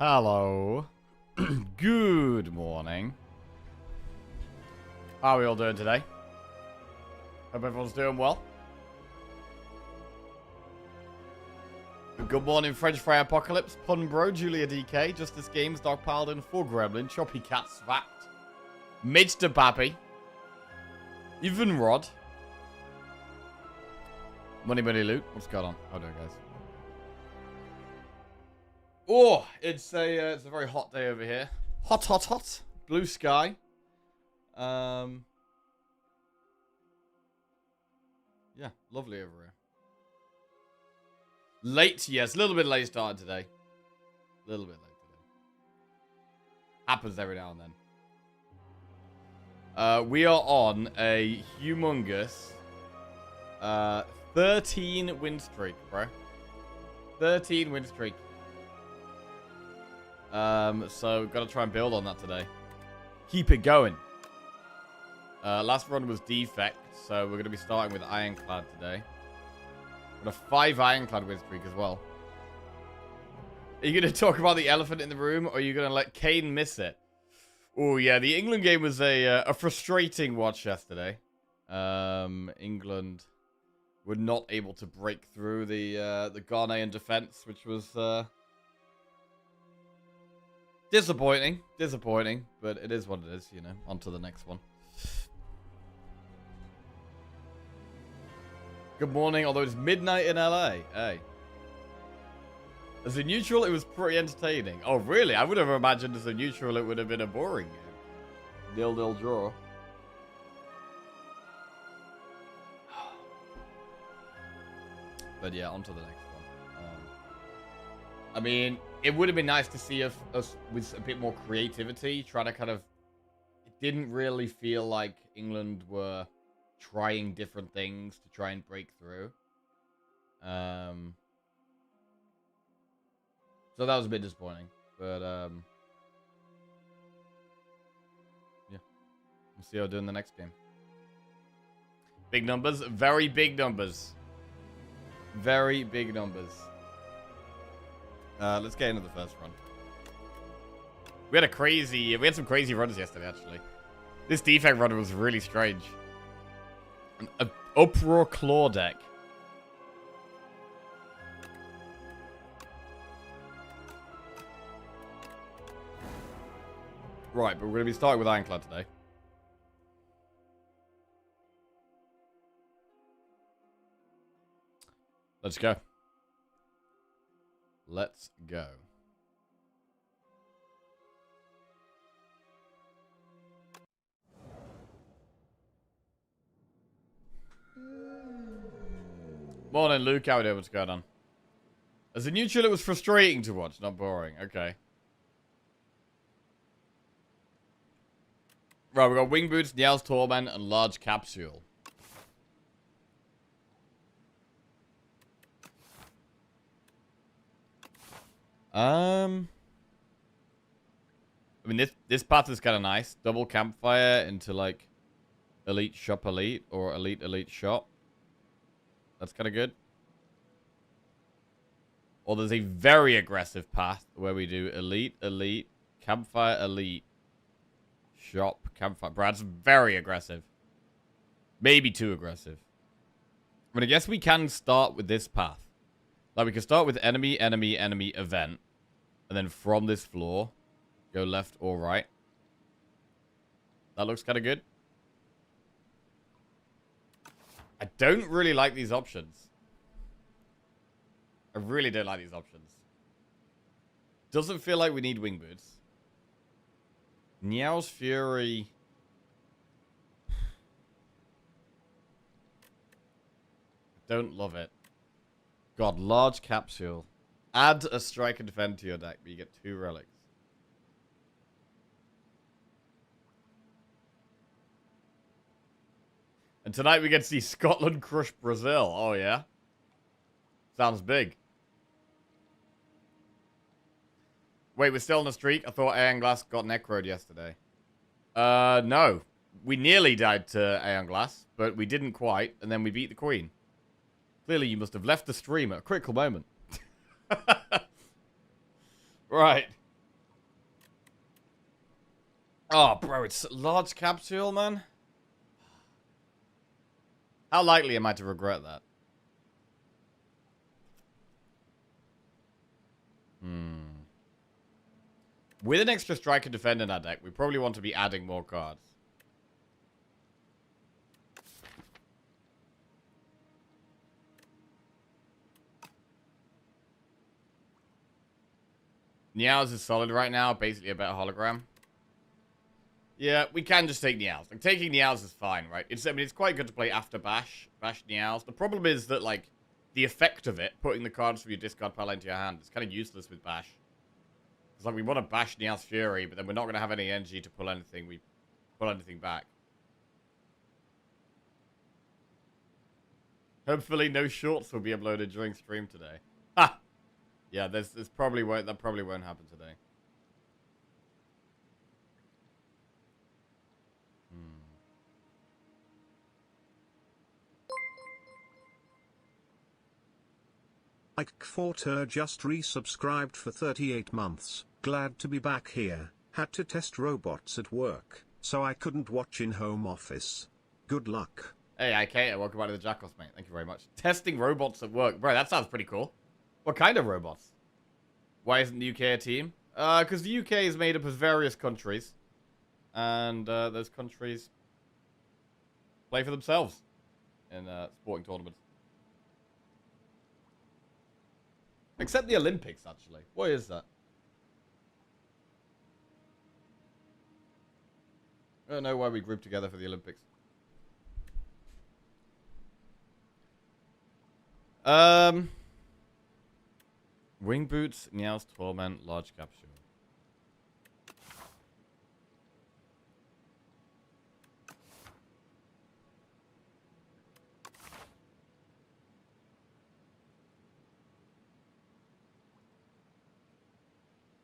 Hello. Good morning. How are we all doing today? Hope everyone's doing well. Good morning, French Fry Apocalypse, Pun Bro, Julia DK, Justice Games, Dark Paladin, Full Gremlin, Choppy Cat Svact, Midge the Babby, Even Rod, Money Loot. What's going on? How are you doing, guys? Oh, it's a very hot day over here. Hot. Blue sky. Yeah, lovely over here. Late, yes, a little bit late start today. A little bit late today. Happens every now and then. We are on a humongous 13 win streak, bro. 13 win streak. So gotta try and build on that today. Keep it going. Last run was defect, so we're gonna be starting with Ironclad today. Got a 5 Ironclad win streak as well. Are you gonna talk about the elephant in the room, or are you gonna let Kane miss it? Oh yeah, the England game was a frustrating watch yesterday. England were not able to break through the Ghanaian defense, which was disappointing, but it is what it is, you know. On to the next one. Good morning, although it's midnight in LA. Hey. As a neutral, it was pretty entertaining. Oh, really? I would have imagined as a neutral it would have been a boring game. 0-0 draw. But yeah, on to the next one. I mean, it would have been nice to see us with a bit more creativity, try to kind of... It didn't really feel like England were trying different things to try and break through. So that was a bit disappointing. But, yeah. We'll see how I do in the next game. Big numbers. Very big numbers. Very big numbers. Let's get into the first run. We had some crazy runs yesterday, actually. This defect run was really strange. An Uproar Claw deck. Right, but we're going to be starting with Ironclad today. Let's go. Let's go. Morning, Luke. How are you doing? What's going on? As a neutral, it was frustrating to watch, not boring. Okay. Right, we got Wing Boots, Niall's Torment, and Large Capsule. I mean, this path is kind of nice. Double Campfire into, like, Elite Shop Elite or Elite Shop. That's kind of good. Or there's a very aggressive path where we do Elite, Campfire, Elite, Shop, Campfire. Brad's very aggressive. Maybe too aggressive. But I guess we can start with this path. Like, we can start with enemy, event. And then from this floor, go left or right. That looks kind of good. I don't really like these options. I really don't like these options. Doesn't feel like we need Wing Boots. Niall's Fury. Don't love it. God, Large Capsule. Add a Strike and Defend to your deck, but you get 2 relics. And tonight we get to see Scotland crush Brazil. Oh, yeah? Sounds big. Wait, we're still on the streak? I thought Aeon Glass got necroed yesterday. No. We nearly died to Aeon Glass, but we didn't quite, and then we beat the Queen. Clearly, you must have left the stream at a critical moment. Right. Oh, bro, it's large capsule, man. How likely am I to regret that? With an extra striker defender in our deck, we probably want to be adding more cards. Niao's is solid right now, basically a better hologram. Yeah, we can just take Niao's. Like, taking Niao's is fine, right? It's quite good to play after Bash Niao's. The problem is that, like, the effect of it, putting the cards from your discard pile into your hand, is kind of useless with Bash. It's like, we want to bash Niao's Fury, but then we're not going to have any energy to pull anything. We pull anything back. Hopefully no shorts will be uploaded during stream today. Ha! Yeah, that probably won't happen today. Ike Forter just resubscribed for 38 months. Glad to be back here. Had to test robots at work, so I couldn't watch in home office. Good luck. Hey, IK, welcome back to the Jackals, mate. Thank you very much. Testing robots at work. Bro, that sounds pretty cool. What kind of robots? Why isn't the UK a team? Because the UK is made up of various countries. And those countries play for themselves in sporting tournaments. Except the Olympics, actually. What is that? I don't know why we grouped together for the Olympics. Wing boots, Niao's Torment, large capsule.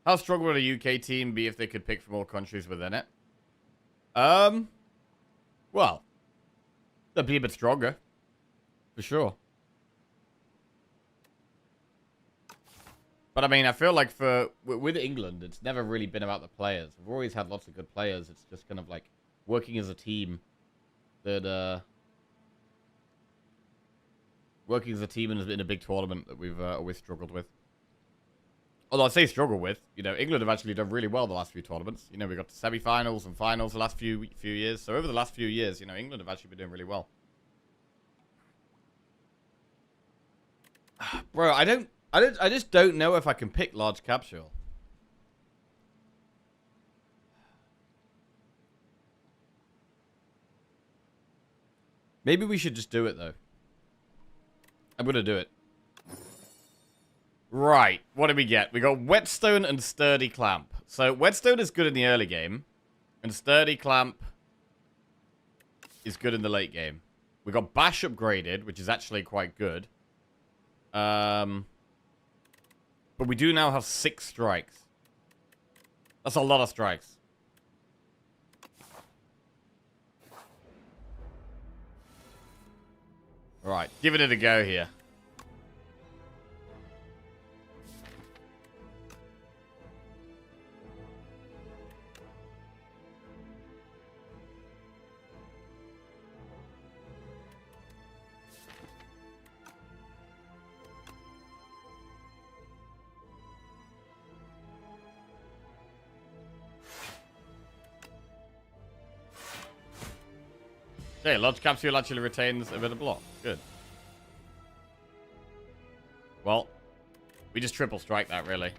How strong would a UK team be if they could pick from all countries within it? Well, they'd be a bit stronger. For sure. But I mean, I feel like with England, it's never really been about the players. We've always had lots of good players. It's just kind of like working as a team that, working as a team in a big tournament that we've always struggled with. Although I say struggle with, you know, England have actually done really well the last few tournaments. You know, we got to semi-finals and finals the last few years. So over the last few years, you know, England have actually been doing really well. Bro, I just don't know if I can pick large capsule. Maybe we should just do it, though. I'm gonna do it. Right, what did we get? We got Whetstone and Sturdy Clamp. So, Whetstone is good in the early game, and Sturdy Clamp is good in the late game. We got Bash upgraded, which is actually quite good. But we do now have 6 strikes. That's a lot of strikes. Right, giving it a go here. Okay, large capsule actually retains a bit of block. Good. Well, we just triple strike that, really.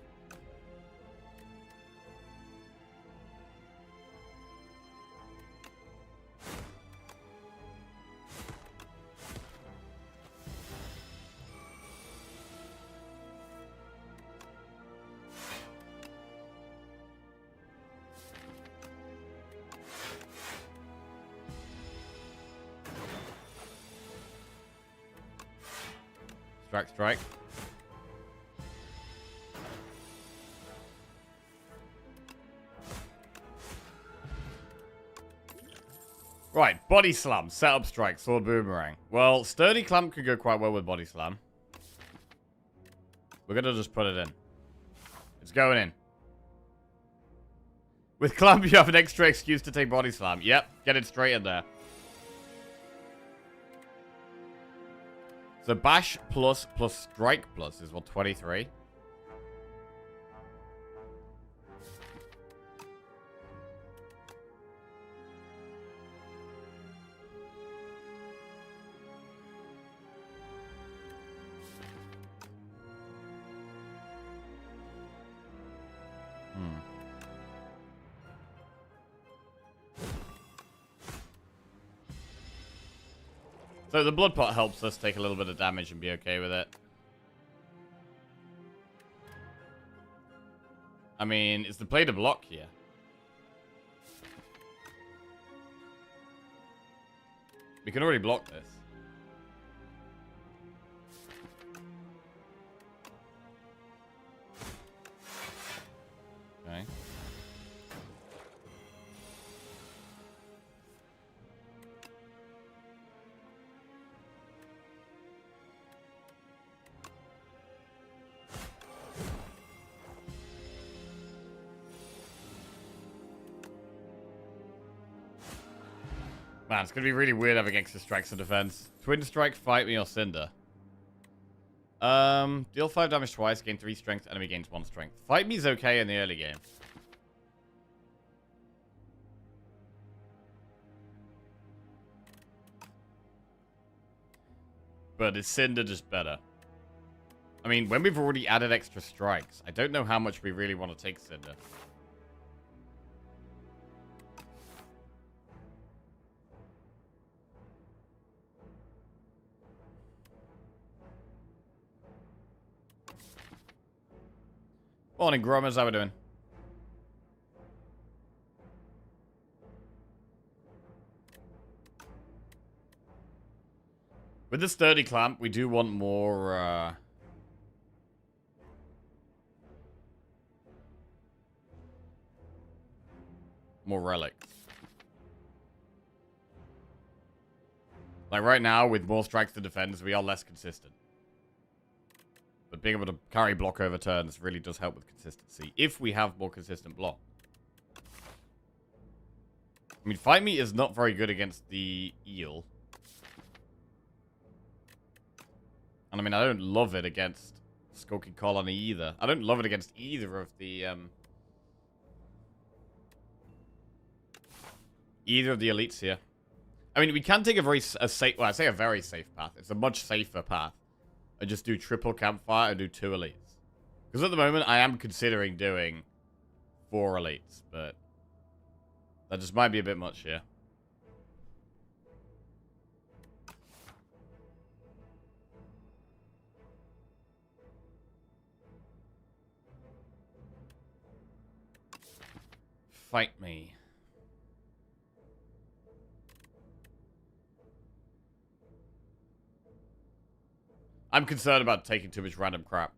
Strike, strike. Right, body slam, setup strike, sword boomerang. Well, sturdy clamp could go quite well with body slam. We're gonna just put it in. It's going in. With Clamp, you have an extra excuse to take Body Slam. Yep, get it straight in there. So Bash plus Strike plus is what, 23? So the Blood Pot helps us take a little bit of damage and be okay with it. I mean, it's the play to block here. We can already block this. Okay. Man, it's going to be really weird having extra strikes in defense. Twin Strike, Fight Me, or Cinder. Deal 5 damage twice, gain 3 strength, enemy gains 1 strength. Fight Me's okay in the early game. But is Cinder just better? I mean, when we've already added extra strikes, I don't know how much we really want to take Cinder. Morning, Grommers. How we doing? With the Sturdy Clamp, we do want more, more relics. Like right now, with more strikes to defend, we are less consistent. But being able to carry block over turns really does help with consistency. If we have more consistent block. I mean, Fight Me is not very good against the eel. And I mean, I don't love it against Skulking Colony either. I don't love it against either of the, elites here. I mean, we can take a safe, well, I say a very safe path. It's a much safer path. I just do triple campfire and do 2 elites. Because at the moment, I am considering doing 4 elites, but that just might be a bit much here. Fight Me. I'm concerned about taking too much random crap.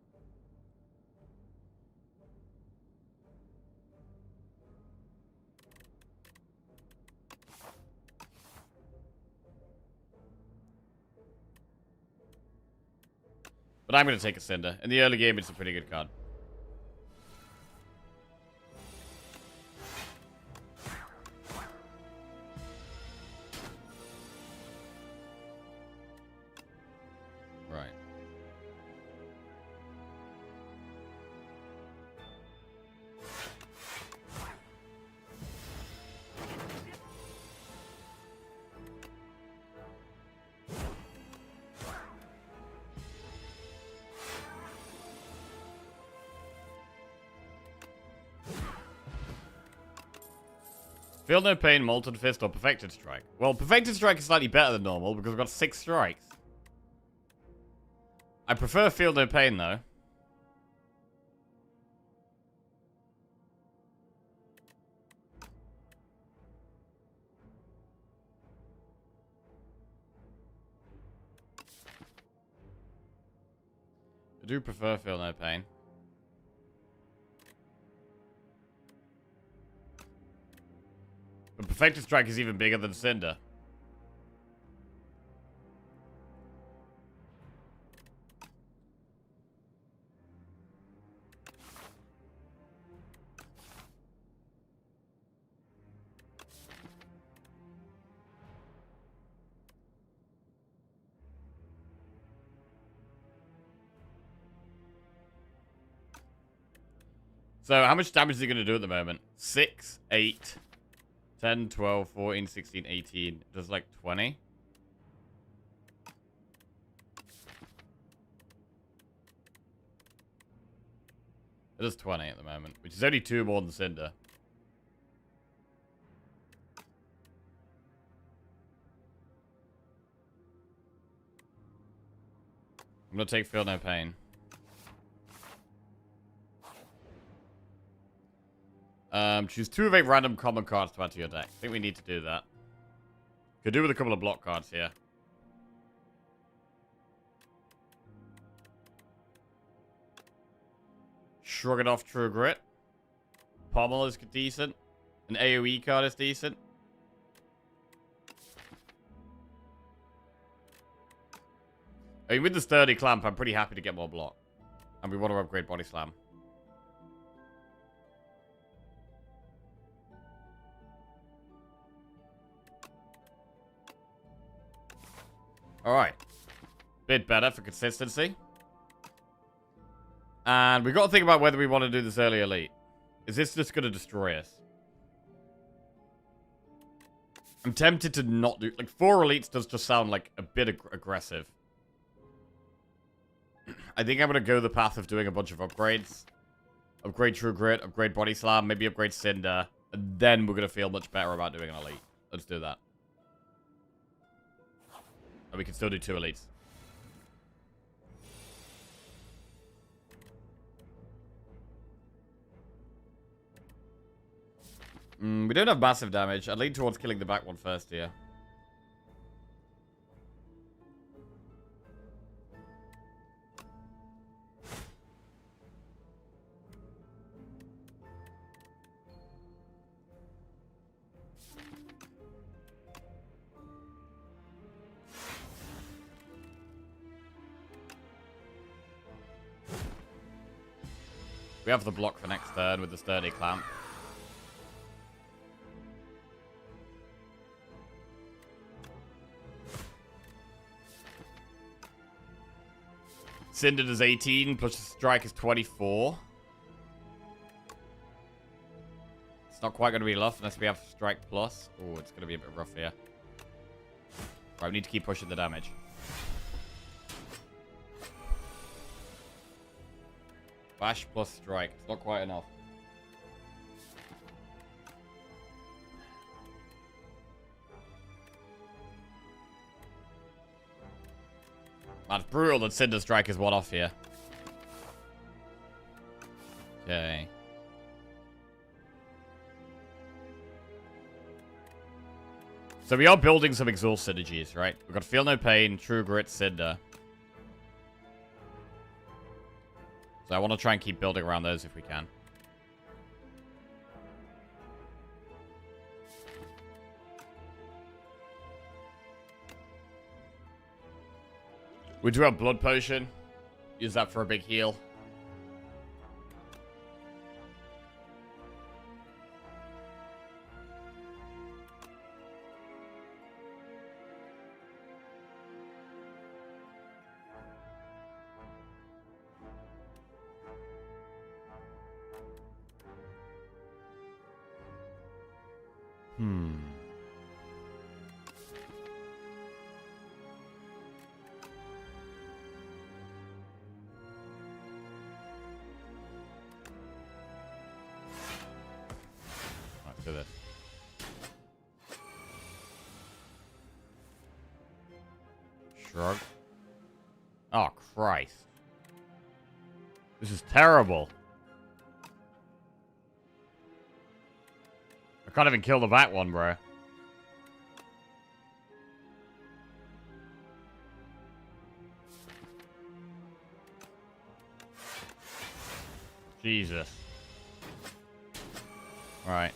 But I'm going to take a Cinder. In the early game, it's a pretty good card. Right. Feel No Pain, Molten Fist, or Perfected Strike? Well, Perfected Strike is slightly better than normal because we've got 6 strikes. I prefer Feel No Pain, though. I do prefer Feel No Pain. But Perfected Strike is even bigger than Cinder. So how much damage is he going to do at the moment? 6, 8, 10, 12, 14, 16, 18. It does like 20. It does 20 at the moment, which is only 2 more than Cinder. I'm going to take Feel No Pain. Choose 2 of 8 random common cards to add to your deck. I think we need to do that. Could do with a couple of block cards here. Shrug It Off, True Grit. Pommel is decent. An AoE card is decent. I mean, with the Sturdy Clamp, I'm pretty happy to get more block. And we want to upgrade Body Slam. Alright. Bit better for consistency. And we've got to think about whether we want to do this early elite. Is this just going to destroy us? I'm tempted to not do... Like, 4 elites does just sound like a bit aggressive. I think I'm going to go the path of doing a bunch of upgrades. Upgrade True Grit, upgrade Body Slam, maybe upgrade Cinder. And then we're going to feel much better about doing an elite. Let's do that. And we can still do 2 elites. We don't have massive damage. I'd lean towards killing the back one first here. We have the block for next turn with the Sturdy Clamp. Cinder does 18, plus the strike is 24. It's not quite going to be enough unless we have strike plus. Oh, it's going to be a bit rough here. Right, we need to keep pushing the damage. Bash plus strike. It's not quite enough. Man, it's brutal that Cinder Strike is one off here. Okay. So we are building some exhaust synergies, right? We've got Feel No Pain, True Grit, Cinder. So I want to try and keep building around those if we can. We do have Blood Potion. Use that for a big heal. Let's do this. Shrug. Oh, Christ. This is terrible. I can't even kill the back one, bro. Jesus. Alright.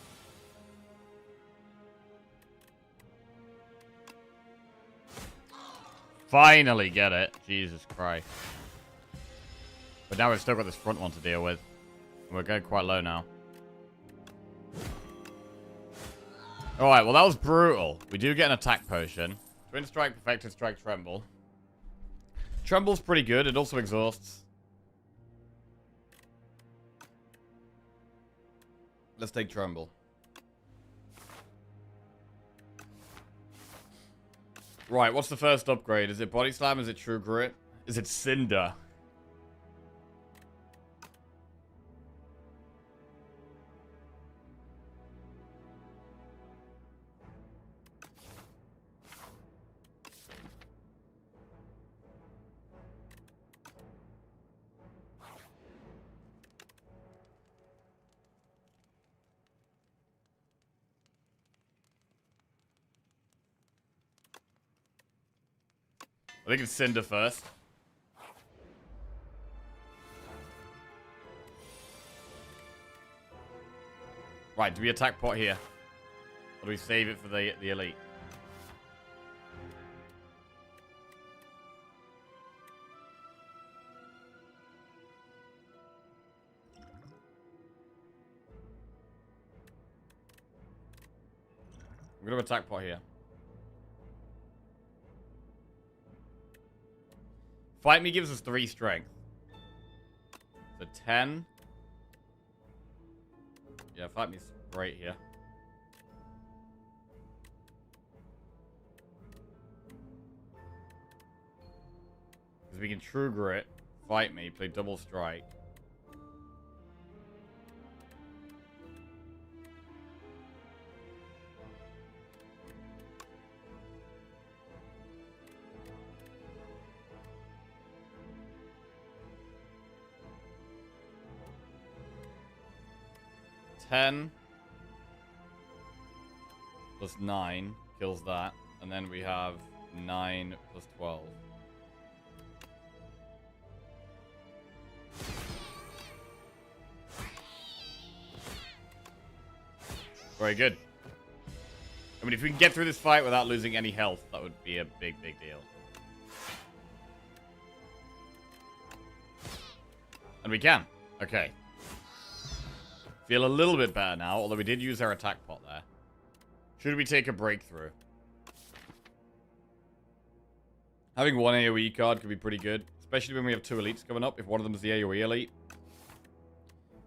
Finally get it. Jesus Christ. But now we've still got this front one to deal with. We're going quite low now. Alright, well that was brutal. We do get an attack potion. Twin Strike, Perfected Strike, Tremble. Tremble's pretty good. It also exhausts. Let's take Tremble. Right, what's the first upgrade? Is it Body Slam? Is it True Grit? Is it Cinder? I think it's Cinder first. Right, do we attack pot here? Or do we save it for the elite? I'm going to attack pot here. Fight me gives us 3 strength. So 10. Yeah, fight me's great here. Because we can True Grit, fight me, play double strike. +10 +9 kills that, and then we have 9 +12. Very good. I mean, if we can get through this fight without losing any health, that would be a big, big deal. And we can. Okay. Feel a little bit better now, although we did use our attack pot there. Should we take a breakthrough? Having one AoE card could be pretty good, especially when we have 2 elites coming up. If one of them is the AoE elite,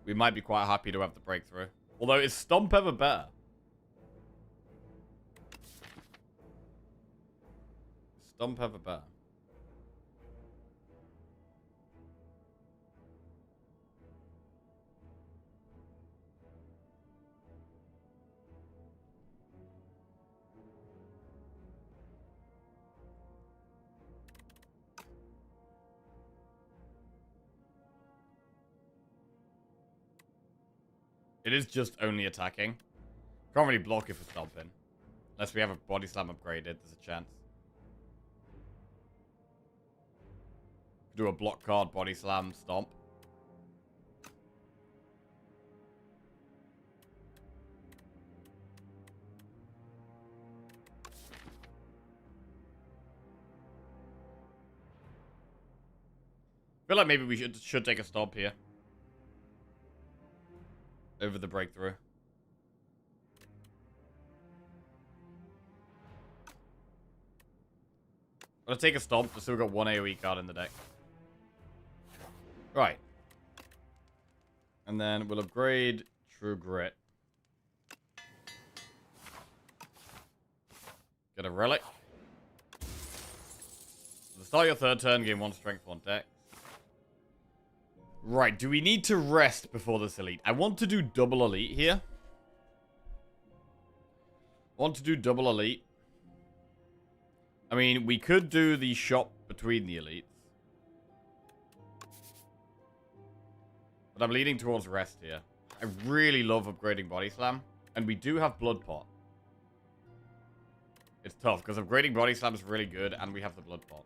we might be quite happy to have the breakthrough. Although, is Stomp ever better? Is Stomp ever better? It is just only attacking. Can't really block if we're stomping. Unless we have a body slam upgraded, there's a chance. Do a block card, body slam, stomp. I feel like maybe we should take a stomp here. Over the breakthrough. I'm gonna take a stomp, so we've got 1 AoE card in the deck. Right. And then we'll upgrade True Grit. Get a relic. So start your 3rd turn, gain 1 strength, 1 deck. Right, do we need to rest before this elite? I want to do double elite here. Want to do double elite. I mean, we could do the shop between the elites. But I'm leaning towards rest here. I really love upgrading Body Slam. And we do have Blood Pot. It's tough, because upgrading Body Slam is really good, and we have the Blood Pot.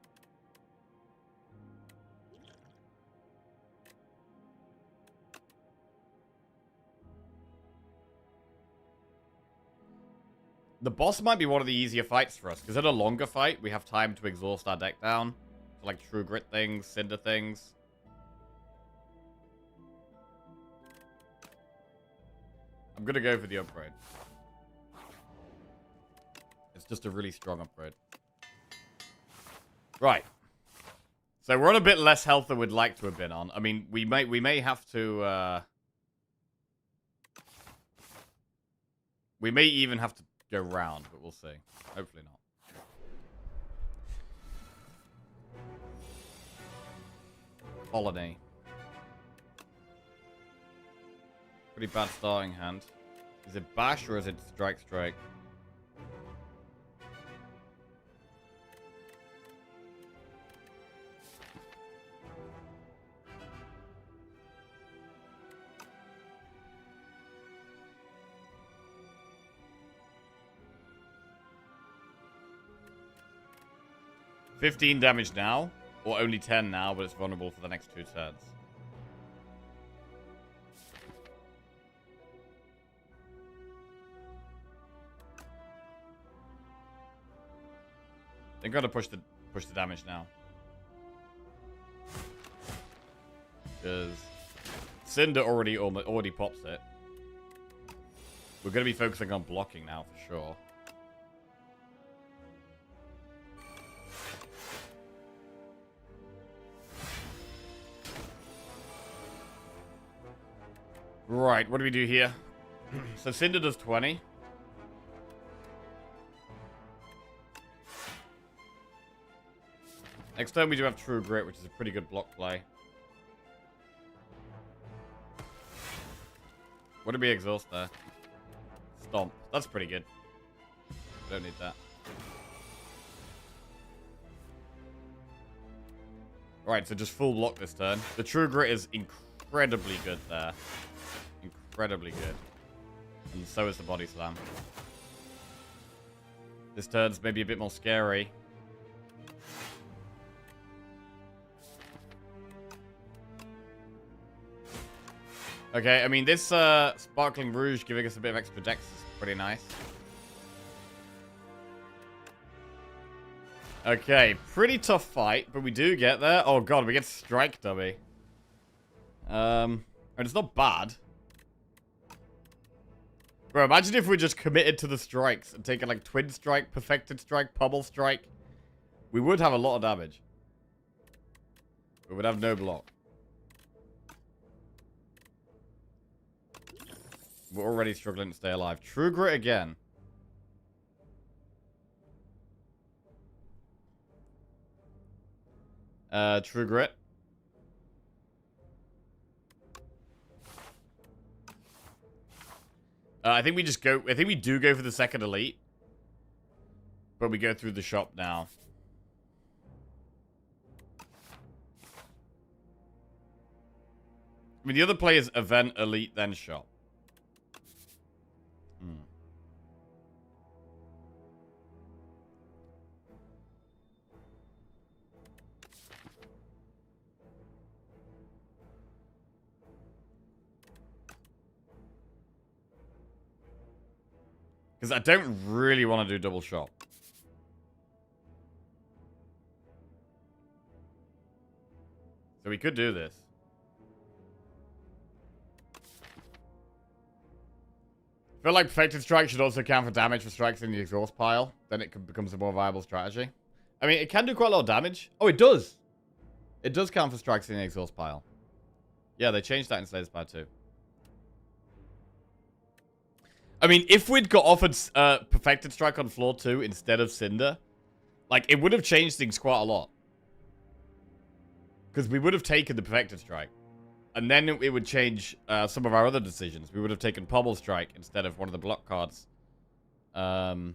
The boss might be one of the easier fights for us, because in a longer fight, we have time to exhaust our deck down. So like True Grit things, Cinder things. I'm going to go for the upgrade. It's just a really strong upgrade. Right. So we're on a bit less health than we'd like to have been on. I mean, we may have to... We may even have to go round, but we'll see. Hopefully not. Holiday. Pretty bad starting hand. Is it bash or is it strike strike? $15 damage now, or only 10 now, but it's vulnerable for the next 2 turns. They gotta push the damage now. Because Cinder already pops it. We're gonna be focusing on blocking now for sure. Right, what do we do here? So Cinder does 20. Next turn we do have True Grit, which is a pretty good block play. What did we exhaust there? Stomp. That's pretty good. Don't need that. Right, so just full block this turn. The True Grit is incredibly good there. Incredibly good. And so is the Body Slam. This turn's maybe a bit more scary. Okay, I mean, this Sparkling Rouge giving us a bit of extra dex is pretty nice. Okay, pretty tough fight, but we do get there. Oh god, we get Strike Dummy. And it's not bad. Bro, imagine if we just committed to the strikes and taken like Twin Strike, Perfected Strike, Pummel Strike. We would have a lot of damage. We would have no block. We're already struggling to stay alive. True Grit again. True Grit. I think we just go... I think we do go for the second elite. But we go through the shop now. I mean, the other play is event, elite, then shop. Because I don't really want to do double shop. So we could do this. I feel like Perfected Strike should also count for damage for strikes in the exhaust pile. Then it becomes a more viable strategy. I mean, it can do quite a lot of damage. Oh, it does. It does count for strikes in the exhaust pile. Yeah, they changed that in Slayer's Power 2. I mean, if we'd got offered Perfected Strike on floor 2 instead of Cinder, like, it would have changed things quite a lot. Because we would have taken the Perfected Strike. And then it would change some of our other decisions. We would have taken Pummel Strike instead of one of the block cards. So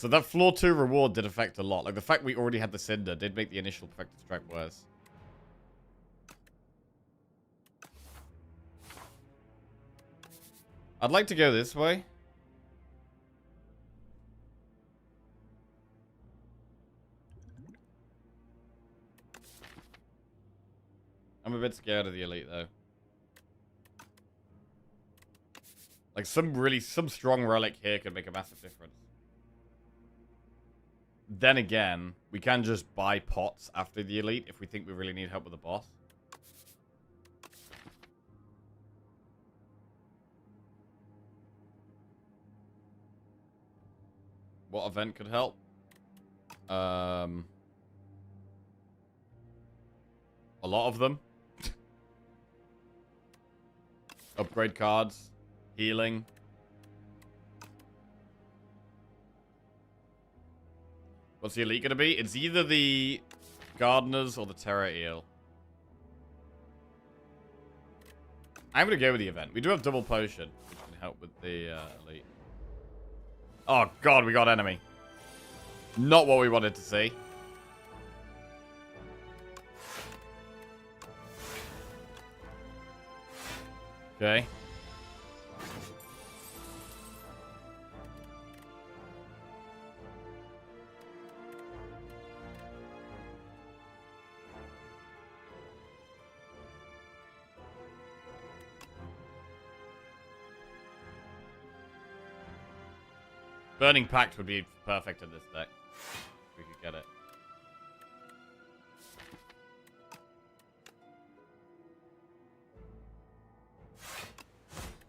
that floor 2 reward did affect a lot. Like, the fact we already had the Cinder did make the initial Perfected Strike worse. I'd like to go this way. I'm a bit scared of the elite, though. Like, some strong relic here could make a massive difference. Then again, we can just buy pots after the elite if we think we really need help with the boss. What event could help? A lot of them. Upgrade cards. Healing. What's the elite going to be? It's either the Gardeners or the Terra Eel. I'm going to go with the event. We do have double potion, which can help with the elite. Oh, God, we got enemy. Not what we wanted to see. Okay. Burning Pact would be perfect in this deck. If we could get it.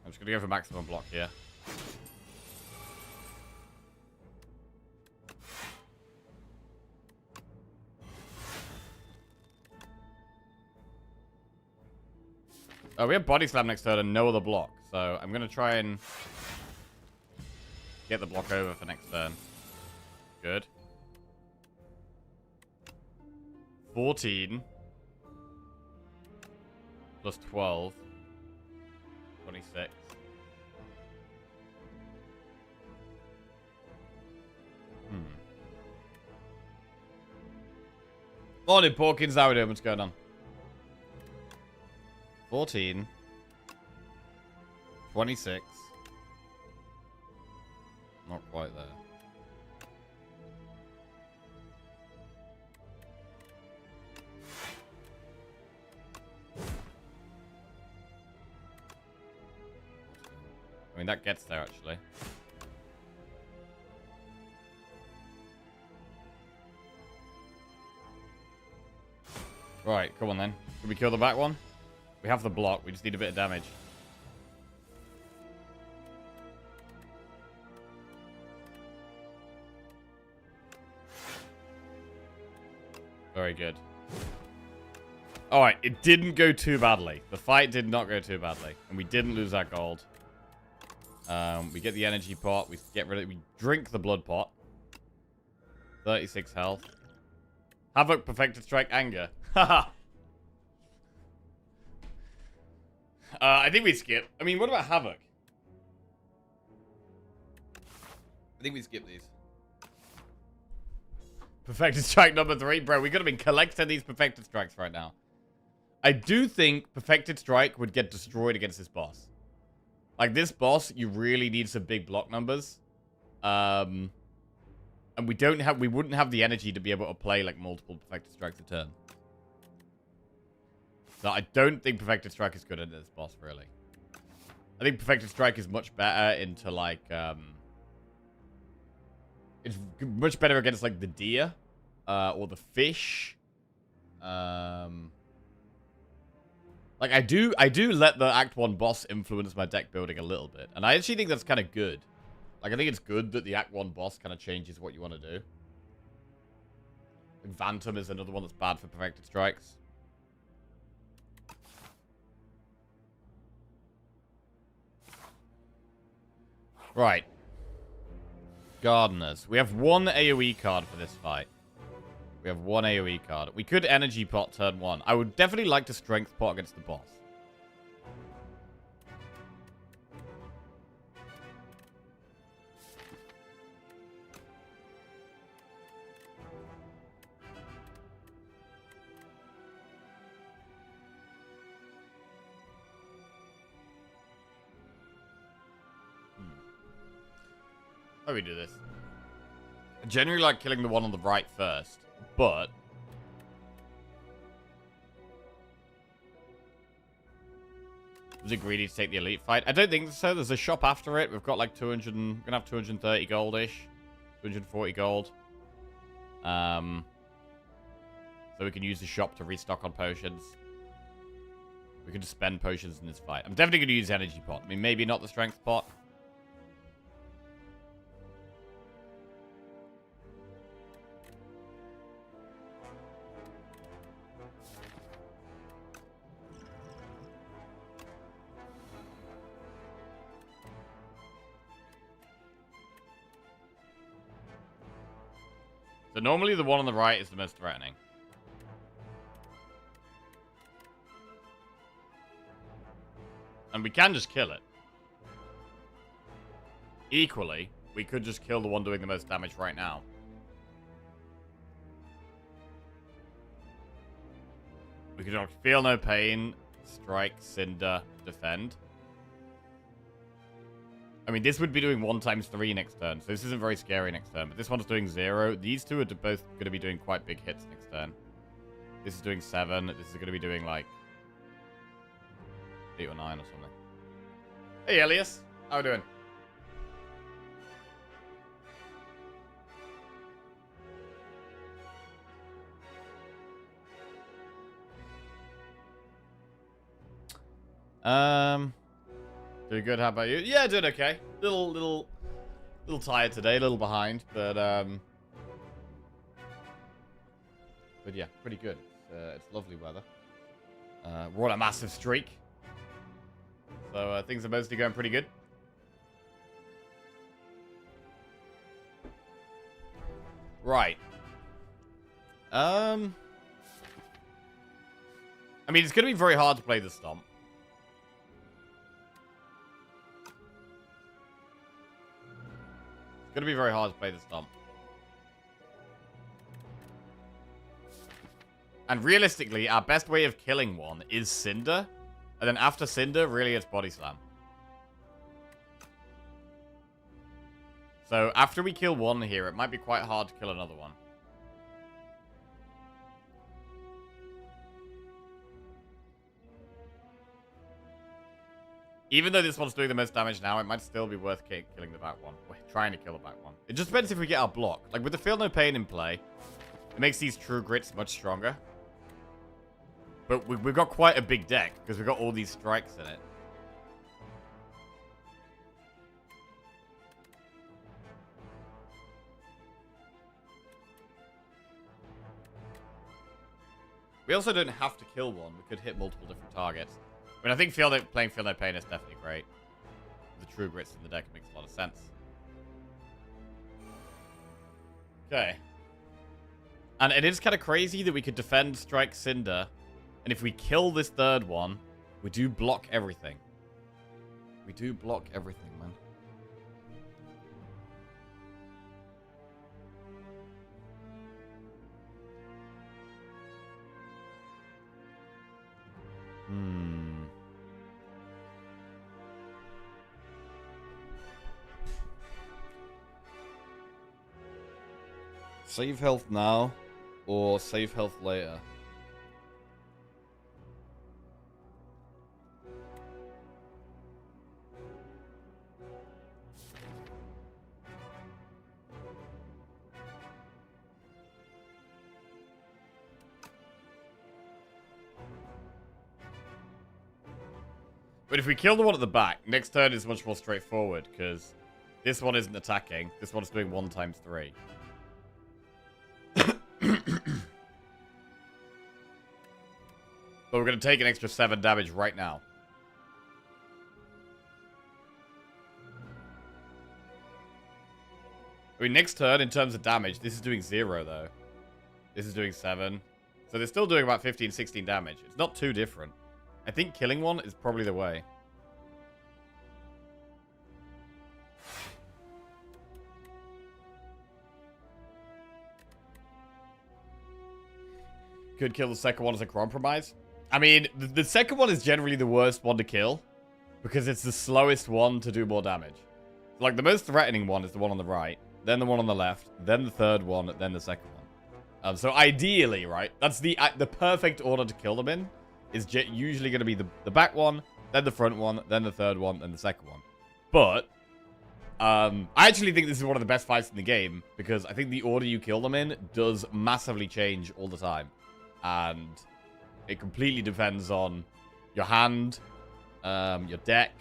I'm just going to go for maximum block here. Oh, we have Body Slam next turn and no other block. So I'm going to try and get the block over for next turn. Good. 14. Plus 12. 26. Morning, Porkins. How are we doing? What's going on? 14. 26. Not quite there. I mean, that gets there, actually. Right, come on then. Can we kill the back one? We have the block. We just need a bit of damage. Very good. Alright, it didn't go too badly. The fight did not go too badly. And we didn't lose our gold. We get the energy pot. We get rid of it. We drink the blood pot. 36 health. Havoc, Perfected Strike, Anger. Haha. I think we skip. I mean, what about Havoc? I think we skip these. Perfected Strike number 3. Bro, we could have been collecting these Perfected Strikes right now. I do think Perfected Strike would get destroyed against this boss. Like, this boss, you really need some big block numbers. And we wouldn't have the energy to be able to play, like, multiple Perfected Strikes a turn. So I don't think Perfected Strike is good at this boss, really. I think Perfected Strike is much better into, like, it's much better against, like, the deer. Or the fish. Like, I do let the Act 1 boss influence my deck building a little bit. And I actually think that's kind of good. Like, I think it's good that the Act 1 boss kind of changes what you want to do. Like, Phantom is another one that's bad for Perfected Strikes. Right. Gardeners. We have one AoE card for this fight. We have one AoE card. We could Energy Pot turn 1. I would definitely like to Strength Pot against the boss. How do we do this? I generally like killing the one on the right first, but was it greedy to take the elite fight? I don't think so. There's a shop after it. We've got like 200 and we're gonna have 230 gold-ish. 240 gold. So we can use the shop to restock on potions. We can just spend potions in this fight. I'm definitely gonna use energy pot. I mean, maybe not the strength pot. So normally the one on the right is the most threatening. And we can just kill it. Equally, we could just kill the one doing the most damage right now. We could feel no pain, strike, cinder, defend. I mean, this would be doing 1 times 3 next turn, so this isn't very scary next turn. But this one's doing 0. These two are both going to be doing quite big hits next turn. This is doing 7. This is going to be doing, like, 8 or 9 or something. Hey, Elias. How we doing? Doing good. How about you? Yeah, doing okay. Little tired today, a little behind, but yeah, pretty good. It's lovely weather. We're on a massive streak, so things are mostly going pretty good. Right. I mean, it's going to be very hard to play the Stomp. It's going to be very hard to play the Stomp. And realistically, our best way of killing one is Cinder. And then after Cinder, really it's Body Slam. So after we kill one here, it might be quite hard to kill another one. Even though this one's doing the most damage now, it might still be worth killing the back one. We're trying to kill the back one. It just depends if we get our block. Like, with the Feel No Pain in play, it makes these True Grits much stronger. But we've got quite a big deck, because we've got all these strikes in it. We also don't have to kill one. We could hit multiple different targets. I mean, I think playing Feel No Pain is definitely great. The True Grits in the deck makes a lot of sense. Okay. And it is kind of crazy that we could defend, strike, Cinder. And if we kill this third one, we do block everything. We do block everything, man. Save health now, or save health later? But if we kill the one at the back, next turn is much more straightforward, because this one isn't attacking. This one's doing 1 times 3. But we're going to take an extra 7 damage right now. I mean, next turn, in terms of damage, this is doing 0, though. This is doing 7. So they're still doing about 15, 16 damage. It's not too different. I think killing one is probably the way. Could kill the second one as a compromise. I mean, the second one is generally the worst one to kill, because it's the slowest one to do more damage. Like, the most threatening one is the one on the right, then the one on the left, then the third one, then the second one. So ideally, right, that's the perfect order to kill them in, is usually going to be the back one, then the front one, then the third one, then the second one. But I actually think this is one of the best fights in the game, because I think the order you kill them in does massively change all the time. And it completely depends on your hand, your deck,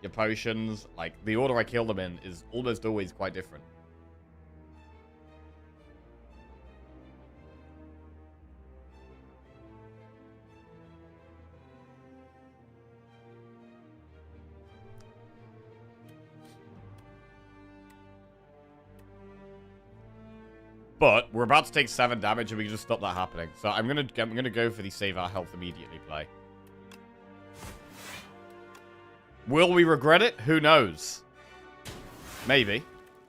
your potions. Like, the order I kill them in is almost always quite different. But we're about to take 7 damage, and we can just stop that happening. So I'm gonna go for the save our health immediately play. Will we regret it? Who knows? Maybe.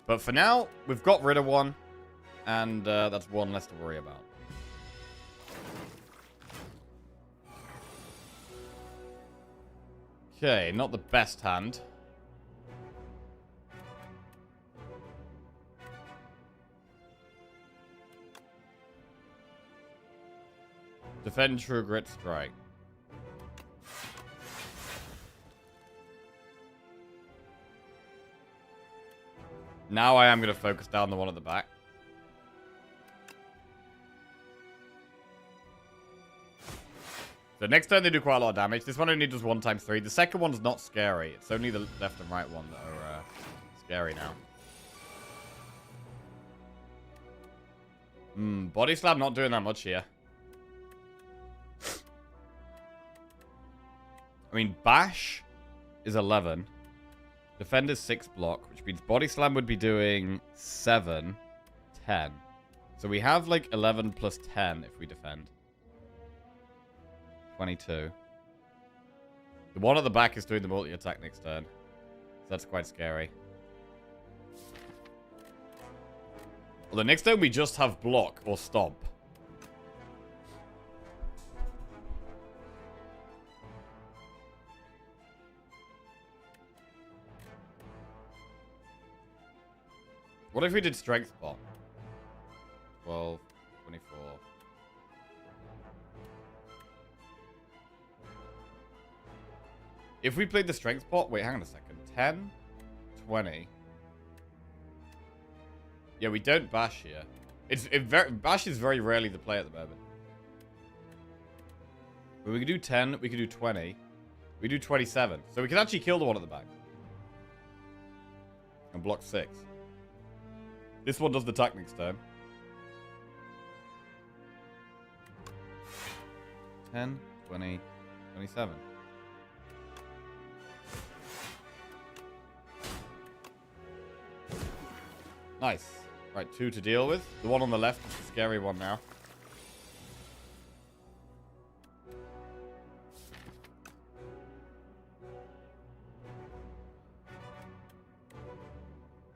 But for now, we've got rid of one, and that's one less to worry about. Okay, not the best hand. Defend, True Grit, Strike. Now I am going to focus down the one at the back. So next turn they do quite a lot of damage. This one only does 1 times 3. The second one's not scary. It's only the left and right one that are scary now. Body Slam not doing that much here. I mean, Bash is 11. Defend is 6 block, which means Body Slam would be doing 7, 10. So we have like 11 plus 10 if we defend. 22. The one at the back is doing the multi-attack next turn. So that's quite scary. Well, the next turn we just have block or stomp. What if we did strength spot? 12, 24. If we played the strength spot, wait, hang on a second. 10, 20. Yeah, we don't bash here. Bash is very rarely the play at the moment. But we could do 10, we could do 20. We do 27. So we can actually kill the one at the back. And block 6. This one does the attack next turn. 10, 20, 27. Nice. Right, 2 to deal with. The one on the left is the scary one now.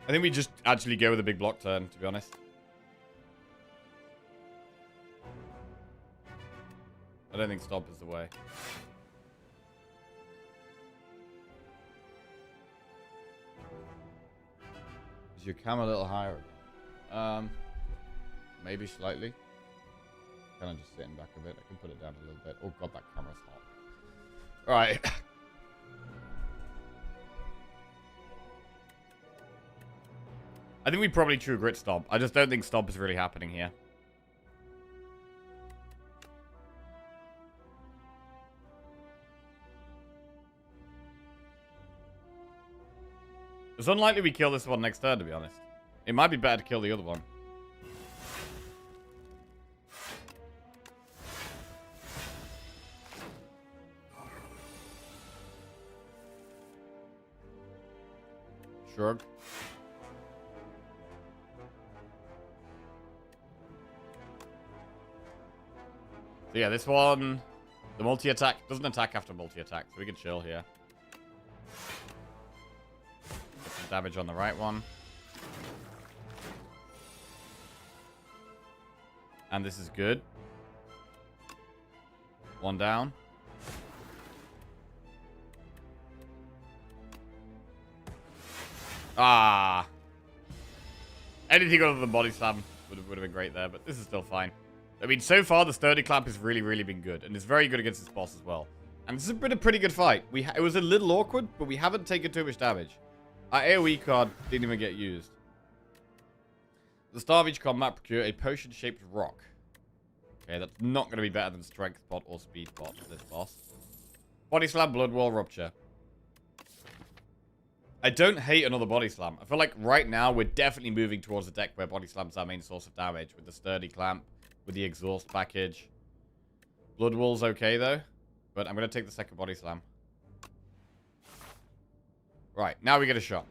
I think we just actually go with a big block turn, to be honest. I don't think stomp is the way. Is your cam a little higher? Maybe slightly. Kind of just sitting back a bit. I can put it down a little bit. Oh god, that camera's hot. Alright. I think we probably True Grit Stomp. I just don't think Stomp is really happening here. It's unlikely we kill this one next turn, to be honest. It might be better to kill the other one. Shrug. So yeah, this one, the multi-attack, doesn't attack after multi-attack, so we can chill here. Get some damage on the right one. And this is good. One down. Ah. Anything other than body slam would have been great there, but this is still fine. I mean, so far, the Sturdy Clamp has really, really been good. And it's very good against this boss as well. And this has been a pretty good fight. It was a little awkward, but we haven't taken too much damage. Our AoE card didn't even get used. The start of each combat, procure a potion-shaped rock. Okay, that's not going to be better than Strength Pot or Speed Pot for this boss. Body Slam, Blood Wall, Rupture. I don't hate another Body Slam. I feel like right now, we're definitely moving towards a deck where Body Slam's our main source of damage with the Sturdy Clamp. With the exhaust package. Blood Wall's okay, though. But I'm going to take the second Body Slam. Right, now we get a shot.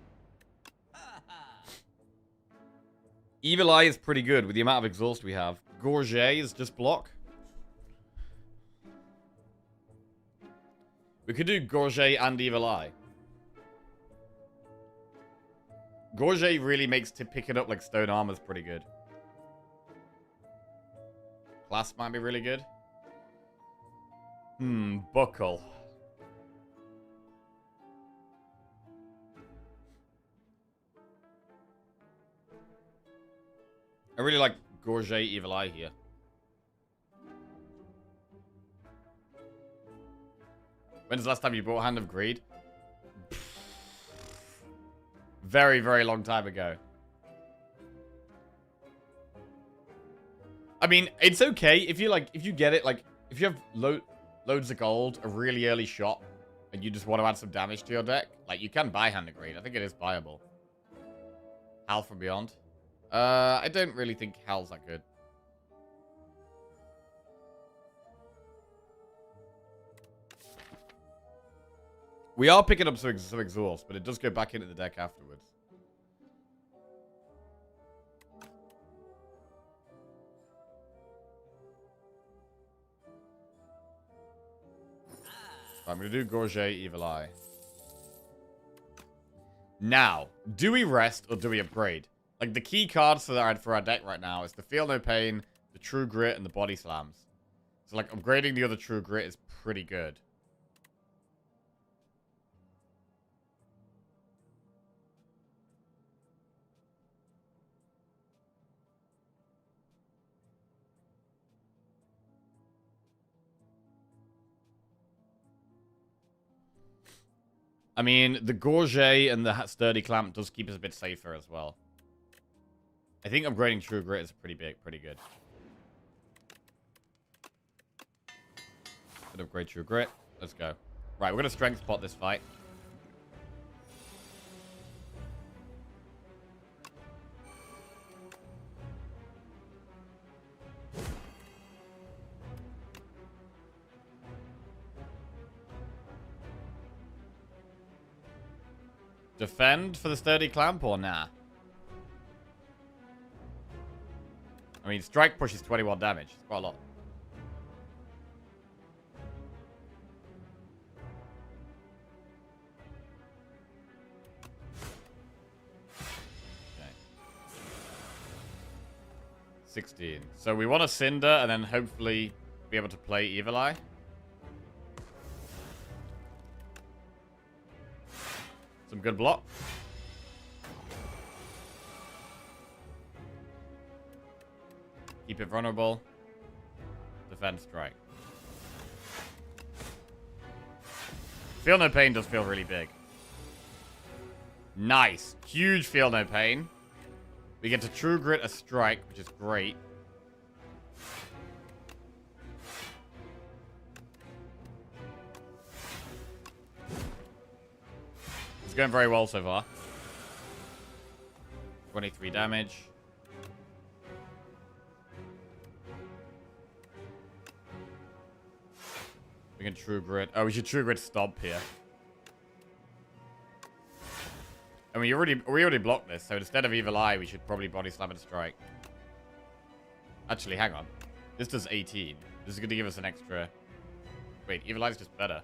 Evil Eye is pretty good with the amount of exhaust we have. Gorget is just block. We could do Gorget and Evil Eye. Gorget really makes to pick it up like stone armor's pretty good. Class might be really good. Buckle. I really like Gorget Evil Eye here. When's the last time you bought Hand of Greed? Very, very long time ago. I mean, it's okay if you like, if you get it, like, if you have loads of gold, a really early shot, and you just want to add some damage to your deck, like, you can buy Hand of Greed. I think it is buyable. Hal from Beyond. I don't really think Hal's that good. We are picking up some exhaust, but it does go back into the deck afterwards. I'm going to do Gorget Evil Eye. Now, do we rest or do we upgrade? Like, the key cards for our deck right now is the Feel No Pain, the True Grit, and the Body Slams. So, like, upgrading the other True Grit is pretty good. I mean, the Gorget and the Sturdy Clamp does keep us a bit safer as well. I think upgrading True Grit is pretty good. Could upgrade True Grit. Let's go. Right, we're going to strength pot this fight. Defend for the Sturdy Clamp or nah? I mean, Strike pushes 21 damage. It's quite a lot. Okay. 16. So we want a Cinder and then hopefully be able to play Evil Eye. Some good block. Keep it vulnerable. Defend strike. Feel No Pain does feel really big. Nice. Huge Feel No Pain. We get to True Grit a strike, which is great. It's going very well so far. 23 damage. We can True Grit. Oh, we should True Grit Stomp here. And we already blocked this, so instead of Evil Eye, we should probably Body Slam and Strike. Actually, hang on. This does 18. This is going to give us an extra... Wait, Evil Eye's just better.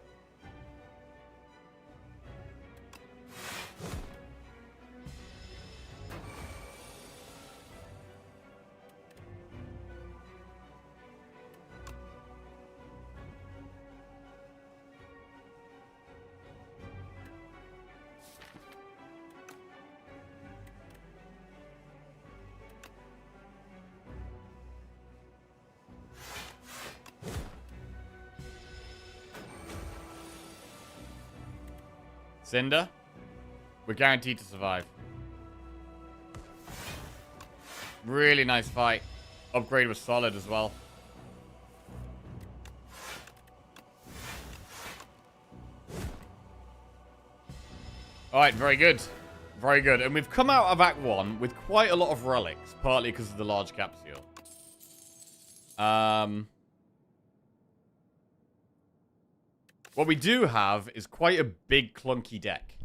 Cinder. We're guaranteed to survive. Really nice fight. Upgrade was solid as well. Alright, very good. Very good. And we've come out of Act 1 with quite a lot of relics, partly because of the large capsule. What we do have is quite a big, clunky deck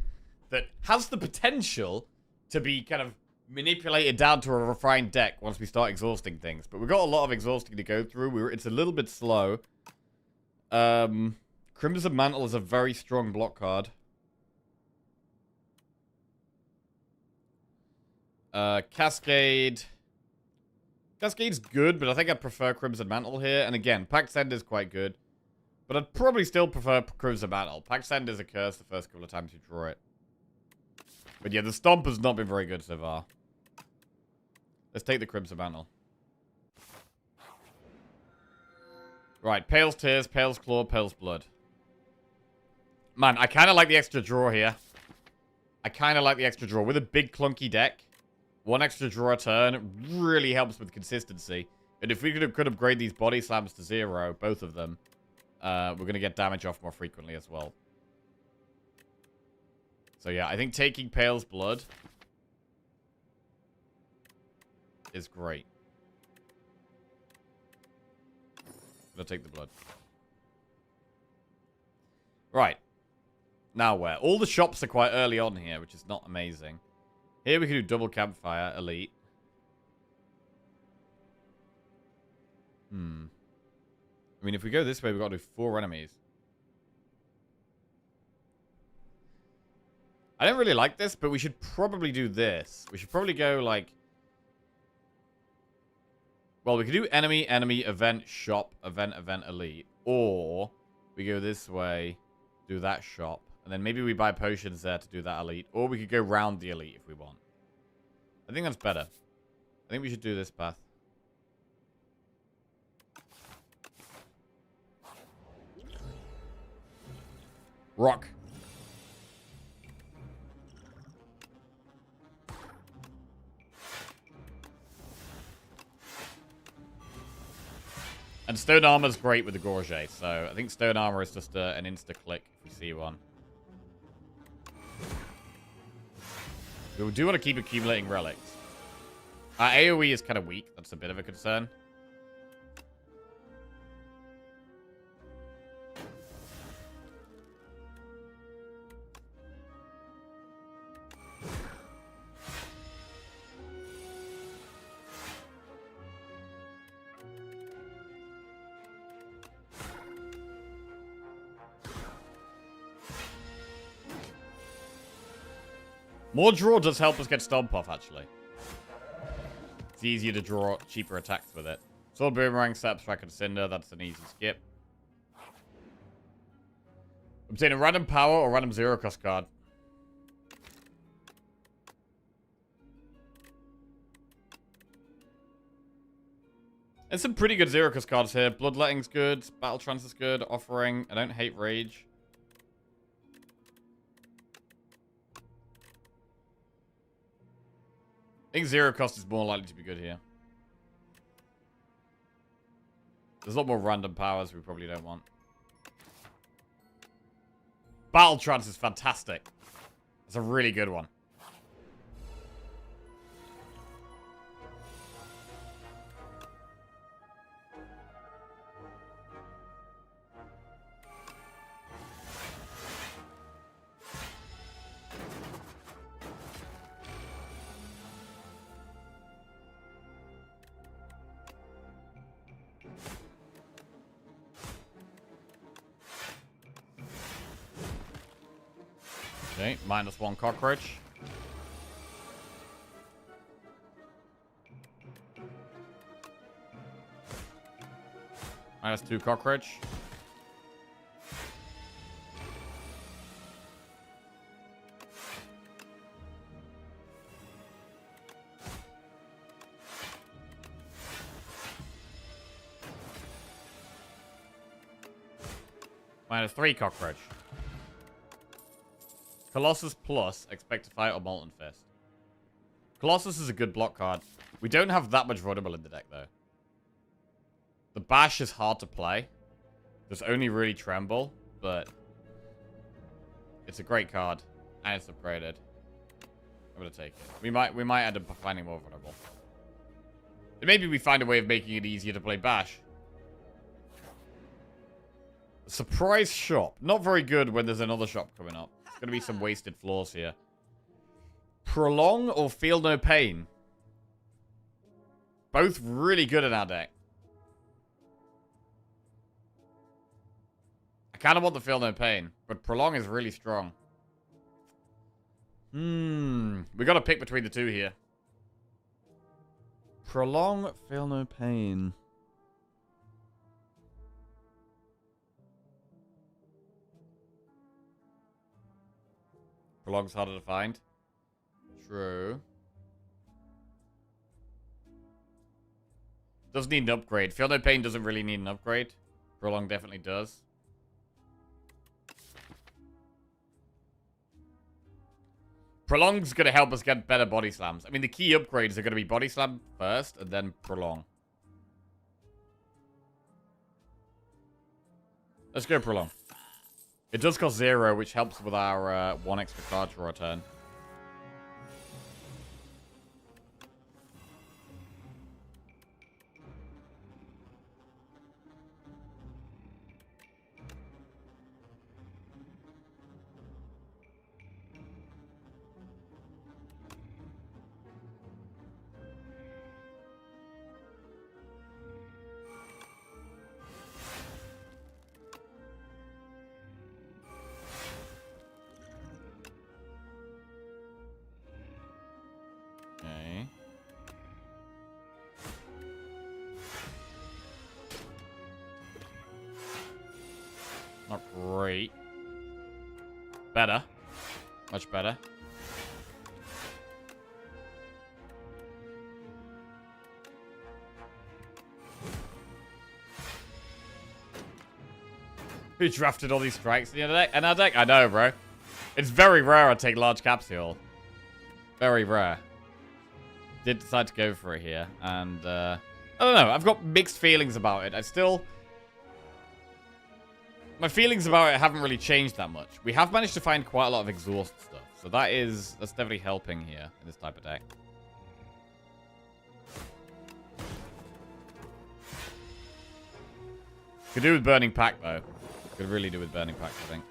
that has the potential to be kind of manipulate it down to a refined deck once we start exhausting things. But we've got a lot of exhausting to go through. It's a little bit slow. Crimson Mantle is a very strong block card. Cascade. Cascade's good, but I think I prefer Crimson Mantle here. And again, Pact Send is quite good. But I'd probably still prefer Crimson Mantle. Pact Send is a curse the first couple of times you draw it. But yeah, the Stomp has not been very good so far. Let's take the Crimson Mantle. Right, Pale's Tears, Pale's Claw, Pale's Blood. Man, I kind of like the extra draw here. I kind of like the extra draw. With a big clunky deck, one extra draw a turn really helps with consistency. And if we could upgrade these body slams to 0, both of them, we're going to get damage off more frequently as well. So yeah, I think taking Pale's Blood is great. I'm going to take the blood. Right. Now where? All the shops are quite early on here, which is not amazing. Here we can do double campfire, elite. I mean, if we go this way, we've got to do 4 enemies. I don't really like this, but we should probably do this. We should probably go, like... Well, we could do enemy, enemy, event, shop, event, event, elite. Or we go this way, do that shop. And then maybe we buy potions there to do that elite. Or we could go round the elite if we want. I think that's better. I think we should do this path. Rock. And Stone Armor's great with the Gorge, so I think Stone Armor is just an insta-click if we see one. We do want to keep accumulating relics. Our AoE is kind of weak. That's a bit of a concern. More draw does help us get Stomp off, actually. It's easier to draw cheaper attacks with it. Sword Boomerang, Steps, Rack and Cinder. That's an easy skip. Obtain a random power or random 0-cost card. There's some pretty good 0-cost cards here. Bloodletting's good. Battle Trance is good. Offering. I don't hate Rage. I think 0-cost is more likely to be good here. There's a lot more random powers we probably don't want. Battle Trance is fantastic. It's a really good one. Okay, -1 cockroach. -2 cockroach. -3 cockroach. Colossus plus, expect to fight or Molten Fist. Colossus is a good block card. We don't have that much vulnerable in the deck, though. The Bash is hard to play. There's only really Tremble, but it's a great card, and it's upgraded. I'm gonna take it. We might end up finding more vulnerable. And maybe we find a way of making it easier to play Bash. Surprise shop. Not very good when there's another shop coming up. There's going to be some wasted floors here. Prolong or Feel No Pain? Both really good in our deck. I kind of want the Feel No Pain, but Prolong is really strong. We got to pick between the two here. Prolong, Feel No Pain. Prolong's harder to find. True. Does need an upgrade. Feel No Pain doesn't really need an upgrade. Prolong definitely does. Prolong's going to help us get better body slams. I mean, the key upgrades are going to be body slam first and then Prolong. Let's go Prolong. It does cost 0, which helps with our 1 extra card draw turn. Okay. Not great. Better. Much better. Who drafted all these strikes in our deck? I know, bro. It's very rare I take large capsule. Very rare. Did decide to go for it here. And, I don't know. I've got mixed feelings about it. My feelings about it haven't really changed that much. We have managed to find quite a lot of exhaust stuff. So that's definitely helping here in this type of deck. Could do with Burning Pack, though. Could really do with Burning Pack, I think.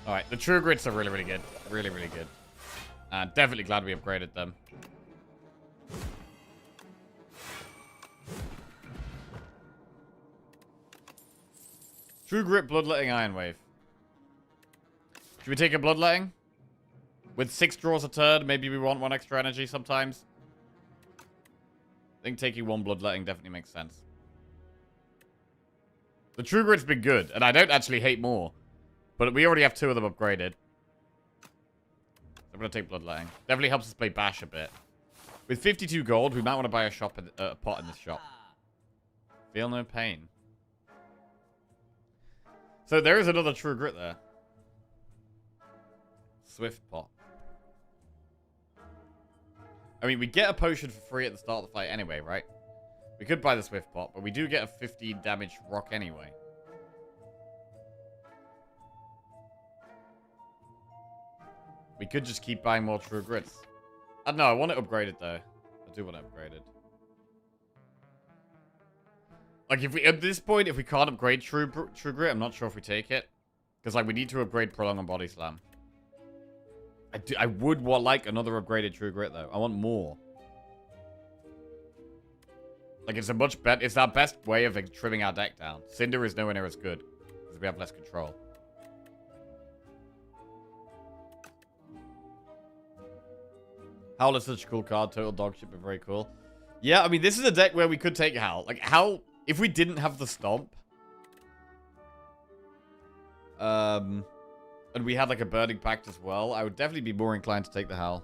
Alright, the True Grits are really, really good. Really, really good. Definitely glad we upgraded them. True Grit, Bloodletting, Iron Wave. Should we take a Bloodletting? With 6 draws a turn, maybe we want 1 extra energy sometimes. I think taking 1 Bloodletting definitely makes sense. The True Grit's been good, and I don't actually hate more. But we already have 2 of them upgraded. I'm going to take Bloodletting. Definitely helps us play Bash a bit. With 52 gold, we might want to buy a pot in this shop. Feel No Pain. So there is another True Grit there. Swift pot. I mean, we get a potion for free at the start of the fight anyway, right? We could buy the Swift pot, but we do get a 15 damage rock anyway. We could just keep buying more True Grits. I don't know, I want it upgraded though. I do want it upgraded. Like, if we, at this point, if we can't upgrade True Grit, I'm not sure if we take it. Because, like, we need to upgrade Prolong and Body Slam. I would want, like, another upgraded True Grit, though. I want more. Like, it's a much better... It's our best way of trimming our deck down. Cinder is nowhere near as good. Because we have less control. Howl is such a cool card. Total Dogship, but very cool. Yeah, I mean, this is a deck where we could take Howl. Like, Howl... If we didn't have the Stomp... and we had, like, a Burning Pact as well, I would definitely be more inclined to take the Howl.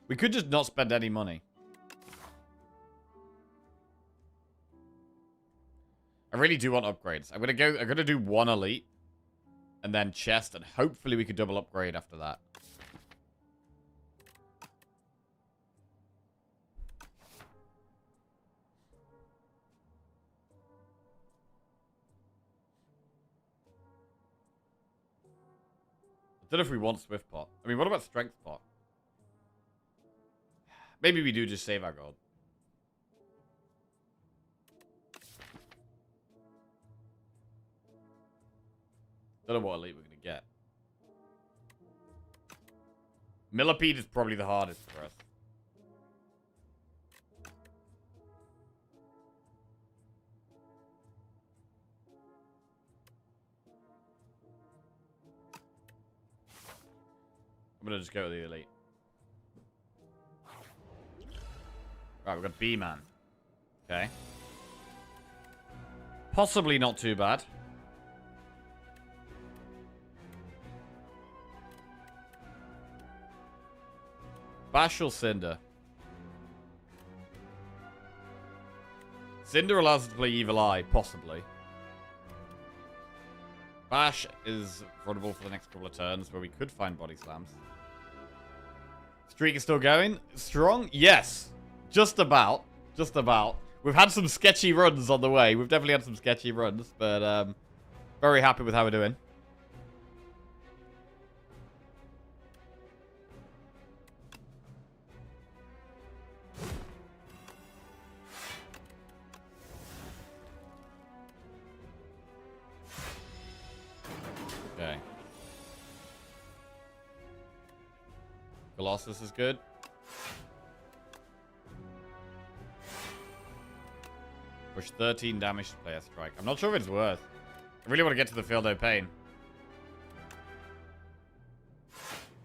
We could just not spend any money. I really do want upgrades. I'm gonna do 1 Elite. And then Chest, and hopefully we could double upgrade after that. don't know if we want Swift Pot. I mean, what about Strength Pot? Maybe we do just save our gold. Don't know what elite we're going to get. Millipede is probably the hardest for us. I'm going to just go with the elite. Right, we've got B-Man. Okay. Possibly not too bad. Bashal Cinder. Cinder allows us to play Evil Eye, possibly. Bash is vulnerable for the next couple of turns where we could find body slams. Streak is still going. Strong? Yes. Just about. Just about. We've had some sketchy runs on the way. We've definitely had some sketchy runs, but very happy with how we're doing. Okay. Colossus is good. Push 13 damage to play a strike. I'm not sure if it's worth. I really want to get to the field no pain.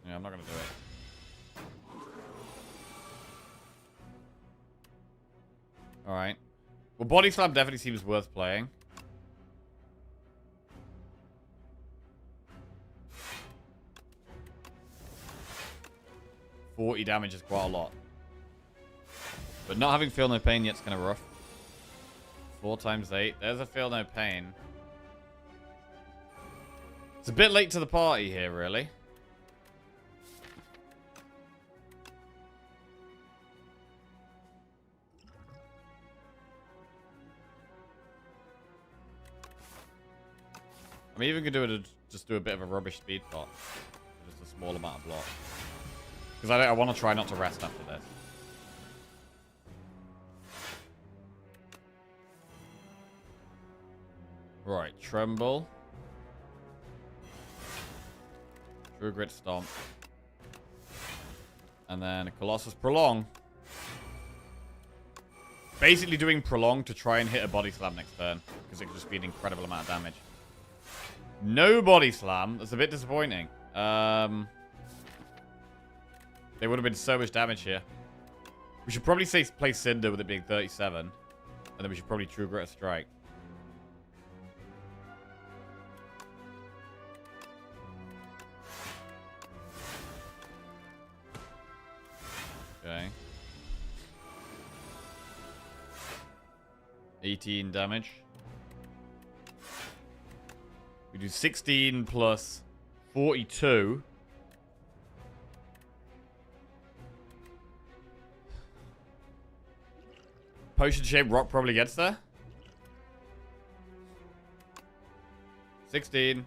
Yeah, I'm not going to do it. Alright. Well, Body Slam definitely seems worth playing. $40 damage is quite a lot. But not having Feel No Pain yet is kind of rough. 4 times 8. There's a Feel No Pain. It's a bit late to the party here, really. I'm even going to just do a bit of a rubbish speed pot. Just a small amount of block. Because I want to try not to rest after this. Right, Tremble. True Grit Stomp. And then a Colossus Prolong. Basically doing Prolong to try and hit a Body Slam next turn. Because it could just be an incredible amount of damage. No Body Slam. That's a bit disappointing. There would have been so much damage here. We should probably say play Cinder with it being 37. And then we should probably True Grit a Strike. Okay. 18 damage. We do 16 plus 42. Potion shaped rock probably gets there. 16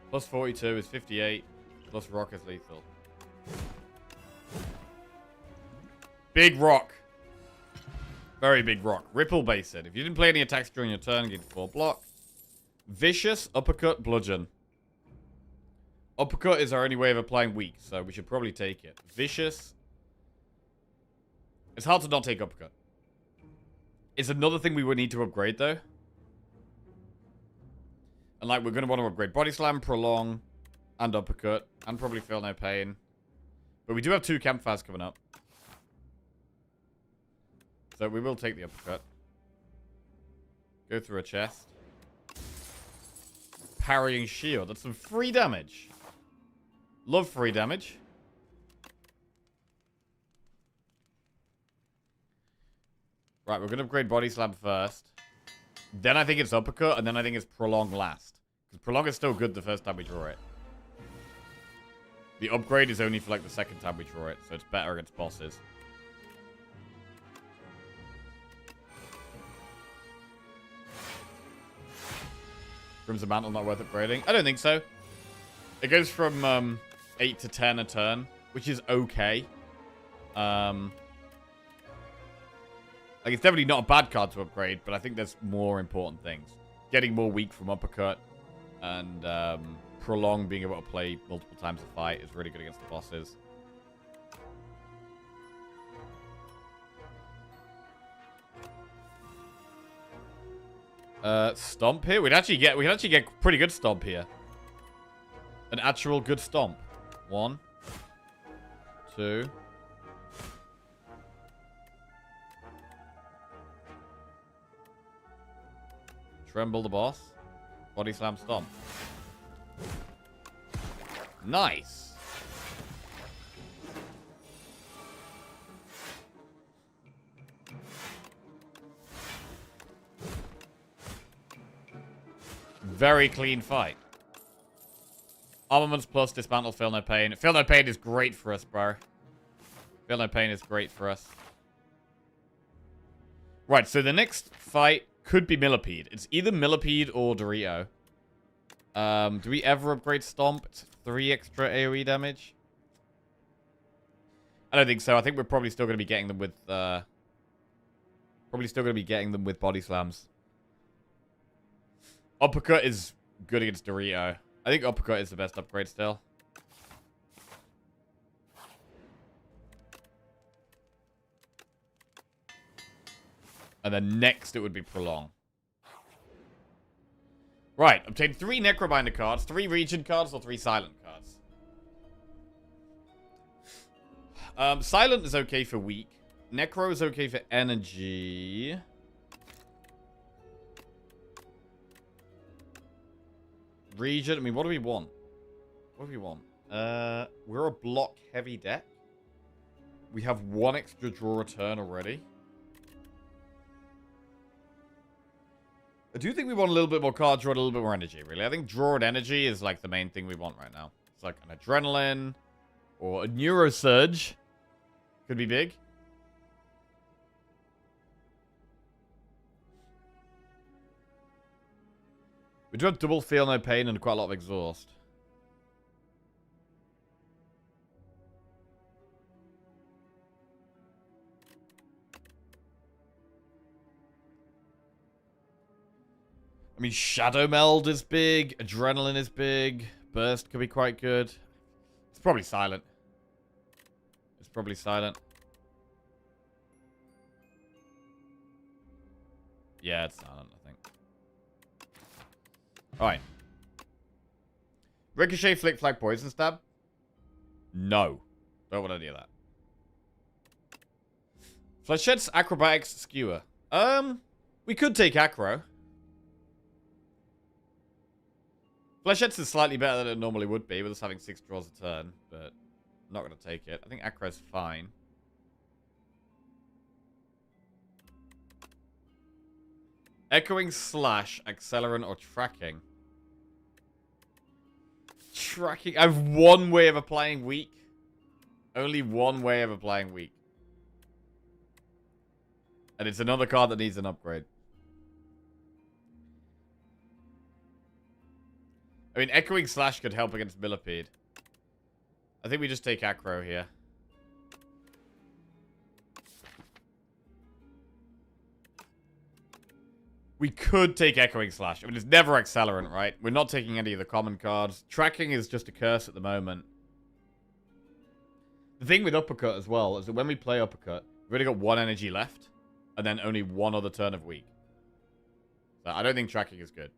plus 42 is 58. Plus rock is lethal. Big rock. Very big rock. Ripple base it. If you didn't play any attacks during your turn, get 4 block. Vicious, uppercut, bludgeon. Uppercut is our only way of applying weak, so we should probably take it. Vicious. It's hard to not take uppercut. It's another thing we would need to upgrade, though. And, like, we're going to want to upgrade Body Slam, Prolong, and Uppercut, and probably Feel No Pain. But we do have 2 campfires coming up. So we will take the Uppercut. Go through a chest. Parrying Shield. That's some free damage. Love free damage. Right, we're going to upgrade Body Slam first. Then I think it's Uppercut, and then I think it's Prolong last. Because Prolong is still good the first time we draw it. The upgrade is only for like the second time we draw it, so it's better against bosses. Crimson Mantle not worth upgrading? I don't think so. It goes from 8 to 10 a turn, which is okay. Like, it's definitely not a bad card to upgrade, but I think there's more important things. Getting more weak from uppercut and prolong being able to play multiple times a fight is really good against the bosses. Stomp here? We can actually get pretty good stomp here. An actual good stomp. 1, 2. Tremble the boss. Body slam stomp. Nice. Very clean fight. Armaments plus dismantle, feel no pain. Feel no pain is great for us, bro. Feel no pain is great for us. Right, so the next fight could be Millipede. It's either Millipede or Dorito. Do we ever upgrade Stomp? It's 3 extra AoE damage. I don't think so. I think we're probably still going to be getting them with body slams. Uppercut is good against Dorito. I think Uppercut is the best upgrade still. And then next it would be Prolong. Right, obtain 3 Necrobinder cards, 3 Region cards, or 3 Silent cards. Silent is okay for weak. Necro is okay for energy. Region, I mean, what do we want? What do we want? We're a block-heavy deck. We have 1 extra draw a turn already. I do think we want a little bit more card draw and a little bit more energy, really. I think draw and energy is, like, the main thing we want right now. It's like an Adrenaline or a Neurosurge. Could be big. We do have double Feel No Pain and quite a lot of Exhaust. I mean, Shadow Meld is big. Adrenaline is big. Burst could be quite good. It's probably Silent. It's probably Silent. Yeah, it's Silent, I think. Alright. Ricochet, Flick, Flag, Poison Stab? No. Don't want any of that. Flechette's Acrobatics, Skewer. We could take Acro. Flechette's is slightly better than it normally would be, with us having 6 draws a turn, but I'm not going to take it. I think Acro's fine. Echoing Slash, Accelerant, or Tracking? Tracking. I have 1 way of applying weak. Only 1 way of applying weak. And it's another card that needs an upgrade. I mean, Echoing Slash could help against Millipede. I think we just take Acro here. We could take Echoing Slash. I mean, it's never Accelerant, right? We're not taking any of the common cards. Tracking is just a curse at the moment. The thing with Uppercut as well is that when we play Uppercut, we've only got 1 energy left, and then only 1 other turn of weak. So I don't think Tracking is good.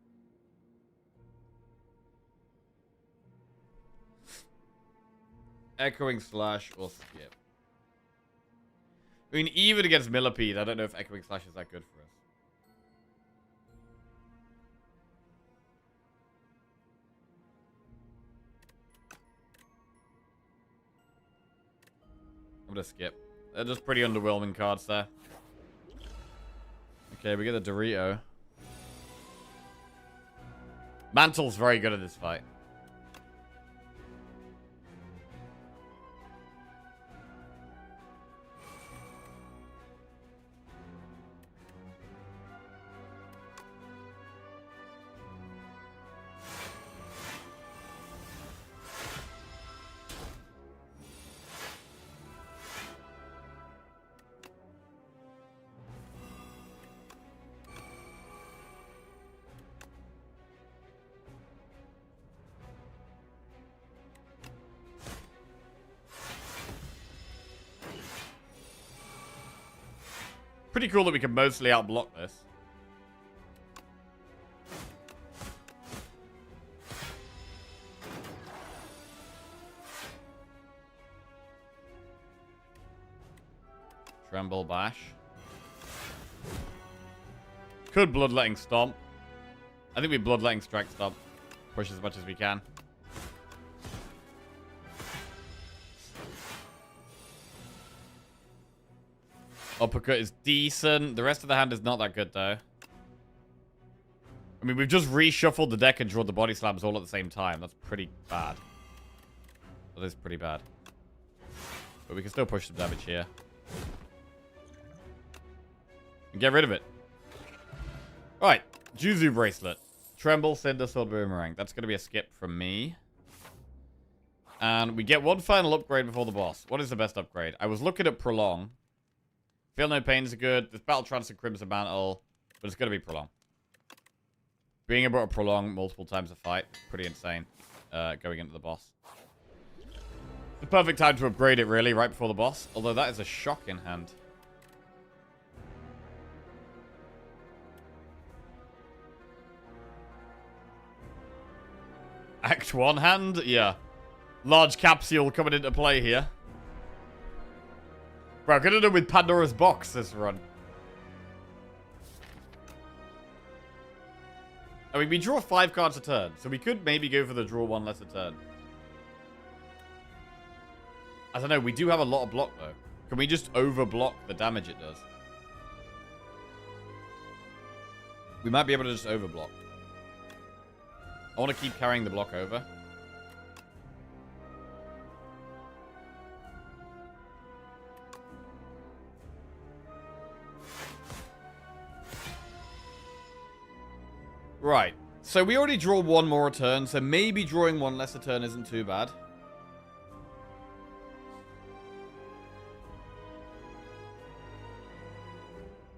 Echoing Slash or skip. I mean, even against Millipede, I don't know if Echoing Slash is that good for us. I'm gonna skip. They're just pretty underwhelming cards there. Okay, we get the Dorito. Mantle's very good at this fight. Pretty cool that we can mostly outblock this. Tremble Bash. Could Bloodletting Stomp. I think we Bloodletting Strike Stomp. Push as much as we can. Uppercut is decent. The rest of the hand is not that good, though. I mean, we've just reshuffled the deck and drawn the body slams all at the same time. That's pretty bad. That is pretty bad. But we can still push some damage here. And get rid of it. Alright. Juzu Bracelet. Tremble, Cinder, Sword, Boomerang. That's going to be a skip from me. And we get one final upgrade before the boss. What is the best upgrade? I was looking at Prolong. Feel No Pains are good. There's Battle Trance and Crimson Mantle. But it's going to be Prolong. Being able to prolong multiple times a fight. Pretty insane. Going into the boss. The perfect time to upgrade it, really, right before the boss. Although that is a shock in hand. Act 1 hand? Yeah. Large capsule coming into play here. Bro, I'm gonna do with Pandora's Box this run. I mean, we draw 5 cards a turn, so we could maybe go for the draw 1 less a turn. I don't know, we do have a lot of block, though. Can we just overblock the damage it does? We might be able to just overblock. I want to keep carrying the block over. Right. So we already draw 1 more a turn, so maybe drawing 1 less a turn isn't too bad.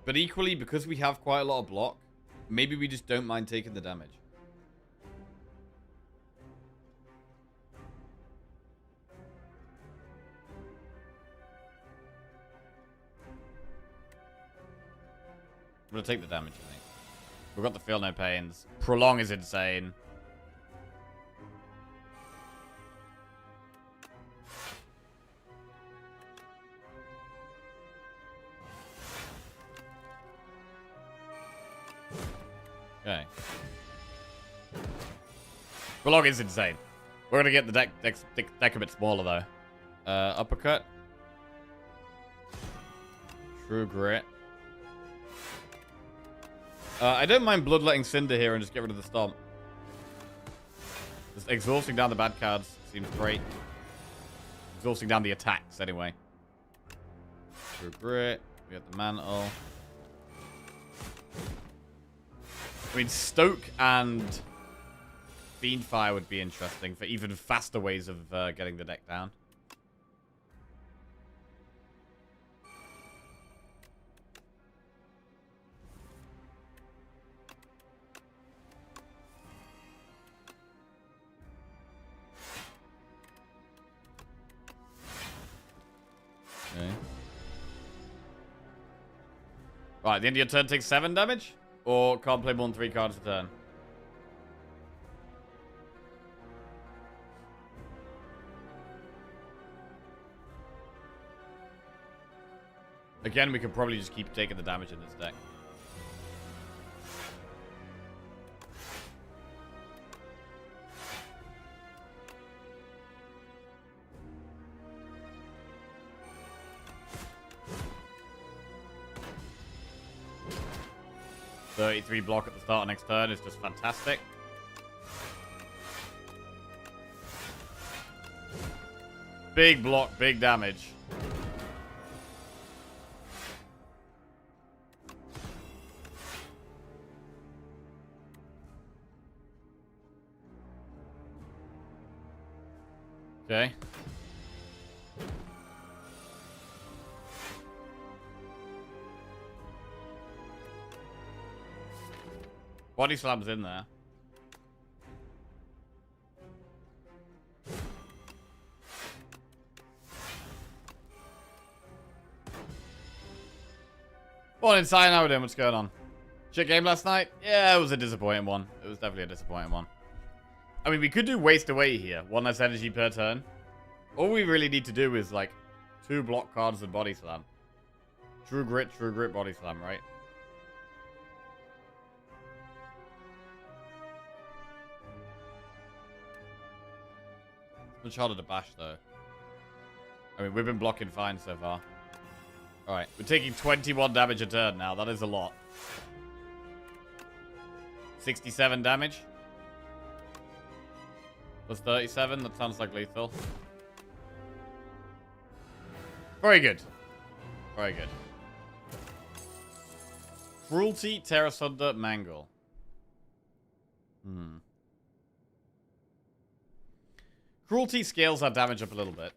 But equally, because we have quite a lot of block, maybe we just don't mind taking the damage. I'm gonna take the damage, I think. We've got the Feel No Pains. Prolong is insane. Okay. Prolong is insane. We're gonna get the deck a bit smaller, though. Uppercut. True Grit. I don't mind Bloodletting Cinder here and just get rid of the Stomp. Just exhausting down the bad cards seems great. Exhausting down the attacks, anyway. True Grit. We got the Mantle. I mean, Stoke and Fiendfire would be interesting for even faster ways of getting the deck down. Okay. Right, the end of your turn takes 7 damage? Or can't play more than 3 cards a turn? Again, we could probably just keep taking the damage in this deck. .33 block at the start of next turn is just fantastic. Big block, big damage. Okay. Body Slam's in there. Morning, Sign. How we doing? What's going on? Shit game last night? Yeah, it was a disappointing one. It was definitely a disappointing one. I mean, we could do waste away here. One less energy per turn. All we really need to do is, like, 2 block cards and body slam. True grit, body slam, right? Much harder to bash, though. I mean, we've been blocking fine so far. Alright, we're taking 21 damage a turn now. That is a lot. 67 damage. Plus 37. That sounds like lethal. Very good. Very good. Cruelty, Tear Asunder, Mangle. Cruelty scales our damage up a little bit.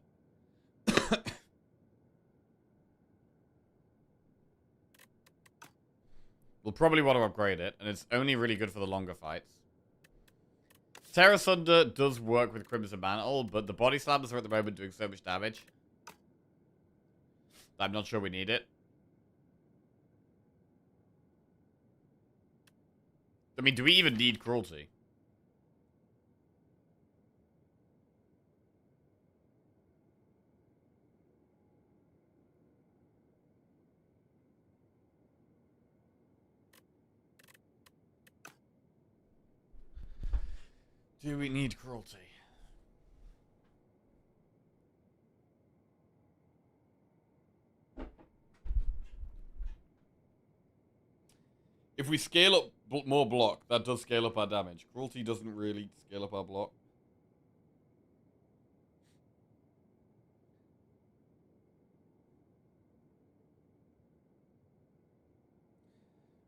We'll probably want to upgrade it, and it's only really good for the longer fights. Tear Asunder does work with Crimson Mantle, but the body slams are at the moment doing so much damage. I'm not sure we need it. I mean, do we even need Cruelty? Do we need Cruelty? If we scale up more block, that does scale up our damage. Cruelty doesn't really scale up our block.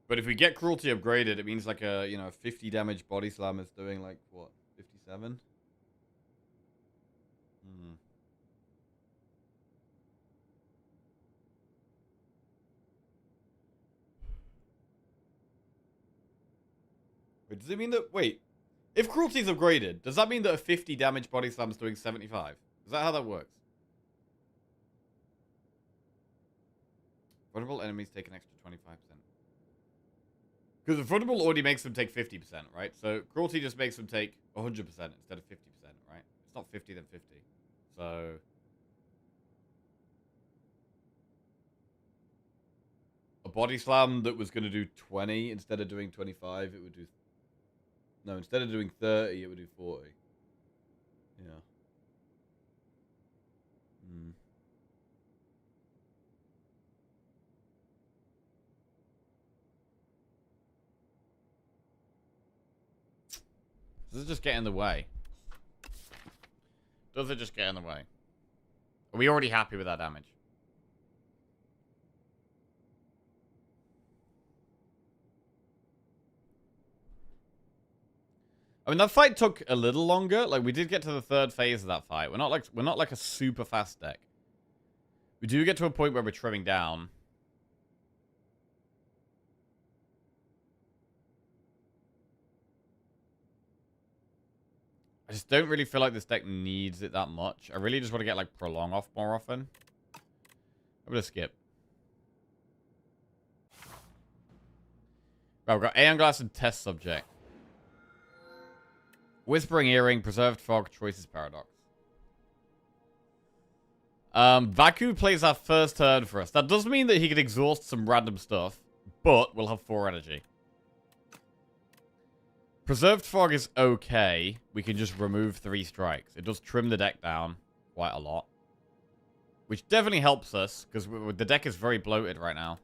But if we get Cruelty upgraded, it means like a, 50 damage body slam is doing like, what, 57? Wait, does it mean that... Wait. If Cruelty's upgraded, does that mean that a 50 damage body slam is doing 75? Is that how that works? Vulnerable enemies take an extra 25%. Because the vulnerable already makes them take 50%, right? So Cruelty just makes them take 100% instead of 50%, right? It's not 50 then 50. So... a body slam that was going to do 20 instead of doing 25, it would do... No, instead of doing 30, it would do 40. Yeah. Does it just get in the way? Does it just get in the way? Are we already happy with that damage? I mean, that fight took a little longer. Like, we did get to the 3rd phase of that fight. We're not like a super fast deck. We do get to a point where we're trimming down. I just don't really feel like this deck needs it that much. I really just want to get, like, Prolong off more often. I'm gonna skip. Right, we've got Aeon Glass and Test Subject. Whispering Earring, Preserved Fog, Choices Paradox. Vaku plays our first turn for us. That does mean that he can exhaust some random stuff, but we'll have 4 energy. Preserved Fog is okay. We can just remove 3 strikes. It does trim the deck down quite a lot. Which definitely helps us, because the deck is very bloated right now.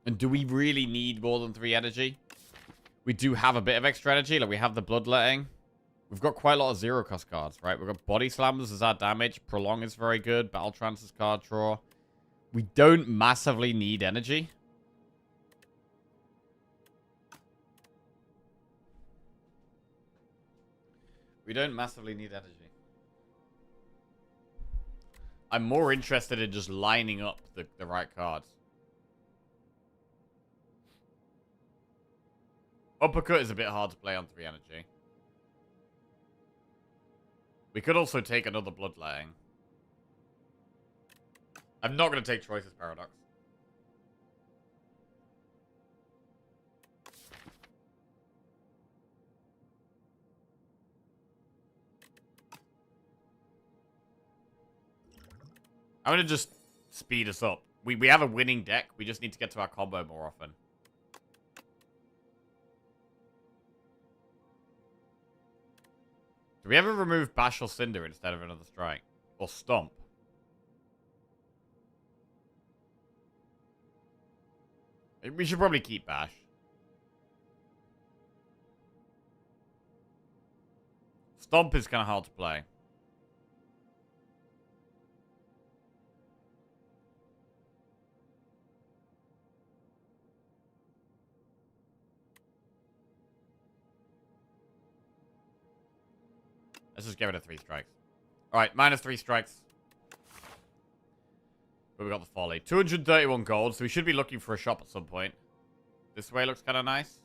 And do we really need more than 3 energy? We do have a bit of extra energy. Like, we have the Bloodletting. We've got quite a lot of zero-cost cards, right? We've got Body Slams as our damage. Prolong is very good. Battle Trance is card draw. We don't massively need energy. We don't massively need energy. I'm more interested in just lining up the right cards. Uppercut is a bit hard to play on 3 energy. We could also take another Bloodletting. I'm not going to take Choices Paradox. I'm going to just speed us up. We have a winning deck. We just need to get to our combo more often. Do we ever remove Bash or Cinder instead of another strike? Or Stomp? We should probably keep Bash. Stomp is kind of hard to play. Let's just get rid of 3 strikes. Alright, minus 3 strikes. But we got the Folly. 231 gold, so we should be looking for a shop at some point. This way looks kind of nice.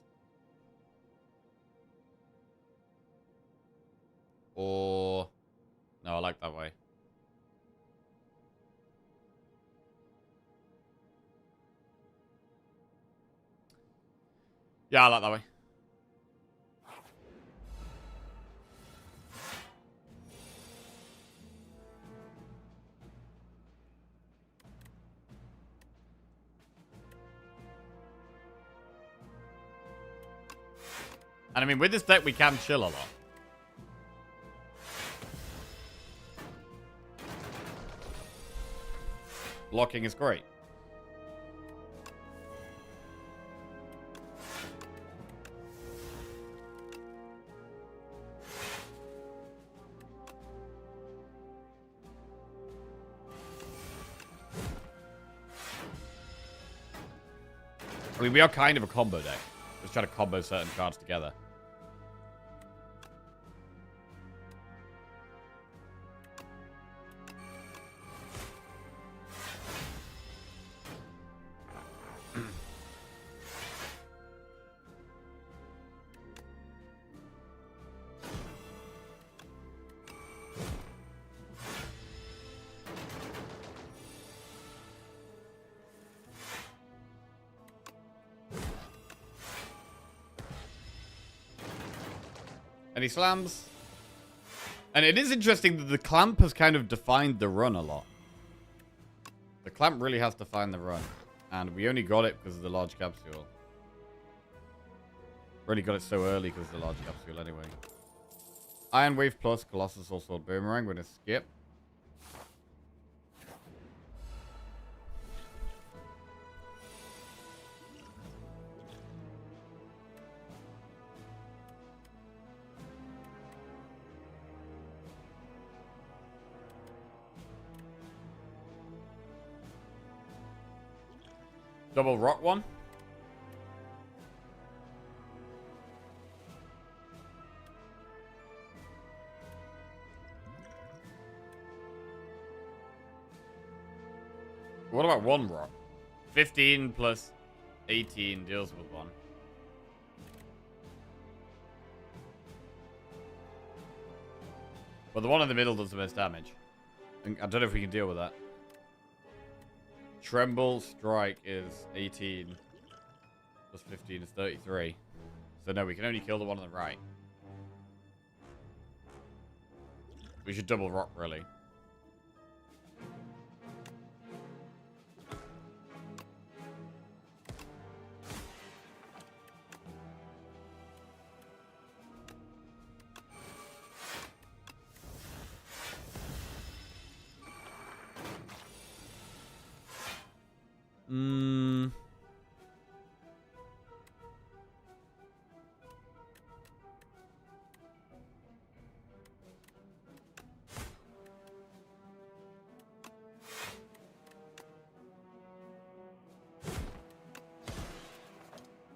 Or... No, I like that way. Yeah, I like that way. And I mean, with this deck, we can chill a lot. Blocking is great. I mean, we are kind of a combo deck. Just trying to combo certain cards together. Any slams? And it is interesting that the clamp has kind of defined the run a lot. The clamp really has defined the run. And we only got it because of the large capsule. We only got it so early because of the large capsule anyway. Iron Wave plus Colossus or Sword Boomerang. We're going to skip. Double rock one. What about one rock? 15 plus 18 deals with one. Well, the one in the middle does the most damage. I don't know if we can deal with that. Tremble Strike is 18. Plus 15 is 33. So no, we can only kill the one on the right. We should double rock, really.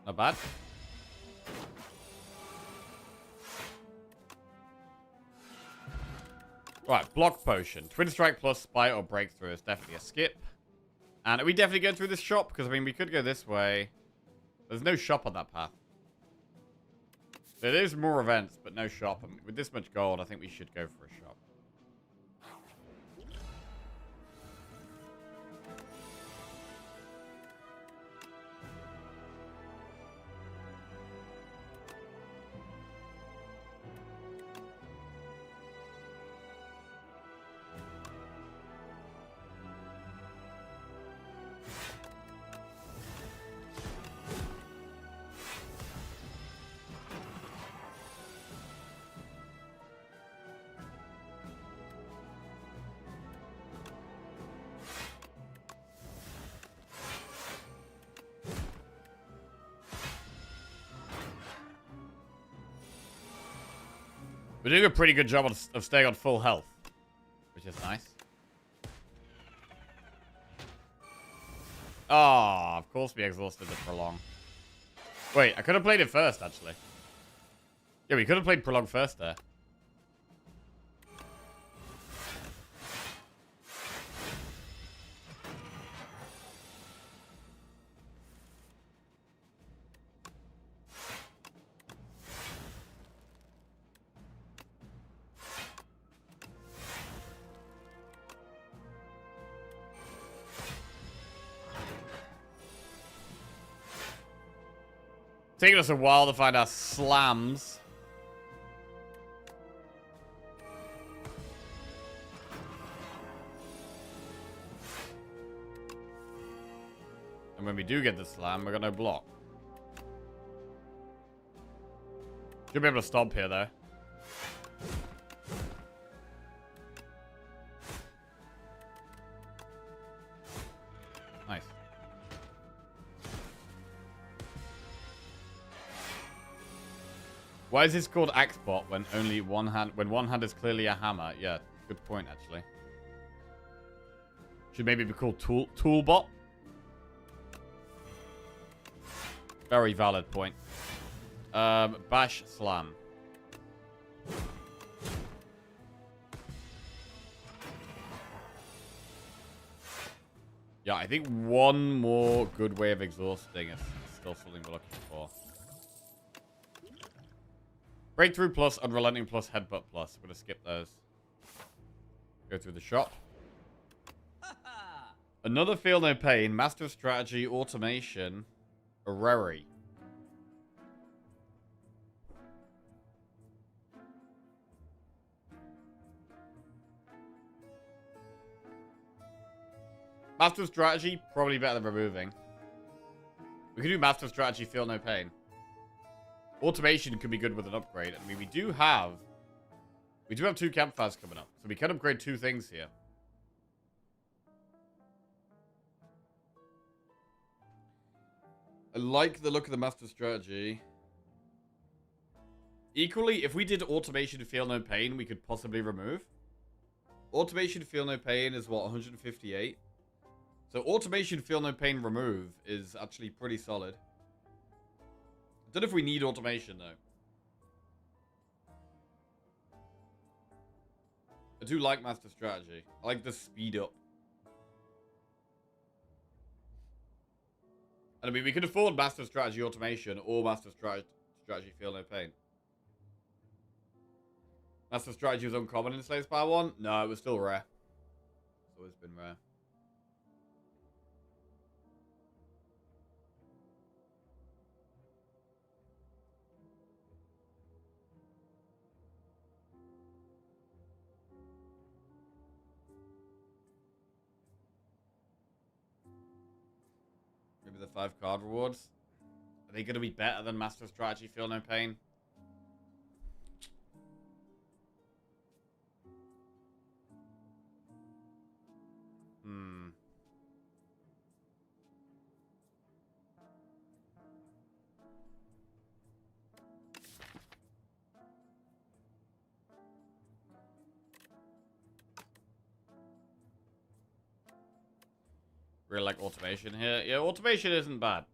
Not bad. Right, block potion. Twin strike plus spite or breakthrough is definitely a skip. And are we definitely going through this shop? Because, I mean, we could go this way. There's no shop on that path. There is more events, but no shop. I mean, with this much gold, I think we should go for a shop. We're doing a pretty good job of staying on full health, which is nice. Oh, of course we exhausted the Prolong. Wait, I could have played it first, actually. Yeah, we could have played Prolong first there. Taking us a while to find our slams. And when we do get the slam, we're gonna block. Should be able to stomp here, though. Nice. Why is this called Axebot when only one hand is clearly a hammer? Yeah, good point, actually. Should maybe be called Toolbot. Very valid point. Bash Slam. Yeah, I think one more good way of exhausting is still something we're looking for. Breakthrough plus, Unrelenting plus, Headbutt plus. I'm going to skip those. Go through the shop. Another Feel No Pain, Master of Strategy, Automation, Areri. Master of Strategy, probably better than removing. We could do Master of Strategy, Feel No Pain. Automation could be good with an upgrade. I mean, we do have 2 campfires coming up, so we can upgrade 2 things here. I like the look of the Master Strategy. Equally, if we did Automation to Feel No Pain, we could possibly remove. Automation to Feel No Pain is what, 158? So Automation to Feel No Pain remove is actually pretty solid. I don't know if we need automation, though. I do like Master Strategy. I like the speed up. And I mean, we could afford Master Strategy Automation or Master Strategy Feel No Pain. Master Strategy was uncommon in Slay Spire 1? No, it was still rare. It's always been rare. Maybe the 5 card rewards. Are they going to be better than Master Strategy Feel No Pain? Really like automation here. Yeah, automation isn't bad.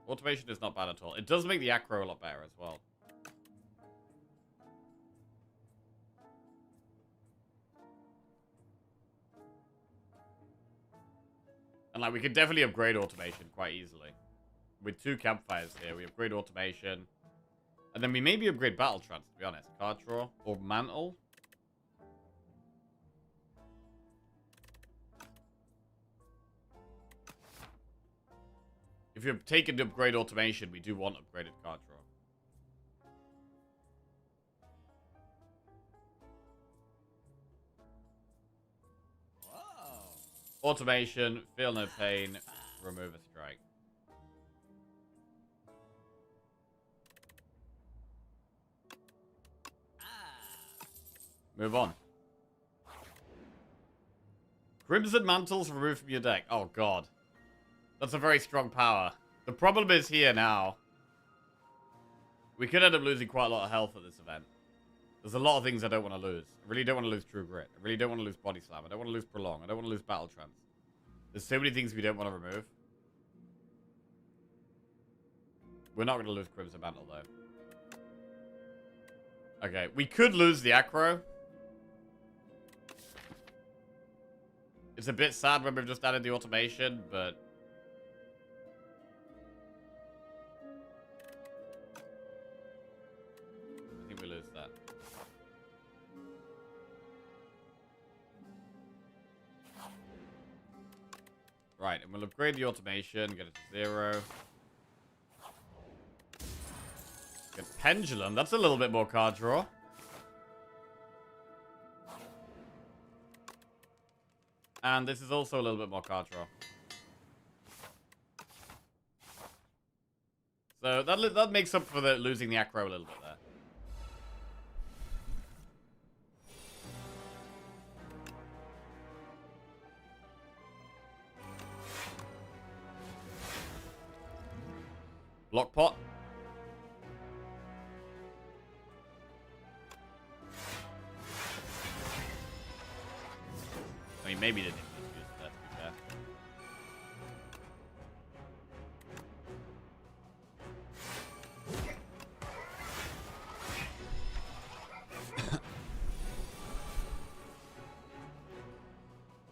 Automation is not bad at all. It does make the acro a lot better as well. And like, we could definitely upgrade automation quite easily. With 2 campfires here, we upgrade automation. And then we maybe upgrade battle trance, to be honest. Card draw or mantle. If you're taking to upgrade automation, we do want upgraded card draw. Whoa. Automation, Feel No Pain, remove a strike. Move on. Crimson Mantles removed from your deck. Oh, God. That's a very strong power. The problem is here now. We could end up losing quite a lot of health at this event. There's a lot of things I don't want to lose. I really don't want to lose True Grit. I really don't want to lose Body Slam. I don't want to lose Prolong. I don't want to lose Battle Trance. There's so many things we don't want to remove. We're not going to lose Crimson Mantle, though. Okay, we could lose the Acro. It's a bit sad when we've just added the automation, but... I think we lose that. Right, and we'll upgrade the automation, get it to 0. Get Pendulum, that's a little bit more card draw. And this is also a little bit more card draw. So that makes up for the losing the Acro a little bit there. Block pot. I mean, maybe they didn't use that, to be fair.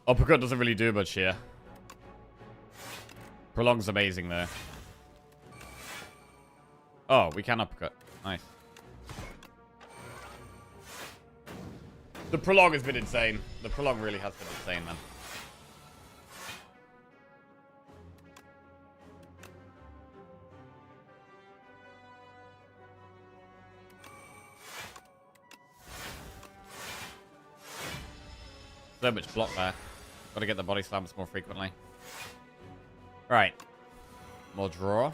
Uppercut doesn't really do much here. Prolong's amazing there. Oh, we can uppercut. Nice. The Prolong has been insane. The Prolong really has been insane, man. So much block there. Gotta get the body slams more frequently. Right. More draw.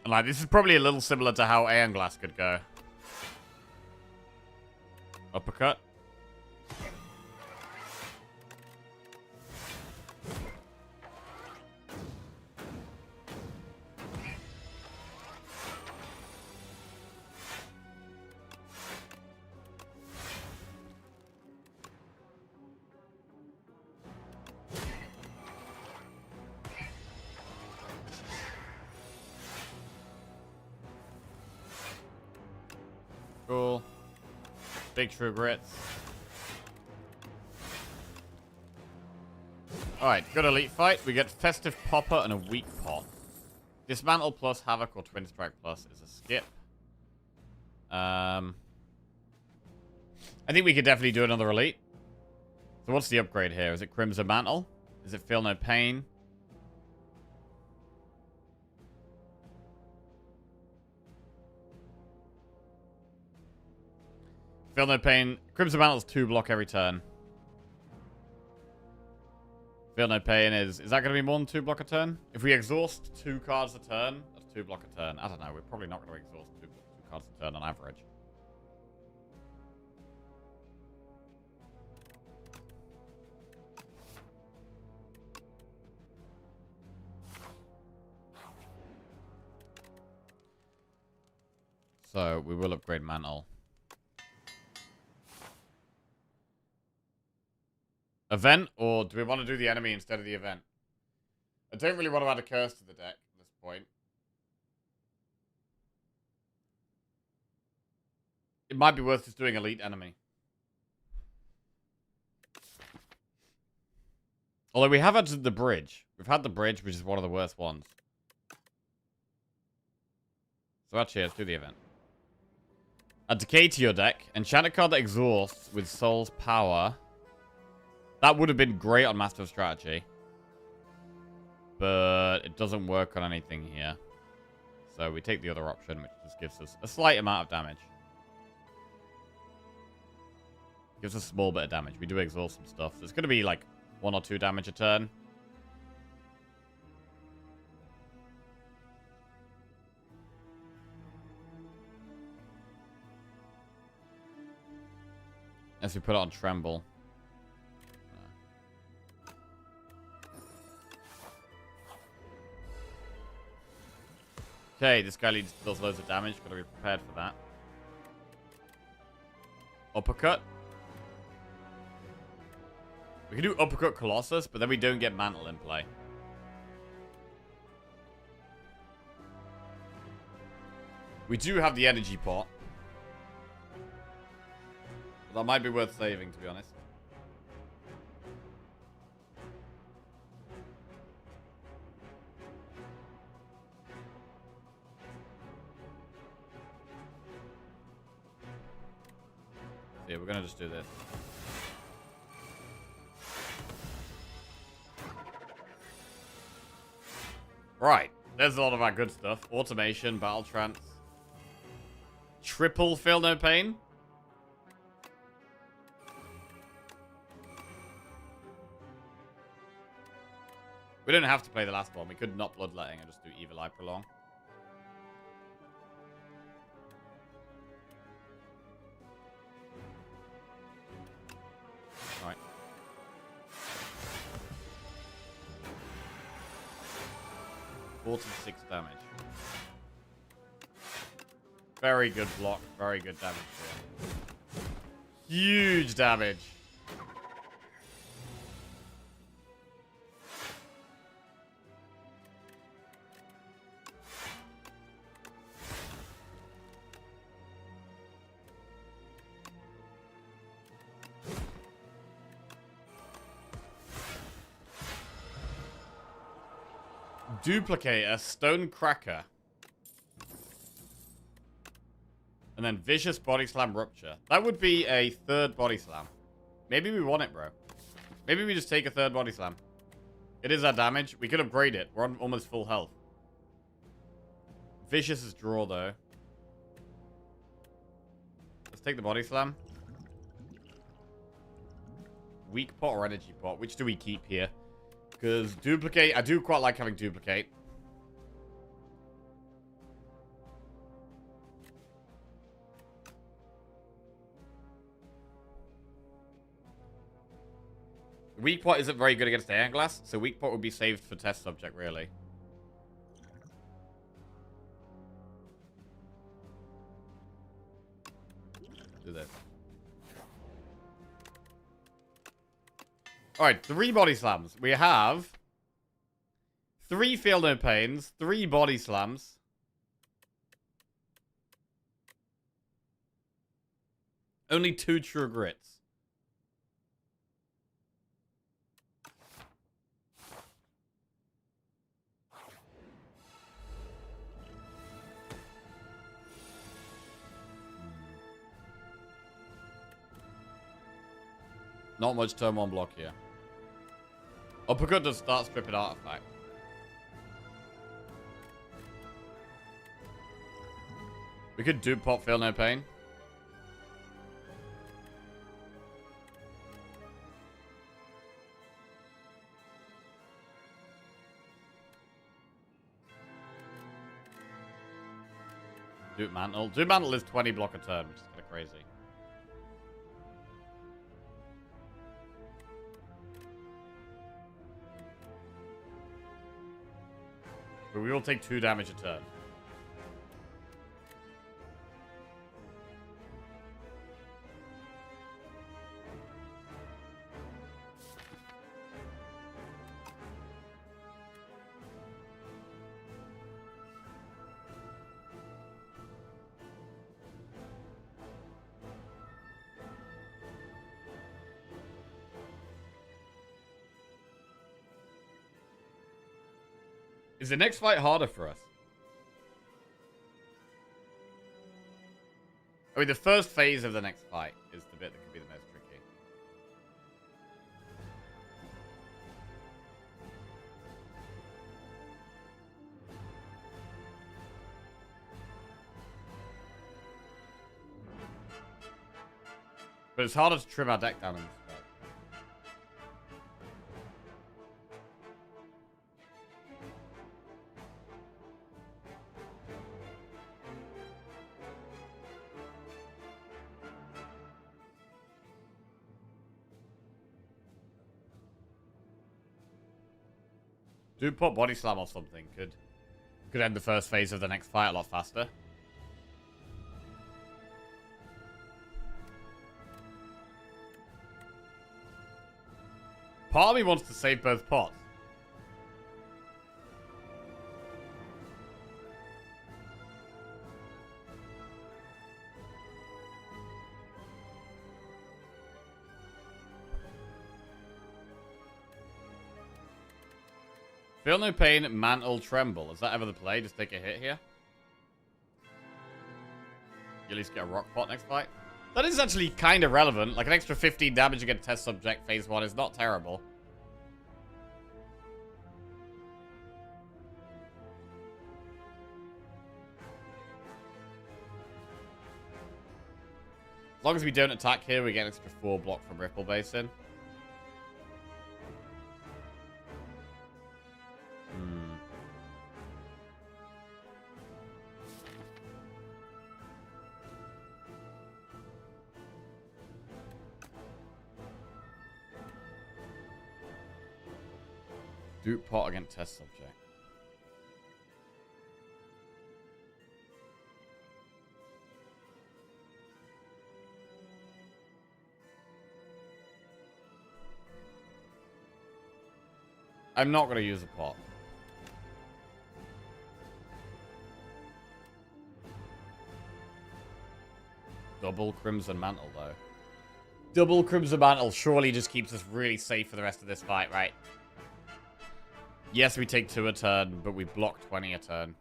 Like, this is probably a little similar to how Aeon Glass could go. Uppercut. Cool. Big True Grits. Alright, good elite fight. We get Festive Popper and a Weak Pot. Dismantle plus Havoc or Twin Strike plus is a skip. I think we could definitely do another elite. So what's the upgrade here? Is it Crimson Mantle? Is it Feel No Pain? Feel No Pain. Crimson Mantle's 2 block every turn. Feel No Pain is that going to be more than 2 block a turn? If we exhaust 2 cards a turn, that's 2 block a turn. I don't know. We're probably not going to exhaust 2 cards a turn on average. So we will upgrade Mantle. Event, or do we want to do the enemy instead of the event? I don't really want to add a curse to the deck at this point. It might be worth just doing elite enemy. Although we have had the bridge. We've had the bridge, which is one of the worst ones. So actually, let's do the event. Add Decay to your deck. Enchant a card that exhausts with Soul's Power. That would have been great on Master of Strategy. But it doesn't work on anything here. So we take the other option, which just gives us a slight amount of damage. Gives us a small bit of damage. We do exhaust some stuff. So it's going to be like 1 or 2 damage a turn. As we put it on tremble. Okay, this guy does loads of damage. Gotta be prepared for that. Uppercut. We can do Uppercut Colossus, but then we don't get Mantle in play. We do have the energy pot. But that might be worth saving, to be honest. Yeah, we're gonna just do this. Right. There's a lot of our good stuff. Automation, battle trance. Triple Feel No Pain. We don't have to play the last one. We could not Bloodletting and just do Evil Eye Prolong. Alright. $46 damage. Very good block. Very good damage here. Huge damage. Duplicator, Stone Cracker. And then Vicious Body Slam Rupture. That would be a third Body Slam. Maybe we want it, bro. Maybe we just take a third Body Slam. It is our damage. We could upgrade it. We're on almost full health. Vicious is draw, though. Let's take the Body Slam. Weak Pot or Energy Pot? Which do we keep here? Because Duplicate, I do quite like having Duplicate. Weak Pot isn't very good against Air Glass, so Weak Pot would be saved for test subject, really. Do this. Alright, 3 Body Slams. We have 3 Feel No Pains, 3 Body Slams. Only 2 True Grits. Not much turn 1 block here. Uppercut does start stripping artifact. We could do Pot Feel No Pain. Do Mantle. Do Mantle is 20 block a turn, which is kind of crazy. But we will take 2 damage a turn. Is the next fight harder for us? I mean, the first phase of the next fight is the bit that can be the most tricky. But it's harder to trim our deck down in this fight. Do put body slam or something. Could end the first phase of the next fight a lot faster. Part of me wants to save both pots. Feel no pain, mantle, tremble. Is that ever the play? Just take a hit here. You at least get a rock pot next fight. That is actually kind of relevant. Like an extra 15 damage against test subject phase 1 is not terrible. As long as we don't attack here, we get an extra 4 block from Ripple Basin. Dupe pot against test subject. I'm not going to use a pot. Double Crimson Mantle, though. Double Crimson Mantle surely just keeps us really safe for the rest of this fight, right? Yes, we take 2 a turn, but we block 20 a turn.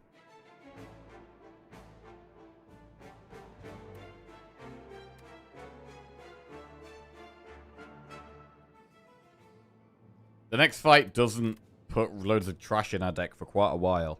The next fight doesn't put loads of trash in our deck for quite a while.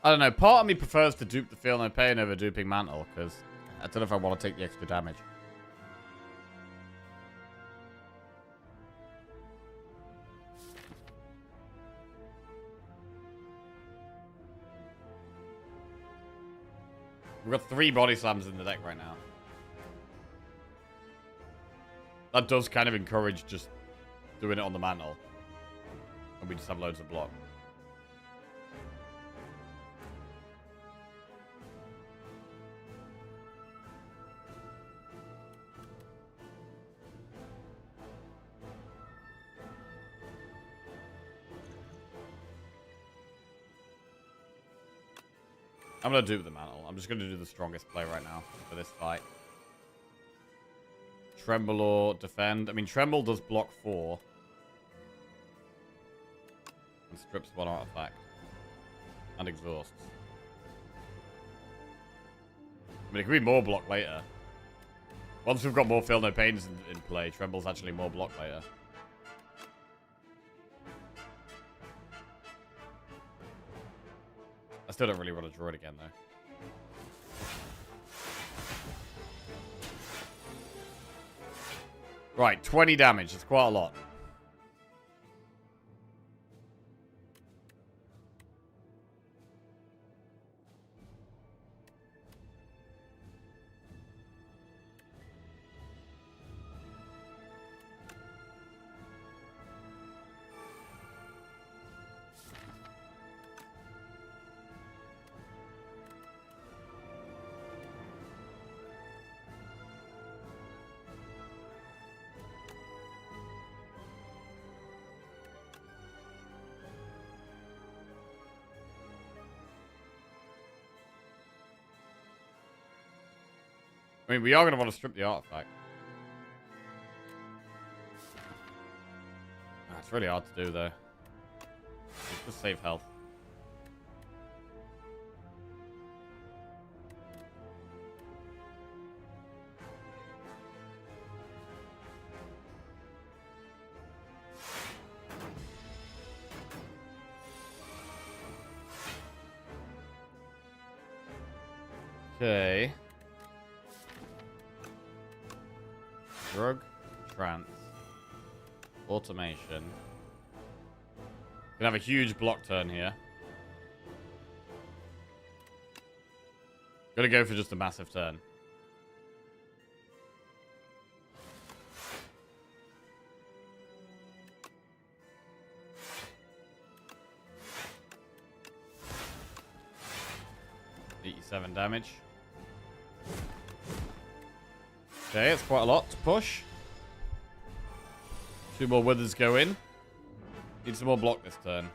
I don't know, part of me prefers to dupe the Feel No Pain over duping Mantle, because I don't know if I want to take the extra damage. We've got 3 body slams in the deck right now. That does kind of encourage just doing it on the Mantle. And we just have loads of block. I'm going to dupe the Mantle. I'm just going to do the strongest play right now for this fight. Tremble or defend. I mean, Tremble does block 4. And strips 1 artifact. And exhausts. I mean, it could be more block later. Once we've got more Feel No Pains in play, Tremble's actually more block later. I still don't really want to draw it again, though. Right, 20 damage. It's quite a lot. I mean, we are going to want to strip the artifact. It's really hard to do, though. Just save health. Okay. Drug. Trance. Automation. Gonna have a huge block turn here. Gonna go for just a massive turn. $87 damage. Okay, it's quite a lot to push. 2 more withers go in. Need some more block this turn.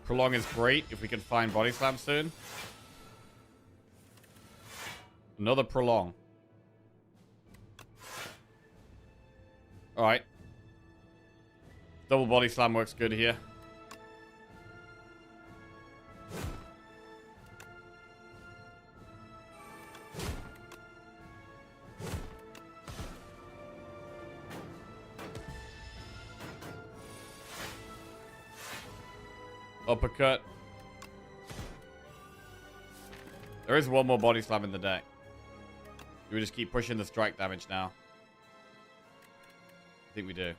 Prolong is great if we can find body slam soon. Another prolong. Alright. Double body slam works good here. Uppercut. There is one more body slam in the deck. Do we just keep pushing the strike damage now? I think we do.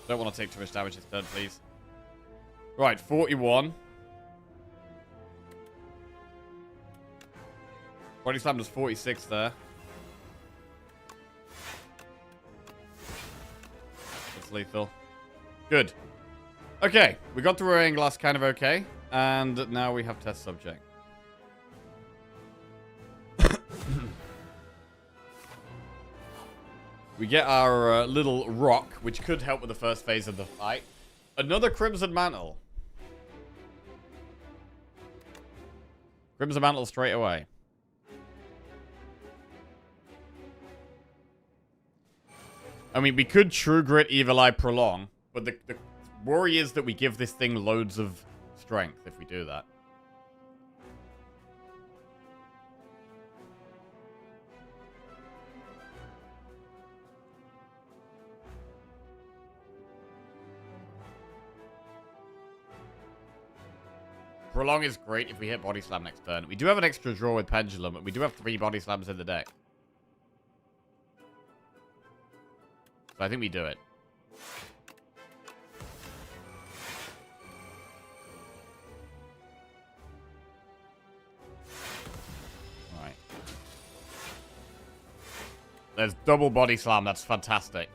Don't want to take too much damage this turn, please. Right, 41. Body slam does 46 there. That's lethal. Good. Okay, we got through Rain Glass kind of okay. And now we have test subject. We get our little rock, which could help with the first phase of the fight. Another Crimson Mantle. Crimson Mantle straight away. I mean, we could True Grit, Evil Eye, Prolong, but the worry is that we give this thing loads of strength if we do that. Prolong is great if we hit Body Slam next turn. We do have an extra draw with Pendulum, but we do have 3 Body Slams in the deck. So I think we do it. Alright. There's double Body Slam. That's fantastic.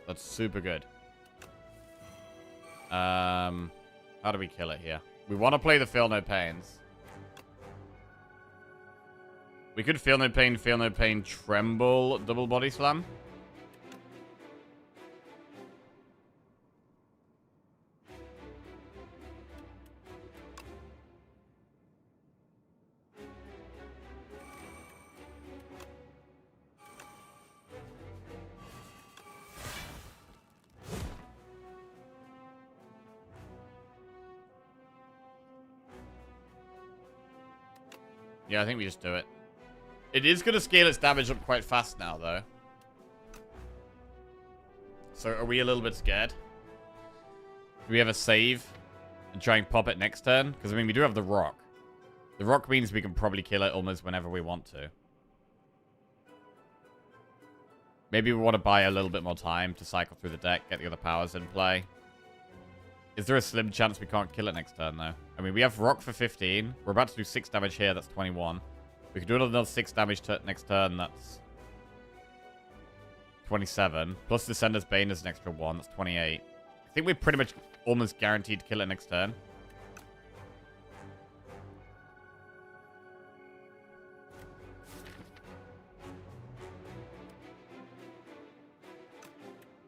That's super good. How do we kill it here? We want to play the Feel No Pains. We could Feel No Pain, Tremble, double Body Slam. Yeah, I think we just do it. It is going to scale its damage up quite fast now, though. So are we a little bit scared? Do we have a save and try and pop it next turn? Because, I mean, we do have the rock. The rock means we can probably kill it almost whenever we want to. Maybe we want to buy a little bit more time to cycle through the deck, get the other powers in play. Is there a slim chance we can't kill it next turn, though? I mean, we have rock for 15. We're about to do 6 damage here. That's 21. We can do another 6 damage next turn. That's 27. Plus Descender's Bane is an extra 1. That's 28. I think we're pretty much almost guaranteed to kill it next turn.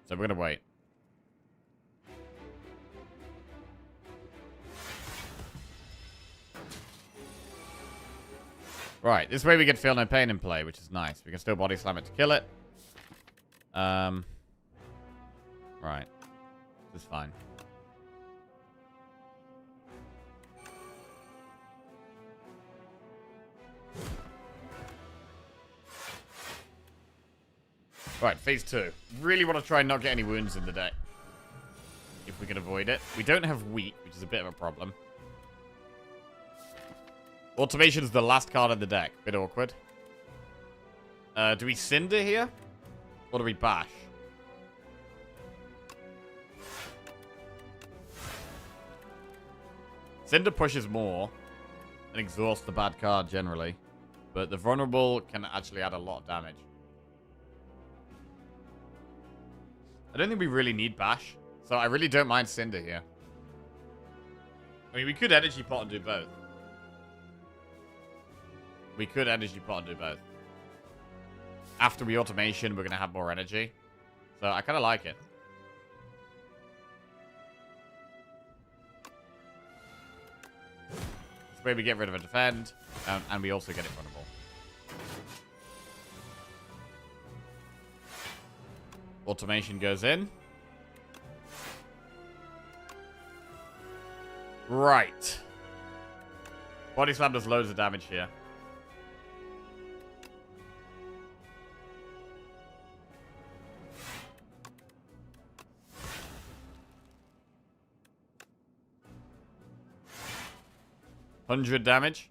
So we're going to wait. Right, this way we get Feel No Pain in play, which is nice. We can still Body Slam it to kill it. Right. This is fine. Right, phase 2. Really want to try and not get any wounds in the deck. If we can avoid it. We don't have weak, which is a bit of a problem. Automation's the last card in the deck. Bit awkward. Do we Cinder here? Or do we Bash? Cinder pushes more and exhausts the bad card generally. But the Vulnerable can actually add a lot of damage. I don't think we really need Bash. So I really don't mind Cinder here. I mean, we could Energy Pot and do both. We could Energy Pot and do both. After we Automation, we're going to have more energy. So I kind of like it. This way we get rid of a Defend. And we also get it vulnerable. Automation goes in. Right. Body Slam does loads of damage here. $100 damage.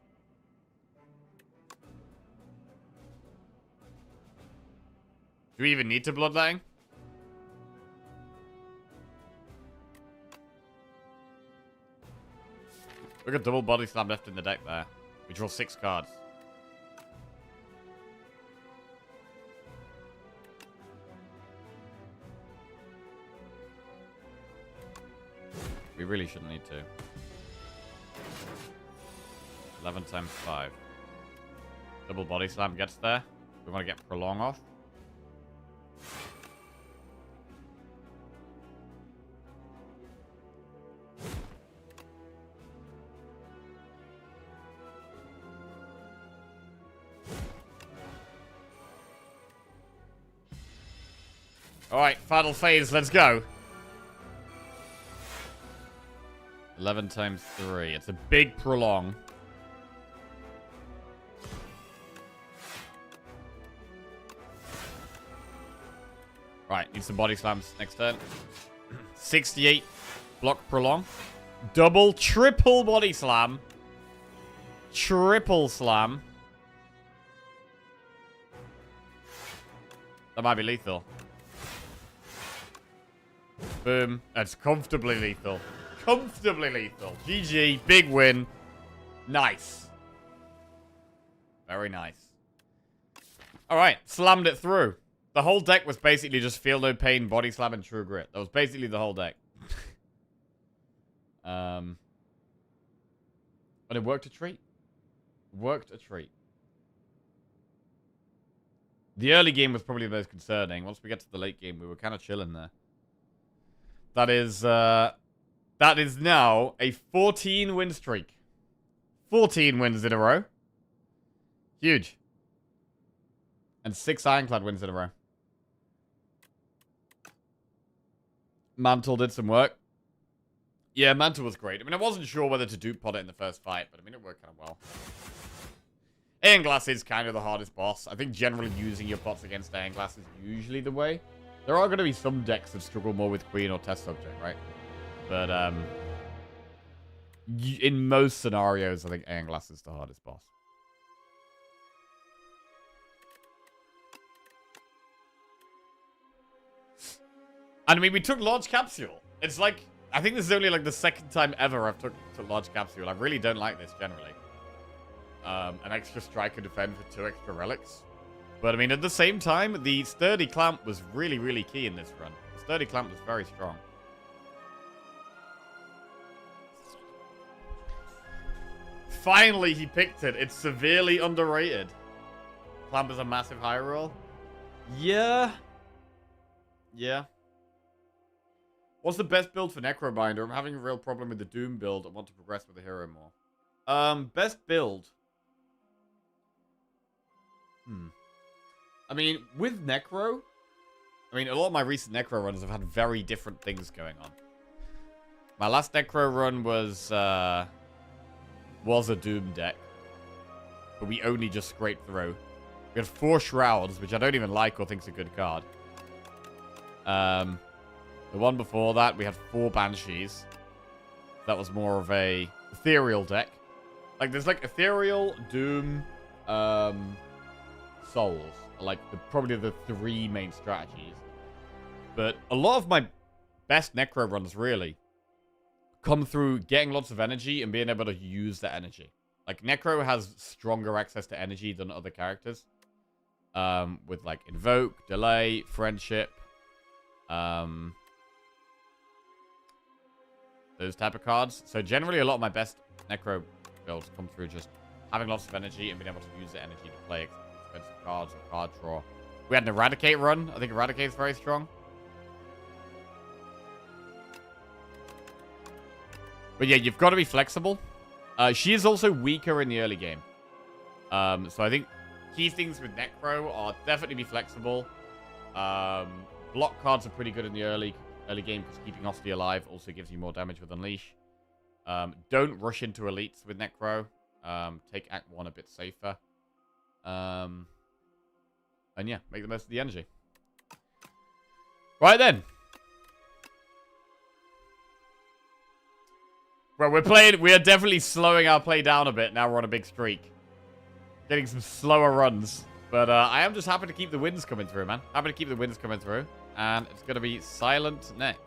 Do we even need to Bloodletting? We got double Body Slam left in the deck there. We draw 6 cards. We really shouldn't need to. 11 times 5. Double Body Slam gets there. We want to get Prolong off. Alright, final phase, let's go. 11 times 3. It's a big Prolong. Right, need some Body Slams next turn. 68 block Prolong. Double, triple Body Slam. Triple Slam. That might be lethal. Boom. That's comfortably lethal. Comfortably lethal. GG. Big win. Nice. Very nice. Alright. Slammed it through. The whole deck was basically just Feel No Pain, Body Slam, and True Grit. That was basically the whole deck. And it worked a treat. Worked a treat. The early game was probably the most concerning. Once we get to the late game, we were kind of chilling there. That is now a 14 win streak. 14 wins in a row. Huge. And 6 Ironclad wins in a row. Mantle did some work. Yeah, Mantle was great. I mean, I wasn't sure whether to dupe pot it in the first fight, but I mean, it worked kind of well. Iron Glass is kind of the hardest boss. I think generally using your pots against Iron Glass is usually the way. There are going to be some decks that struggle more with Queen or Test Subject, right? But in most scenarios, I think Iron Glass is the hardest boss. And I mean, we took Large Capsule. It's like, I think this is only like the second time ever I've took Large Capsule. I really don't like this generally. An extra strike and defend for 2 extra relics. But I mean, at the same time, the Sturdy Clamp was really, really key in this run. The Sturdy Clamp was very strong. Finally, he picked it. It's severely underrated. Clamp is a massive high roll. Yeah. Yeah. What's the best build for Necrobinder? I'm having a real problem with the Doom build. I want to progress with the hero more. Best build. I mean, with Necro, I mean, a lot of my recent Necro runs have had very different things going on. My last Necro run was a Doom deck, but we only just scraped through. We had 4 Shrouds, which I don't even like or think's a good card. The one before that, we had 4 Banshees. That was more of a ethereal deck. Like, there's like ethereal, Doom, Souls. Like, probably the 3 main strategies. But a lot of my best Necro runs, really, come through getting lots of energy and being able to use that energy. Like, Necro has stronger access to energy than other characters. With, like, Invoke, Delay, Friendship. Those type of cards. So, generally, a lot of my best Necro builds come through just having lots of energy and being able to use the energy to play expensive cards and card draw. We had an Eradicate run. I think Eradicate is very strong. But yeah, you've got to be flexible. She is also weaker in the early game. So I think key things with Necro are definitely be flexible. Block cards are pretty good in the early game because keeping Hostia alive also gives you more damage with Unleash. Don't rush into elites with Necro. Take Act 1 a bit safer. And yeah, make the most of the energy. Right then. Well, we are definitely slowing our play down a bit. Now we're on a big streak. Getting some slower runs. But I am just happy to keep the wins coming through, man. Happy to keep the wins coming through. And it's going to be Silent next.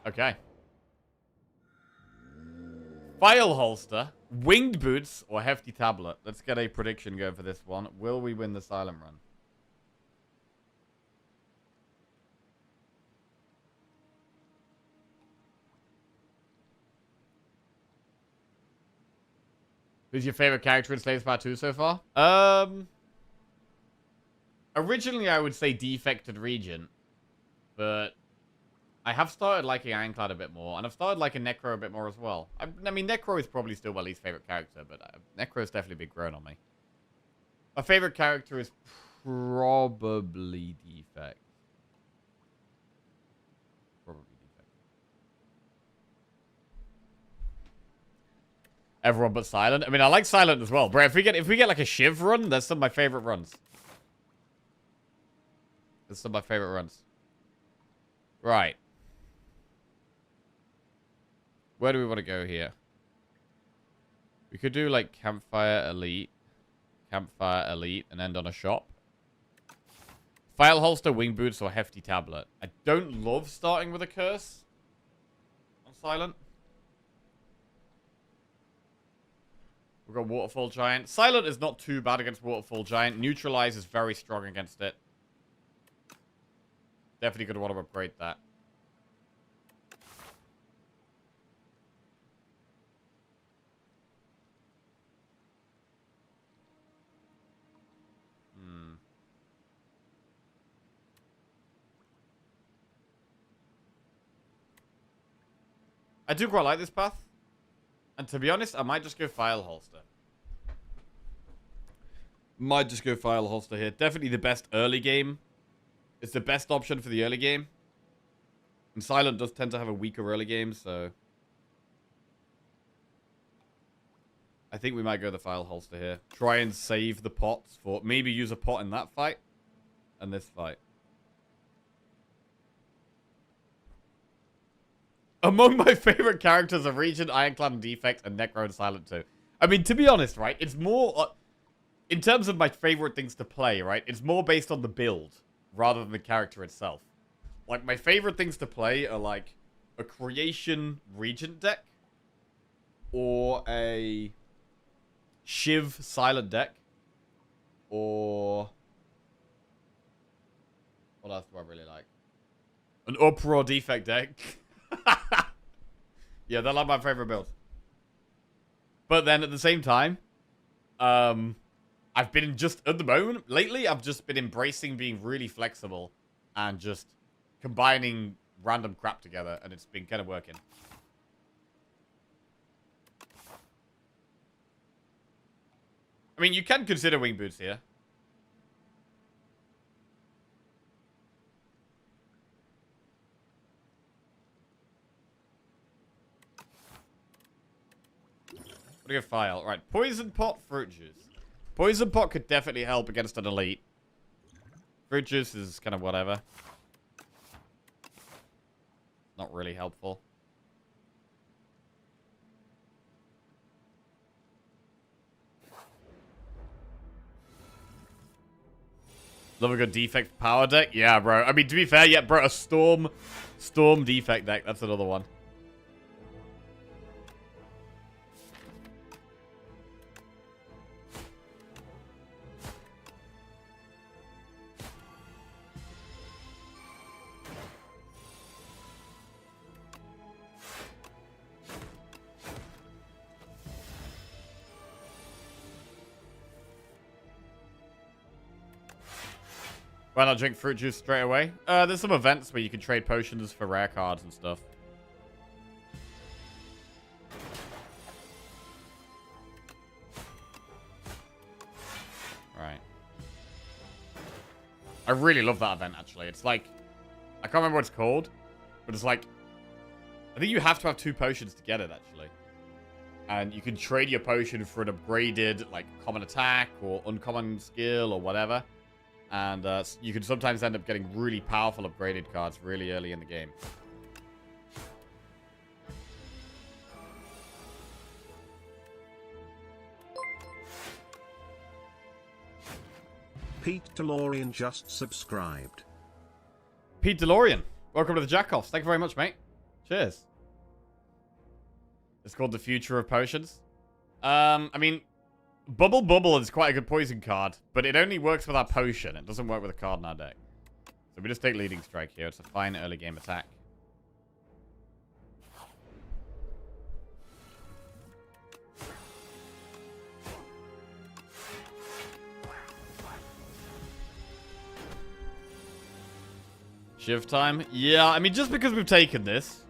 Okay. File holster, winged boots, or hefty tablet. Let's get a prediction going for this one. Will we win the silent run? Who's your favorite character in Slaves Part 2 so far? Originally, I would say Defected Regent, but I have started liking Ironclad a bit more, and I've started liking Necro a bit more as well. I mean, Necro is probably still my least favorite character, but Necro's definitely been grown on me. My favorite character is probably Defect. Probably Defect. Everyone but Silent. I mean, I like Silent as well, bro. If we get like a Shiv run, that's some of my favorite runs. That's some of my favorite runs. Right. Where do we want to go here? We could do like Campfire Elite, and end on a shop. File holster, wing boots, or hefty tablet. I don't love starting with a curse on Silent. We've got Waterfall Giant. Silent is not too bad against Waterfall Giant. Neutralize is very strong against it. Definitely going to want to upgrade that. I do quite like this path. And to be honest, I might just go File Holster. Might just go File Holster here. Definitely the best early game. It's the best option for the early game. And Silent does tend to have a weaker early game, so I think we might go the File Holster here. Try and save the pots for... Maybe use a pot in that fight. And this fight. Among my favorite characters are Regent, Ironclad, and Defect, and Necro and Silent too. I mean, to be honest, right? It's more... in terms of my favorite things to play, right? It's more based on the build rather than the character itself. Like, my favorite things to play are, like, a Creation Regent deck. Or a Shiv Silent deck. Or... what else do I really like? An Uproar Defect deck. Yeah, they're like my favorite builds. But then at the same time, I've been just, at the moment, lately, I've just been embracing being really flexible and just combining random crap together, and it's been kind of working. I mean, you can consider wing boots here. What do you file? Right, poison pot, fruit juice. Poison pot could definitely help against an elite. Fruit juice is kind of whatever. Not really helpful. Love a good defect power deck? Yeah, bro. I mean, to be fair, yeah, bro, a storm defect deck. That's another one. Why not drink fruit juice straight away? There's some events where you can trade potions for rare cards and stuff. Right. I really love that event, actually. It's like... I can't remember what it's called, but it's like... I think you have to have 2 potions to get it, actually. And you can trade your potion for an upgraded, like, common attack or uncommon skill or whatever. And you can sometimes end up getting really powerful upgraded cards really early in the game. Pete DeLorean just subscribed. Pete DeLorean, welcome to the Jackoffs. Thank you very much, mate. Cheers. It's called the Future of Potions. I mean, Bubble is quite a good poison card, but it only works with our potion. It doesn't work with a card in our deck. So we just take Leading Strike here. It's a fine early game attack. Shiv time? Yeah, I mean, just because we've taken this,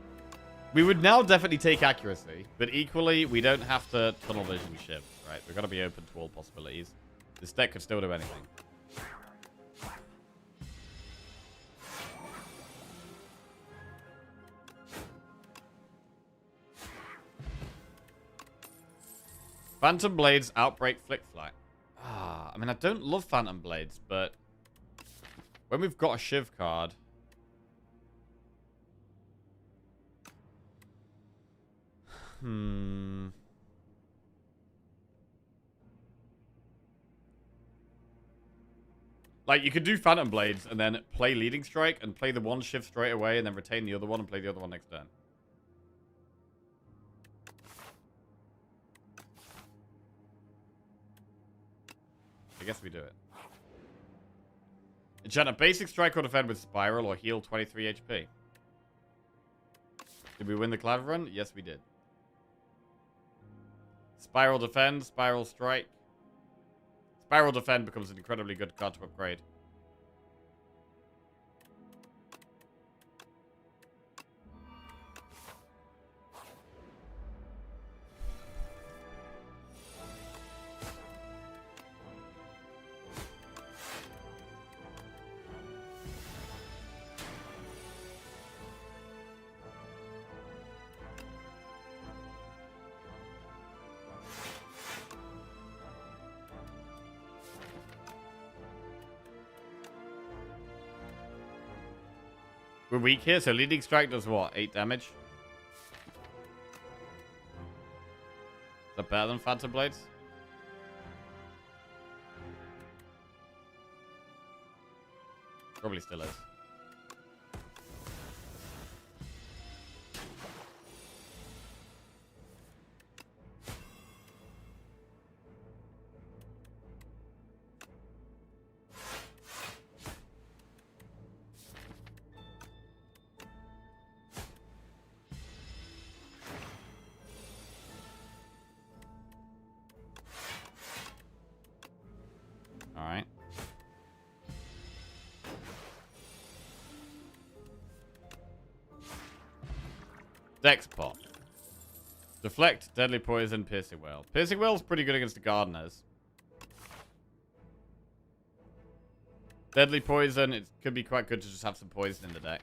we would now definitely take accuracy, but equally, we don't have to tunnel vision Shiv, right? We've got to be open to all possibilities. This deck could still do anything. Phantom Blades, Outbreak, Flick Flack. Ah, I mean, I don't love Phantom Blades, but when we've got a Shiv card... Like, you could do Phantom Blades and then play Leading Strike and play the one Shiv straight away and then retain the other one and play the other one next turn. I guess we do it. Enchant a basic strike or defend with Spiral or heal 23 HP. Did we win the Clav run? Yes, we did. Spiral defend, Spiral strike. Spiral defend becomes an incredibly good card to upgrade. We're weak here, so Leading Strike does what? 8 damage? Is that better than Phantom Blades? Probably still is. Alright. Dex Pot. Deflect, Deadly Poison, Piercing Wail. Piercing Wail's pretty good against the Gardeners. Deadly Poison, it could be quite good to just have some poison in the deck.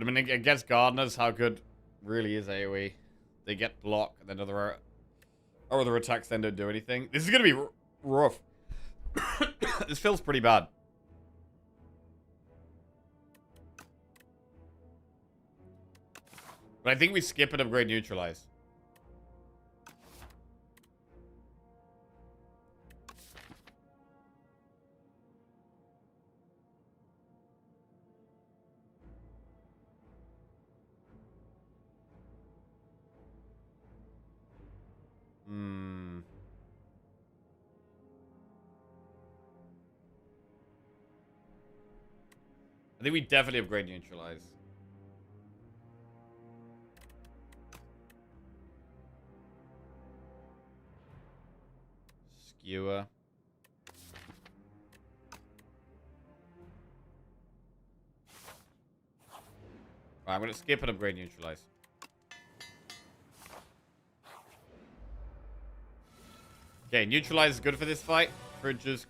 But I mean, against gardeners, how good really is AoE? They get block, and then other attacks then don't do anything. This is going to be rough. This feels pretty bad. But I think we skip and upgrade neutralize. I think we definitely upgrade neutralize. Skewer. Alright, I'm gonna skip and upgrade neutralize. Okay, neutralize is good for this fight. Fridge's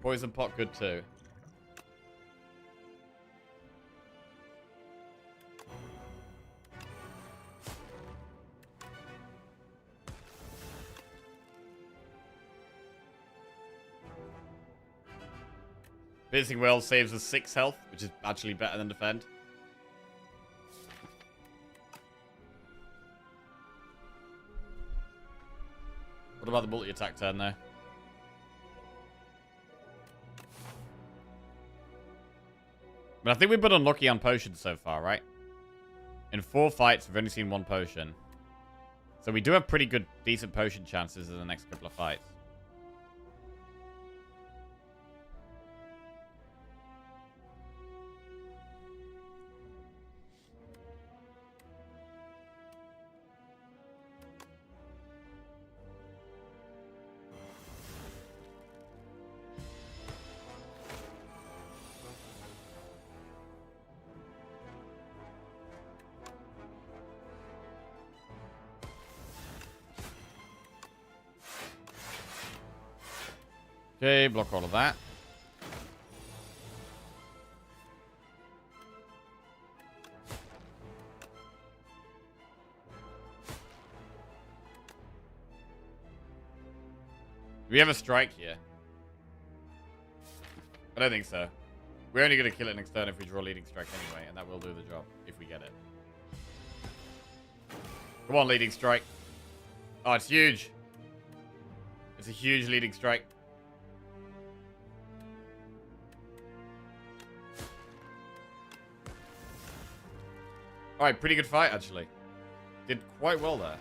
poison pot good too. Piercing Well saves us 6 health, which is actually better than defend. What about the multi-attack turn there? But I think we've been unlucky on potions so far, right? In 4 fights, we've only seen 1 potion. So we do have pretty good, decent potion chances in the next couple of fights. Okay, block all of that. Do we have a strike here? I don't think so. We're only going to kill it next turn if we draw leading strike anyway, and that will do the job if we get it. Come on, leading strike. Oh, it's huge. It's a huge leading strike. Alright, pretty good fight, actually. Did quite well there.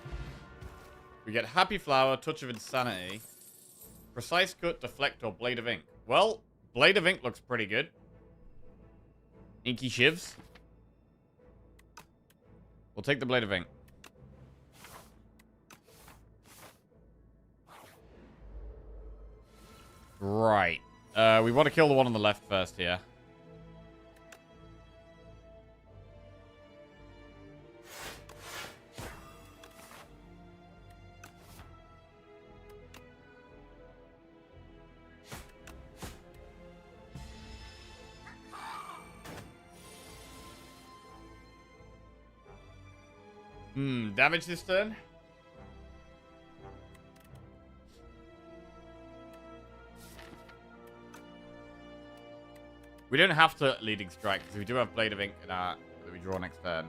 We get Happy Flower, Touch of Insanity, Precise Cut, Deflect, or Blade of Ink. Well, Blade of Ink looks pretty good. Inky Shivs. We'll take the Blade of Ink. Right. We want to kill the one on the left first here. Damage this turn? We don't have to leading strike because we do have Blade of Ink in our that we draw next turn.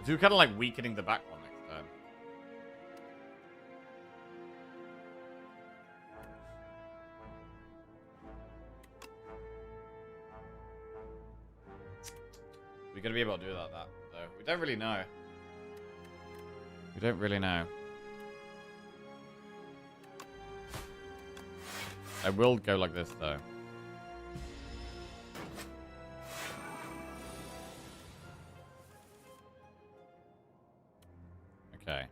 So we're kind of like weakening the back one next turn. We're going to be able to do that, though. We don't really know. We don't really know. I will go like this, though. Okay.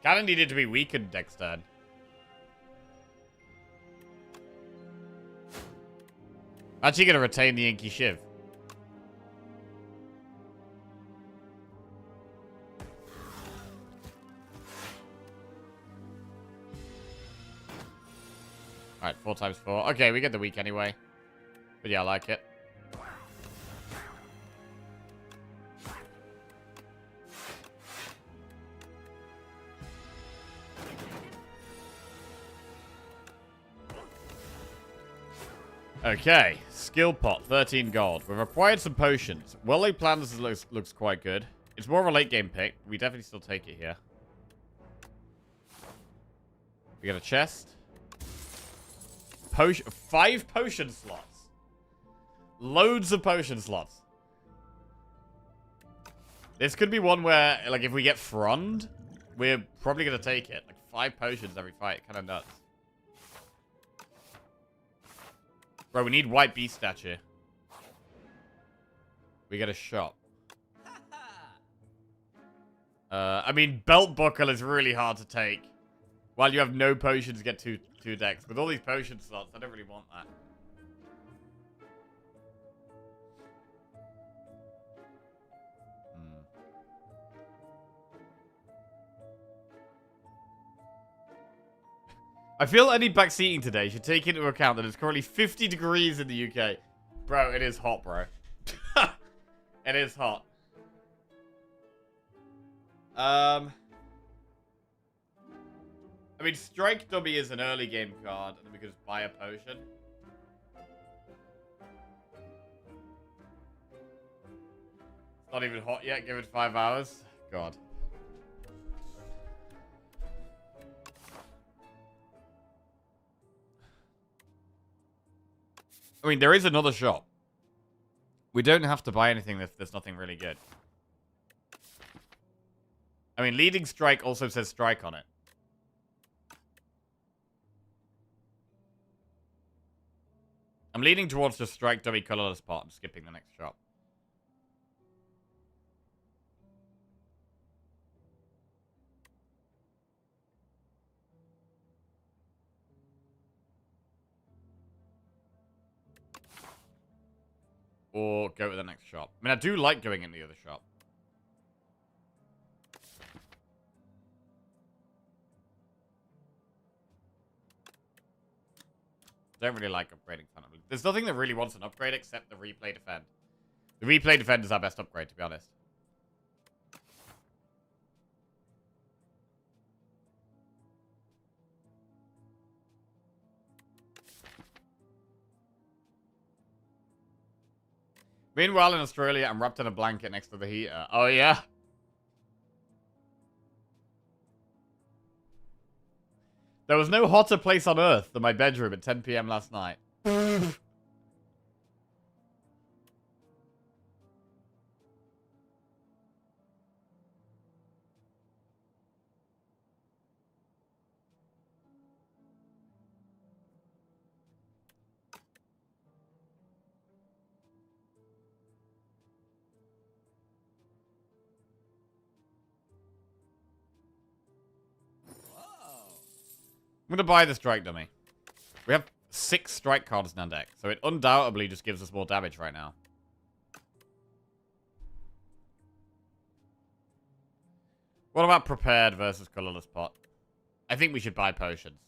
Kinda needed to be weakened next turn. Actually gonna retain the Inky Shiv. Alright, 4 times 4. Okay, we get the weak anyway. But yeah, I like it. Okay, skill pot, 13 gold. We've acquired some potions. Well-laid plans looks quite good. It's more of a late game pick. We definitely still take it here. We got a chest. 5 potion slots. Loads of potion slots. This could be one where, like, if we get frond, we're probably going to take it. Like, 5 potions every fight. Kind of nuts. Bro, we need white beast statue. We get a shop. I mean, belt buckle is really hard to take. While you have no potions, get two decks. With all these potion slots, I don't really want that. I feel any backseating today should take into account that it's currently 50 degrees in the UK. Bro, it is hot, bro. It is hot. I mean, Strike Dummy is an early game card, and then we could just buy a potion. It's not even hot yet. Give it 5 hours. God. I mean, there is another shop. We don't have to buy anything if there's nothing really good. I mean, Leading Strike also says Strike on it. I'm leaning towards the Strike Dummy colorless pot and skipping the next shop. Or go to the next shop. I mean, I do like going in the other shop. Don't really like upgrading fundamentally. There's nothing that really wants an upgrade except the Replay Defend. The Replay Defend is our best upgrade, to be honest. Meanwhile, in Australia, I'm wrapped in a blanket next to the heater. Oh, yeah? There was no hotter place on Earth than my bedroom at 10 PM last night. I'm going to buy the Strike Dummy. We have 6 strike cards in our deck, so it undoubtedly just gives us more damage right now. What about Prepared versus Colorless Pot? I think we should buy potions.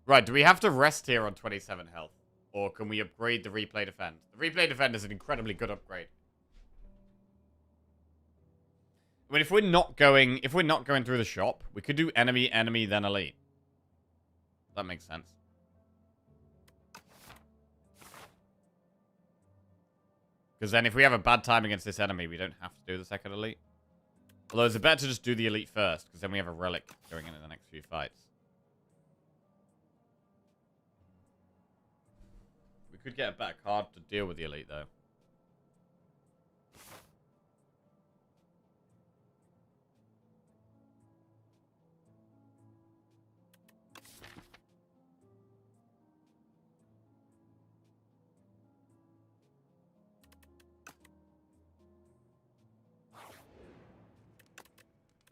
Right, do we have to rest here on 27 health? Or can we upgrade the Replay Defend? The Replay Defend is an incredibly good upgrade. I mean, if we're not going through the shop, we could do enemy, then elite. That makes sense. Because then if we have a bad time against this enemy, we don't have to do the second elite. Although it's better to just do the elite first, because then we have a relic going into the next few fights. We could get a better card to deal with the elite, though.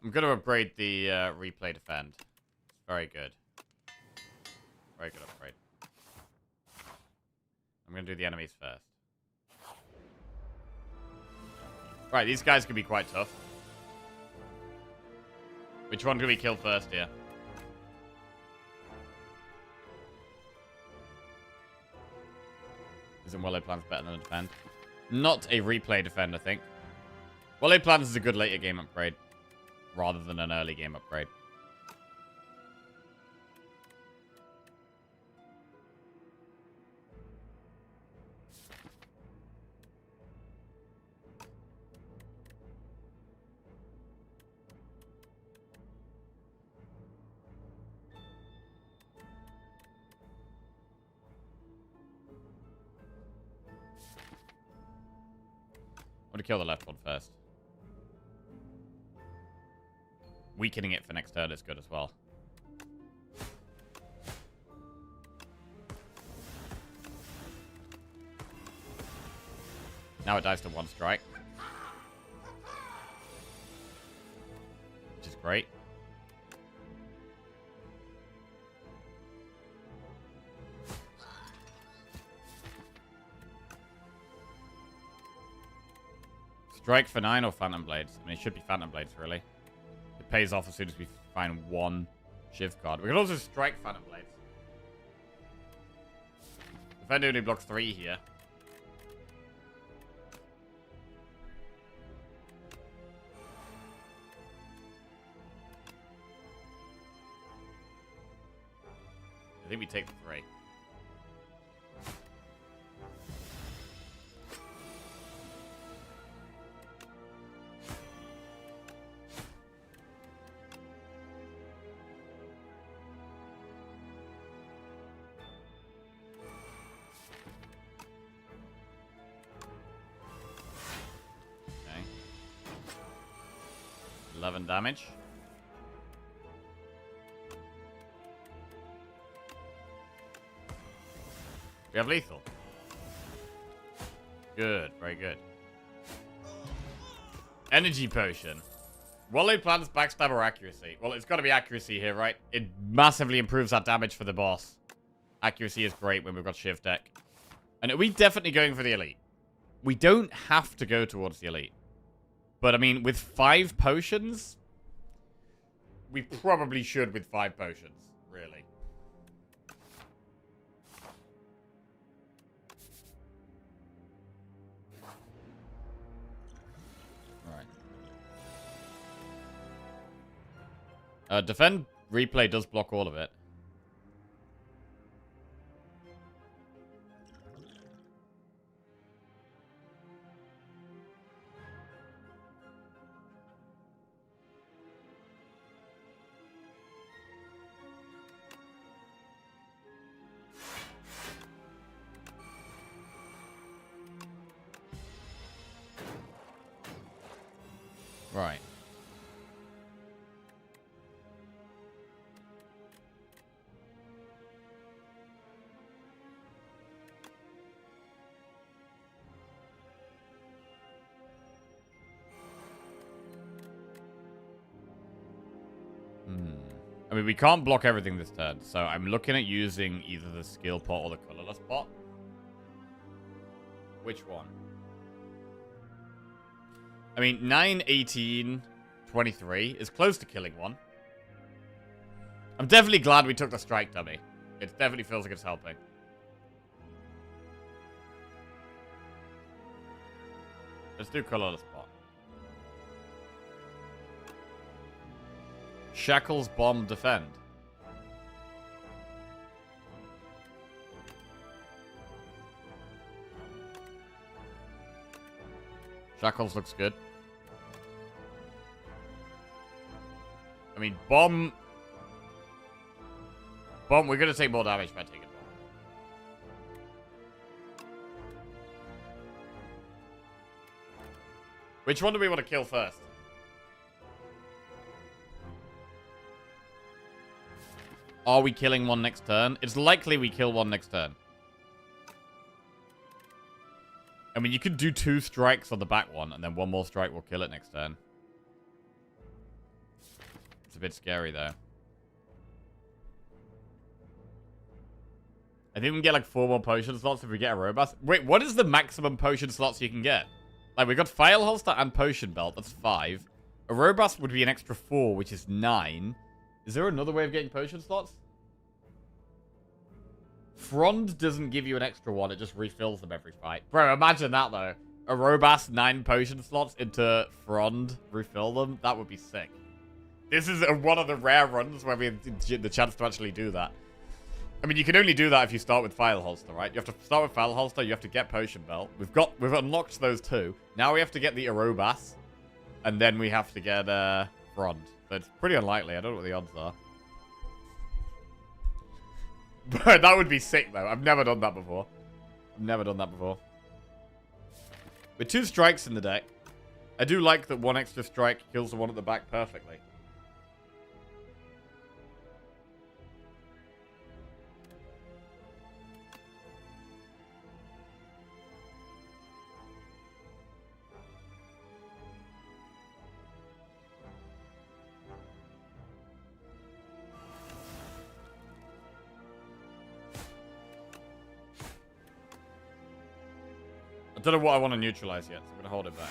I'm going to upgrade the replay defend. Very good. Very good upgrade. I'm going to do the enemies first. Right, these guys can be quite tough. Which one can we kill first here? Isn't Wallow Plans better than a defend? Not a replay defend, I think. Wallow Plans is a good later game upgrade, rather than an early game upgrade. I'm going to kill the left one first. Weakening it for next turn is good as well. Now it dies to one strike. Which is great. Strike for 9 or Phantom Blades? I mean, it should be Phantom Blades, really. It pays off as soon as we find one Shiv card. We can also strike Phantom Blades. Defender only blocks 3 here. I think we take the 3. Okay. 11 damage. We have lethal. Good, very good. Energy potion. Wallow Plans backstab or accuracy? Well, it's got to be accuracy here, right? It massively improves our damage for the boss. Accuracy is great when we've got Shiv deck. And are we definitely going for the elite? We don't have to go towards the elite. But, I mean, with 5 potions, we probably should with 5 potions, really. Defend replay does block all of it. Right. I mean, we can't block everything this turn, so I'm looking at using either the skill pot or the colorless pot. Which one? I mean, 9, 18, 23 is close to killing one. I'm definitely glad we took the strike dummy. It definitely feels like it's helping. Let's do colorless pot. Shackles, bomb, defend. Shackles looks good. I mean, bomb... Bomb, we're going to take more damage by taking bomb. Which one do we want to kill first? Are we killing one next turn? It's likely we kill one next turn. I mean, you could do 2 strikes on the back one, and then 1 more strike will kill it next turn. It's a bit scary, though. I think we can get, like, 4 more potion slots if we get a robust. Wait, what is the maximum potion slots you can get? Like, we got file holster and potion belt. That's 5. A robust would be an extra 4, which is 9. Is there another way of getting potion slots? Frond doesn't give you an extra one. It just refills them every fight. Bro, imagine that, though. A robust 9 potion slots into Frond, refill them. That would be sick. This is one of the rare runs where we have the chance to actually do that. I mean, you can only do that if you start with file holster, right? You have to start with file holster. You have to get potion belt. We've unlocked those 2. Now we have to get the Aerobas. And then we have to get Frond. So it's pretty unlikely. I don't know what the odds are. But that would be sick, though. I've never done that before. With 2 strikes in the deck, I do like that 1 extra strike kills the one at the back perfectly. I don't know what I want to neutralize yet, so I'm going to hold it back.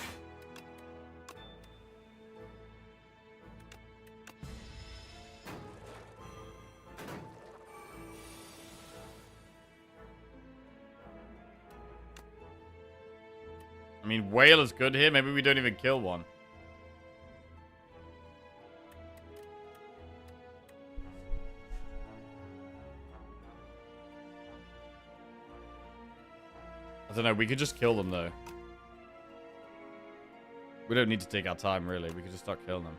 I mean, whale is good here. Maybe we don't even kill one. I don't know, we could just kill them, though. We don't need to take our time, really. We could just start killing them.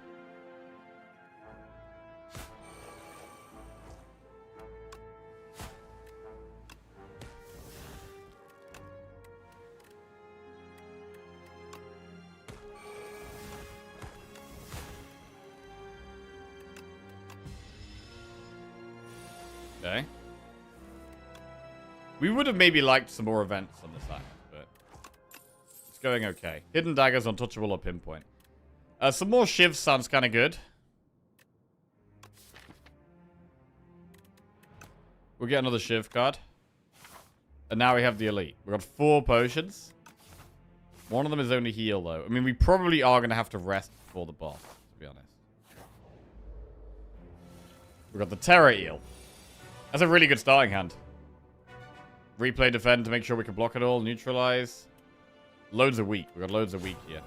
Okay. We would have maybe liked some more events on this island, but it's going okay. Hidden daggers, untouchable, or pinpoint. Some more shivs sounds kind of good. We'll get another shiv card. And now we have the elite. We've got 4 potions. One of them is only heal, though. I mean, we probably are going to have to rest before the boss, to be honest. We've got the Terror Eel. That's a really good starting hand. Replay, defend to make sure we can block it all. Neutralize. Loads of weak. We've got loads of weak here.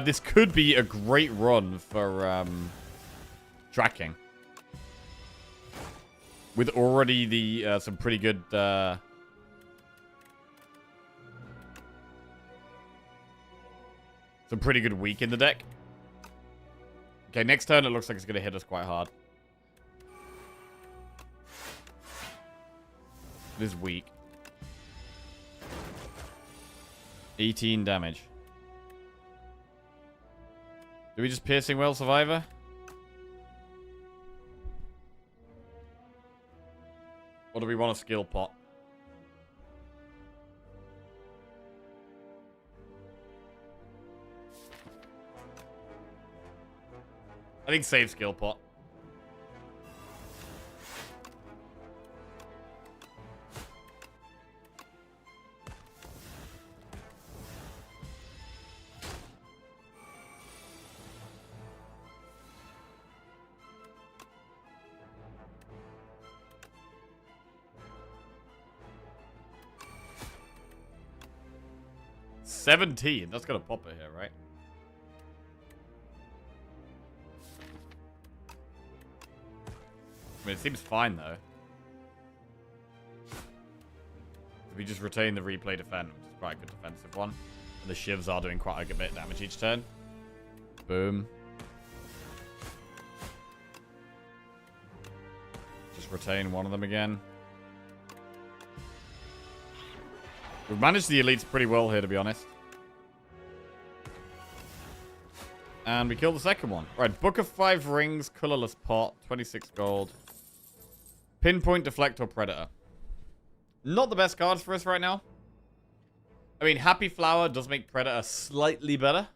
This could be a great run for tracking. With already the some pretty good weak in the deck. Okay, next turn it looks like it's going to hit us quite hard. It is weak. 18 damage. Do we just Piercing Well Survivor? Or do we want a skill pot? I think save skill pot. $17. That's gonna pop it here, right? I mean, it seems fine, though. If we just retain the replay defend, which is quite a good defensive one. And the shivs are doing quite a good bit of damage each turn. Boom. Just retain one of them again. We've managed the elites pretty well here, to be honest. And we kill the second one. Right, Book of 5 Rings, Colorless Pot, 26 gold. Pinpoint, Deflector, Predator. Not the best cards for us right now. I mean, Happy Flower does make Predator slightly better.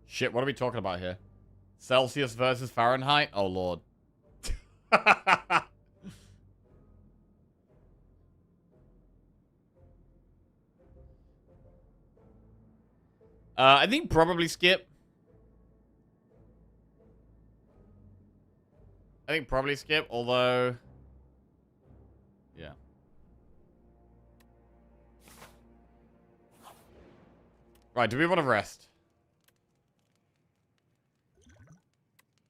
Shit, what are we talking about here? Celsius versus Fahrenheit? Oh, Lord. I think probably skip. Although... Yeah. Right, do we want to rest?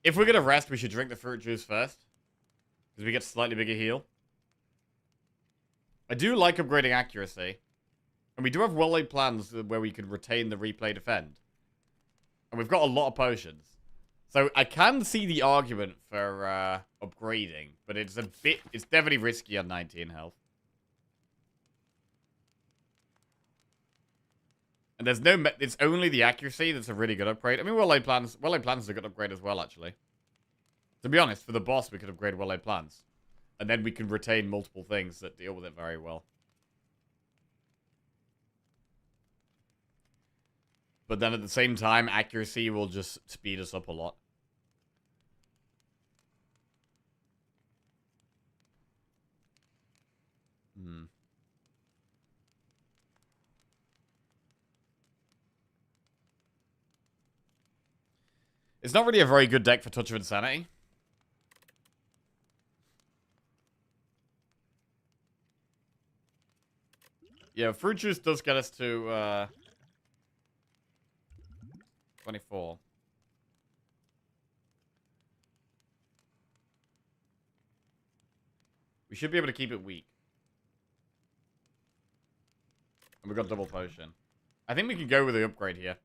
If we're going to rest, we should drink the fruit juice first. Because we get slightly bigger heal. I do like upgrading accuracy. And we do have well-laid plans where we can retain the replay defend. And we've got a lot of potions. So I can see the argument for upgrading. But it's definitely risky on 19 health. And there's no... It's only the accuracy that's a really good upgrade. I mean, well-laid plans is a good upgrade as well, actually. To be honest, for the boss, we could upgrade well-laid plans. And then we can retain multiple things that deal with it very well. But then at the same time, accuracy will just speed us up a lot. It's not really a very good deck for Touch of Insanity. Yeah, Fruit Juice does get us to 24. We should be able to keep it weak. And we've got double potion. I think we can go with the upgrade here.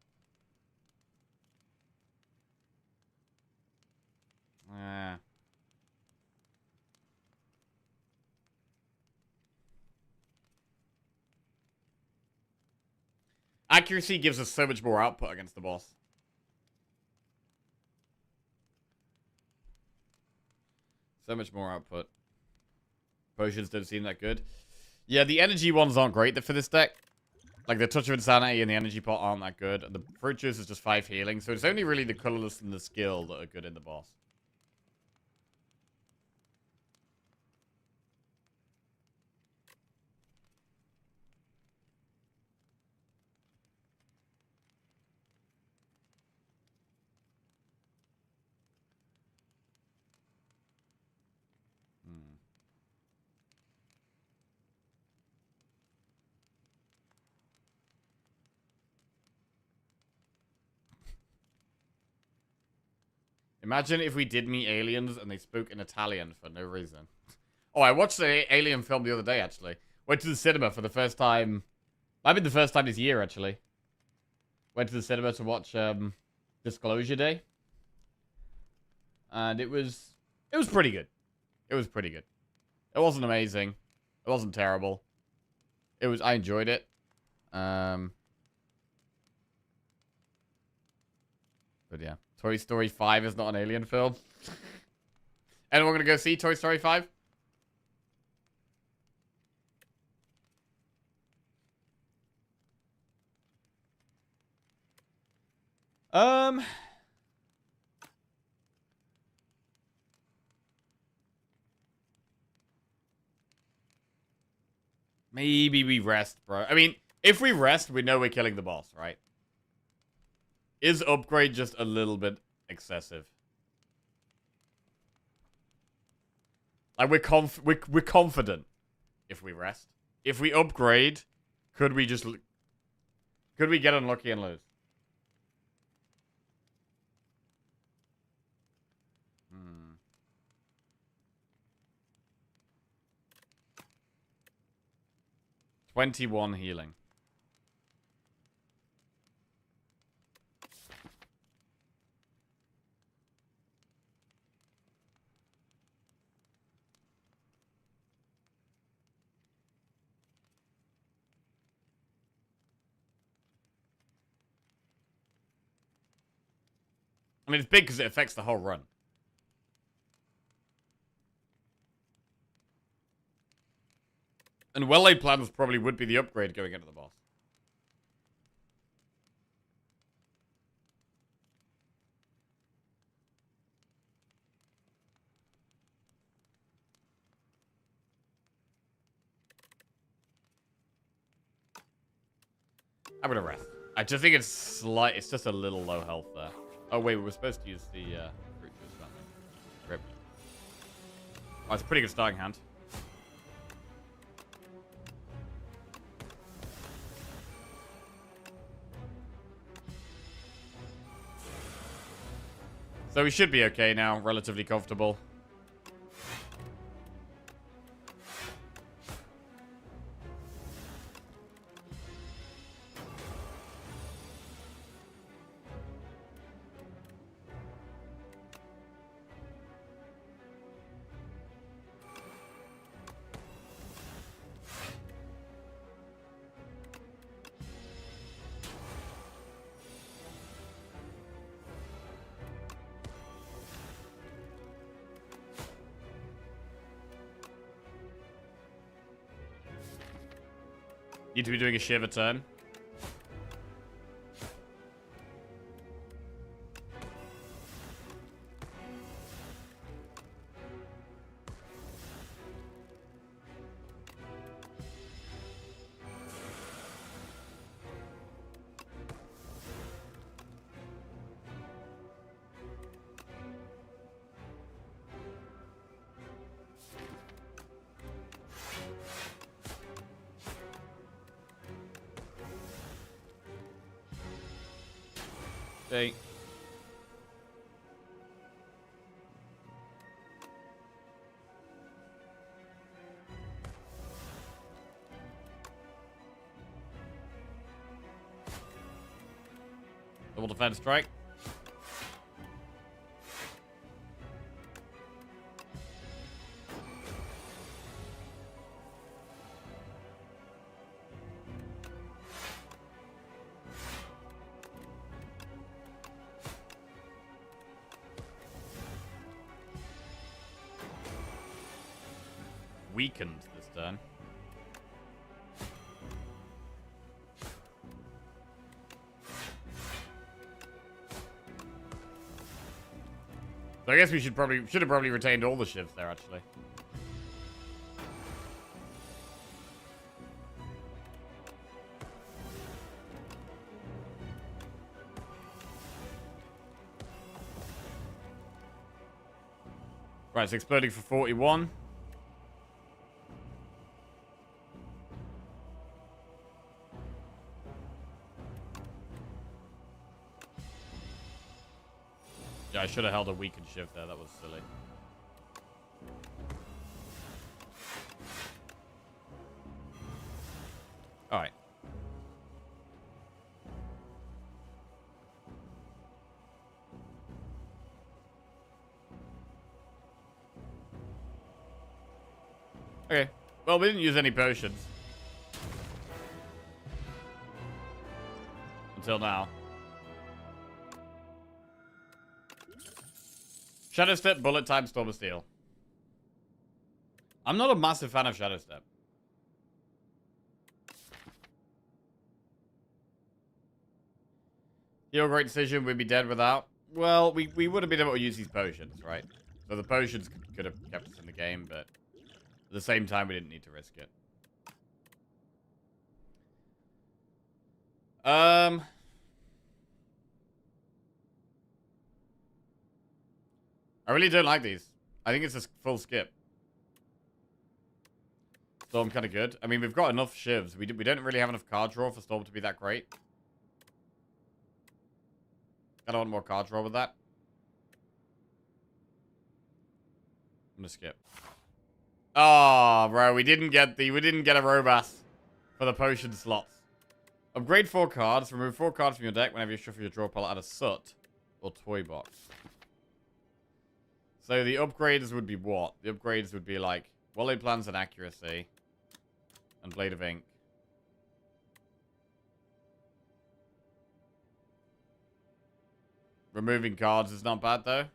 Accuracy gives us so much more output against the boss. So much more output. Potions don't seem that good. Yeah, the energy ones aren't great for this deck. Like, the Touch of Insanity and the Energy Pot aren't that good. And the Fruit Juice is just 5 healing. So it's only really the Colorless and the Skill that are good in the boss. Imagine if we did meet aliens and they spoke in Italian for no reason. Oh, I watched the Alien film the other day, actually. Went to the cinema for the first time. Might be the first time this year, actually. Went to the cinema to watch Disclosure Day. And it was pretty good. It was pretty good. It wasn't amazing. It wasn't terrible. I enjoyed it. But yeah. Toy Story 5 is not an alien film. Anyone gonna go see Toy Story 5? Maybe we rest, bro. I mean, if we rest, we know we're killing the boss, right? Is upgrade just a little bit excessive? Like, we're confident if we rest. If we upgrade, could we just... Could we get unlucky and lose? 21 healing. I mean, it's big because it affects the whole run. And well-laid plans probably would be the upgrade going into the boss. I'm gonna rest. I just think it's slight. It's just a little low health there. Oh wait, we were supposed to use the fruit juice, weren't we? Rip. Oh, it's a pretty good starting hand. So we should be okay now, relatively comfortable. Need to be doing a shiver turn. Okay. Double defense strike. Weakened this turn. So I guess we should have probably retained all the shivs there actually. Right, it's exploding for 41. Yeah, I should have held a weakened shift there. That was silly. Alright. Okay. Well, we didn't use any potions. Until now. Shadow Step, Bullet Time, Storm of Steel. I'm not a massive fan of Shadow Step. Your great decision, we'd be dead without. Well, we would have been able to use these potions, right? So the potions could have kept us in the game, but at the same time, we didn't need to risk it. I really don't like these. I think it's a full skip. Storm kind of good. I mean, we've got enough shivs. We don't really have enough card draw for Storm to be that great. I don't want more card draw with that. I'm gonna skip. Oh, bro, we didn't get a Robas for the potion slots. Upgrade 4 cards. Remove 4 cards from your deck whenever you shuffle your draw pile. Add a soot or toy box. So the upgrades would be what? The upgrades would be like Wallet Plans and Accuracy. And Blade of Ink. Removing cards is not bad, though.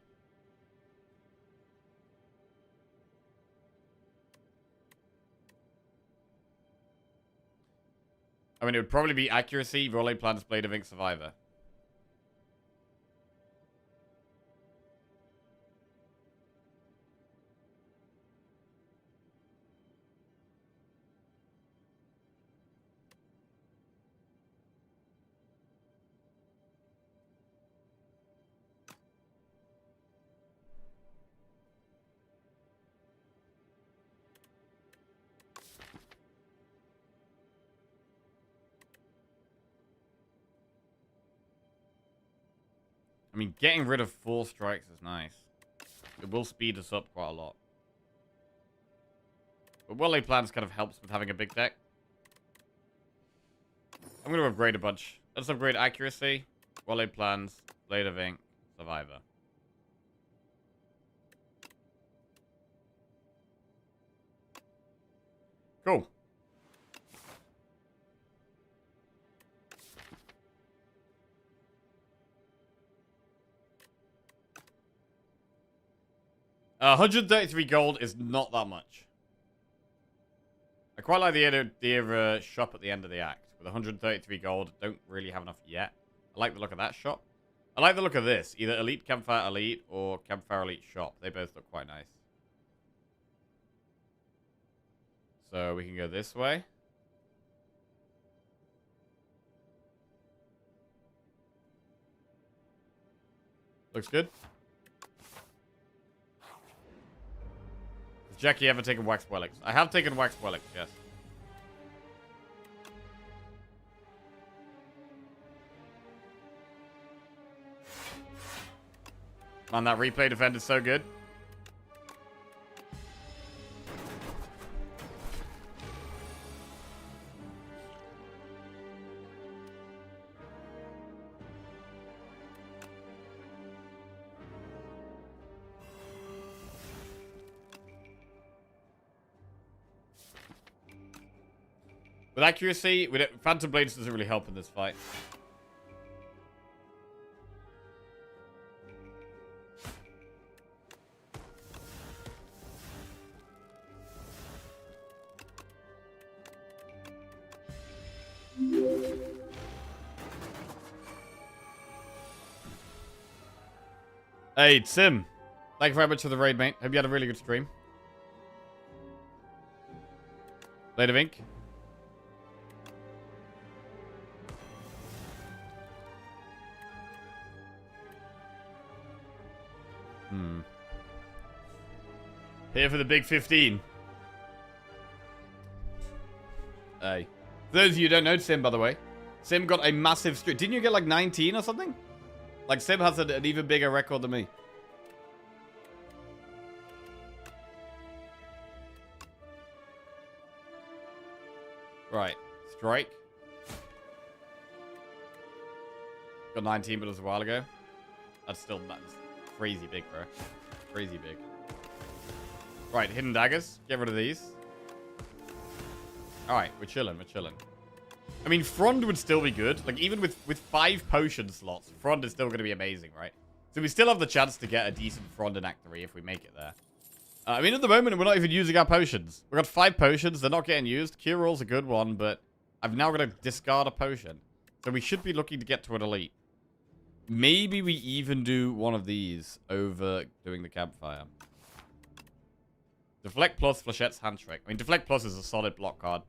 I mean, it would probably be Accuracy, Rolling Plans, Blade of Ink, Survivor. I mean, getting rid of 4 strikes is nice. It will speed us up quite a lot. But Well-Laid Plans kind of helps with having a big deck. I'm going to upgrade a bunch. Let's upgrade Accuracy, Well-Laid Plans, Blade of Ink, Survivor. Cool. $133 gold is not that much. I quite like the idea of a shop at the end of the act. With 133 gold, don't really have enough yet. I like the look of that shop. I like the look of this. Either Elite Campfire Elite or Campfire Elite Shop. They both look quite nice. So we can go this way. Looks good. Has Jackie ever taken Wax Wellix? I have taken Wax Wellix, yes. Man, that replay defend is so good. With accuracy, Phantom Blades doesn't really help in this fight. Hey, Sim. Thank you very much for the raid, mate. Hope you had a really good stream. Blade of Ink. Here for the big 15. Hey. For those of you who don't know Sim, by the way, Sim got a massive stream. Didn't you get like 19 or something? Like, Sim has an even bigger record than me. Right. Strike. Got 19, but it was a while ago. That's crazy big, bro. Crazy big. Right, Hidden Daggers. Get rid of these. Alright, we're chilling, we're chilling. I mean, Frond would still be good. Like, even with 5 potion slots, Frond is still going to be amazing, right? So we still have the chance to get a decent Frond in Act 3 if we make it there. I mean, at the moment, we're not even using our potions. We've got 5 potions. They're not getting used. Cure All's a good one, but I've now got to discard a potion. So we should be looking to get to an elite. Maybe we even do one of these over doing the campfire. Deflect Plus, Flechette's Hand Trick. I mean, Deflect Plus is a solid block card.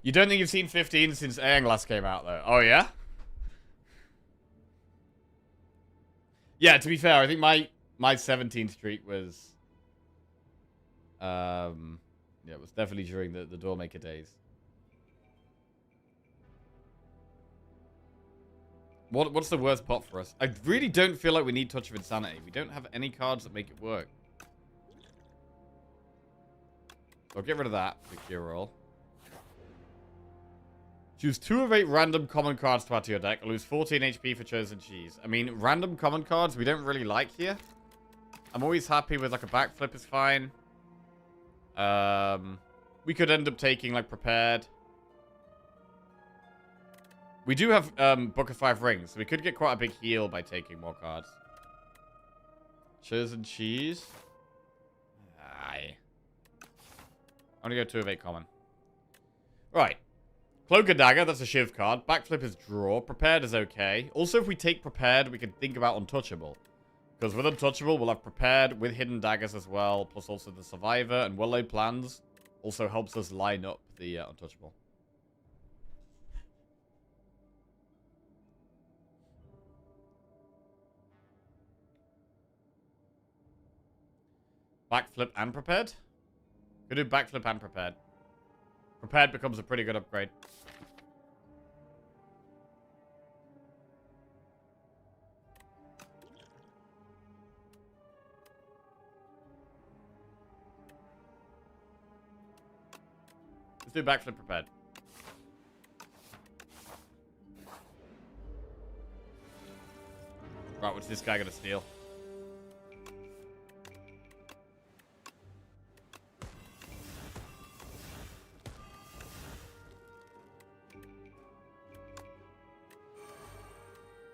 You don't think you've seen 15 since Aeon Glass came out, though? Oh, yeah? Yeah, to be fair, I think my My 17th streak was... yeah, it was definitely during the Doormaker days. What's the worst pot for us? I really don't feel like we need Touch of Insanity. We don't have any cards that make it work. So I'll get rid of that for cure roll. Choose 2 of 8 random common cards to add to your deck. Lose 14 HP for Chosen Cheese. I mean, random common cards we don't really like here. I'm always happy with like a backflip is fine. We could end up taking like Prepared. We do have Book of 5 Rings, so we could get quite a big heal by taking more cards. Chosen Cheese. Aye. I'm gonna go 2 of 8 common. Right. Cloak and Dagger, that's a Shiv card. Backflip is draw. Prepared is okay. Also, if we take Prepared, we can think about Untouchable. Because with Untouchable, we'll have Prepared with Hidden Daggers as well. Plus also the Survivor and Well-Laid Plans. Also helps us line up the Untouchable. Backflip and Prepared? Could do Backflip and Prepared. Prepared becomes a pretty good upgrade. Let's do Backflip Prepared. Right, what's this guy gonna steal?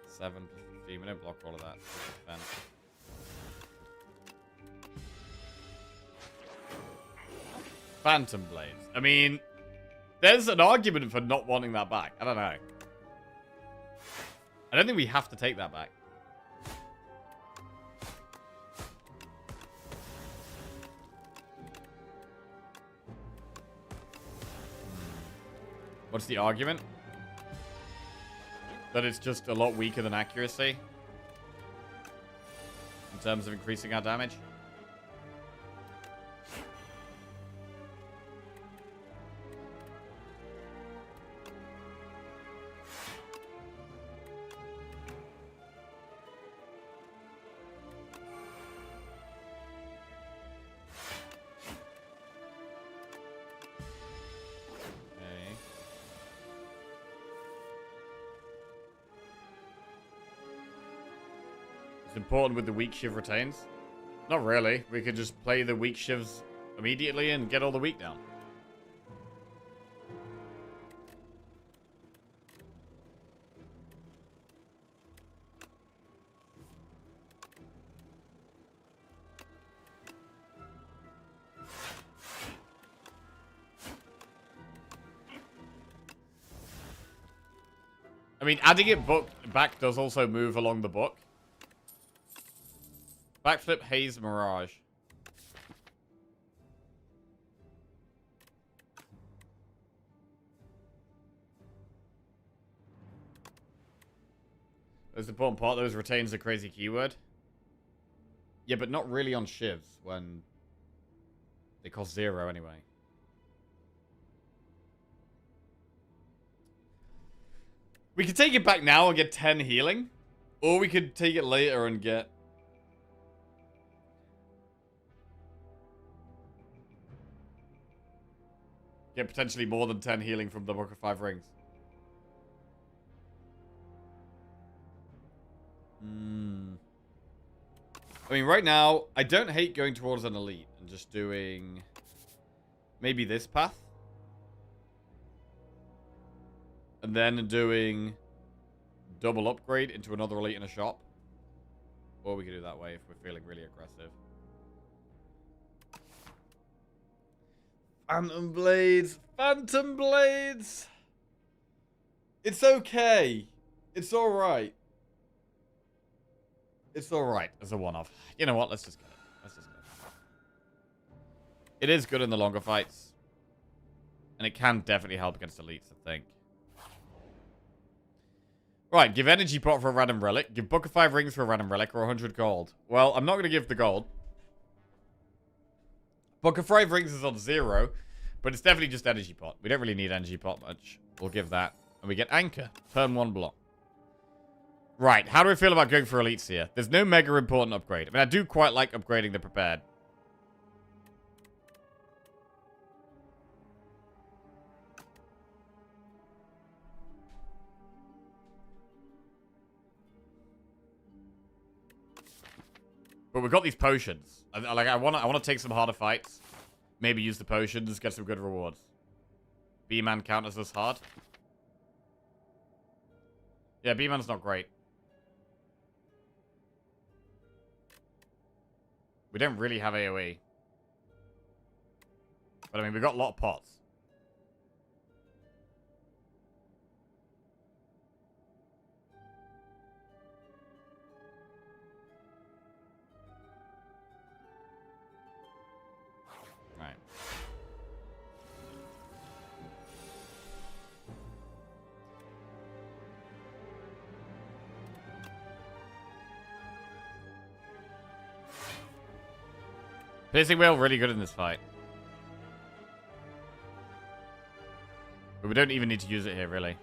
Seven plus 15. We don't block all of that. Phantom Blades. I mean, there's an argument for not wanting that back. I don't know. I don't think we have to take that back. What's the argument? That it's just a lot weaker than accuracy in terms of increasing our damage. Important with the weak Shiv retains? Not really. We could just play the weak Shivs immediately and get all the weak down. I mean, adding it back does also move along the book. Backflip, Haze, Mirage. That's the important part. Those retains a crazy keyword. Yeah, but not really on Shivs when they cost 0 anyway. We could take it back now and get 10 healing. Or we could take it later and get... Get potentially more than 10 healing from the Book of 5 Rings. I mean, right now, I don't hate going towards an elite and just doing maybe this path. And then doing double upgrade into another elite in a shop. Or we could do that way if we're feeling really aggressive. Phantom Blades. Phantom Blades. It's okay. It's alright. It's alright as a one-off. You know what? Let's just get it. Let's just get it. It is good in the longer fights. And it can definitely help against elites, I think. Right, give energy pot for a random relic. Give book of 5 rings for a random relic or 100 gold. Well, I'm not going to give the gold. Book of 5 rings is on 0, but it's definitely just energy pot. We don't really need energy pot much. We'll give that. And we get anchor. Turn 1 block. Right, how do I feel about going for elites here? There's no mega important upgrade. I mean, I do quite like upgrading the prepared. But we've got these potions. I want to take some harder fights. Maybe use the potions, get some good rewards. B-Man counters us hard. Yeah, B-Man's not great. We don't really have AoE. But I mean, we've got a lot of pots. Right. Piercing Whale really good in this fight. But we don't even need to use it here, really.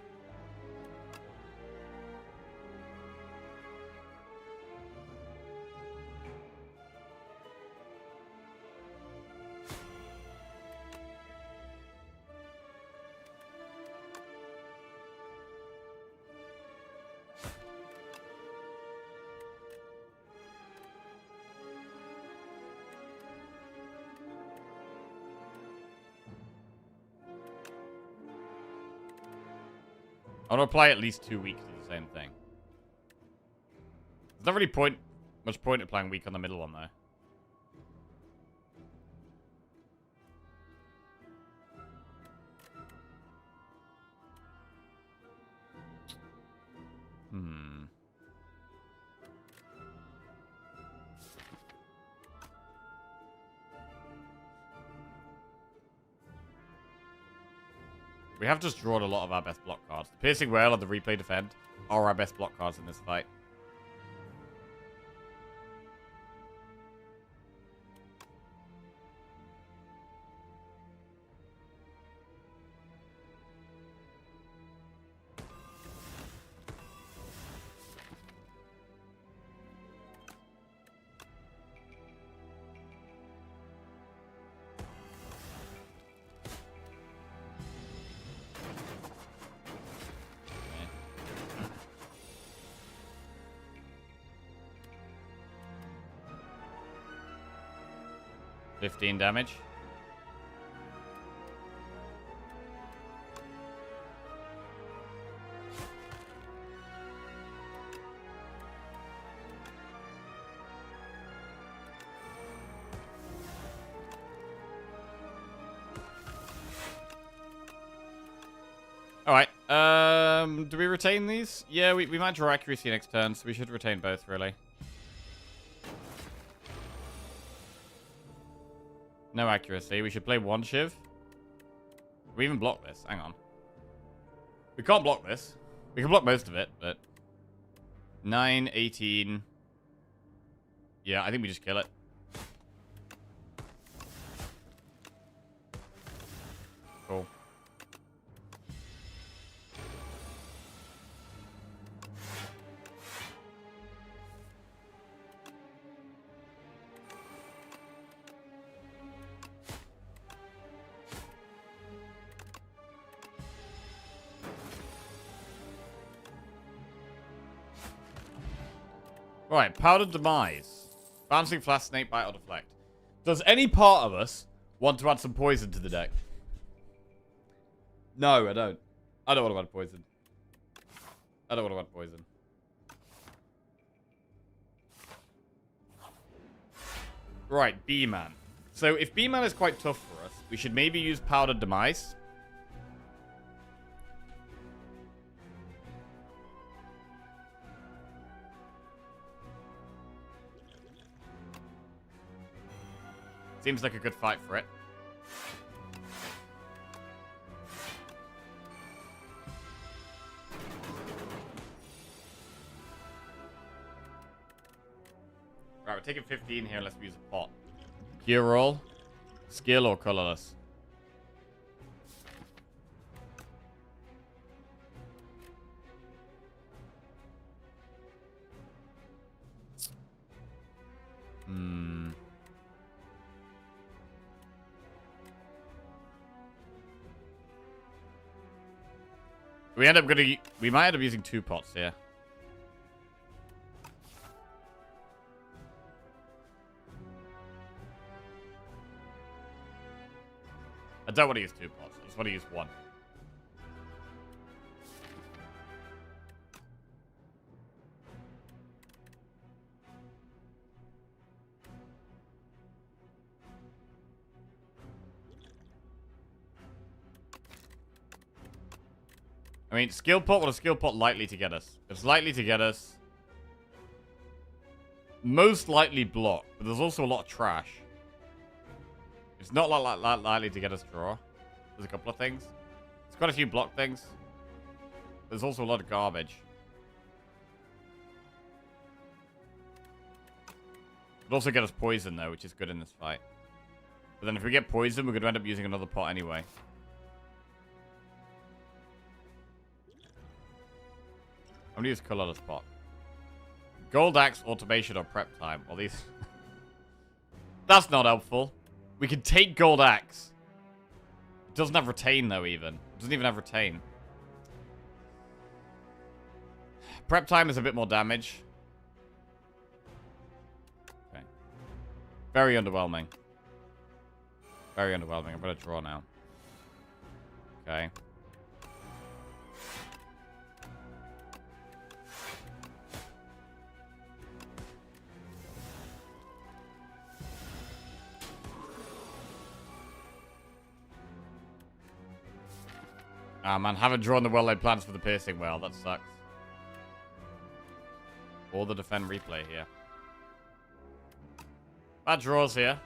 I want to apply at least 2 weeks of the same thing. There's not really much point in playing weak on the middle one, though. We have just drawn a lot of our best block cards. The Piercing Whale and the Replay Defend are our best block cards in this fight. Okay. 15 damage. Alright, do we retain these? Yeah, we might draw accuracy next turn, so we should retain both, really. No accuracy. We should play one Shiv. Can we even block this? Hang on. We can't block this. We can block most of it, but... 9, 18... Yeah, I think we just kill it. Cool. Right, Powdered Demise. Bouncing Flash, Snake Bite, or Deflect. Does any part of us want to add some poison to the deck? No, I don't. I don't want to add poison. I don't want to add poison. Right, B-Man. So if B-Man is quite tough for us, we should maybe use Powdered Demise. Seems like a good fight for it. Right, we're taking 15 here unless we use a pot. Cure roll, skill, or colorless? Hmm. We might end up using 2 pots here. I don't want to use 2 pots. I just want to use 1. I mean, skill pot, what a skill pot likely to get us? It's likely to get us most likely block, but there's also a lot of trash. It's not likely to get us draw. There's a couple of things. There's quite a few block things. There's also a lot of garbage. It'll also get us poison, though, which is good in this fight. But then if we get poison, we're going to end up using another pot anyway. I'm going to use colorless pot. Gold axe, automation, or prep time. Well, these... That's not helpful. We can take gold axe. It doesn't have retain, though, even. It doesn't even have retain. Prep time is a bit more damage. Okay. Very underwhelming. Very underwhelming. I'm going to draw now. Okay. Ah, man, haven't drawn the well-laid plans for the piercing whale. That sucks. Or the defend replay here. Bad draws here.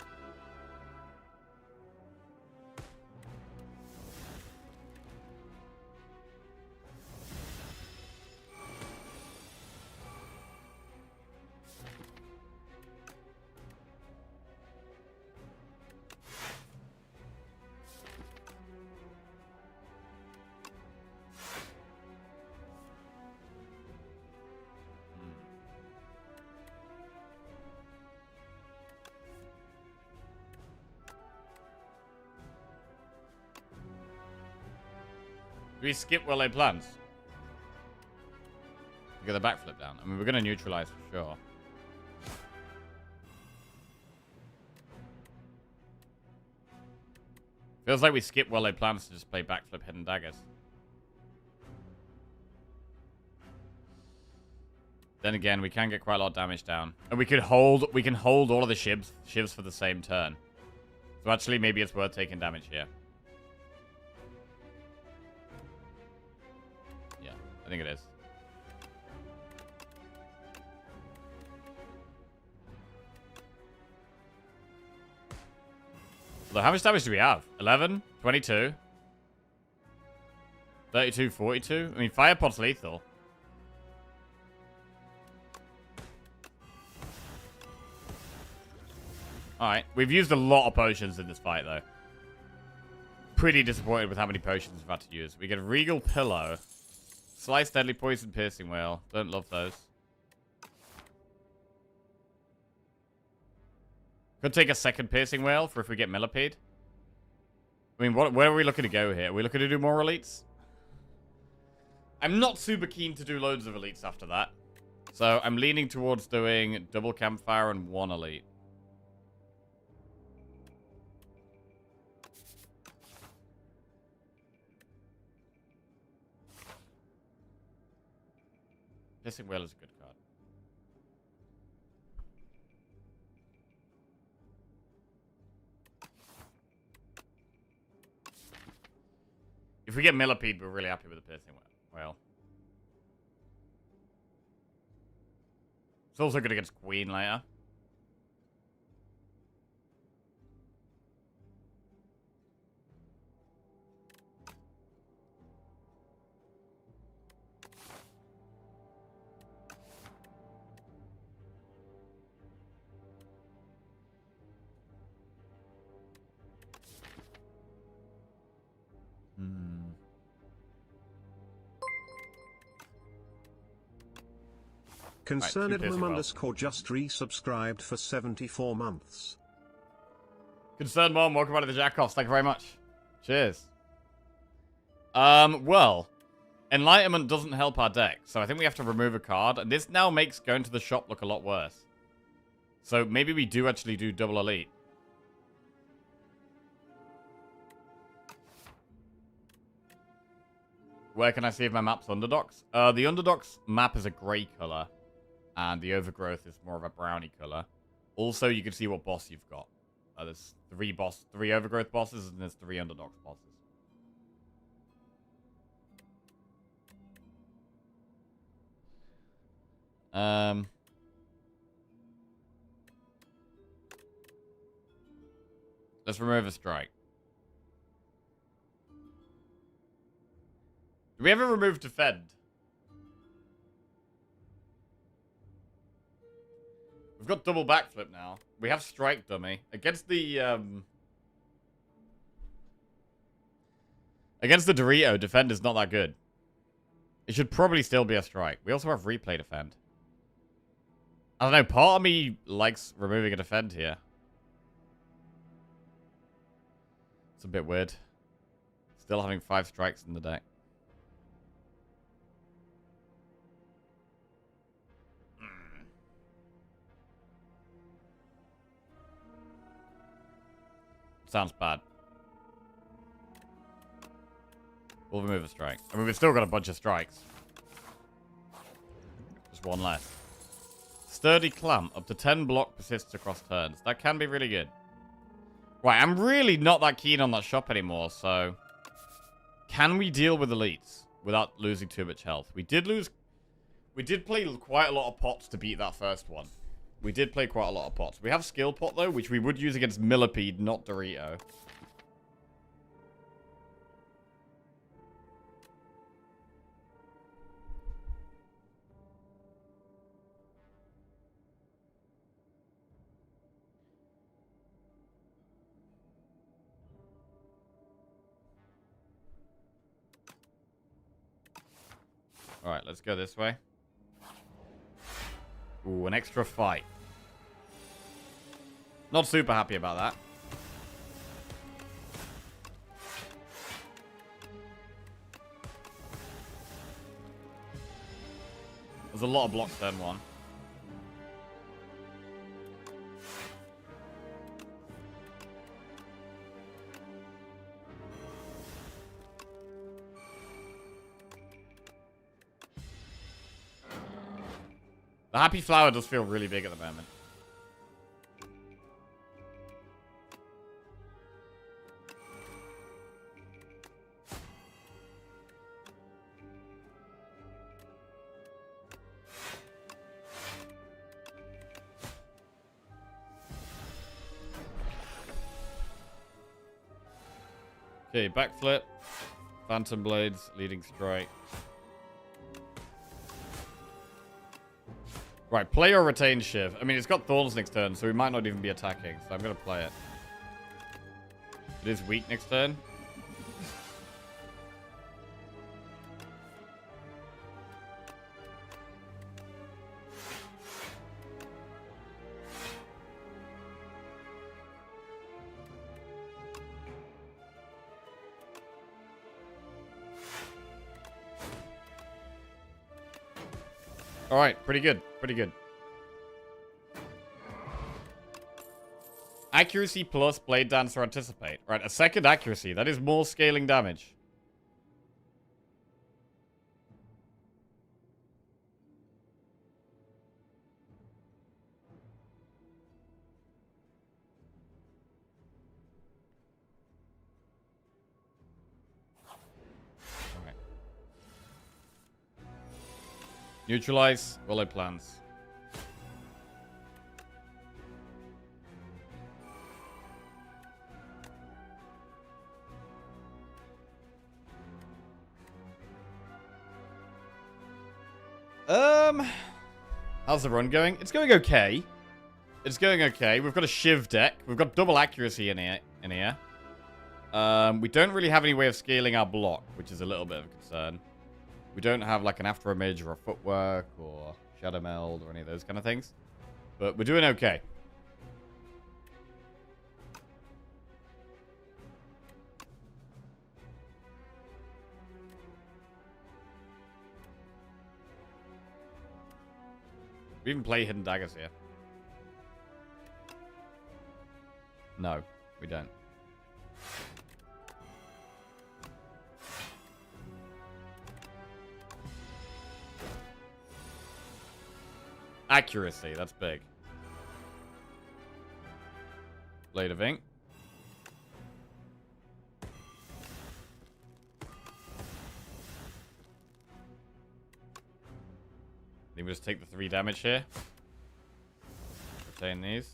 Do we skip well-laid plans? To get the backflip down. I mean, we're going to neutralize for sure. Feels like we skip well-laid plans to just play backflip hidden daggers. Then again, we can get quite a lot of damage down. And we can hold all of the shivs for the same turn. So actually, maybe it's worth taking damage here. I think it is. Although, how much damage do we have? 11? 22? 32, 42? I mean, fire pot's lethal. Alright, we've used a lot of potions in this fight, though. Pretty disappointed with how many potions we've had to use. We get a Regal Pillow. Slice, Deadly Poison, Piercing Whale. Don't love those. Could take a second Piercing Whale for if we get Millipede. I mean, where are we looking to go here? Are we looking to do more elites? I'm not super keen to do loads of elites after that. So I'm leaning towards doing double campfire and 1 elite. Piercing Whale is a good card. If we get Millipede, we're really happy with the Piercing Whale. It's also good against Queen later. Hmm. Concerned Right, Mum underscore just resubscribed for 74 months. Concerned Mom, welcome back to the Jackoffs. Thank you very much. Cheers. Well, Enlightenment doesn't help our deck, so I think we have to remove a card, and this now makes going to the shop look a lot worse. So maybe we do actually do double elite. Where can I see if my map's Underdogs? The Underdogs map is a grey colour, and the Overgrowth is more of a browny colour. Also, you can see what boss you've got. There's three Overgrowth bosses, and there's 3 Underdogs bosses. Let's remove a strike. Do we ever remove defend? We've got double backflip now. We have strike dummy. Against the Dorito, defend is not that good. It should probably still be a strike. We also have replay defend. I don't know, part of me likes removing a defend here. It's a bit weird. Still having 5 strikes in the deck. Sounds bad. We'll remove a strike. I mean, we've still got a bunch of strikes. Just one less. Sturdy Clamp. Up to 10 block persists across turns. That can be really good. Right, I'm really not that keen on that shop anymore, so... Can we deal with elites without losing too much health? We did play quite a lot of pots to beat that first one. We did play quite a lot of pots. We have skill pot, though, which we would use against Millipede, not Dorito. Alright, let's go this way. Ooh, an extra fight. Not super happy about that. There's a lot of blocks turn 1. The Happy Flower does feel really big at the moment. Okay, backflip. Phantom Blades, leading strike. Right, play or retain Shiv. I mean, it's got Thorns next turn, so we might not even be attacking, so I'm going to play it. It is weak next turn. Alright, pretty good. Pretty good. Accuracy plus Blade Dancer Anticipate. Right, a second accuracy. That is more scaling damage. Alright. Neutralize Willow Plans. How's the run going? It's going okay. It's going okay. We've got a Shiv deck. We've got double accuracy in here. We don't really have any way of scaling our block, which is a little bit of a concern. We don't have like an after image or a footwork or shadow meld or any of those kind of things. But we're doing okay. We even play hidden daggers here. No, we don't. Accuracy, that's big. Blade of ink. I think we just take the 3 damage here. Retain these.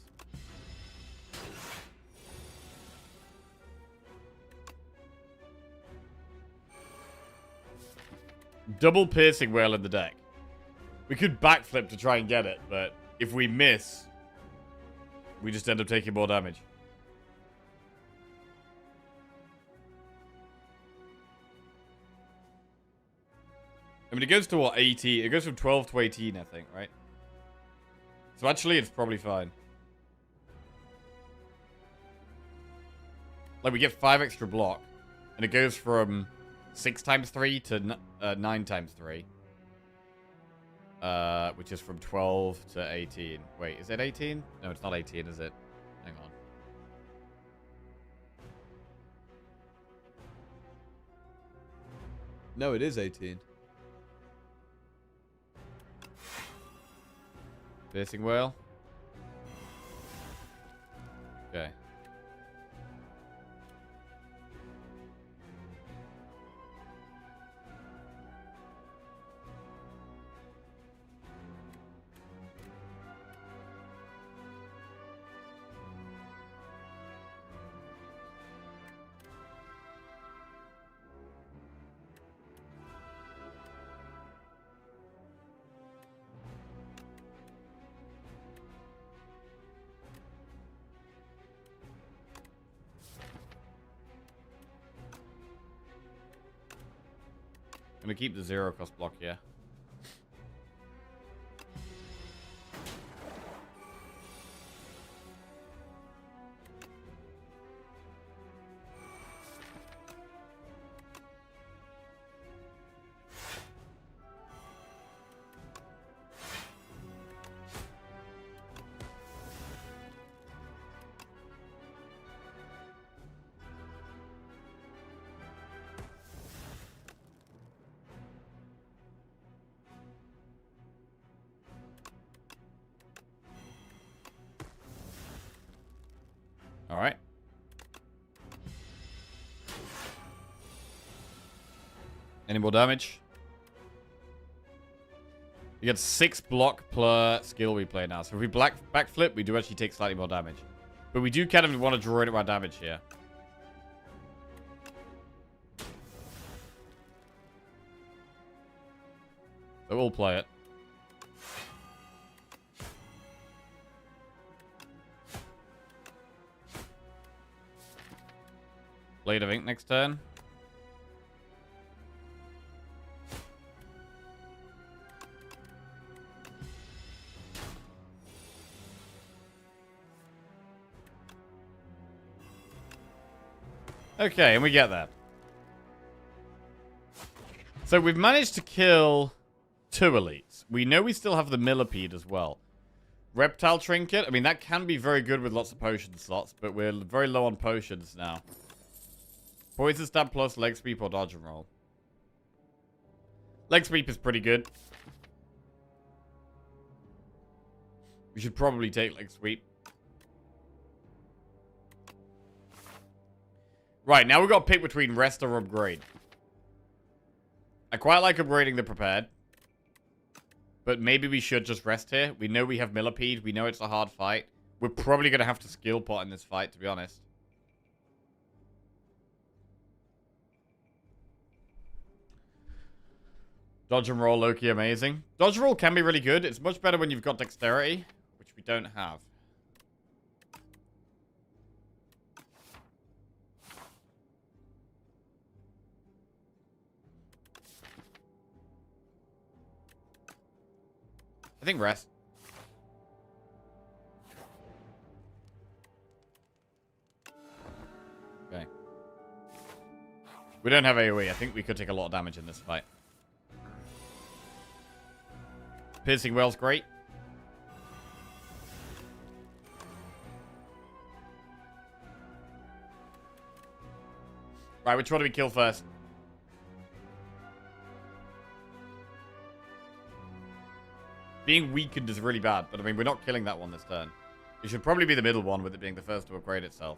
Double piercing whale in the deck. We could backflip to try and get it, but if we miss, we just end up taking more damage. I mean, it goes to what, 18? It goes from 12 to 18, I think, right? So actually, it's probably fine. Like, we get 5 extra block, and it goes from 6 times 3 to 9 times 3. Which is from 12 to 18. Wait, is it 18? No, it's not 18, is it? Hang on. No, it is 18. Piercing whale. Okay. I'm gonna keep the 0 cost block here. All right. Any more damage? You get 6 block per skill we play now. So if we backflip, we do actually take slightly more damage. But we do kind of want to draw in our damage here. So we'll play it. Blade of ink next turn. Okay, and we get that. So we've managed to kill 2 elites. We know we still have the millipede as well. Reptile trinket. I mean, that can be very good with lots of potion slots, but we're very low on potions now. Poison stab plus leg sweep or dodge and roll. Leg sweep is pretty good. We should probably take leg sweep. Right, now we've got to pick between rest or upgrade. I quite like upgrading the prepared. But maybe we should just rest here. We know we have millipede. We know it's a hard fight. We're probably going to have to skill pot in this fight, to be honest. Dodge and roll, Loki, amazing. Dodge and roll can be really good. It's much better when you've got dexterity, which we don't have. I think rest. Okay. We don't have AoE. I think we could take a lot of damage in this fight. Piercing Well's great. Right, which one do we kill first? Being weakened is really bad, but I mean, we're not killing that one this turn. It should probably be the middle one, with it being the first to upgrade itself.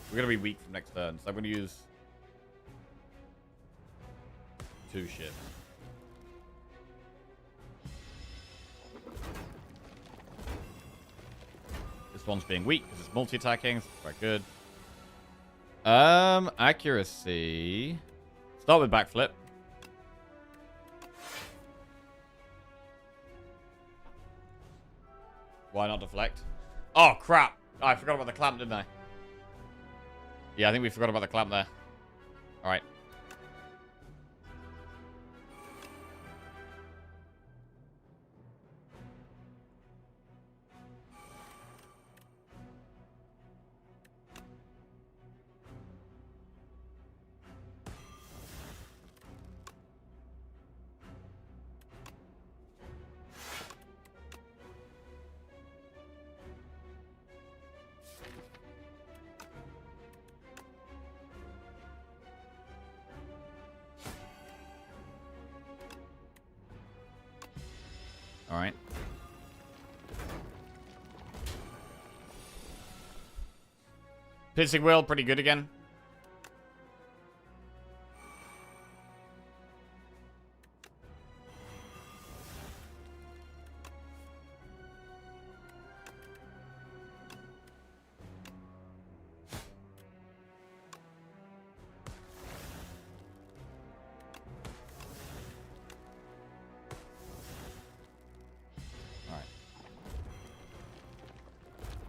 We're going to be weak from next turn, so I'm going to use 2 ships. This one's being weak because it's multi-attacking. So quite good. Accuracy. Start with backflip. Why not deflect? Oh, crap. Oh, I forgot about the clamp, didn't I? Yeah, I think we forgot about the clamp there. Alright. Alright. Piercing Will, pretty good again.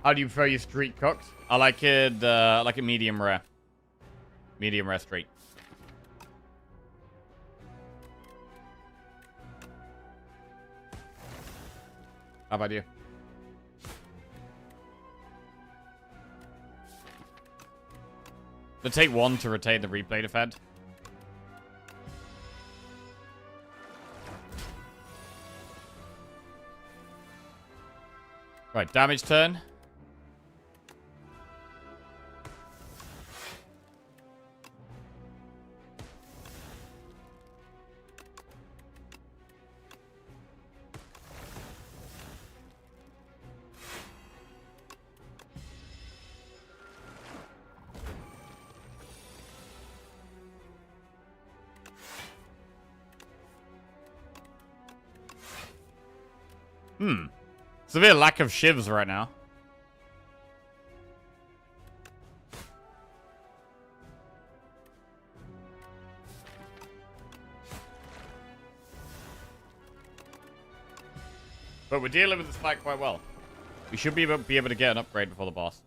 How do you prefer your street cooked? I like it medium rare. Medium rare street. How about you? To take 1 to retain the replay defend. Right, damage turn. Severe lack of shivs right now. But we're dealing with this fight quite well. We should be able to get an upgrade before the boss.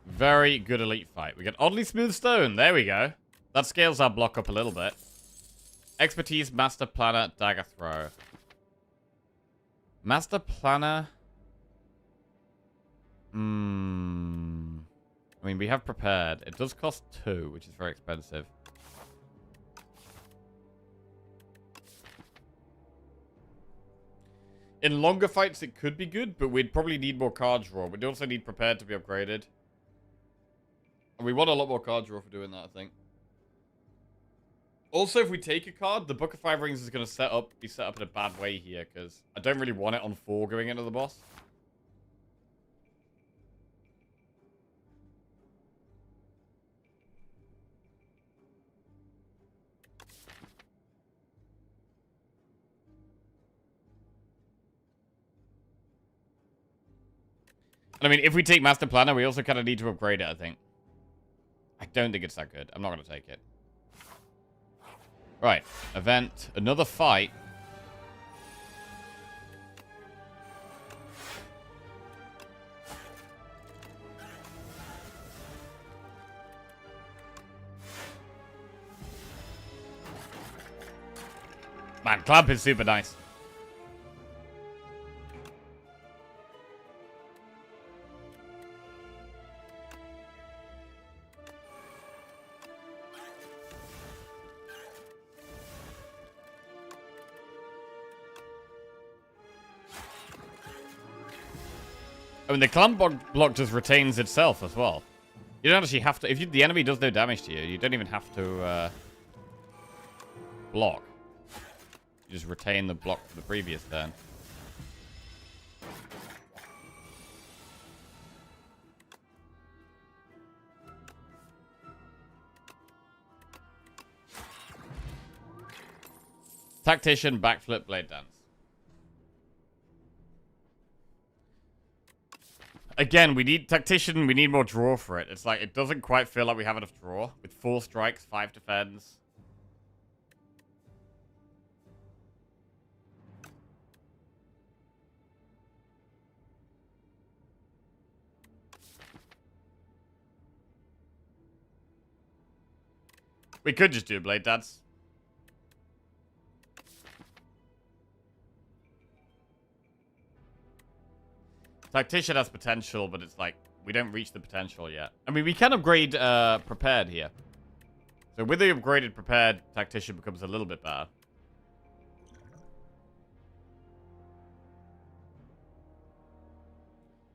Very good elite fight. We get oddly smooth stone. There we go. That scales our block up a little bit. Expertise, Master Planner, Dagger Throw. Master Planner. I mean, we have prepared. It does cost 2, which is very expensive. In longer fights, it could be good, but we'd probably need more card draw. We'd also need prepared to be upgraded. And we want a lot more card draw for doing that, I think. Also, if we take a card, the Book of Five Rings is going to be set up in a bad way here, because I don't really want it on 4 going into the boss. And I mean, if we take Master Planner, we also kind of need to upgrade it, I think. I don't think it's that good. I'm not going to take it. Right. Event. Another fight. Man, clamp is super nice. I mean, the clamp block just retains itself as well. You don't actually have to... If the enemy does no damage to you, you don't even have to block. You just retain the block for the previous turn. Tactician, backflip, blade dance. Again, we need Tactician, we need more draw for it. It's like, it doesn't quite feel like we have enough draw. With 4 strikes, 5 defends. We could just do a blade dance. Tactician has potential, but it's like, we don't reach the potential yet. I mean, we can upgrade Prepared here. So with the upgraded Prepared, Tactician becomes a little bit better.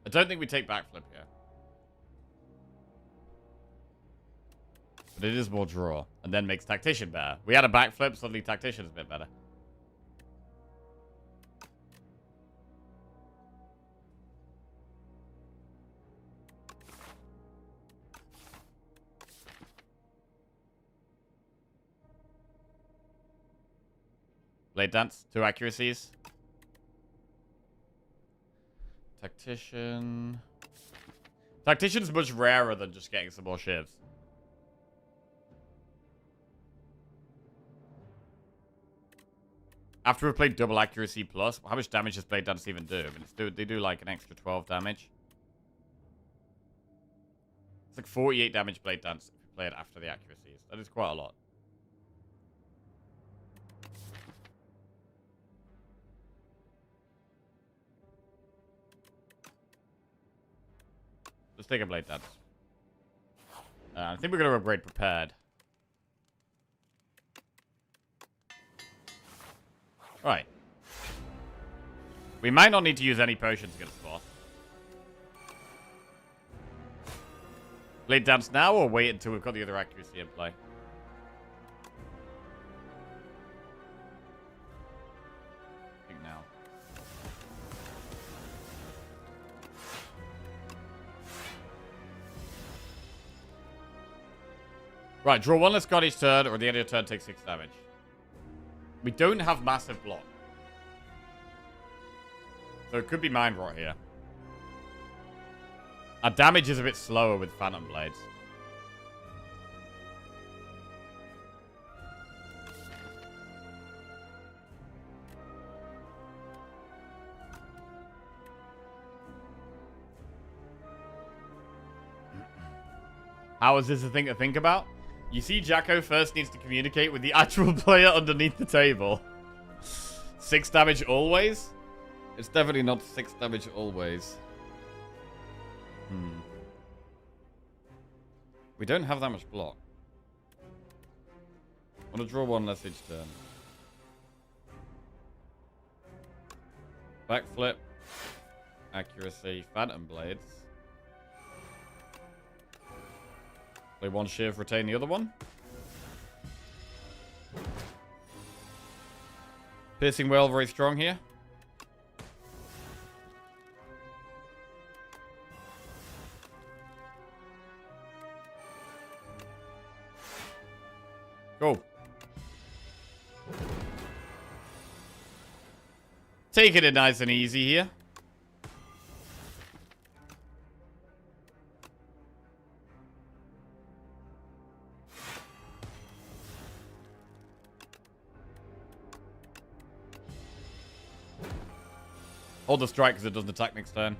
I don't think we take backflip here. But it is more draw, and then makes Tactician better. We had a backflip, suddenly Tactician is a bit better. Blade dance, 2 accuracies. Tactician. Tactician's much rarer than just getting some more shivs. After we've played double accuracy plus, how much damage does blade dance even do? I mean, they do like an extra 12 damage. It's like 48 damage blade dance if you play it after the accuracies. That is quite a lot. Let's take a blade dance. I think we're going to upgrade Prepared. Right. We might not need to use any potions against the boss. Blade dance now or wait until we've got the other accuracy in play? I think now. Right, draw 1 less card each turn, or at the end of your turn take 6 damage. We don't have massive block. So it could be Mind Rot here. Our damage is a bit slower with Phantom Blades. How is this a thing to think about? You see, Jacko first needs to communicate with the actual player underneath the table. 6 damage always? It's definitely not 6 damage always. We don't have that much block. I want to draw 1 less each turn. Backflip. Accuracy. Phantom Blades. Play 1 shiv, retain the other one. Piercing Well, very strong here. Go. Taking it nice and easy here. Hold the strike because it doesn't attack next turn.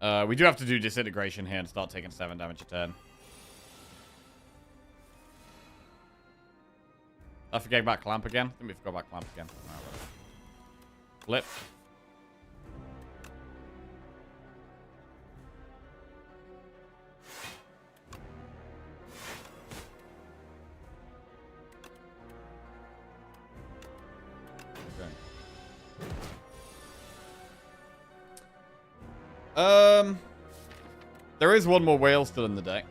We do have to do disintegration here and start taking 7 damage a turn. I forget about clamp again. I think we forgot about clamp again. Flip. There is one more whale still in the deck.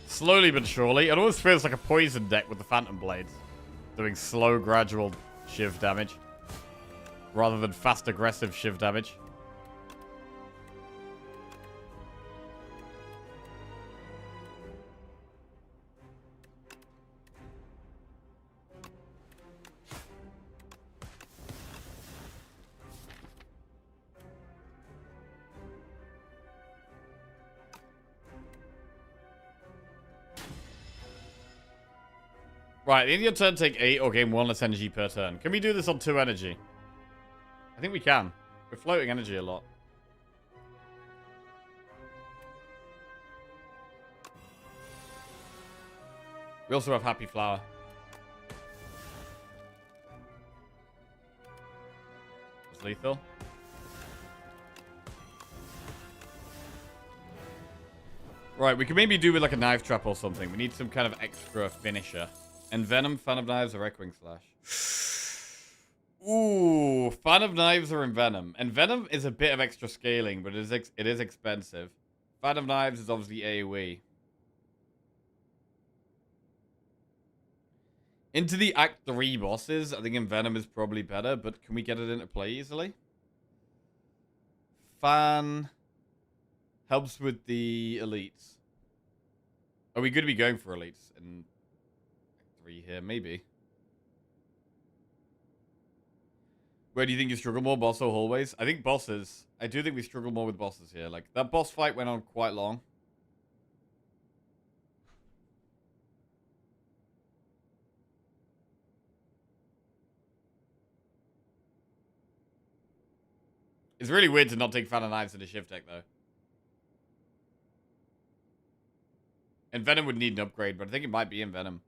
Slowly but surely. It always feels like a poison deck with the Phantom Blades. Doing slow, gradual shiv damage. Rather than fast, aggressive shiv damage. Right, the end of your turn take 8 or gain 1 less energy per turn. Can we do this on 2 energy? I think we can. We're floating energy a lot. We also have Happy Flower. It's lethal. Right, we can maybe do with like a knife trap or something. We need some kind of extra finisher. Envenom, Fan of Knives, or Echoing Slash? Ooh, Fan of Knives or Envenom? Envenom is a bit of extra scaling, but it is expensive. Fan of Knives is obviously AoE. Into the Act 3 bosses, I think Envenom is probably better, but can we get it into play easily? Fan helps with the elites. Are we going to be going for elites in here, maybe? Where do you think you struggle more, boss or hallways? I think bosses. I do think we struggle more with bosses here. Like, that boss fight went on quite long. It's really weird to not take Fan of Knives in a shift deck, though. And Venom would need an upgrade, but I think it might be in Venom.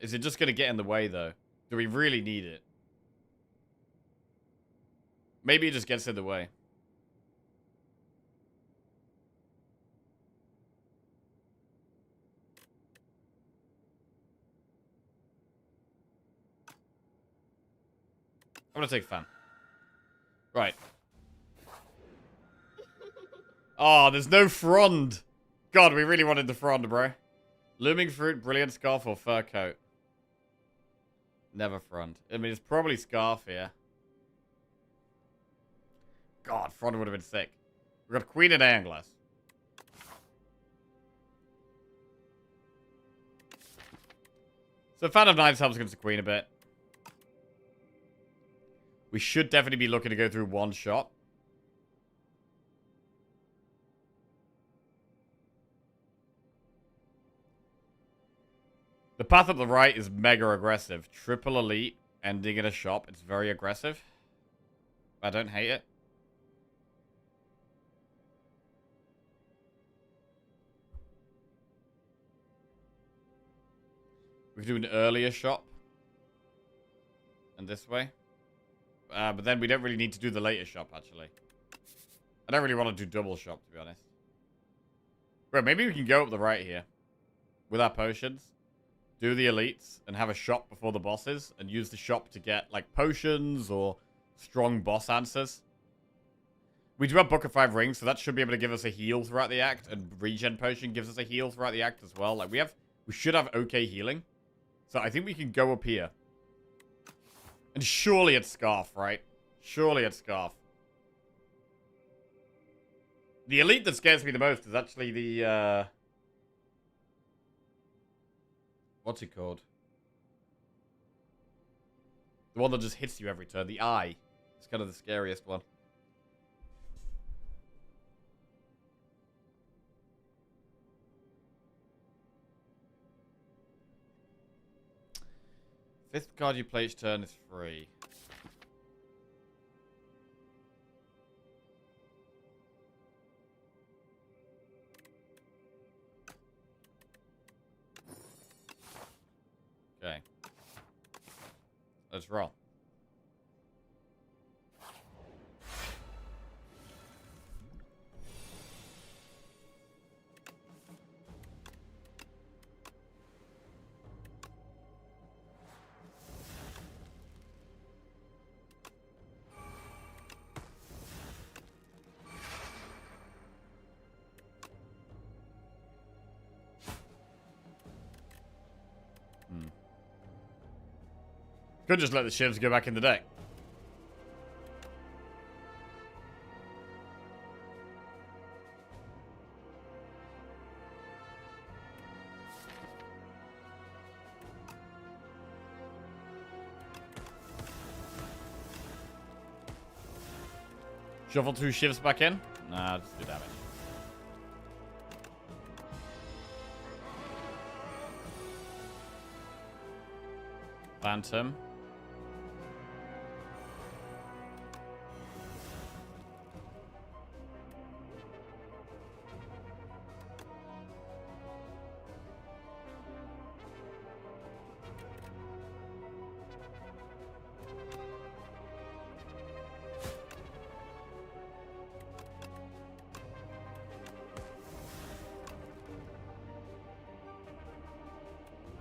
Is it just going to get in the way, though? Do we really need it? Maybe it just gets in the way. I'm going to take Fan. Right. Oh, there's no Frond. God, we really wanted the Frond, bro. Looming Fruit, Brilliant Scarf, or Fur Coat? Never Frond. I mean, it's probably Scarf here. God, Frond would have been sick. We've got Queen and Iron Glass. So Fan of Knives helps against the Queen a bit. We should definitely be looking to go through one shot. The path up the right is mega aggressive. Triple elite, ending in a shop. It's very aggressive. I don't hate it. We could do an earlier shop. And this way. But then we don't really need to do the later shop, actually. I don't really want to do double shop, to be honest. Well, maybe we can go up the right here. With our potions. Do the elites and have a shop before the bosses and use the shop to get like potions or strong boss answers. We do have Book of 5 Rings, so that should be able to give us a heal throughout the act, and regen potion gives us a heal throughout the act as well. Like we should have okay healing. So I think we can go up here. And surely it's Scarf, right? Surely it's Scarf. The elite that scares me the most is actually the, what's it called? The one that just hits you every turn. The eye. It's kind of the scariest one. Fifth card you play each turn is free. Okay. Let's roll. Could just let the shivs go back in the deck. Shuffle 2 shivs back in? Nah, just do damage. Phantom.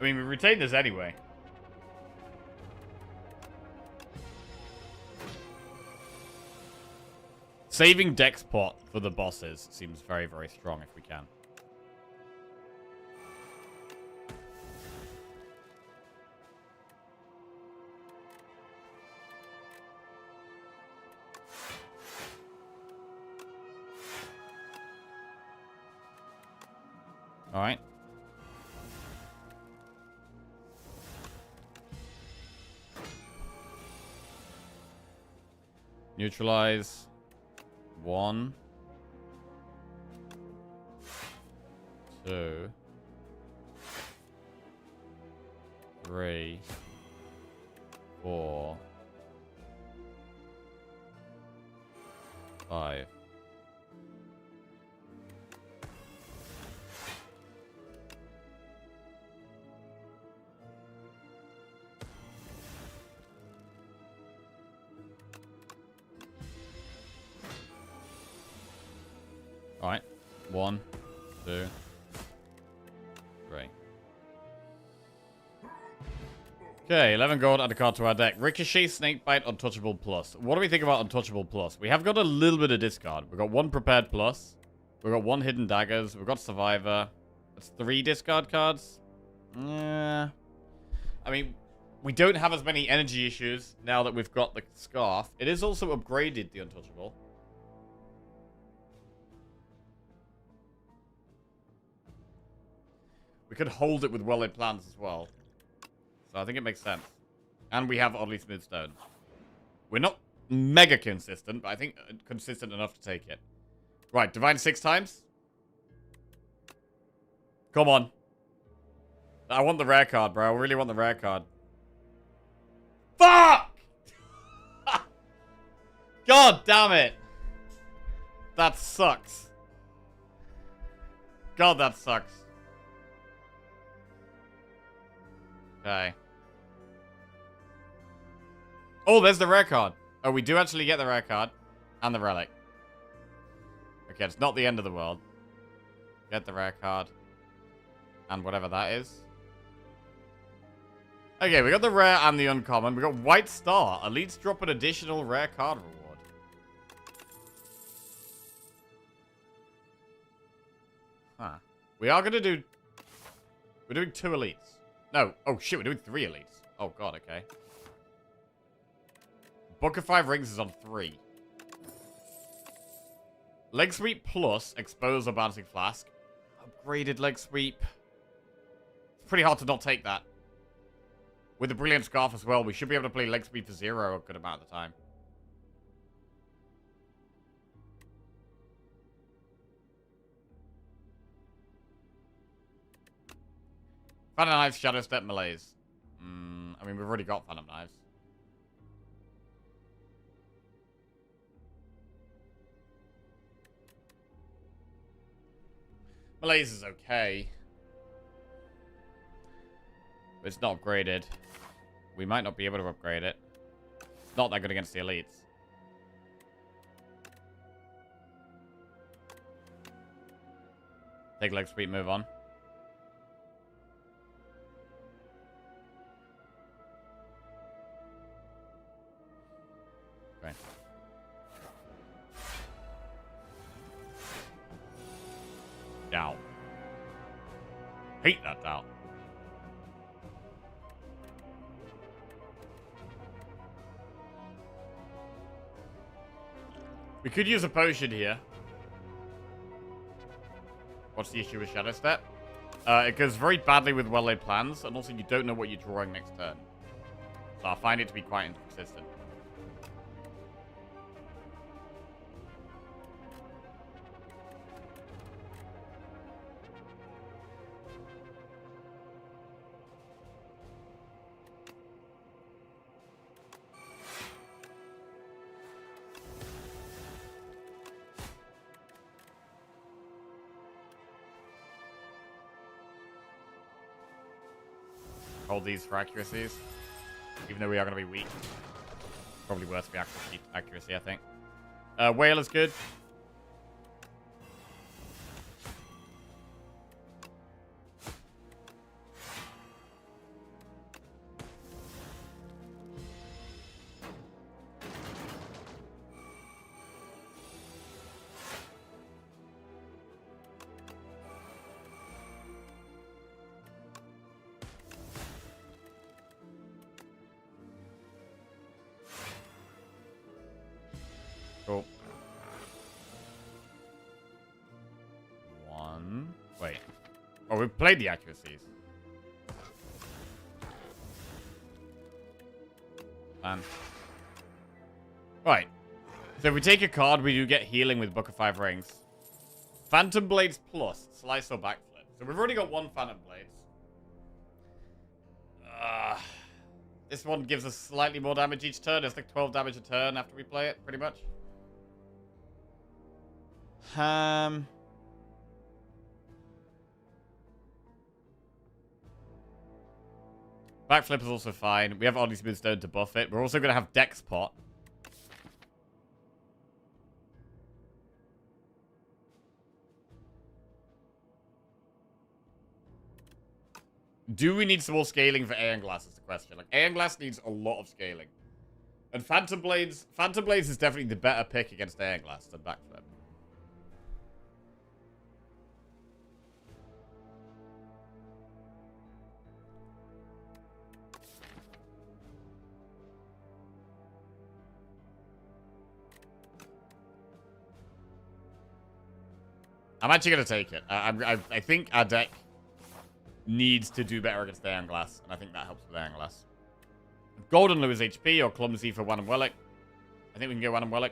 I mean, we retain this anyway. Saving Dex pot for the bosses seems very, very strong if we can. All right. Neutralize. 1, 2, 3, 4, 5. Alright. 1, 2, 3. Okay, 11 gold, add a card to our deck. Ricochet, Snakebite, Untouchable Plus. What do we think about Untouchable Plus? We have got a little bit of discard. We've got 1 Prepared Plus. We've got 1 Hidden Daggers. We've got Survivor. That's 3 discard cards. Yeah. I mean, we don't have as many energy issues now that we've got the Scarf. It is also upgraded, the Untouchable. We could hold it with well-laid plans as well. So I think it makes sense. And we have Oddly Smooth Stone. We're not mega consistent, but I think consistent enough to take it. Right, Divine 6 times. Come on. I want the rare card, bro. I really want the rare card. Fuck! God damn it. That sucks. God, that sucks. Okay. Oh, there's the rare card. Oh, we do actually get the rare card. And the relic. Okay, it's not the end of the world. Get the rare card. And whatever that is. Okay, we got the rare and the uncommon. We got White Star. Elites drop an additional rare card reward. Huh. We are going to do... We're doing 2 elites. No. Oh, shit, we're doing 3 elites. Oh, God, okay. Book of 5 Rings is on 3. Leg Sweep plus Expose or Bouncing Flask. Upgraded Leg Sweep. It's pretty hard to not take that. With the Brilliant Scarf as well, we should be able to play Leg Sweep for 0 a good amount of the time. Phantom Knives, Shadow Step, Malaise. I mean, we've already got Phantom Knives. Malaise is okay. But it's not upgraded. We might not be able to upgrade it. It's not that good against the elites. Take Leg Sweep, move on. Okay. Down. Hate that down. We could use a potion here. What's the issue with Shadow Step? It goes very badly with well-laid plans, and also you don't know what you're drawing next turn. So I find it to be quite inconsistent. Hold these for accuracies. Even though we are going to be weak. Probably worse for accuracy, I think. Whale is good. Cool. 1. Wait. Oh, we played the accuracies. Man. Right. So if we take a card, we do get healing with Book of 5 Rings. Phantom Blades plus Slice or Backflip. So we've already got 1 Phantom Blades. This one gives us slightly more damage each turn. It's like 12 damage a turn after we play it, pretty much. Backflip is also fine. We have Oddly Smooth Stone to buff it. We're also going to have Dex Pot. Do we need some more scaling for Aeon Glass is the question. Like, Aeon Glass needs a lot of scaling. And Phantom Blades is definitely the better pick against Aeon Glass than Backflip. I'm actually going to take it. I think our deck needs to do better against Aeon Glass, and I think that helps with Aeon Glass. Golden Lure is HP or Clumsy for Wan and Wellick. I think we can go Wan and Wellick.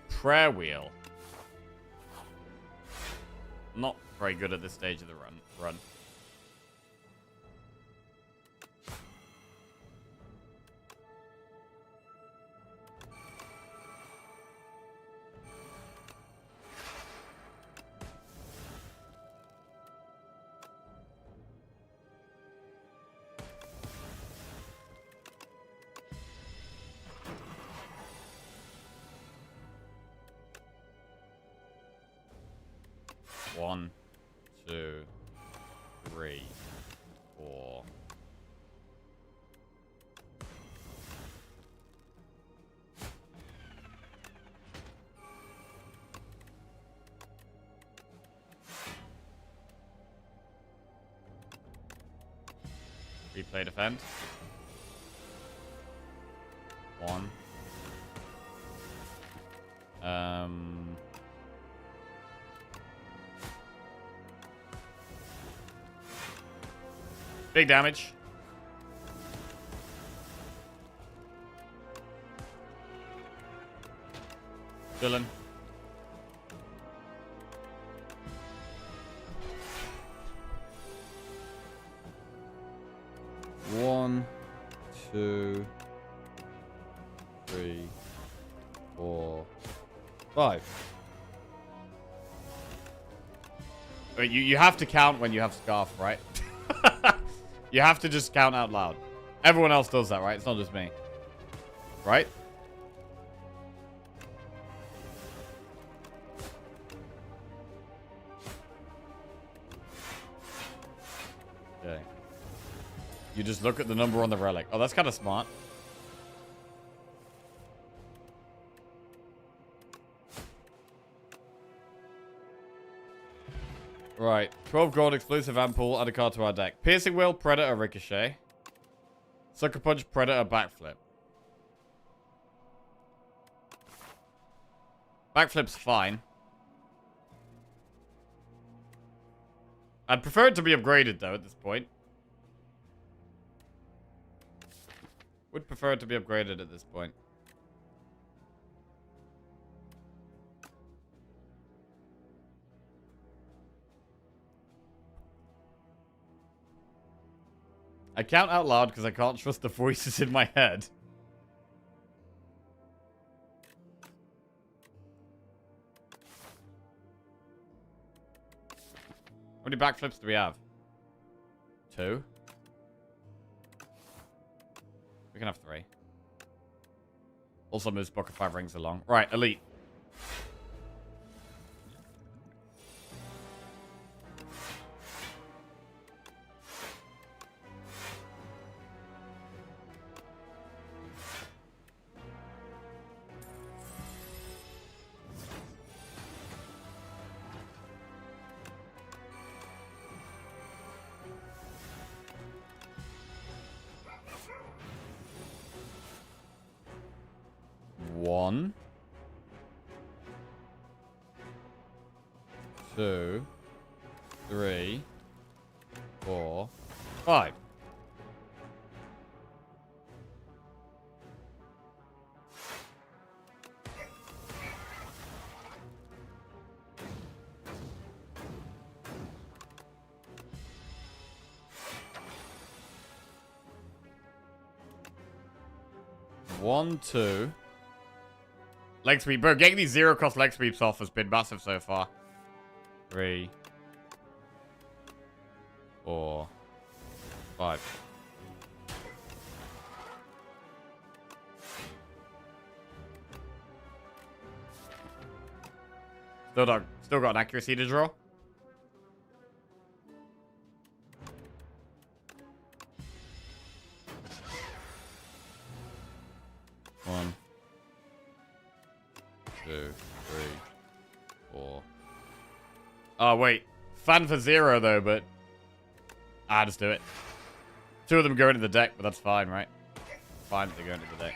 Prayer Wheel. Not very good at this stage of the run. One, 2, 3, 4. Replay defend. 1. Big damage. Villain. One, 2, 3, 4, 5. Wait, you have to count when you have Scarf, right? You have to just count out loud. Everyone else does that, right? It's not just me. Right? Okay. You just look at the number on the relic. Oh, that's kind of smart. Right. 12 gold, exclusive Ampule, add a card to our deck. Piercing Will, Predator, Ricochet. Sucker Punch, Predator, Backflip. Backflip's fine. I'd prefer it to be upgraded, though, at this point. Would prefer it to be upgraded at this point. I count out loud because I can't trust the voices in my head. How many backflips do we have? 2? We can have 3. Also moves Book of 5 rings along. Right, elite. One, 2, 3, 4, 5. One, 2. Leg sweep. Bro, getting these 0-cost leg sweeps off has been massive so far. 3, 4, 5. Still got an accuracy to draw. One, 2, 3, 4. Oh, wait. Fan for 0, though, but... Ah, just do it. 2 of them go into the deck, but that's fine, right? Fine that they go into the deck.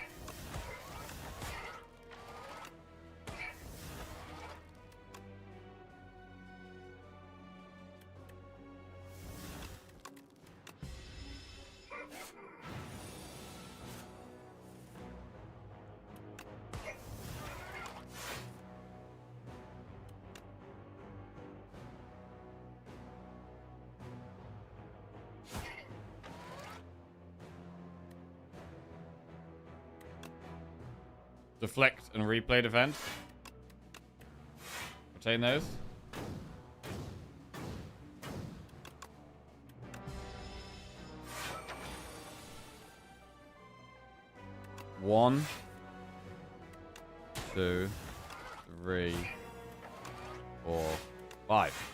Deflect and replay defend. Retain those. One, 2, 3, 4, 5.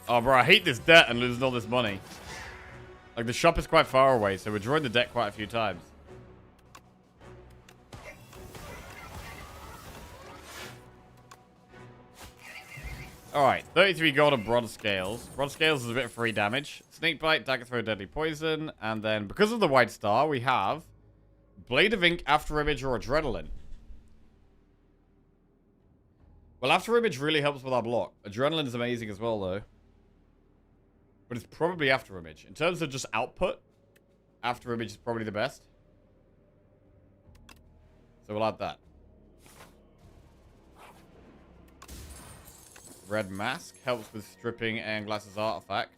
Oh, bro, I hate this debt and losing all this money. Like, the shop is quite far away, so we're drawing the deck quite a few times. Alright, 33 gold on bronze scales. Bronze scales is a bit of free damage. Snake bite, dagger throw, deadly poison. And then, because of the white star, we have Blade of Ink, After Image, or Adrenaline. Well, After Image really helps with our block. Adrenaline is amazing as well, though. But it's probably After Image. In terms of just output, After Image is probably the best. So we'll add that. Red Mask helps with stripping Aeon artifact.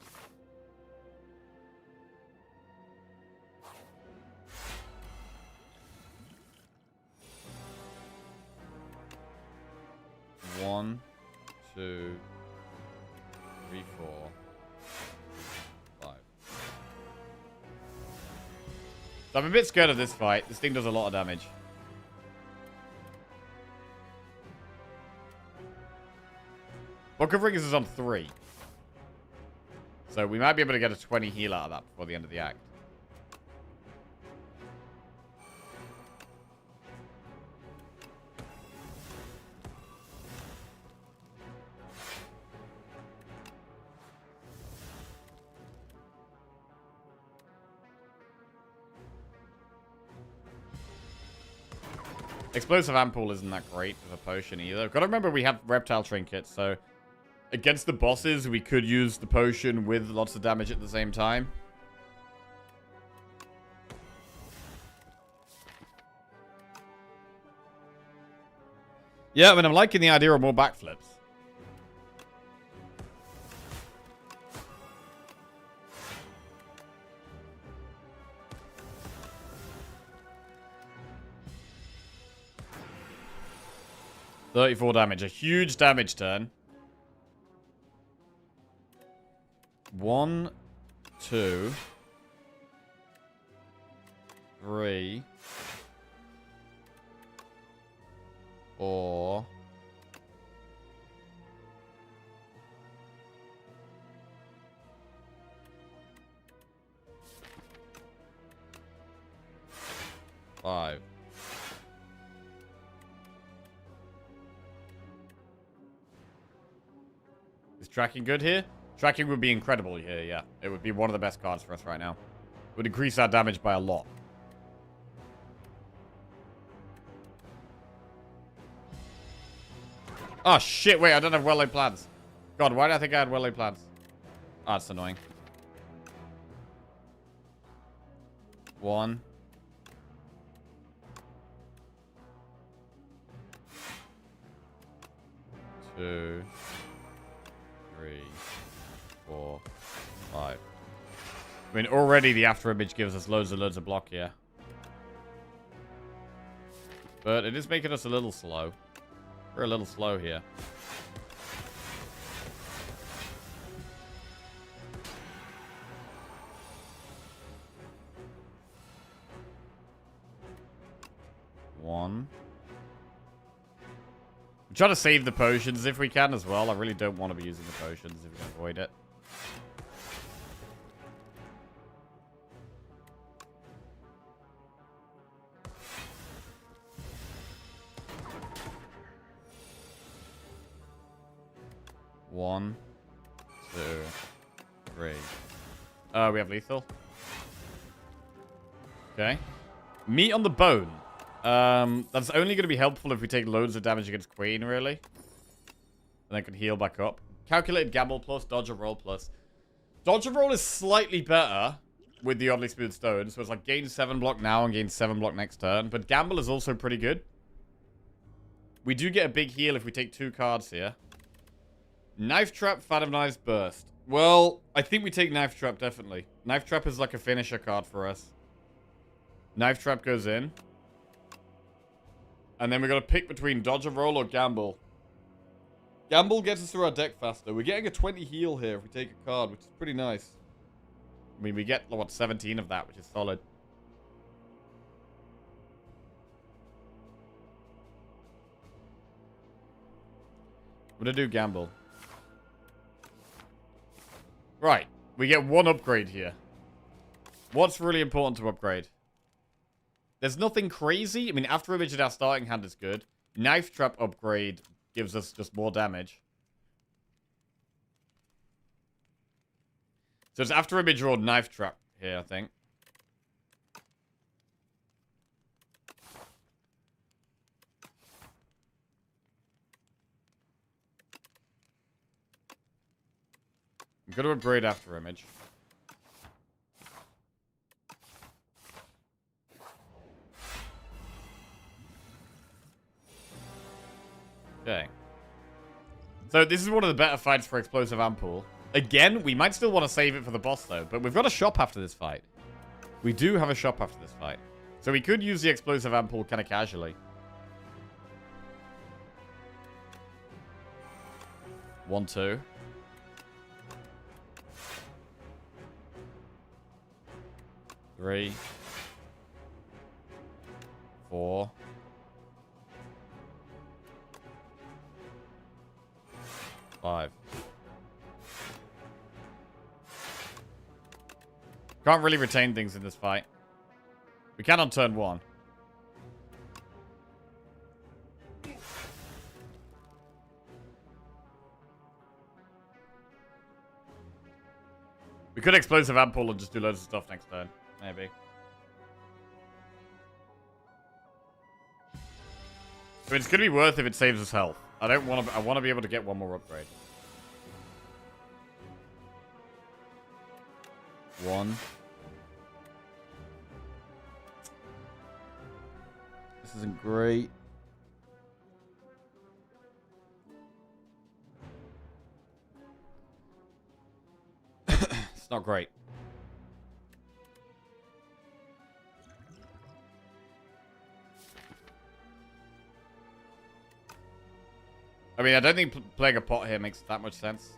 One, two, three, 4, 5. So I'm a bit scared of this fight. This thing does a lot of damage. Book of Rings is on 3. So we might be able to get a 20 heal out of that before the end of the act. Explosive Ampoule isn't that great of a potion either. Gotta remember we have Reptile Trinkets, so against the bosses, we could use the potion with lots of damage at the same time. Yeah, I mean, I'm liking the idea of more backflips. $34 damage. A huge damage turn. 1, 2, 3, 4, 5. Is tracking good here? Tracking would be incredible here, yeah. It would be one of the best cards for us right now. It would increase our damage by a lot. Oh, shit. Wait, I don't have well-laid plans. God, why did I think I had well-laid plans? Oh, that's annoying. 1. 2. 3. 4, 5. I mean, already the after image gives us loads and loads of block here. But it is making us a little slow. We're a little slow here. One. I'm trying to save the potions if we can as well. I really don't want to be using the potions if we can avoid it. One, 2, 3. We have lethal. Okay. Meat on the bone. That's only going to be helpful if we take loads of damage against Queen, really. And then can heal back up. Calculated gamble plus, dodge or roll plus. Dodge or roll is slightly better with the oddly smooth stone. So it's like gain 7 block now and gain 7 block next turn. But gamble is also pretty good. We do get a big heal if we take 2 cards here. Knife Trap, Fan of Knives, Burst. Well, I think we take Knife Trap, definitely. Knife Trap is like a finisher card for us. Knife Trap goes in. And then we got to pick between Dodge or Roll or Gamble. Gamble gets us through our deck faster. We're getting a 20 heal here if we take a card, which is pretty nice. I mean, we get, what, 17 of that, which is solid. I'm going to do Gamble. Right. We get 1 upgrade here. What's really important to upgrade? There's nothing crazy. I mean, After Image in our starting hand is good. Knife Trap upgrade gives us just more damage. So it's after a mid-draw knife trap here, I think. I'm going to upgrade after image. Okay. So this is one of the better fights for Explosive Ampoule. Again, we might still want to save it for the boss, though. But we've got a shop after this fight. We do have a shop after this fight. So we could use the Explosive Ampoule kind of casually. 1, 2. 3. 4. 5. Can't really retain things in this fight. We can on turn 1. We could Explosive Ampoule and just do loads of stuff next turn. Maybe. But it's gonna be worth if it saves us health. I want to be able to get one more upgrade. 1. This isn't great. It's not great. I mean, I don't think playing a pot here makes that much sense.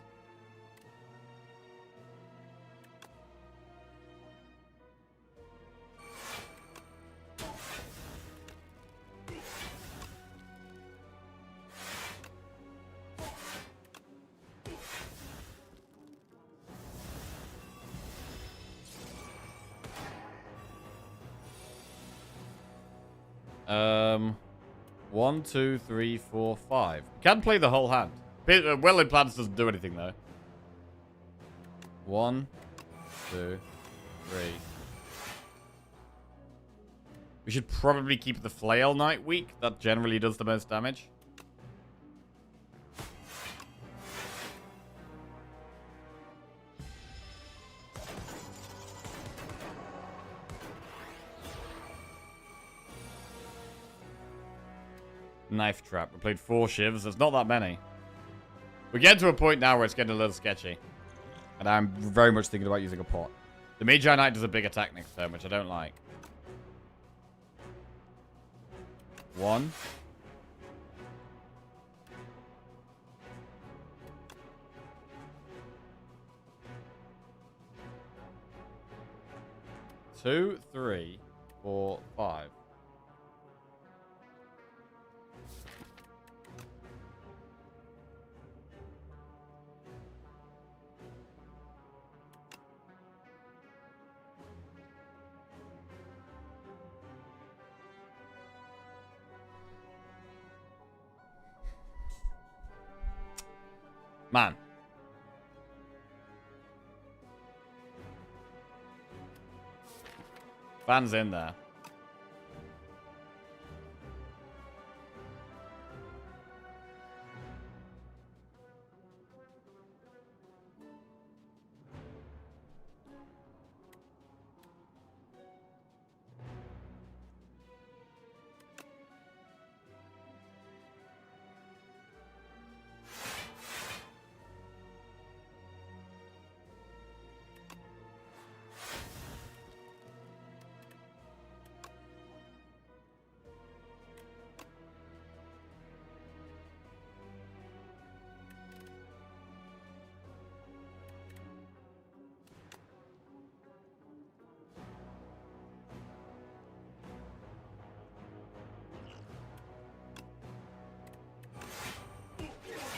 Um... 1, 2, 3, 4, 5. Can play the whole hand. Well-laid plans doesn't do anything, though. 1, 2, 3. We should probably keep the Flail Knight weak. That generally does the most damage. Knife trap. We played 4 shivs. There's not that many. We're getting to a point now where it's getting a little sketchy. And I'm very much thinking about using a pot. The Magi Knight does a big attack next turn, which I don't like. 1. 2, 3, 4, 5. Man. Van's in there.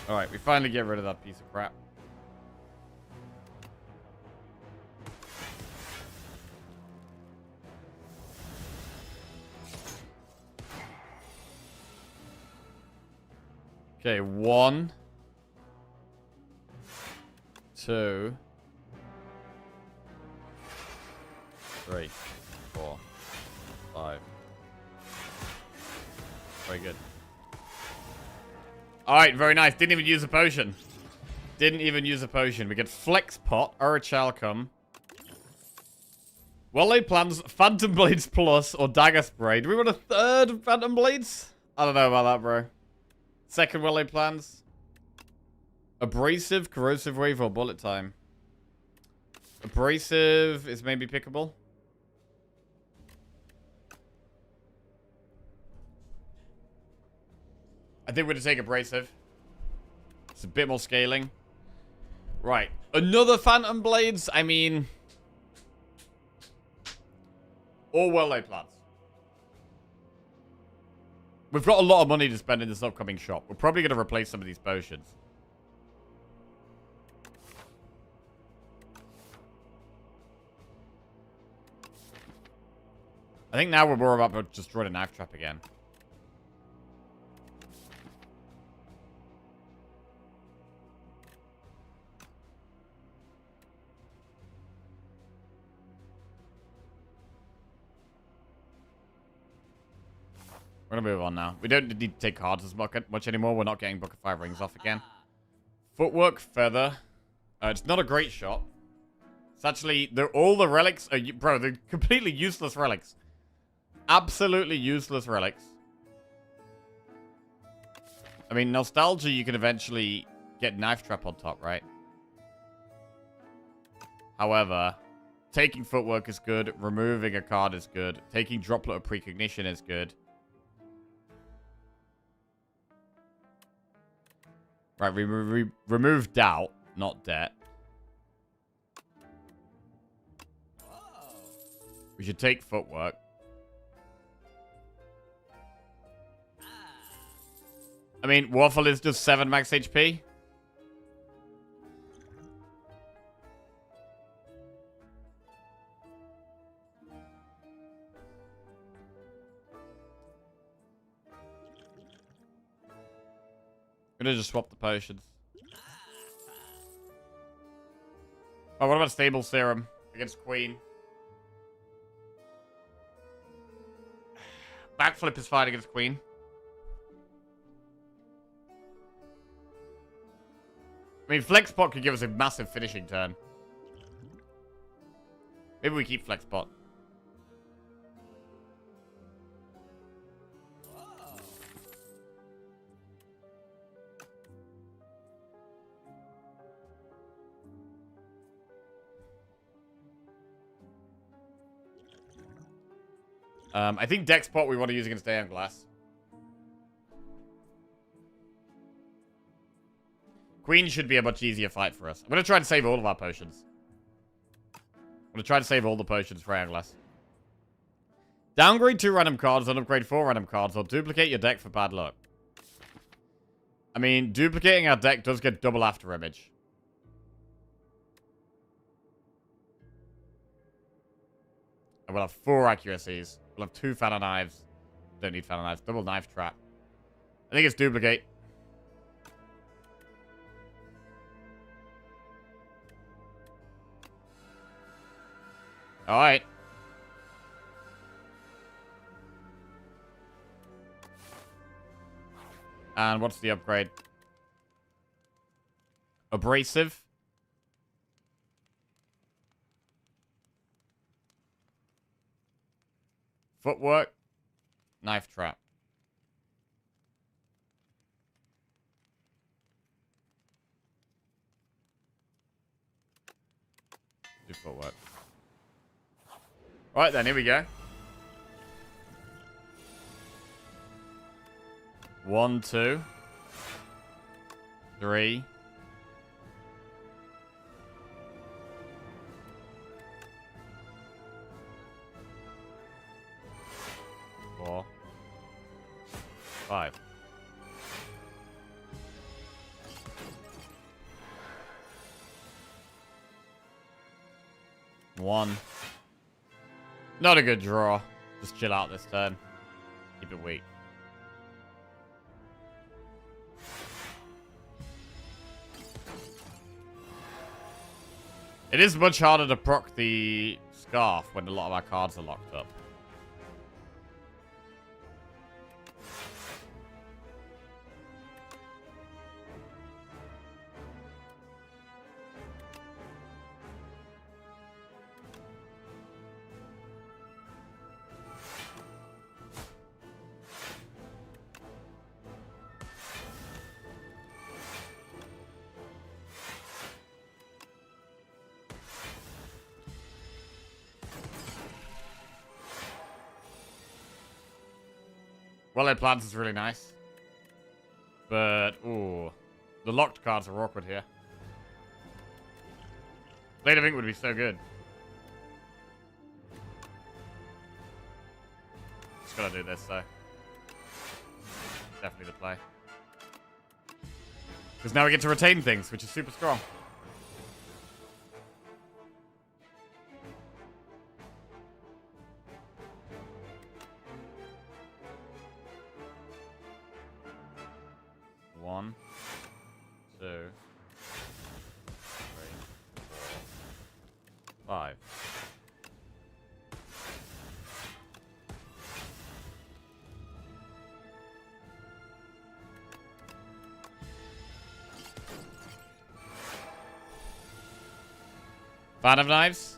Alright, we finally get rid of that piece of crap. Okay, 1, 2, 3, 4, 5. Very good. Alright, very nice. Didn't even use a potion. Didn't even use a potion. We get Flex Pot, Orichalcum, Well-laid plans, Phantom Blades Plus, or Dagger Spray. Do we want a third Phantom Blades? I don't know about that, bro. Second well-laid plans. Abrasive, Corrosive Wave, or Bullet Time. Abrasive is maybe pickable. I think we're going to take Abrasive. It's a bit more scaling. Right. Another Phantom Blades? I mean... All well-laid plans. We've got a lot of money to spend in this upcoming shop. We're probably going to replace some of these potions. I think now we're more about destroying a knife trap again. We're gonna move on now. We don't need to take cards as much anymore. We're not getting Book of 5 Rings off again. Footwork, Feather. It's not a great shot. It's actually... all the relics are... Bro, they're completely useless relics. Absolutely useless relics. I mean, Nostalgia, you can eventually get Knife Trap on top, right? However, taking Footwork is good. Removing a card is good. Taking Droplet of Precognition is good. Right, we remove Doubt, not Debt. We should take Footwork. I mean, Waffle is just 7 max HP. I'm gonna just swap the potions. Oh, what about Stable Serum against Queen? Backflip is fine against Queen. I mean, Flexpot could give us a massive finishing turn. Maybe we keep Flexpot. I think Dexpot we want to use against Aeon Glass. Queen should be a much easier fight for us. I'm going to try to save all of our potions. I'm going to try to save all the potions for Aeon Glass. Downgrade 2 random cards and upgrade 4 random cards, or duplicate your deck for bad luck. I mean, duplicating our deck does get double after image. And we'll have 4 accuracies. We'll have 2 Fan Knives. Don't need Fan Knives. Double Knife Trap. I think it's duplicate. Alright. And what's the upgrade? Abrasive. Footwork. Knife Trap. Do footwork. Alright then, here we go. 1, 2, 3. 4, 5. One. Not a good draw. Just chill out this turn. Keep it weak. It is much harder to proc the Scarf when a lot of our cards are locked up. Well-laid plans is really nice. But, ooh. The locked cards are awkward here. Blade of Ink would be so good. Just gotta do this, though. Definitely the play. Because now we get to retain things, which is super strong. One, two, three, four, five. Fan of knives?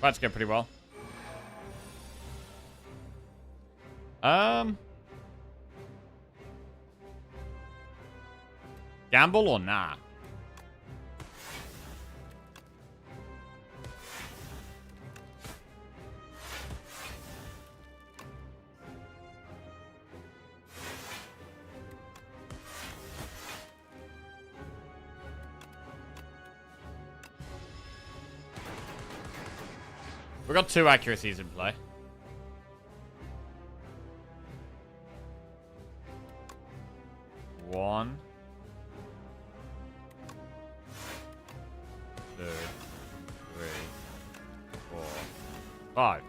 That's going pretty well. Gamble or nah? We've got 2 accuracies in play. One. 2, 3, 4, 5.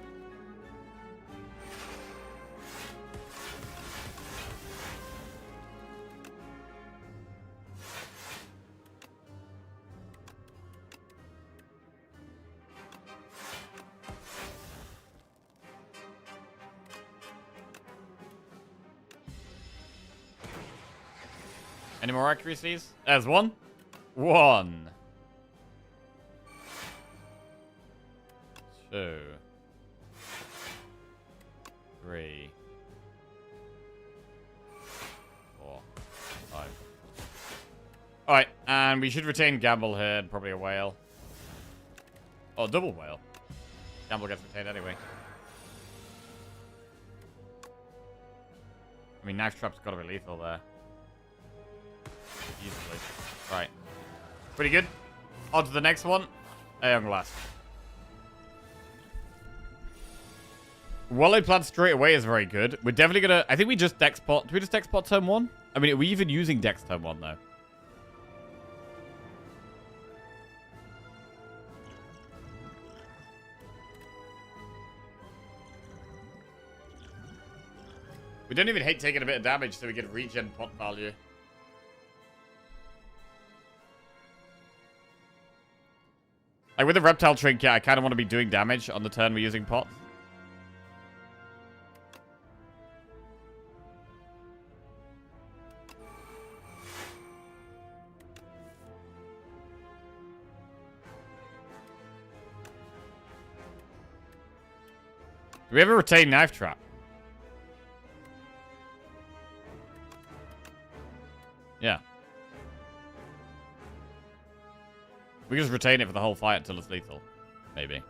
Any more accuracies? There's one. 1. 2. 3. 4. 5. Alright, and we should retain Gamble here and probably a whale. Oh, double whale. Gamble gets retained anyway. I mean, Knife Trap's got to be lethal there. Easily. Right. Pretty good. On to the next one. Aeon Glass. Well-laid plan straight away is very good. We're definitely gonna... I think we just Dexpot... Do we just Dexpot turn 1? I mean, are we even using Dex turn 1, though? We don't even hate taking a bit of damage so we get regen pot value. Like with the reptile trinket, I kind of want to be doing damage on the turn we're using pots. Do we ever retain Knife Trap? Yeah. We can just retain it for the whole fight until it's lethal. Maybe.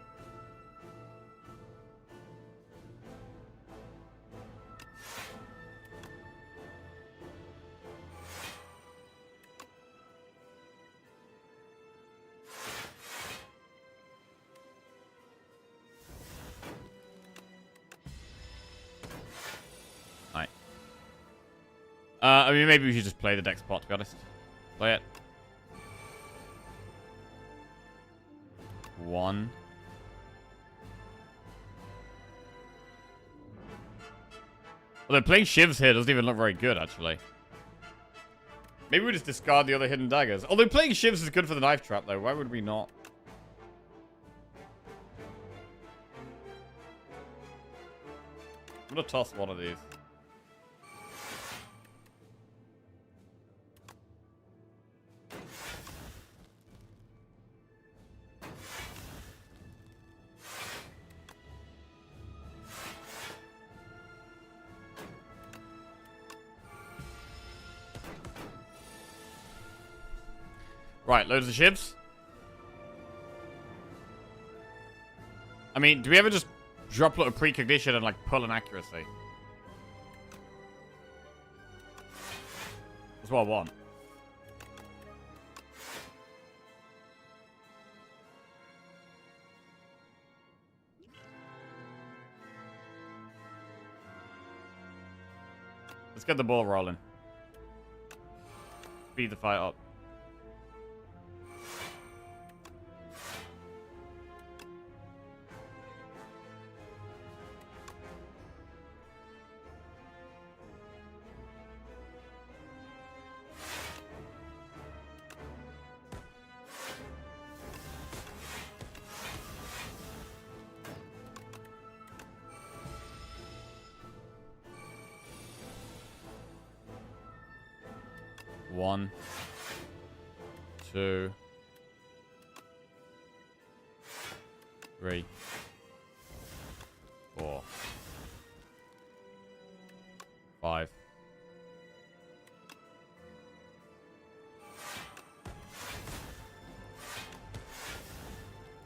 I mean, maybe we should just play the deck spot, to be honest. Play it. 1. Although playing Shivs here doesn't even look very good, actually. Maybe we just discard the other hidden daggers. Although playing Shivs is good for the knife trap, though. Why would we not? I'm gonna toss one of these. Right, loads of shivs. I mean, do we ever just drop a lot of precognition and, like, pull an accuracy? That's what I want. Let's get the ball rolling. Speed the fight up. One, 2, 3, 4, 5.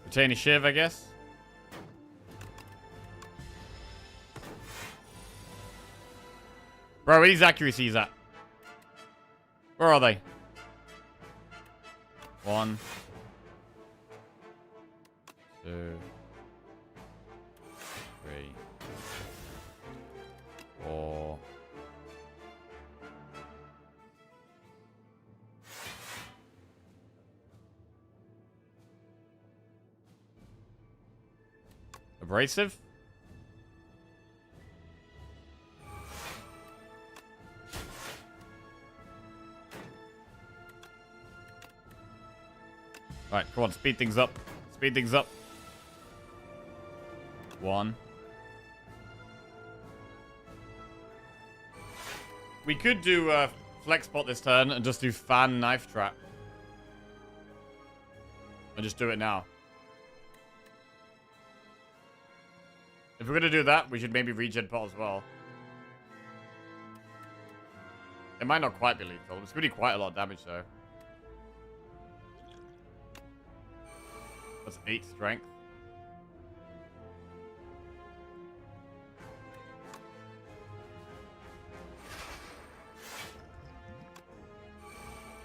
Retain a shiv, I guess. Bro, where these accuracies at? Where are they? 1, 2, 3, 4. Abrasive? Alright, come on, speed things up. Speed things up. 1. We could do flex spot this turn and just do fan knife trap. And just do it now. If we're gonna do that, we should maybe regen pot as well. It might not quite be lethal. It's really quite a lot of damage though. That's 8 strength.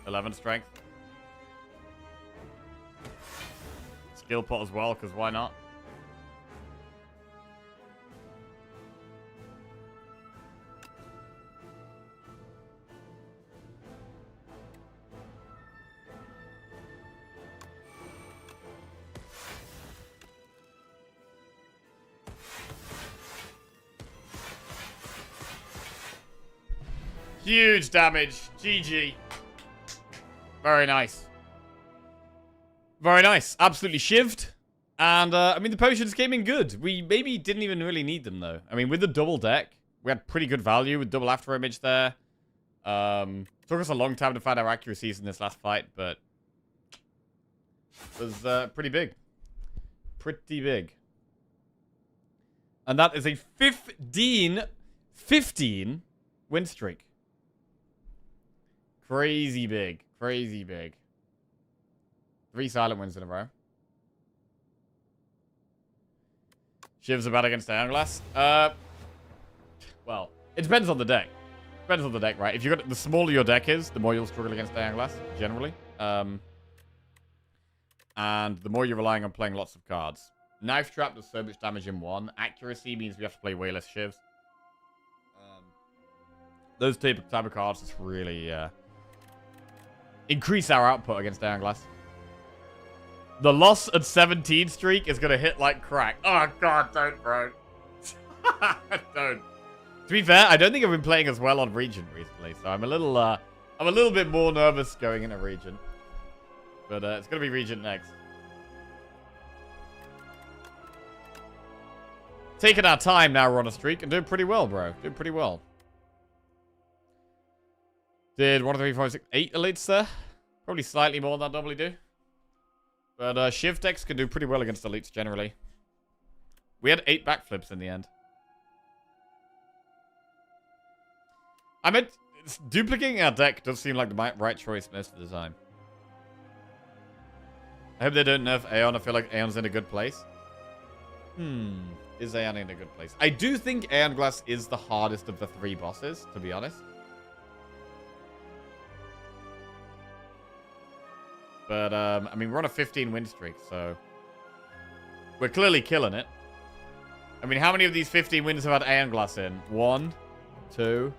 $11 strength. Skill pot as well, because why not? Huge damage. GG. Very nice. Very nice. Absolutely shivved. And, I mean, the potions came in good. We maybe didn't even really need them, though. I mean, with the double deck, we had pretty good value with double after image there. Took us a long time to find our accuracies in this last fight, but it was pretty big. Pretty big. And that is a 15 win streak. Crazy big. Crazy big. 3 silent wins in a row. Shiv's about against Iron-Glass. Well, it depends on the deck. Depends on the deck, right? If you got the smaller your deck is, the more you'll struggle against Iron-Glass, generally. And the more you're relying on playing lots of cards. Knife Trap does so much damage in one. Accuracy means we have to play way less Shivs. Those type of cards just really increase our output against Iron Glass. The loss at 17 streak is going to hit like crack. Oh, God, don't, bro. Don't. To be fair, I don't think I've been playing as well on Region recently, so I'm a little bit more nervous going into Region. But it's going to be Region next. Taking our time now, we're on a streak and doing pretty well, bro. Doing pretty well. Did 1, 2, 3, 4, 5, 6, 8 elites there? Probably slightly more than I normally do. But Shiv decks can do pretty well against elites generally. We had 8 backflips in the end. I meant, duplicating our deck does seem like the right choice most of the time. I hope they don't nerf Aeon. I feel like Aeon's in a good place. Is Aeon in a good place? I do think Aeon Glass is the hardest of the 3 bosses, to be honest. But, I mean, we're on a 15 win streak, so... We're clearly killing it. I mean, how many of these 15 wins have had Aeon Glass in? 1, 2,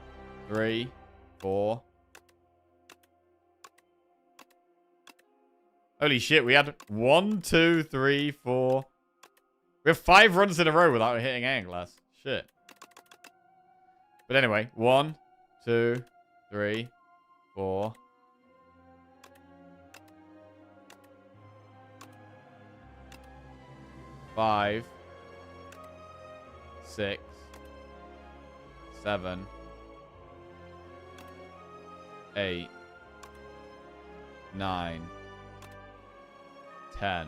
3, 4. Holy shit, we had 1, 2, 3, 4. We have 5 runs in a row without hitting Aeon Glass. Shit. But anyway, 1, 2, 3, 4. 5, 6, 7, 8, 9, 10.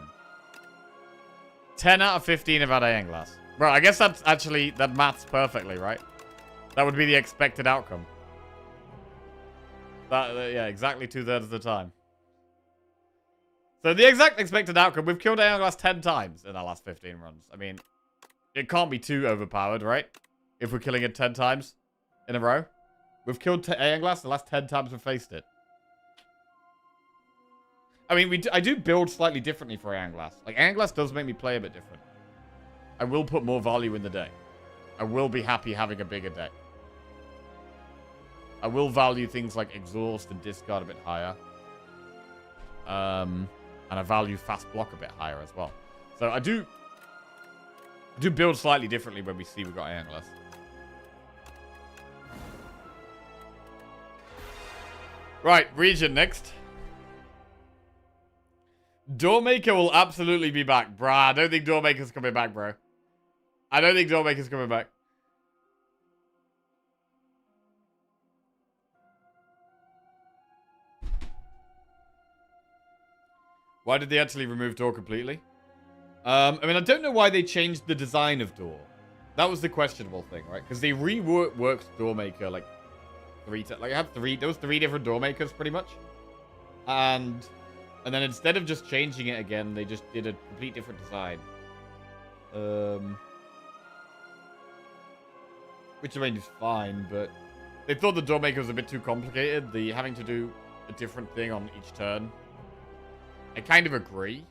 10 out of 15 have had Aeon Glass. Bro, I guess that's actually, that maths perfectly, right? That would be the expected outcome. Yeah, exactly 2/3 of the time. So the exact expected outcome, we've killed Aeon Glass 10 times in our last 15 runs. I mean, it can't be too overpowered, right? If we're killing it 10 times in a row. We've killed Aeon Glass the last 10 times we've faced it. I mean, I do build slightly differently for Aeon Glass. Like, Aeon Glass does make me play a bit different. I will put more value in the deck. I will be happy having a bigger deck. I will value things like exhaust and discard a bit higher. And I value fast block a bit higher as well. So I do build slightly differently when we see we've got Aeon Glass. Right, region next. Doormaker will absolutely be back. Bruh, I don't think Doormaker's coming back, bro. I don't think Doormaker's coming back. Why did they actually remove Door completely? I mean, I don't know why they changed the design of Door. That was the questionable thing, right? Because they reworked Doormaker like 3 times. Like, I had there was 3 different Doormakers pretty much. And then instead of just changing it again, they just did a complete different design. Which I mean is fine, but they thought the Doormaker was a bit too complicated. The having to do a different thing on each turn. I kind of agree.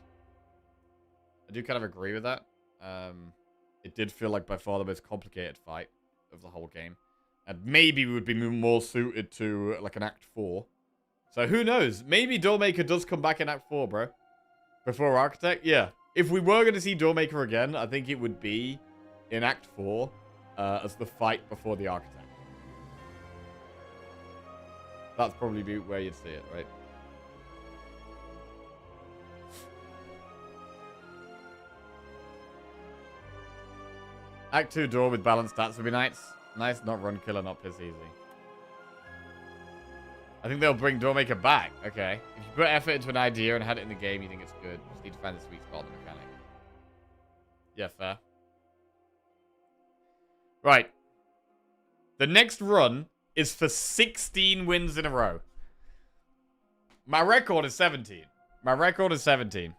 I do kind of agree with that. It did feel like by far the most complicated fight of the whole game. And maybe we would be more suited to like an Act 4. So who knows? Maybe Doormaker does come back in Act 4, bro. Before Architect? Yeah. If we were going to see Doormaker again, I think it would be in Act 4 as the fight before the Architect. That's probably where you'd see it, right? Act 2 Door with balanced stats would be nice. Nice, not run killer, not piss easy. I think they'll bring Doormaker back. Okay. If you put effort into an idea and had it in the game, you think it's good. Just need to find the sweet spot of the mechanic. Yeah, fair. Right. The next run is for 16 wins in a row. My record is 17. My record is 17.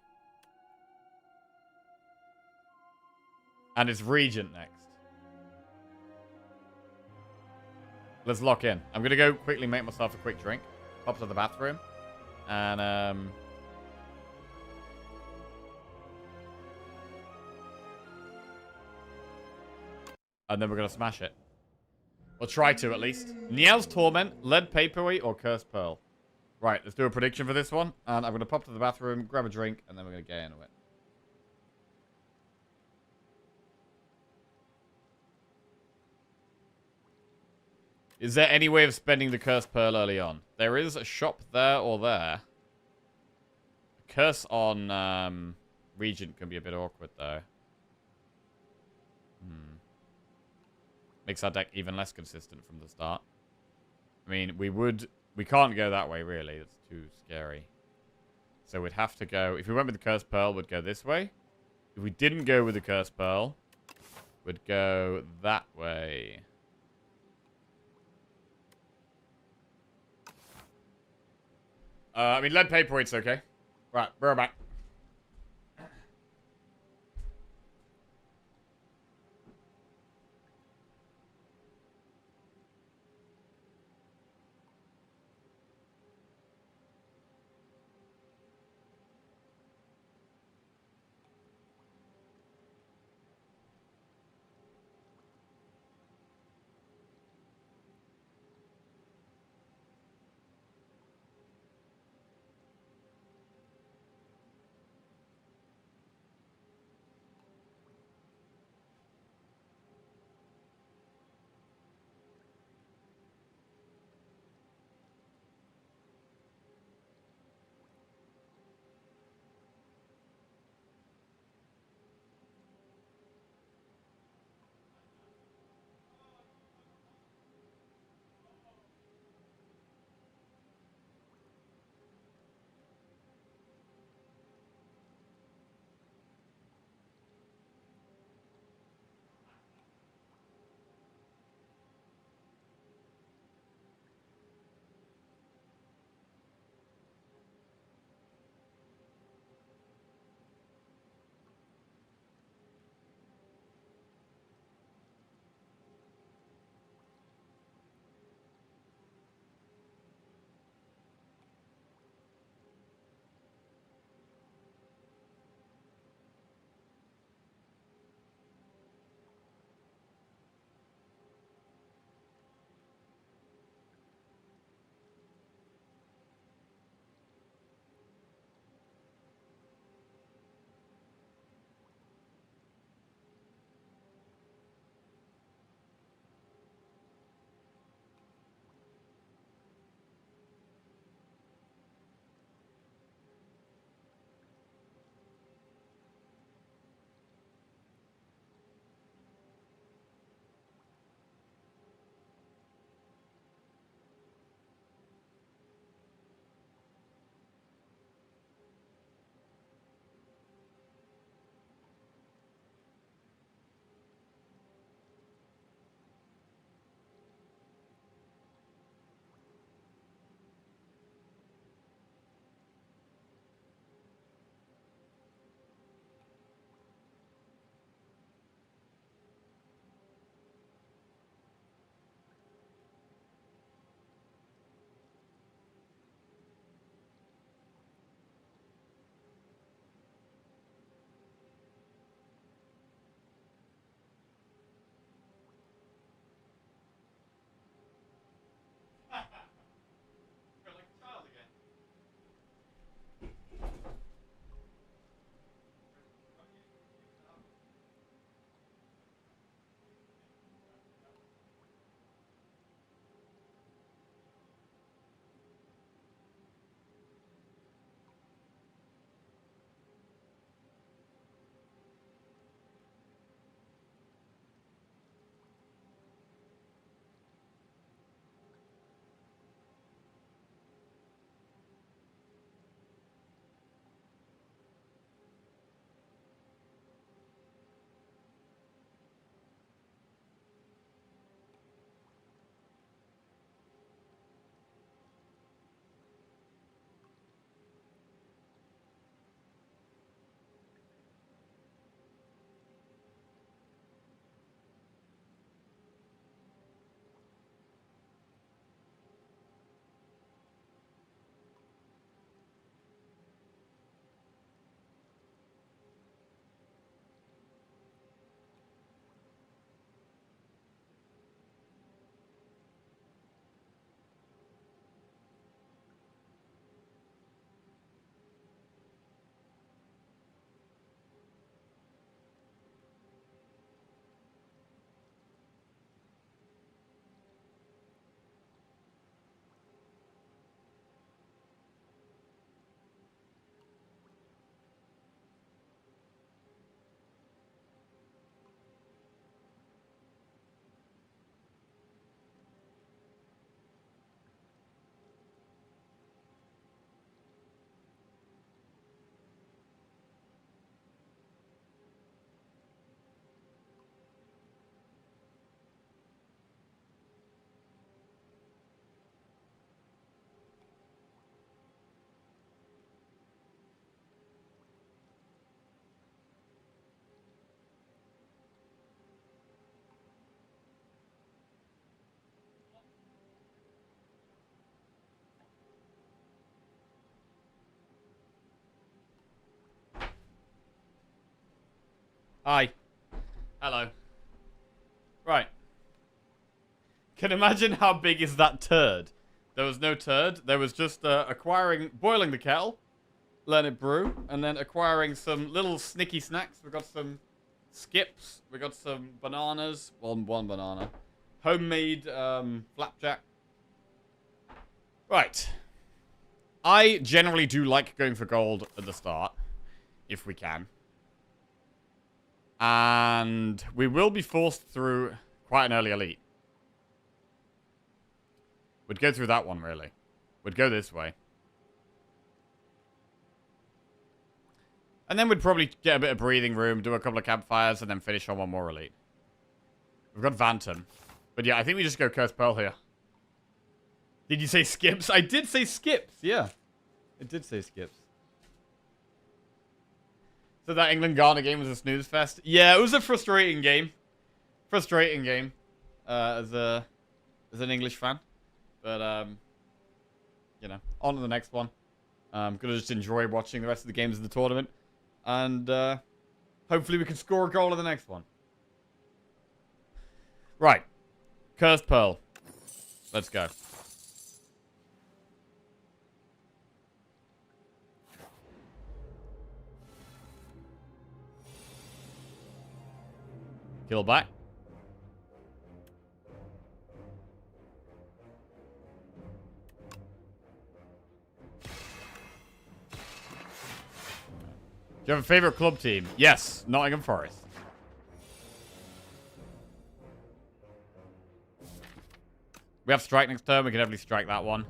And it's Regent next. Let's lock in. I'm going to go quickly make myself a quick drink. Pop to the bathroom. And, then we're going to smash it. Or try to, at least. Niel's Torment, Lead Paperweight, or Cursed Pearl. Right, let's do a prediction for this one. And I'm going to pop to the bathroom, grab a drink, and then we're going to get into it. Is there any way of spending the Cursed Pearl early on? There is a shop there or there. A curse on Regent can be a bit awkward, though. Makes our deck even less consistent from the start. I mean, we can't go that way, really. It's too scary. So we'd have to go... If we went with the Cursed Pearl, we'd go this way. If we didn't go with the Cursed Pearl, we'd go that way. I mean, Lead Paperweight's okay. Right, we're back. Hi. Hello. Right. Can imagine how big is that turd? There was no turd. There was just boiling the kettle, let it brew, and then acquiring some little snicky snacks. We got some skips. We got some bananas. One banana. Homemade flapjack. Right. I generally do like going for gold at the start, if we can. And we will be forced through quite an early elite. We'd go through that one, really. We'd go this way. And then we'd probably get a bit of breathing room, do a couple of campfires, and then finish on one more elite. We've got Vanton. But yeah, I think we just go Cursed Pearl here. Did you say skips? I did say skips, yeah. I did say skips. So that England-Ghana game was a snooze fest? Yeah, it was a frustrating game. Frustrating game. As an English fan. But, you know, on to the next one. I'm going to just enjoy watching the rest of the games of the tournament. And, hopefully we can score a goal in the next one. Right. Cursed Pearl. Let's go. Kill back. Do you have a favorite club team? Yes, Nottingham Forest. We have strike next turn. We can definitely strike that one.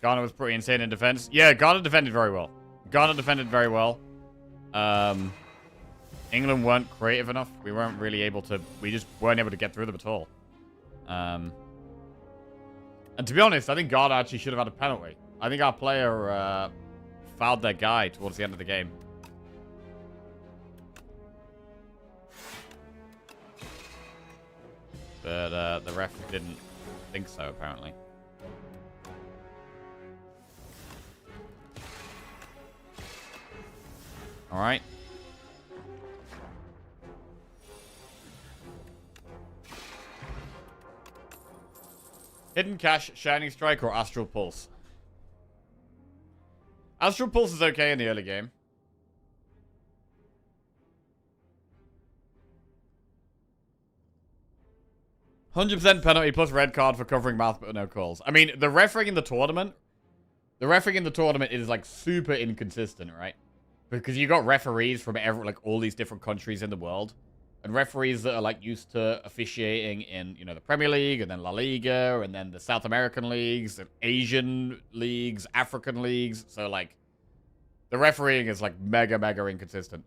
Ghana was pretty insane in defense. Yeah, Ghana defended very well. England weren't creative enough. We weren't really able to... We just weren't able to get through them at all. And to be honest, I think Ghana actually should have had a penalty. I think our player fouled their guy towards the end of the game. But the ref didn't think so, apparently. All right. Hidden Cache, Shining Strike, or Astral Pulse? Astral Pulse is okay in the early game. %100% penalty plus red card for covering mouth but no calls. I mean, the refereeing in the tournament is like super inconsistent, right? Because you got referees from all these different countries in the world. And referees that are like used to officiating in, you know, the Premier League and then La Liga and then the South American leagues and Asian leagues, African leagues. So like the refereeing is like mega inconsistent.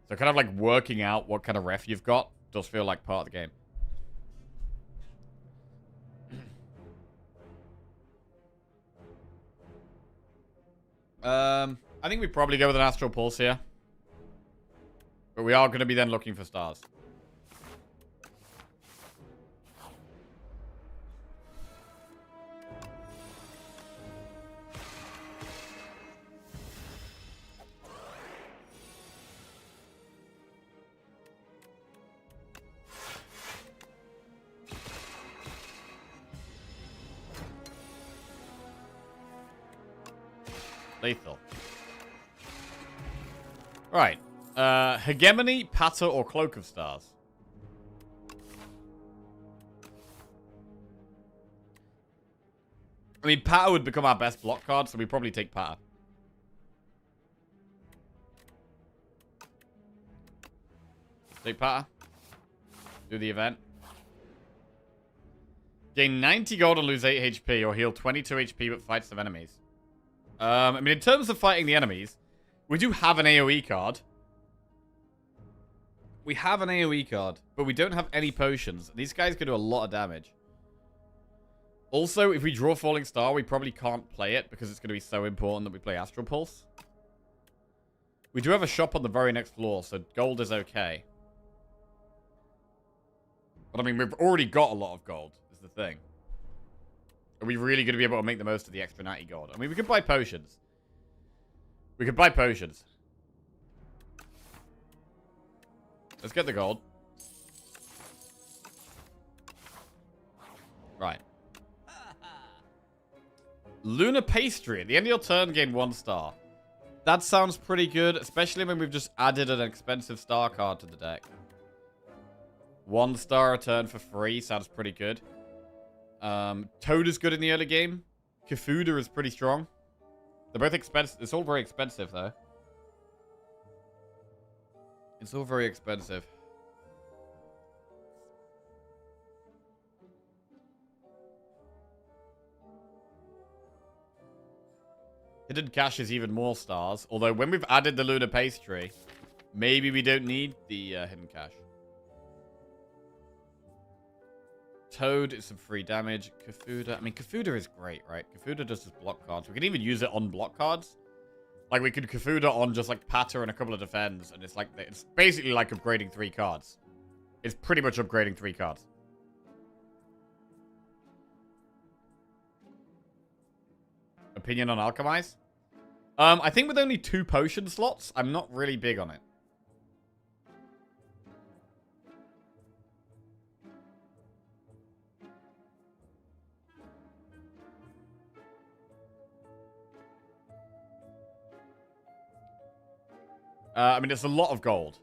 So kind of like working out what kind of ref you've got does feel like part of the game. I think we probably go with an Astral Pulse here. But we are going to be then looking for stars. Lethal. Right. Hegemony, Patter, or Cloak of Stars? I mean, Patter would become our best block card, so we probably take Patter. Take Patter. Do the event. Gain 90 gold and lose 8 HP, or heal 22 HP but fight some enemies. I mean, in terms of fighting the enemies, we do have an AoE card. We have an AoE card, but we don't have any potions. These guys can do a lot of damage. Also, if we draw Falling Star, we probably can't play it because it's going to be so important that we play Astral Pulse. We do have a shop on the very next floor, so gold is okay. But I mean, we've already got a lot of gold, is the thing. Are we really going to be able to make the most of the extra 90 gold? I mean, we could buy potions. We could buy potions. Let's get the gold. Right. Lunar Pastry. At the end of your turn, gain 1 star. That sounds pretty good, especially when we've just added an expensive star card to the deck. 1 star a turn for free sounds pretty good. Toad is good in the early game. Kafuda is pretty strong. They're both expensive. It's all very expensive, though. It's all very expensive. Hidden Cash is even more stars. Although, when we've added the Lunar Pastry, maybe we don't need the Hidden Cash. Toad is some free damage. Kafuda. I mean, Kafuda is great, right? Kafuda does just block cards. We can even use it on block cards. Like, we could Kafuda on just, like, Patter and a couple of defends. And it's like, it's basically like upgrading 3 cards. It's pretty much upgrading 3 cards. Opinion on Alchemize? I think with only 2 potion slots, I'm not really big on it. I mean, it's a lot of gold.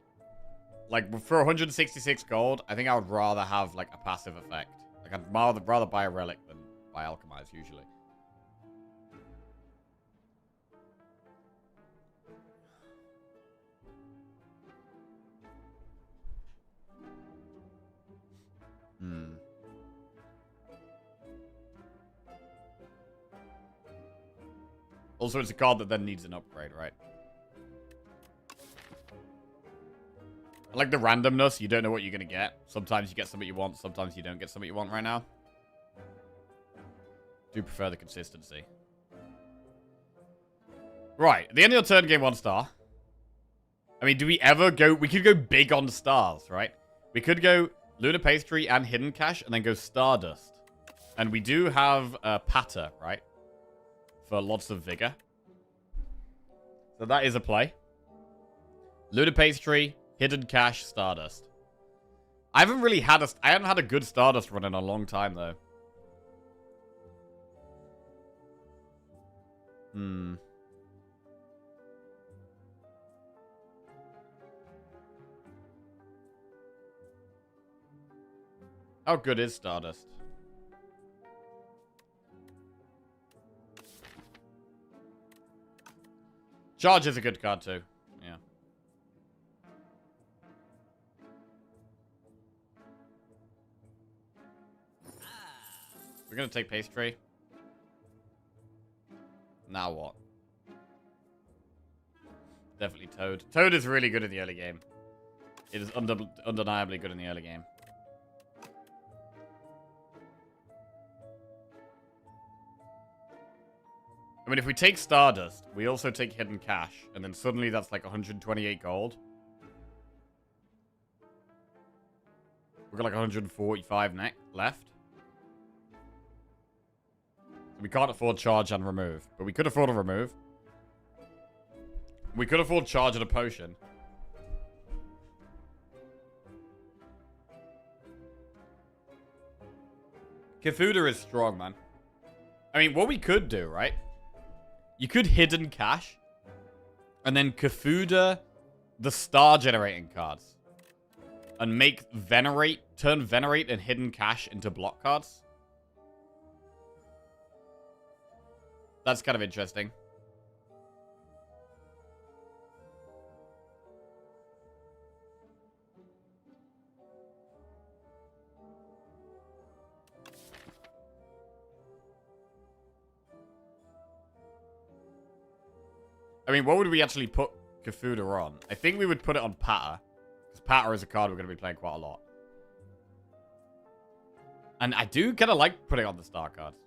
Like, for 166 gold, I think I would rather have, like, a passive effect. Like, I'd rather buy a relic than buy Alchemize, usually. Also, it's a card that then needs an upgrade, right? I like the randomness. You don't know what you're going to get. Sometimes you get something you want. Sometimes you don't get something you want right now. Do prefer the consistency. Right. At the end of your turn, gain 1 star. I mean, do we ever go... We could go big on stars, right? We could go Lunar Pastry and Hidden Cash and then go Stardust. And we do have Patter, right? For lots of vigor. So that is a play. Lunar Pastry, Hidden Cash, Stardust. I haven't really had a... I haven't had a good Stardust run in a long time, though. How good is Stardust? Charge is a good card, too. Yeah. We're gonna take Pastry. Now what? Definitely Toad. Toad is really good in the early game. It is undeniably good in the early game. I mean, if we take Stardust, we also take Hidden Cash, and then suddenly that's like 128 gold. We've got like 145 left. We can't afford Charge and Remove, but we could afford a Remove. We could afford Charge and a Potion. Kafuda is strong, man. I mean, what we could do, right? You could Hidden Cash. And then Kafuda the star generating cards. And make Venerate, turn Venerate and Hidden Cash into block cards. That's kind of interesting. I mean, what would we actually put Kafuda on? I think we would put it on Patter. Because Patter is a card we're going to be playing quite a lot. And I do kind of like putting on the star cards.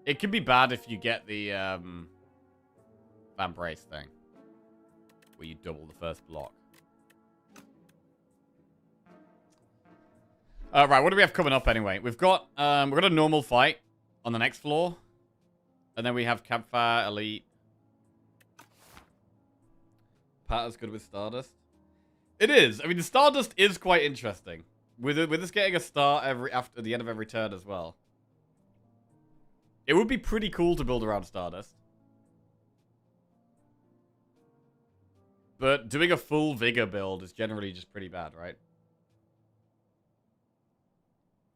It could be bad if you get the Van Brace thing. Where you double the first block. Right, what do we have coming up anyway? We've got a normal fight on the next floor. And then we have Campfire, Elite. Patter's good with Stardust. It is. I mean, the Stardust is quite interesting. With us getting a star after the end of every turn as well. It would be pretty cool to build around Stardust. But doing a full Vigor build is generally just pretty bad, right?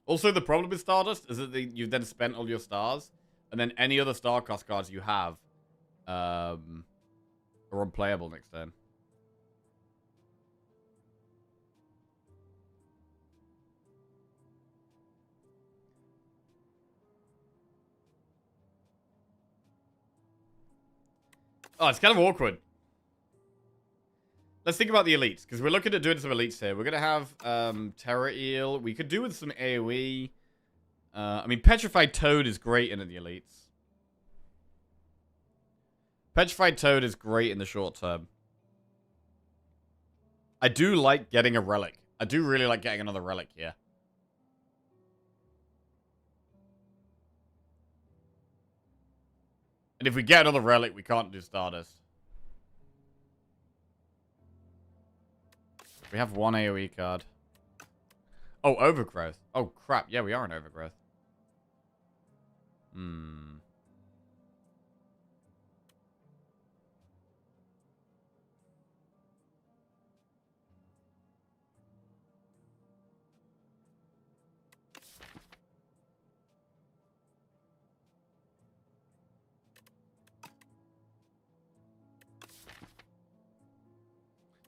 Also, the problem with Stardust is that you've then spent all your stars, and then any other star cost cards you have are unplayable next turn. Oh, it's kind of awkward. Let's think about the elites, because we're looking at doing some elites here. We're going to have Terror Eel. We could do with some AoE. I mean, Petrified Toad is great in the elites. Petrified Toad is great in the short term. I do like getting a relic. I do really like getting another relic here. And if we get another relic, we can't do Stardust. We have one AoE card. Oh, Overgrowth. Oh, crap. Yeah, we are in Overgrowth.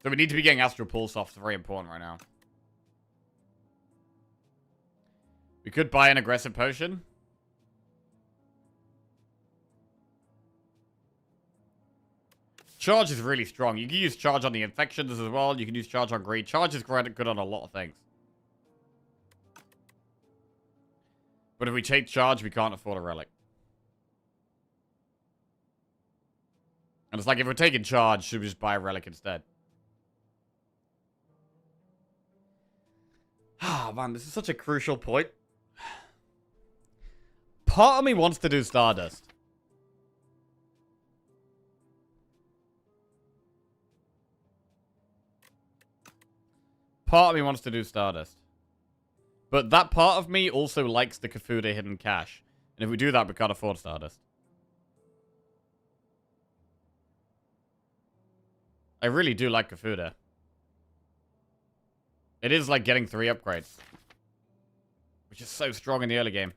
So we need to be getting Astral Pulse off. It's very important right now. We could buy an aggressive potion. Charge is really strong. You can use charge on the infections as well. You can use charge on greed. Charge is good on a lot of things. But if we take charge, we can't afford a relic. And it's like, if we're taking charge, should we just buy a relic instead? Ah, man, this is such a crucial point. Part of me wants to do Stardust. Part of me wants to do Stardust. But that part of me also likes the Kafuda Hidden Cache. And if we do that, we can't afford Stardust. I really do like Kafuda. It is like getting 3 upgrades. Which is so strong in the early game.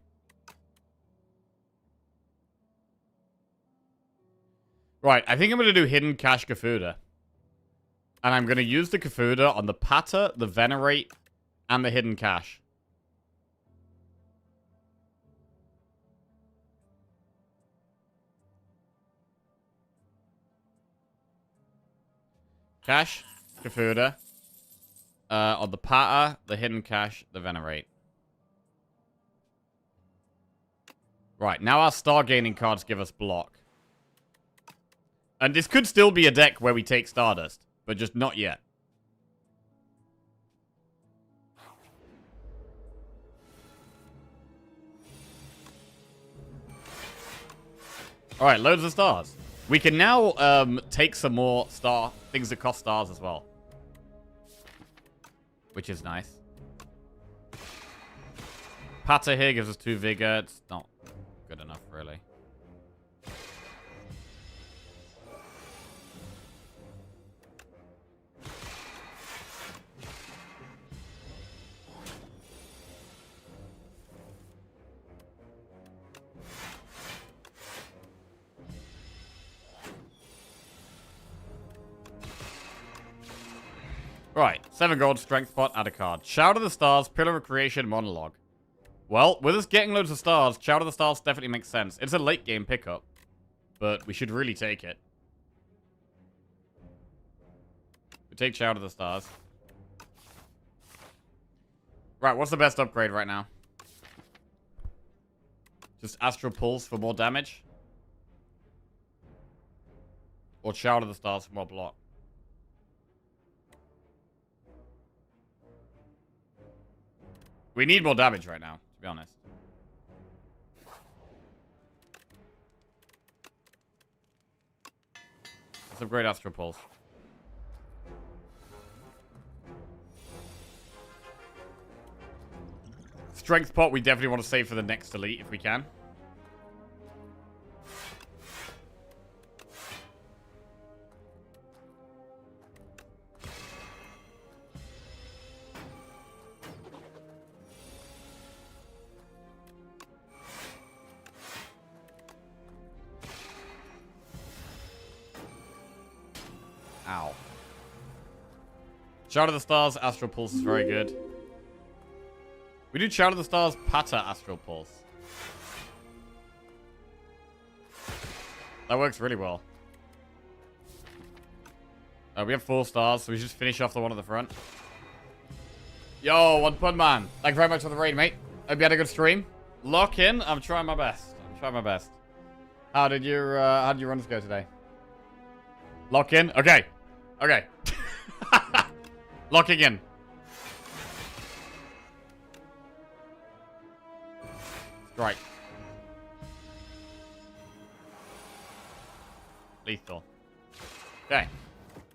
Right, I think I'm going to do Hidden Cache Kafuda. And I'm going to use the Kafuda on the Patter, the Venerate, and the Hidden Cache. Cache, Kafuda. On the Patter, the Hidden Cache, the Venerate. Right, now our star gaining cards give us block. And this could still be a deck where we take Stardust, but just not yet. Alright, loads of stars. We can now take some more things that cost stars as well. Which is nice. Patter here gives us 2 Vigor. It's not good enough, really. Right, 7 gold, strength pot, add a card. Shout of the Stars, Pillar of Creation, Monologue. Well, with us getting loads of stars, Shout of the Stars definitely makes sense. It's a late game pickup, but we should really take it. We take Shout of the Stars. Right, what's the best upgrade right now? Just Astral Pulse for more damage? Or Shout of the Stars for more block? We need more damage right now, to be honest. Let's upgrade Astral Pulse. Strength pot we definitely want to save for the next elite if we can. Ow. Shard of the Stars, Astral Pulse is very good. We do Shard of the Stars, Pata, Astral Pulse. That works really well. We have 4 stars, so we just finish off the one at the front. Yo, One Pun Man. Thank you very much for the raid, mate. Hope you had a good stream. Lock in. I'm trying my best. How did your runs go today? Lock in. Okay. Okay. Locking in. Strike. Lethal. Okay.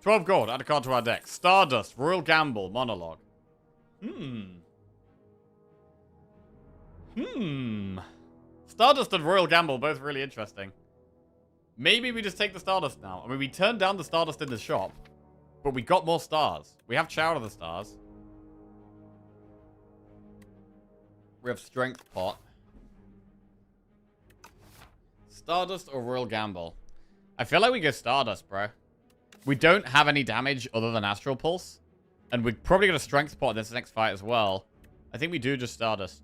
12 gold. Add a card to our deck. Stardust. Royal Gamble. Monologue. Stardust and Royal Gamble, both really interesting. Maybe we just take the Stardust now. I mean, we turned down the Stardust in the shop, but we got more stars. We have Shower of the Stars. We have Strength Pot. Stardust or Royal Gamble? I feel like we go Stardust, bro. We don't have any damage other than Astral Pulse. And we're probably going to Strength Pot in this next fight as well. I think we do just Stardust.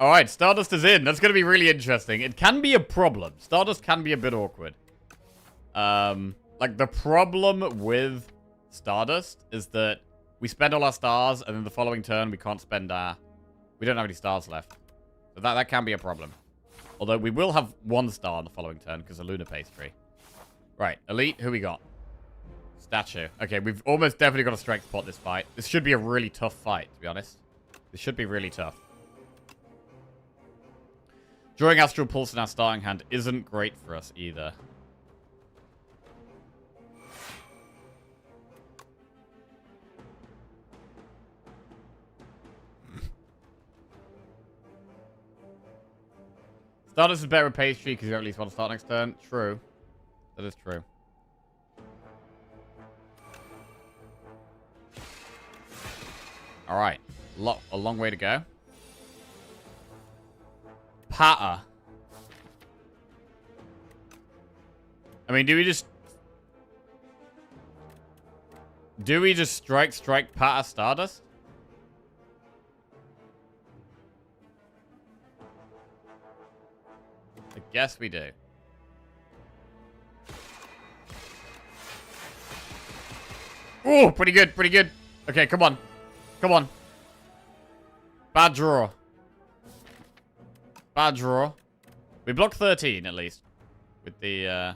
Alright, Stardust is in. That's going to be really interesting. It can be a problem. Stardust can be a bit awkward. Like, the problem with Stardust is that we spend all our stars, and then the following turn we can't spend our... We don't have any stars left. So that can be a problem. Although we will have 1 star on the following turn because of Lunar Pastry. Right, Elite, who we got? Statue. Okay, we've almost definitely got a Strength Pot this fight. This should be a really tough fight, to be honest. This should be really tough. Drawing Astral Pulse in our starting hand isn't great for us either. Stardust is better with Pastry because you at least want to start next turn. True. That is true. Alright. A long way to go. Pata. I mean, do we just strike Pata Stardust? I guess we do. Oh, pretty good, pretty good. Okay, come on. Come on. Bad draw. Bad draw. We block 13, at least. With the,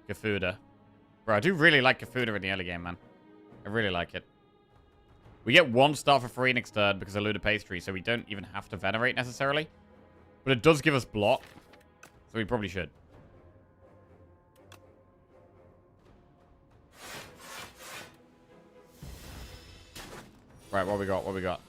Gafuda. Bro, I do really like Gafuda in the early game, man. I really like it. We get 1 star for free next turn because of Lunar Pastry, so we don't even have to Venerate necessarily. But it does give us block. So we probably should. Right, what we got? What we got?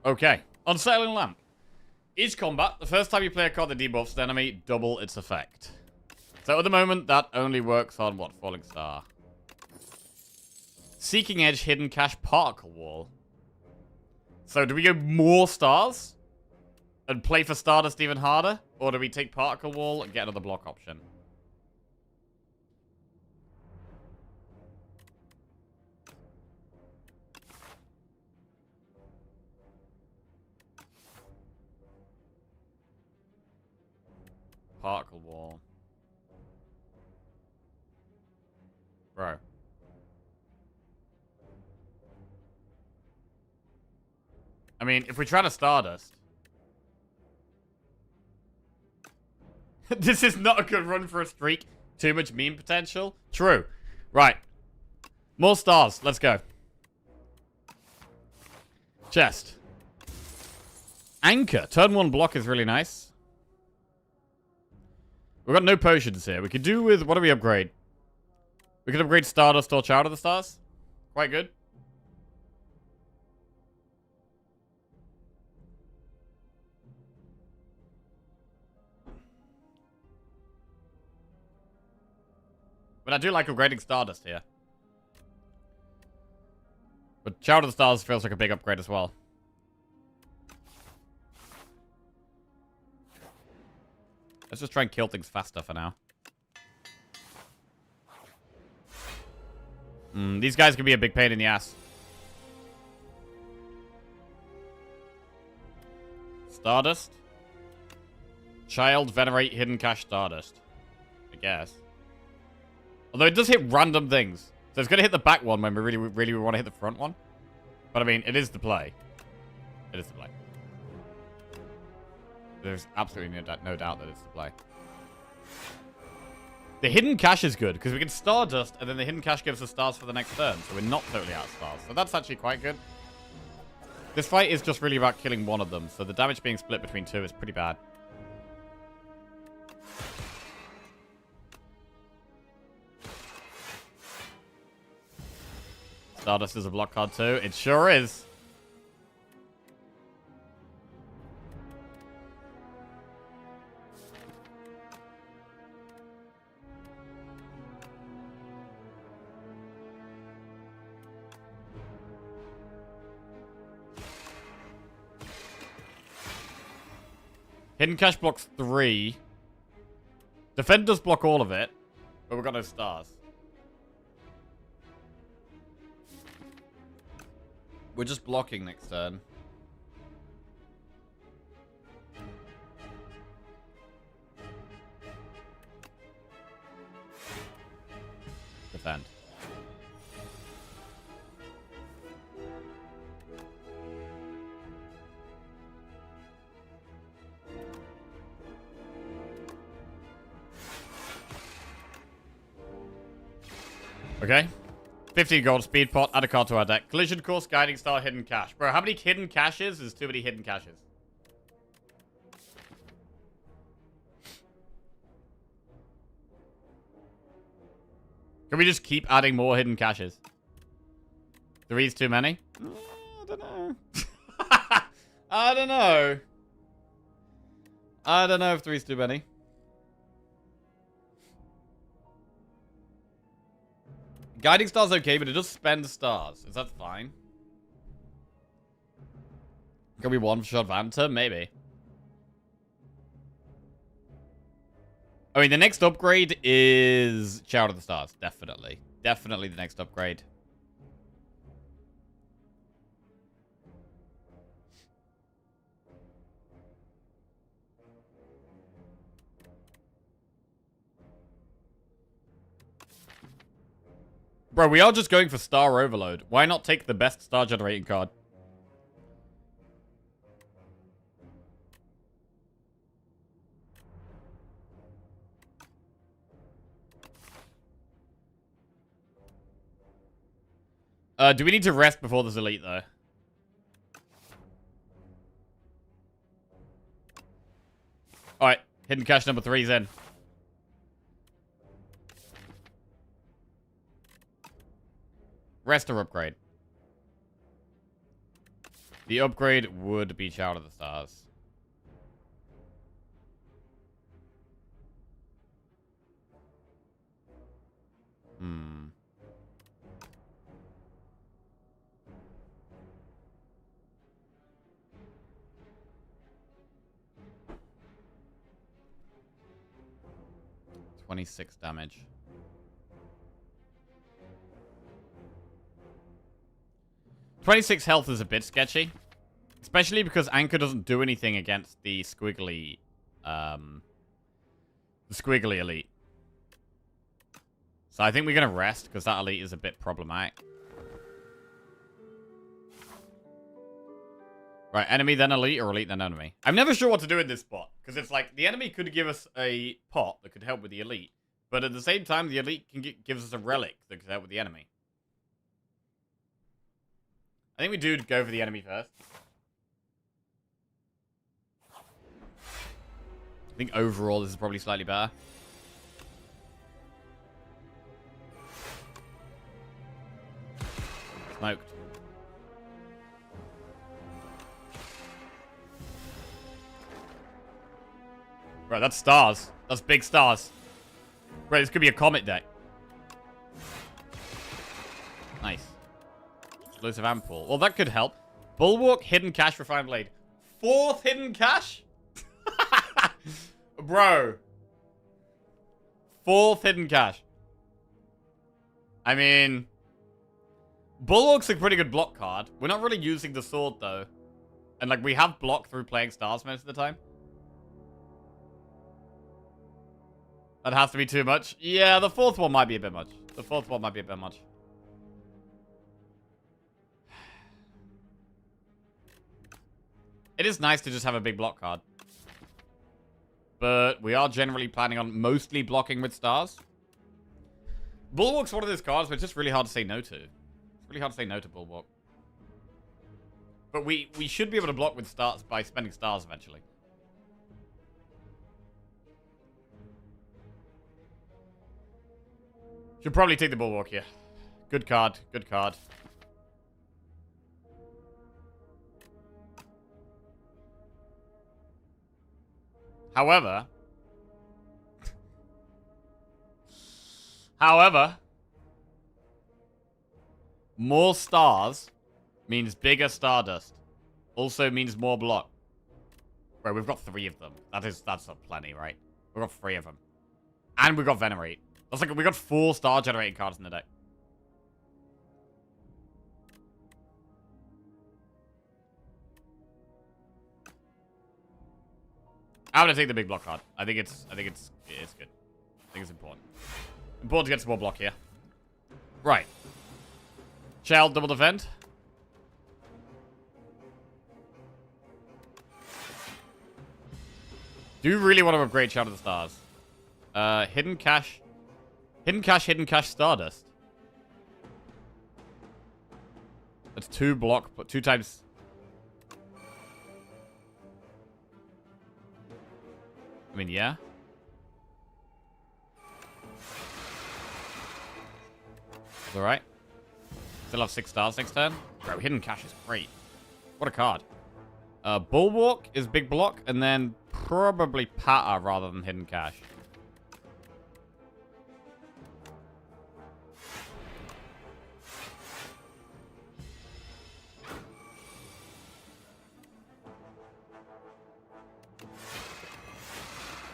Okay. Unsettling Lamp. Each combat, the first time you play a card that debuffs the enemy, double its effect. So at the moment, that only works on, what, Falling Star? Seeking Edge, Hidden Cache, Particle Wall. So do we go more stars? And play for Stardust even harder? Or do we take Particle Wall and get another block option? particle wall. Bro. I mean, if we try to Stardust... This is not a good run for a streak. Too much meme potential. True. Right. More stars. Let's go. Chest. Anchor. Turn 1 block is really nice. We've got no potions here. We could do with... What do we upgrade? We could upgrade Stardust or Chowder the Stars. Quite good. But I do like upgrading Stardust here. But Chowder the Stars feels like a big upgrade as well. Let's just try and kill things faster for now. These guys can be a big pain in the ass. Stardust. Child, Venerate, Hidden Cache, Stardust. I guess. Although it does hit random things. So it's going to hit the back one when we really want to hit the front one. But I mean, it is the play. It is the play. There's absolutely no doubt that it's the play. The hidden cache is good, because we can Stardust, and then the hidden cache gives us stars for the next turn, so we're not totally out of stars. So that's actually quite good. This fight is just really about killing one of them, so the damage being split between two is pretty bad. Stardust is a block card too. It sure is. Hidden Cache blocks 3. Defend does block all of it, but we've got no stars. We're just blocking next turn. Defend. Okay. 50 gold, speed pot, add a card to our deck. Collision course, guiding star, hidden cache. Bro, how many hidden caches? There's too many hidden caches. Can we just keep adding more hidden caches? 3's too many? I don't know. I don't know. I don't know if 3's too many. Guiding star's okay, but it does spend stars. Is that fine? Can we one-shot Vanta? Maybe. I mean, the next upgrade is Chowder the Stars. Definitely. Definitely the next upgrade. Bro, we are just going for Star Overload. Why not take the best star generating card? Do we need to rest before this elite, though? Alright, hidden cache number 3's in. Rest or upgrade? The upgrade would be Chowder the Stars. Hmm. $26 damage. 26 health is a bit sketchy. Especially because Anchor doesn't do anything against the squiggly The squiggly elite. So I think we're going to rest, because that elite is a bit problematic. Right, enemy then elite, or elite then enemy. I'm never sure what to do in this spot, because it's like, the enemy could give us a pot that could help with the elite, but at the same time, the elite can gives us a relic that could help with the enemy. I think we do go for the enemy first. I think overall, this is probably slightly better. Smoked. Right, that's stars. That's big stars. Right, this could be a comet deck. Nice. Explosive Ampoule. Well, that could help. Bulwark, Hidden Cache, Refined Blade. 4th Hidden Cache? Bro. 4th Hidden Cache. I mean... Bulwark's a pretty good block card. We're not really using the sword, though. And, like, we have block through playing stars most of the time. That has to be too much. Yeah, the 4th one might be a bit much. The 4th one might be a bit much. It is nice to just have a big block card. But we are generally planning on mostly blocking with stars. Bulwark's one of those cards, but it's just really hard to say no to. It's really hard to say no to Bulwark. But we should be able to block with stars by spending stars eventually. Should probably take the Bulwark here. Good card. Good card. However... more stars means bigger Stardust. Also means more block. Right, we've got 3 of them. That's plenty, right? We've got 3 of them. And we've got Venerate. That's like, we got 4 star generating cards in the deck. I'm gonna take the big block card. I think it's good. I think it's important. Important to get some more block here. Right. Shell double defend. Do really want to upgrade Shadow of the Stars. Hidden Cache. Hidden Cache, Stardust. That's 2 block, but 2 times. I mean, yeah. It's alright. Still have 6 stars next turn. Bro, Hidden Cache is great. What a card. Bulwark is big block, and then probably Patter rather than Hidden Cache.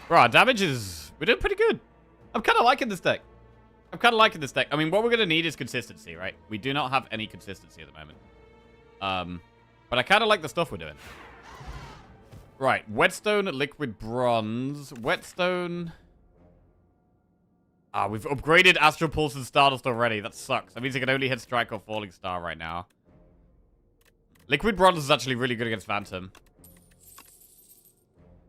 Bro, our damage is... we're doing pretty good. I'm kind of liking this deck. I mean, what we're going to need is consistency, right? We do not have any consistency at the moment. But I kind of like the stuff we're doing. Right. Whetstone, Liquid Bronze. Whetstone... ah, we've upgraded Astral Pulse and Stardust already. That sucks. That means it can only hit Strike or Falling Star right now. Liquid Bronze is actually really good against Phantom.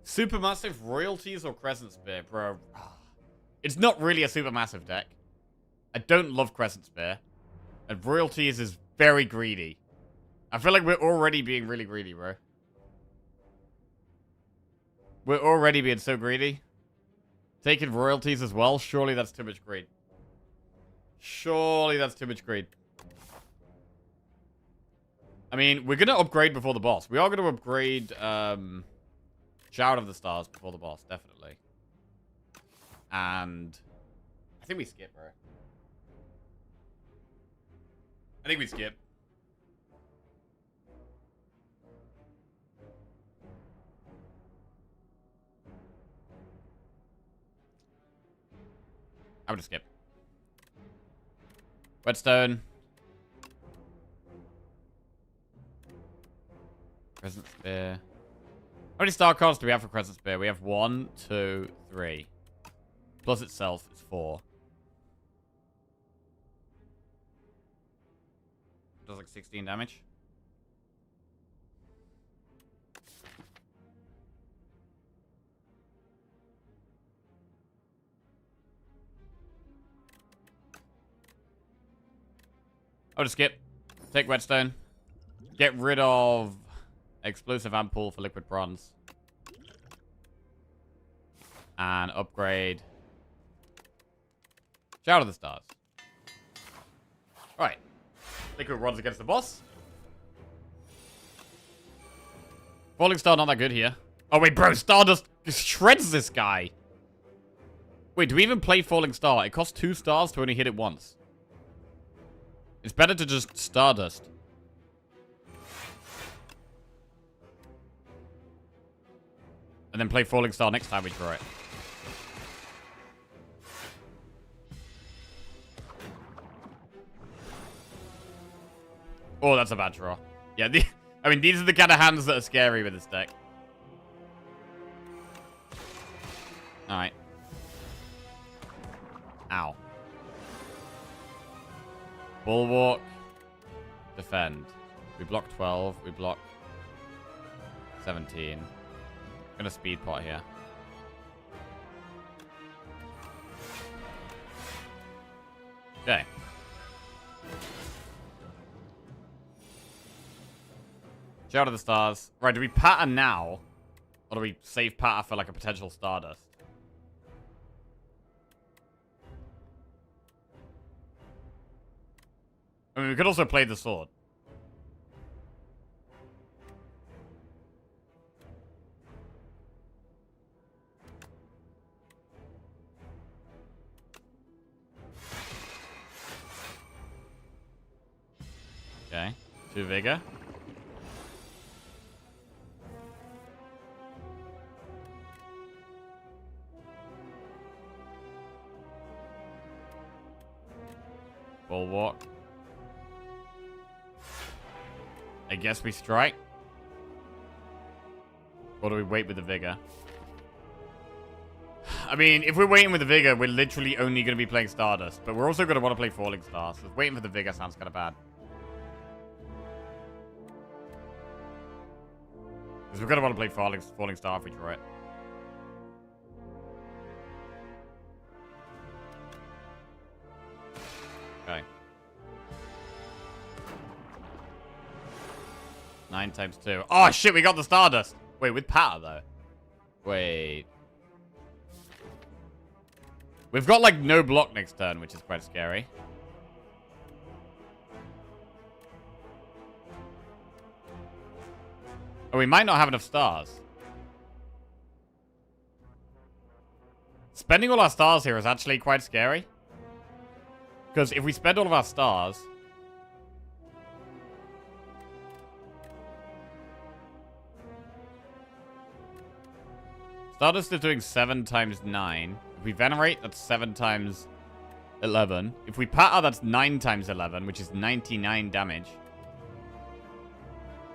Supermassive Royalties or Crescent Spear, bro. It's not really a supermassive deck. I don't love Crescent Spear. And Royalties is very greedy. I feel like we're already being really greedy, bro. We're already being so greedy. Taking Royalties as well? Surely that's too much greed. Surely that's too much greed. I mean, we're going to upgrade before the boss. We are going to upgrade... Shout of the Stars before the boss, definitely. And I think we skip, bro. I think we skip. I'm gonna skip. Whetstone. Crescent Spear. How many star cards do we have for Crescent Spear? We have 1, 2, 3. Plus itself is 4. Does like 16 damage. I'll just skip. Take redstone. Get rid of explosive amp pool for liquid bronze. And upgrade Shout of the Stars. Alright. Liquid bronze against the boss. Falling Star not that good here. Oh wait, bro, Stardust shreds this guy. Wait, do we even play Falling Star? It costs 2 stars to only hit it once. It's better to just Stardust. And then play Falling Star next time we draw it. Oh, that's a bad draw. Yeah, I mean, these are the kind of hands that are scary with this deck. Alright. Ow. Bulwark. Defend. We block 12. We block 17. I'm gonna speed pot here. Okay. Shout of the Stars. Right, do we pattern now? Or do we save pattern for like a potential Stardust? I mean, we could also play the sword. Okay. 2 Vigor. Bulwark. I guess we strike. Or do we wait with the Vigor? I mean, if we're waiting with the Vigor, we're literally only going to be playing Stardust. But we're also going to want to play Falling Star. So waiting for the Vigor sounds kind of bad. Because we're going to want to play Falling Star if we draw it. Okay. 9 times 2. Oh, shit, we got the Stardust. Wait, with Patter, though. Wait. We've got, like, no block next turn, which is quite scary. Oh, we might not have enough stars. Spending all our stars here is actually quite scary. Because if we spend all of our stars... Stardust is doing 7 times 9. If we Venerate, that's 7 times 11. If we Patter, that's 9 times 11, which is 99 damage.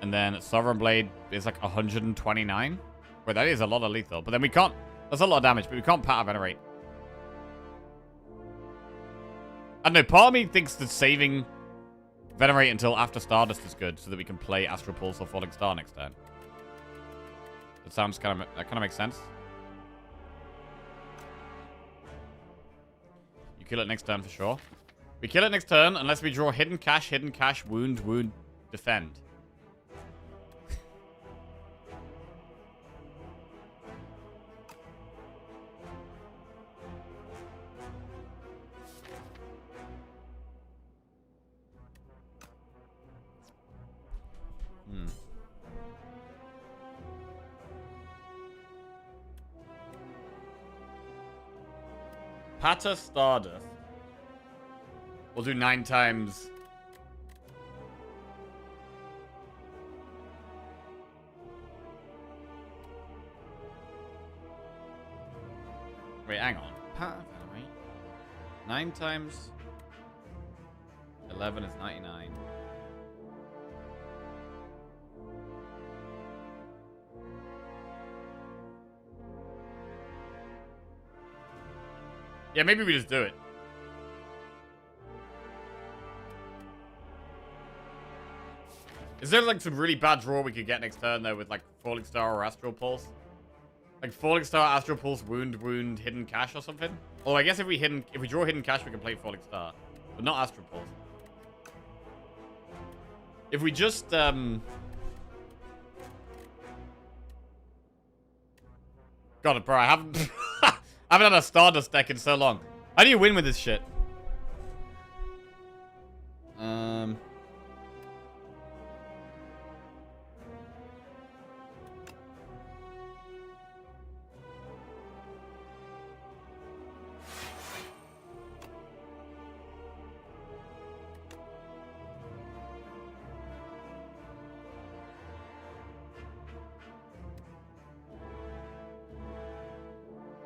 And then Sovereign Blade is like 129. Wait, that is a lot of lethal. But then we can't... That's a lot of damage, but we can't Patter Venerate. I don't know, part of me thinks that saving Venerate until after Stardust is good, so that we can play Astral Pulse or Falling Star next turn. That sounds kind of... That kind of makes sense. You kill it next turn for sure. We kill it next turn unless we draw Hidden Cache, Wound, Wound, Defend. Patter Stardust. We'll do 9 times. Wait, hang on. Patter, wait. 9 times 11 is 99. Yeah, maybe we just do it. Is there like some really bad draw we could get next turn though with like Falling Star or Astral Pulse? Like Falling Star, Astral Pulse, Wound, Hidden Cash or something? Or I guess if we draw Hidden Cash we can play Falling Star. But not Astral Pulse. If we just God, bro, I haven't I haven't had a Stardust deck in so long. How do you win with this shit?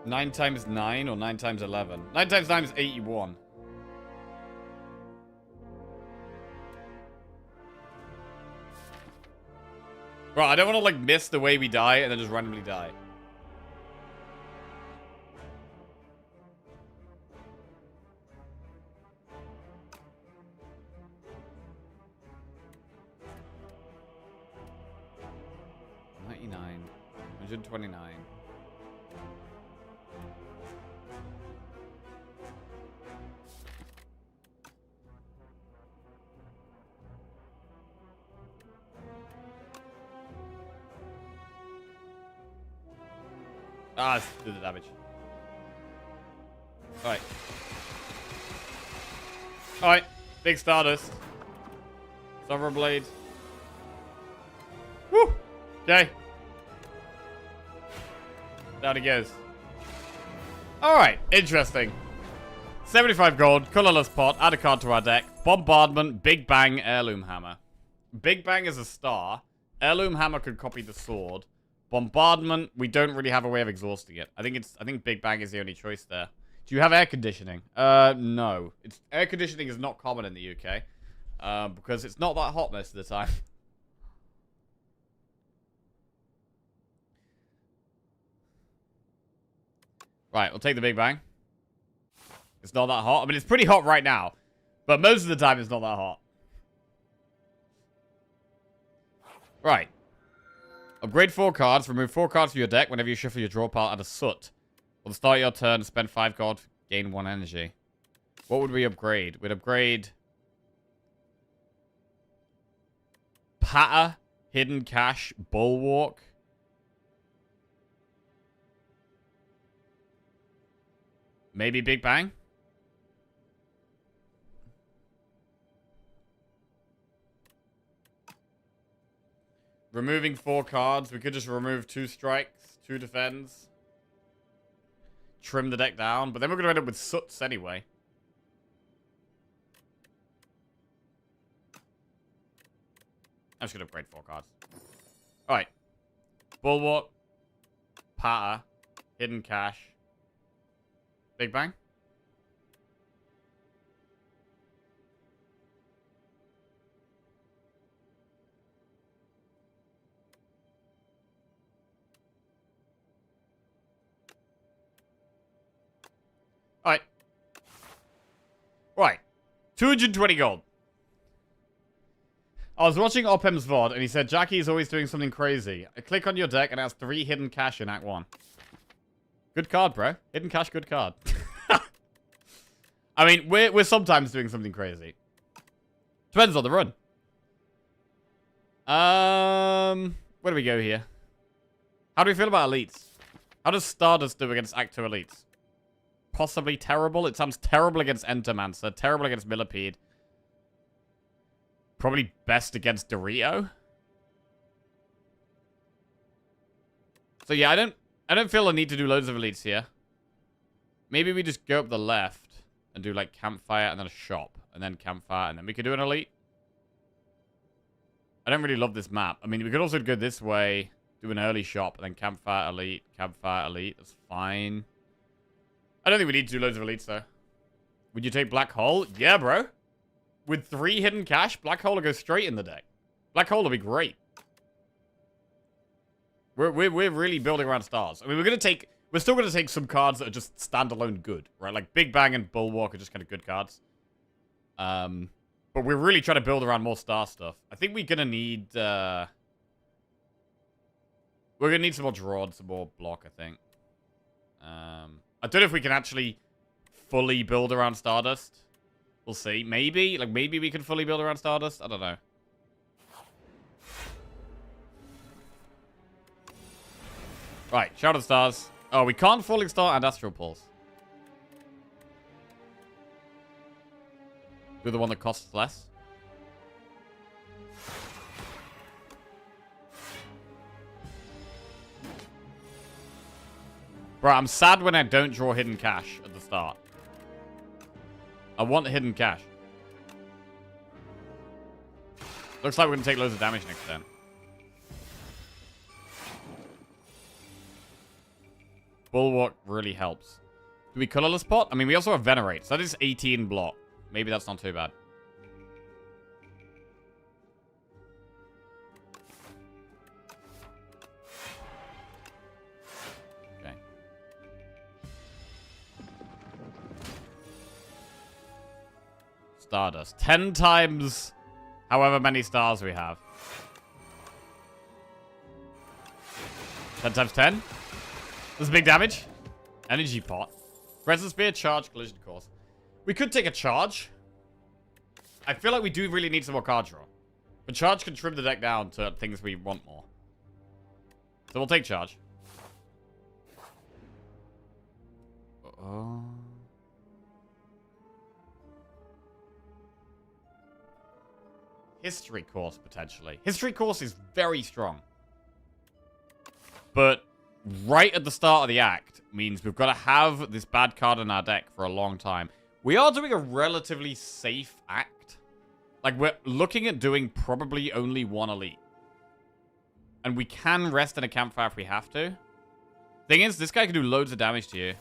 9 times 9 or 9 times 11? 9 times 9 is 81. Bro, I don't want to like miss the way we die and then just randomly die. $99, $129. Ah, let's do the damage. Alright. Alright. Big Stardust. Sovereign Blade. Woo! Okay. Down he goes. Alright. Interesting. 75 gold. Colorless pot. Add a card to our deck. Bombardment. Big Bang. Heirloom Hammer. Big Bang is a star. Heirloom Hammer could copy the sword. Bombardment, we don't really have a way of exhausting it. I think Big Bang is the only choice there. Do you have air conditioning? No. Air conditioning is not common in the UK. Because it's not that hot most of the time. Right, we'll take the Big Bang. It's not that hot. I mean, it's pretty hot right now. But most of the time, it's not that hot. Right. Upgrade 4 cards. Remove 4 cards from your deck whenever you shuffle your draw pile. Add a soot. On the start of your turn, spend 5 gold. Gain 1 energy. What would we upgrade? We'd upgrade... Patter. Hidden Cash. Bulwark. Maybe Big Bang? Removing 4 cards. We could just remove 2 strikes, 2 defends. Trim the deck down. But then we're going to end up with Soots anyway. I'm just going to upgrade 4 cards. Alright. Bulwark. Patter. Hidden Cash. Big Bang. Alright. Right. 220 gold. I was watching Opem's VOD and he said Jackie is always doing something crazy. I click on your deck and it has 3 hidden cash in Act 1. Good card, bro. Hidden cash, good card. I mean, we're sometimes doing something crazy. Depends on the run. Where do we go here? How do we feel about elites? How does Stardust do against Act 2 elites? Possibly terrible. It sounds terrible against Entermancer. Terrible against Millipede. Probably best against Dorito. So yeah, I don't feel a need to do loads of elites here. Maybe we just go up the left and do like Campfire and then a shop. And then Campfire and then we could do an elite. I don't really love this map. I mean, we could also go this way, do an early shop, and then Campfire, elite, Campfire, elite. That's fine. I don't think we need to do loads of elites, though. Would you take Black Hole? Yeah, bro. With 3 hidden cash, Black Hole will go straight in the deck. Black Hole will be great. We're really building around stars. I mean, we're We're still going to take some cards that are just standalone good, right? Like Big Bang and Bulwark are just kind of good cards. But we're really trying to build around more star stuff. I think we're going to need... we're going to need some more draw and some more block, I think. I don't know if we can actually fully build around Stardust. We'll see. Maybe. Like, maybe we can fully build around Stardust. I don't know. Right. Shadow Stars. Oh, we can't Falling Star and Astral Pulse. Do the one that costs less. Bro, I'm sad when I don't draw Hidden Cash at the start. I want Hidden Cash. Looks like we're going to take loads of damage next turn. Bulwark really helps. Do we colorless pot? I mean, we also have Venerate. So that is 18 block. Maybe that's not too bad. Okay. Stardust. 10 times however many stars we have. 10 times 10? That's big damage. Energy pot. Presence Spear, charge, collision course. We could take a charge. I feel like we do really need some more card draw. But charge can trim the deck down to things we want more. So we'll take charge. History course, potentially. History course is very strong. But right at the start of the act means we've got to have this bad card in our deck for a long time. We are doing a relatively safe act. Like, we're looking at doing probably only one elite. And we can rest in a campfire if we have to. Thing is, this guy can do loads of damage to you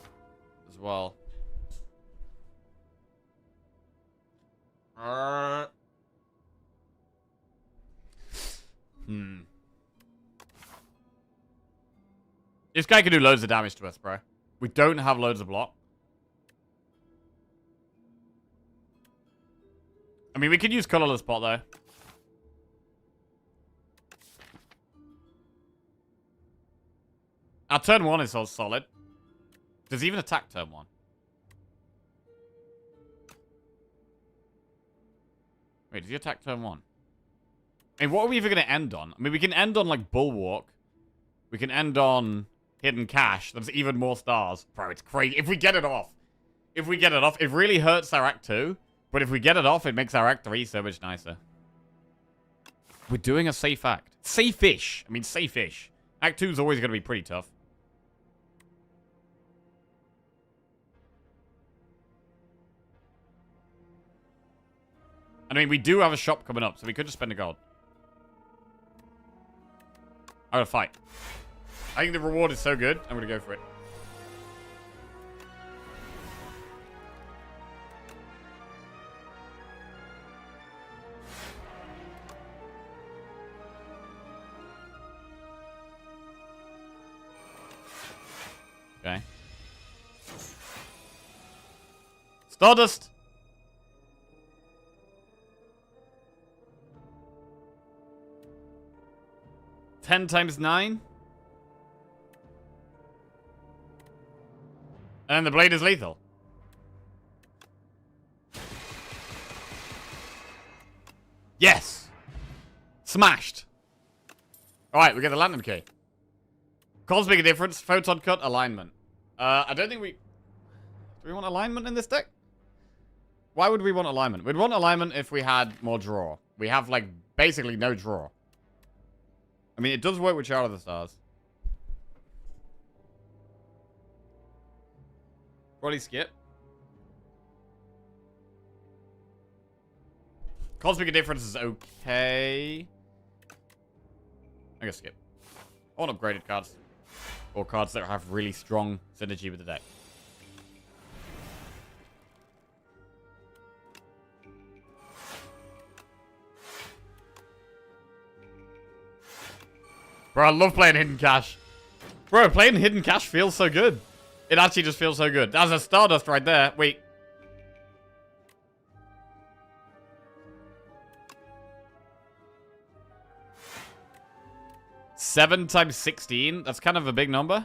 as well. This guy can do loads of damage to us, bro. We don't have loads of block. I mean, we could use colorless pot, though. Our turn 1 is so solid. Does he even attack turn 1? Wait, does he attack turn 1? I mean, what are we even going to end on? I mean, we can end on, like, Bulwark. We can end on Hidden Cash. That's even more stars. Bro, it's crazy. If we get it off. If we get it off, it really hurts our Act 2. But if we get it off, it makes our Act 3 so much nicer. We're doing a safe act. Safe-ish. I mean, safe-ish. Act 2 is always going to be pretty tough. I mean, we do have a shop coming up, so we could just spend a gold. I'm gonna fight. I think the reward is so good, I'm gonna go for it. Okay. Stardust! Ten times 9. And the blade is lethal. Yes! Smashed. Alright, we get the Lantern Key. Calls make a difference. Photon cut, alignment. I don't think we... Do we want alignment in this deck? Why would we want alignment? We'd want alignment if we had more draw. We have, like, basically no draw. I mean, it does work with Shadow of the Stars. Probably skip. Cosmic Indifference is okay. I guess skip. I want upgraded cards. Or cards that have really strong synergy with the deck. Bro, I love playing Hidden Cash. Bro, playing Hidden Cash feels so good. It actually just feels so good. That's a Stardust right there. Wait. Seven times 16? That's kind of a big number.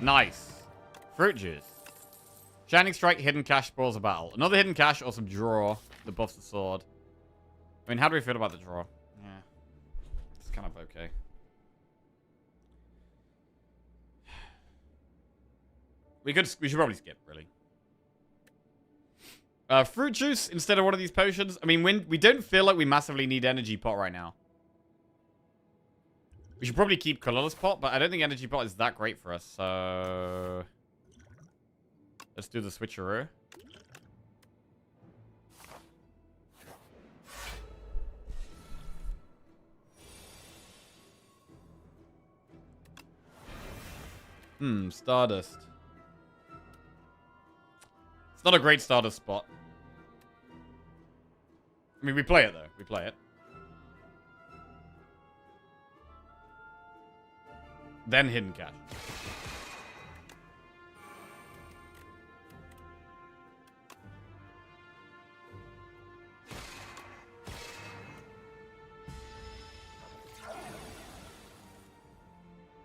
Nice. Fruit juice. Shining Strike, Hidden Cash, Spoils a Battle. Another Hidden Cash or some draw that buffs the sword. I mean, how do we feel about the draw? Yeah. It's kind of okay. We should probably skip, really. Fruit juice instead of one of these potions. I mean, we don't feel like we massively need energy pot right now. We should probably keep colorless pot, but I don't think energy pot is that great for us, so... Let's do the switcheroo. Stardust. It's not a great Stardust spot. I mean, we play it, though. We play it. Then Hidden Cash.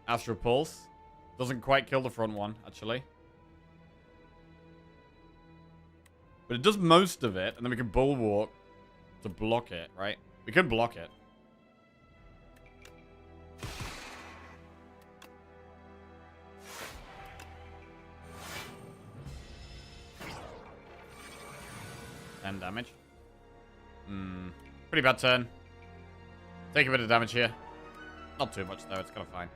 Astral Pulse. Doesn't quite kill the front one, actually. But it does most of it, and then we can Bulwark to block it, right? We could block it. And damage. Pretty bad turn. Take a bit of damage here. Not too much, though. It's kind of fine.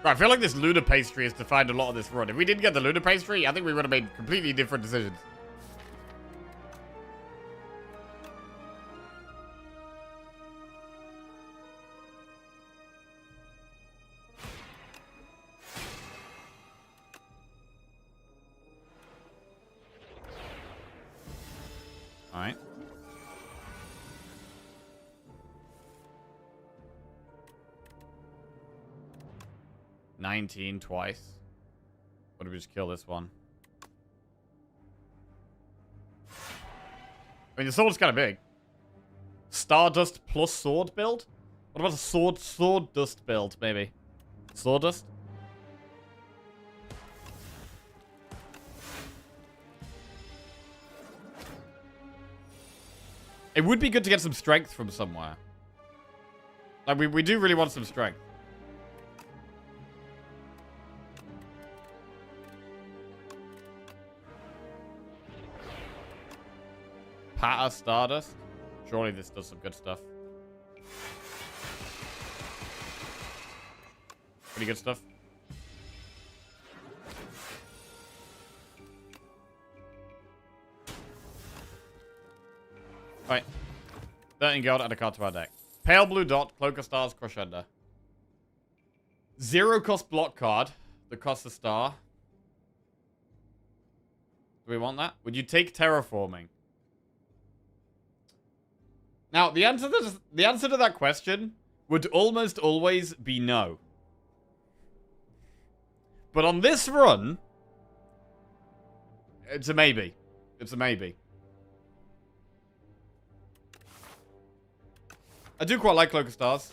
Right, I feel like this Lunar Pastry has defined a lot of this run. If we didn't get the Lunar Pastry, I think we would have made completely different decisions. Alright. $19 twice. What if we just kill this one? I mean, the sword's kind of big. Stardust plus sword build? What about a sword dust build, maybe? Sawdust? It would be good to get some strength from somewhere. Like, we do really want some strength. Patter Stardust. Surely this does some good stuff. Pretty good stuff. Right. 13 gold, add a card to our deck. Pale Blue Dot, Cloak of Stars, Crushender. 0 cost block card that costs a star. Do we want that? Would you take Terraforming? Now, the answer to that question would almost always be no. But on this run, it's a maybe. It's a maybe. I do quite like Cloak of Stars.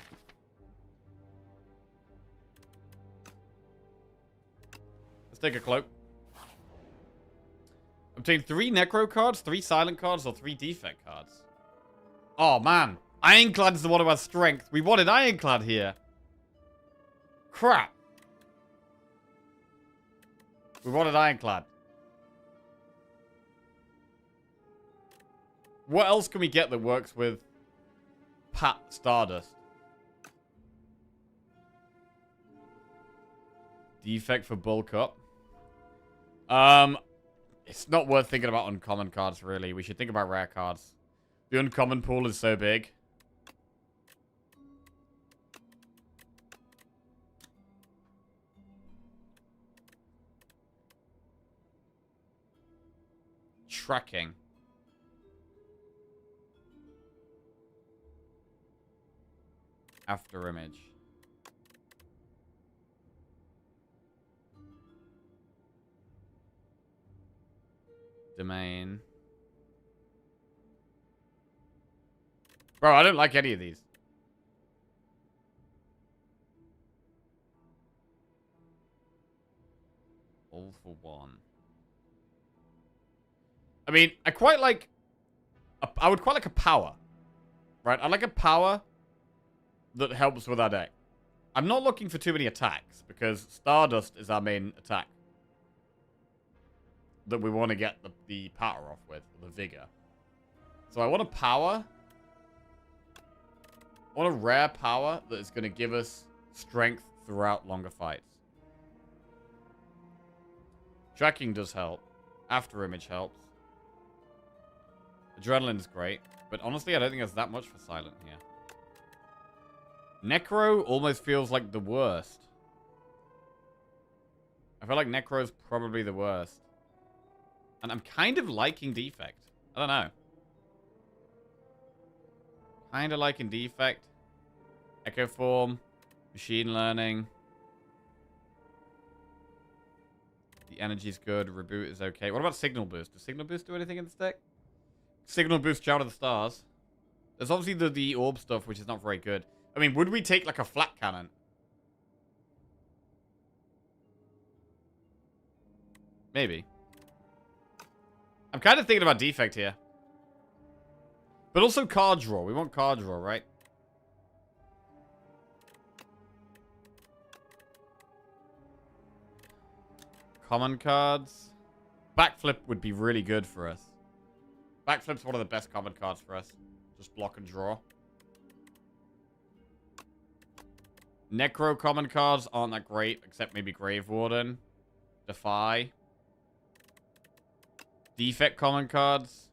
Let's take a Cloak. Obtain 3 Necro cards, 3 Silent cards, or 3 Defect cards. Oh, man. Ironclad is the one who has strength. We wanted Ironclad here. Crap. We wanted Ironclad. What else can we get that works with Pat Stardust? Defect for bulk up. It's not worth thinking about uncommon cards, really. We should think about rare cards. The uncommon pool is so big. Tracking. After image. Domain. Bro, I don't like any of these. All for one. I mean, I quite like... I would quite like a power. Right? I like a power that helps with our deck. I'm not looking for too many attacks, because Stardust is our main attack that we want to get the power off with, the vigor. So I want a power. I want a rare power that is going to give us strength throughout longer fights. Tracking does help. After image helps. Adrenaline's great, but honestly I don't think there's that much for silent here. Necro almost feels like the worst. I feel like Necro's probably the worst. And I'm kind of liking Defect. I don't know. Kind of liking Defect. Echo Form. Machine Learning. The energy's good. Reboot is okay. What about Signal Boost? Does Signal Boost do anything in this deck? Signal Boost, Shout of the Stars. There's obviously the orb stuff, which is not very good. I mean, would we take like a flat cannon? Maybe. I'm kind of thinking about Defect here. But also card draw. We want card draw, right? Common cards. Backflip would be really good for us. Backflip's one of the best common cards for us. Just block and draw. Necro common cards aren't that great, except maybe Grave Warden. Defy. Defect common cards.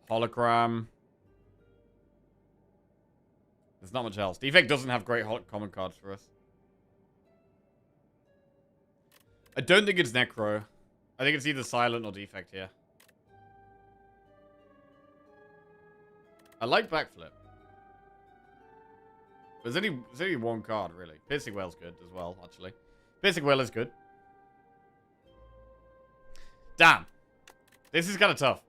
Hologram. There's not much else. Defect doesn't have great common cards for us. I don't think it's Necro. I think it's either Silent or Defect here. I like Backflip. There's only one card, really. Piercing Whale's good as well, actually. Piercing Whale is good. Damn. This is kind of tough.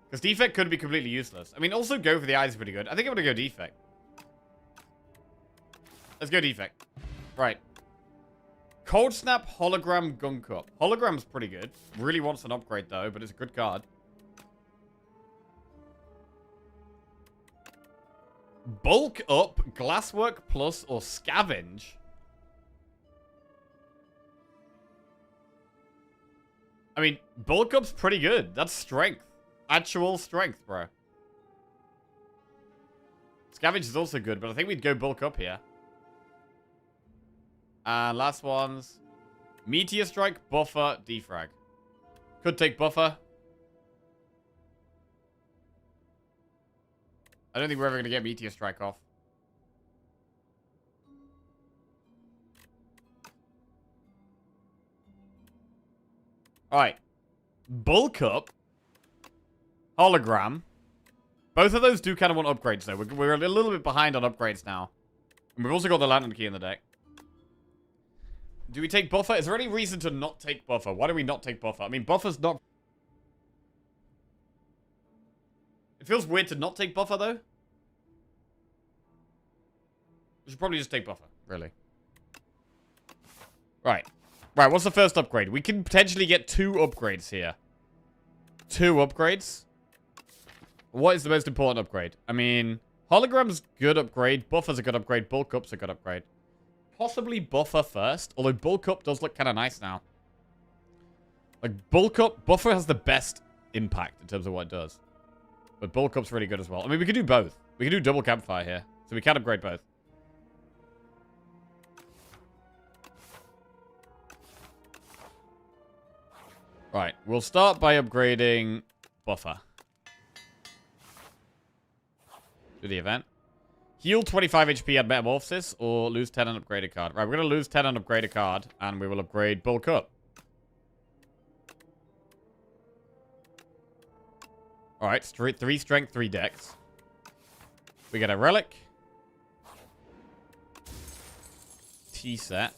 Because Defect could be completely useless. I mean, also Go for the Eyes is pretty good. I think I'm going to go Defect. Let's go Defect. Right. Cold Snap, Hologram, Gun Cup. Hologram's pretty good. Really wants an upgrade, though, but it's a good card. Bulk Up, Glasswork Plus, or Scavenge. I mean, Bulk Up's pretty good. That's strength. Actual strength, bro. Scavenge is also good, but I think we'd go Bulk Up here. And last ones. Meteor Strike, Buffer, Defrag. Could take Buffer. I don't think we're ever going to get Meteor Strike off. Alright. Bulk Up. Hologram. Both of those do kind of want upgrades, though. We're a little bit behind on upgrades now. And we've also got the Lantern Key in the deck. Do we take Buffer? Is there any reason to not take Buffer? Why do we not take Buffer? I mean, Buffer's not... It feels weird to not take Buffer, though. We should probably just take Buffer, really. Right. Right, what's the first upgrade? We can potentially get 2 upgrades here. 2 upgrades? What is the most important upgrade? I mean, Hologram's good upgrade. Buffer's a good upgrade. Bulk Up's a good upgrade. Possibly Buffer first. Although Bulk Up does look kind of nice now. Like, Bulk Up... Buffer has the best impact in terms of what it does. But Bulk Up's really good as well. I mean, we could do both. We could do double Campfire here. So we can upgrade both. Right. We'll start by upgrading Buffer. Do the event. Heal 25 HP at Metamorphosis or lose 10 and upgrade a card. Right, we're going to lose 10 and upgrade a card, and we will upgrade Bulk Up. Alright, 3 strength, 3 dex. We get a relic. T-set.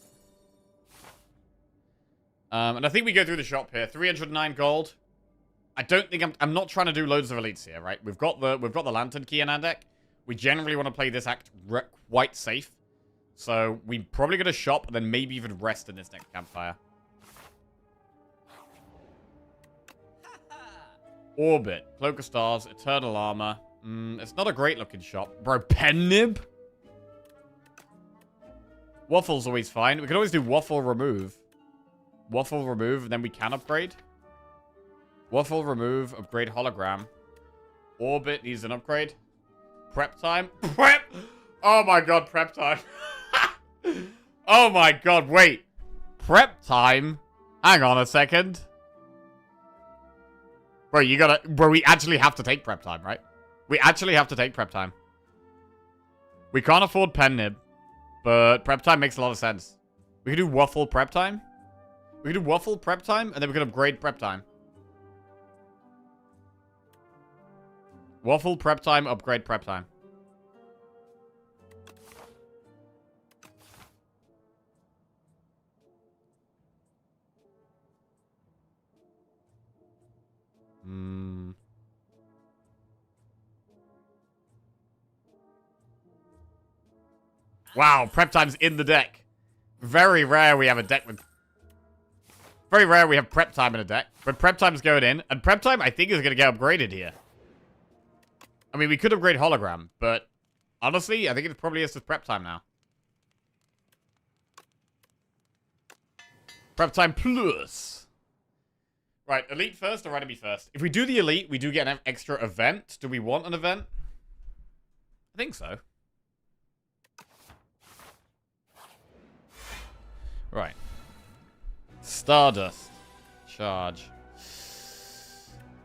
And I think we go through the shop here. 309 gold. I don't think I'm not trying to do loads of elites here, right? We've got the lantern key in our deck. We generally want to play this act quite safe. So we're probably going to shop and then maybe even rest in this next campfire. Orbit, Cloak of Stars, Eternal Armor. It's not a great looking shop. Bro, Pen Nib? Waffle's always fine. We can always do Waffle Remove. Waffle Remove, and then we can upgrade. Waffle Remove, upgrade Hologram. Orbit needs an upgrade. Prep time. Prep! Oh my god, prep time. Oh my god, wait. Prep time? Hang on a second. Bro, we actually have to take prep time, right? We actually have to take prep time. We can't afford Pen Nib, but prep time makes a lot of sense. We can do Waffle prep time. We can do Waffle prep time, and then we can upgrade prep time. Waffle prep time, upgrade prep time. Wow, prep time's in the deck. Very rare we have a deck with... Very rare we have prep time in a deck. But prep time's going in. And prep time, I think, is going to get upgraded here. I mean, we could upgrade Hologram. But honestly, I think it probably is just prep time now. Prep time plus. Right, elite first or enemy first? If we do the elite, we do get an extra event. Do we want an event? I think so. Right. Stardust. Charge.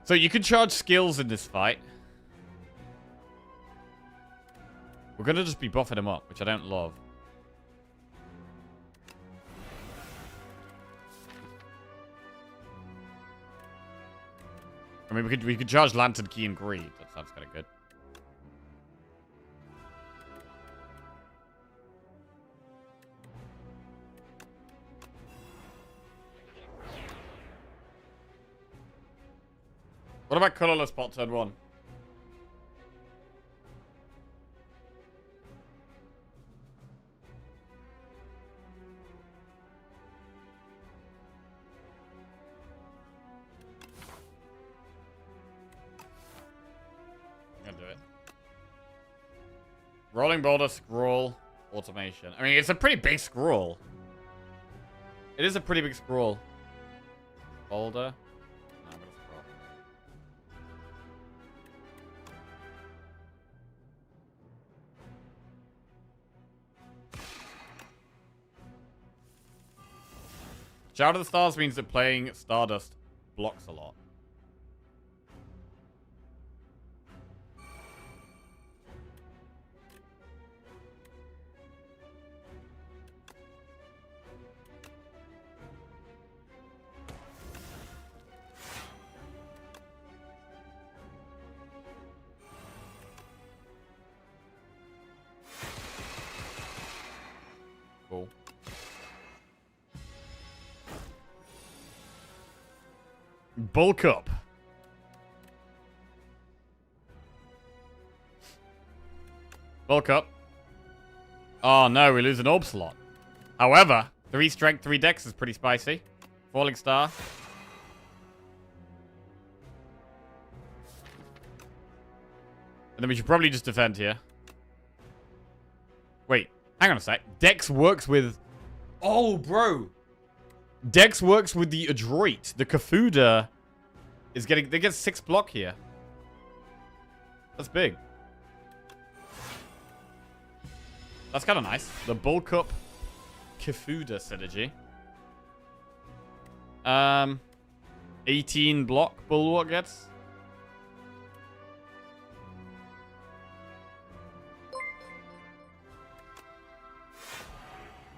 So you can charge skills in this fight. We're going to just be buffing him up, which I don't love. I mean, we could charge Lantern Key and Greed. That sounds kind of good. What about colorless pot turn 1? Gonna do it. Rolling boulder, scroll, automation. I mean, it's a pretty big scroll. It is a pretty big scroll. Boulder. Shout of the Stars means that playing Stardust blocks a lot. Cool. Bulk up. Bulk up. Oh no, we lose an orb slot. However, 3 strength, 3 dex is pretty spicy. Falling star. And then we should probably just defend here. Wait, hang on a sec. Dex works with... Oh, bro. Dex works with the Adroit. The Kafuda is getting... They get 6 block here. That's big. That's kind of nice. The Bulk Up Kafuda synergy. 18 block Bulwark gets.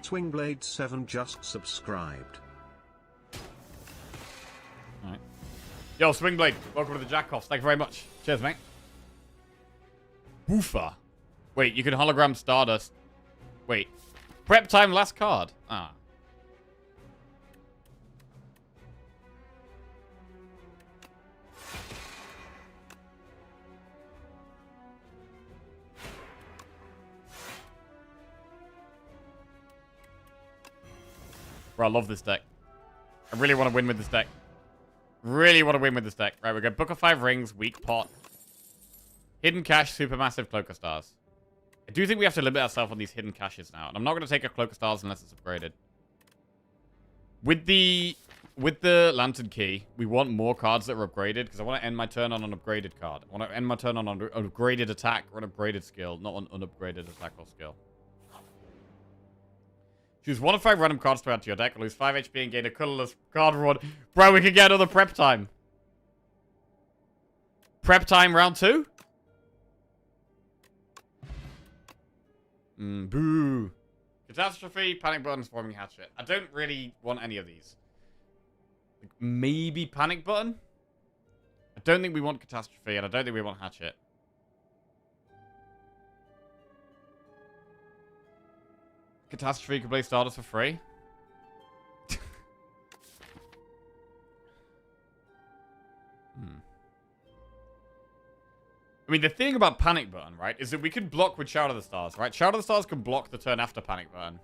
Swingblade7 just subscribed. Alright. Yo, Swingblade, welcome to the Jackoffs. Thank you very much. Cheers, mate. Boofa. Wait, you can hologram Stardust. Wait. Prep time, last card. Ah. Bro, I love this deck. I really want to win with this deck. Really want to win with this deck. Right, we got Book of 5 Rings, Weak Pot. Hidden Cache, Supermassive, Cloak of Stars. I do think we have to limit ourselves on these hidden caches now. And I'm not going to take a Cloak of Stars unless it's upgraded. With the Lantern Key, we want more cards that are upgraded. Because I want to end my turn on an upgraded card. I want to end my turn on an upgraded attack or an upgraded skill. Not an unupgraded attack or skill. Choose 1 of 5 random cards to add to your deck. Lose 5 HP and gain a colorless card reward. Bro, we can get another prep time. Prep time round 2? Boo. Catastrophe, Panic Button, Swarming Hatchet. I don't really want any of these. Maybe Panic Button? I don't think we want Catastrophe, and I don't think we want Hatchet. Catastrophe can play Stardust for free. I mean, the thing about Panic Button, right, is that we can block with Shout of the Stars, right? Shout of the Stars can block the turn after Panic Button.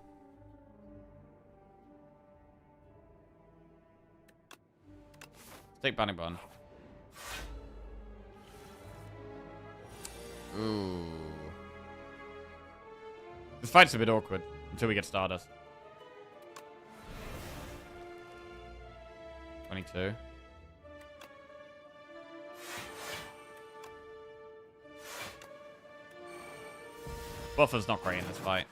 Let's take Panic Button. Ooh. This fight's a bit awkward until we get Stardust. 22. Buffer's not great in this fight.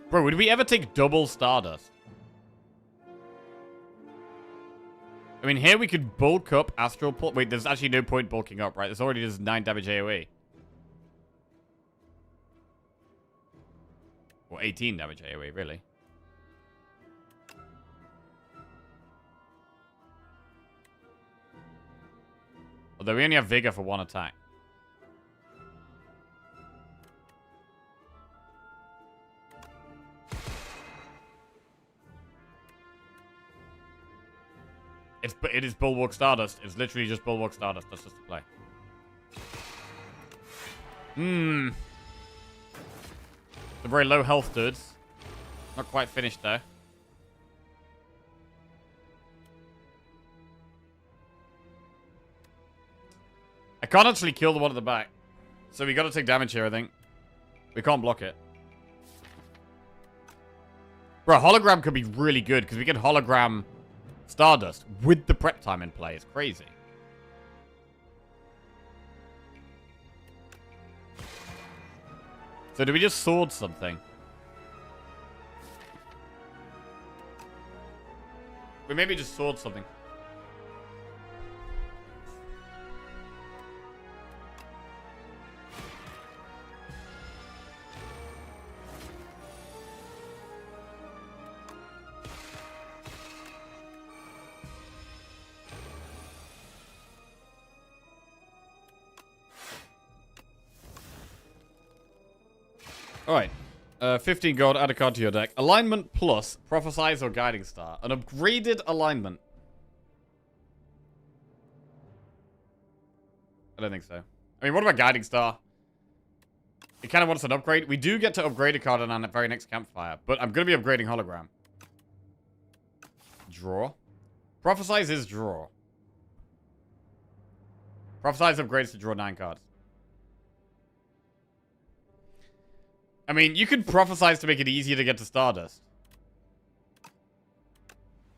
Bro, would we ever take double Stardust? I mean, here we could bulk up Astral Pulse. Wait, there's actually no point bulking up, right? There's already just 9 damage AoE. Or 18 damage AoE, really. Although we only have Vigor for 1 attack. It is Bulwark Stardust. It's literally just Bulwark Stardust. That's just the play. The very low health dudes. Not quite finished though. I can't actually kill the one at the back. So we gotta take damage here, I think. We can't block it. Bro, hologram could be really good because we can hologram Stardust with the prep time in play. It's crazy. So do we just sword something? We maybe just sword something. Alright. 15 gold, add a card to your deck. Alignment plus, Prophesize or Guiding Star. An upgraded alignment. I don't think so. I mean, what about Guiding Star? It kind of wants an upgrade. We do get to upgrade a card on the very next campfire, but I'm going to be upgrading Hologram. Draw. Prophesize is draw. Prophesize upgrades to draw 9 cards. I mean, you could prophesize to make it easier to get to Stardust.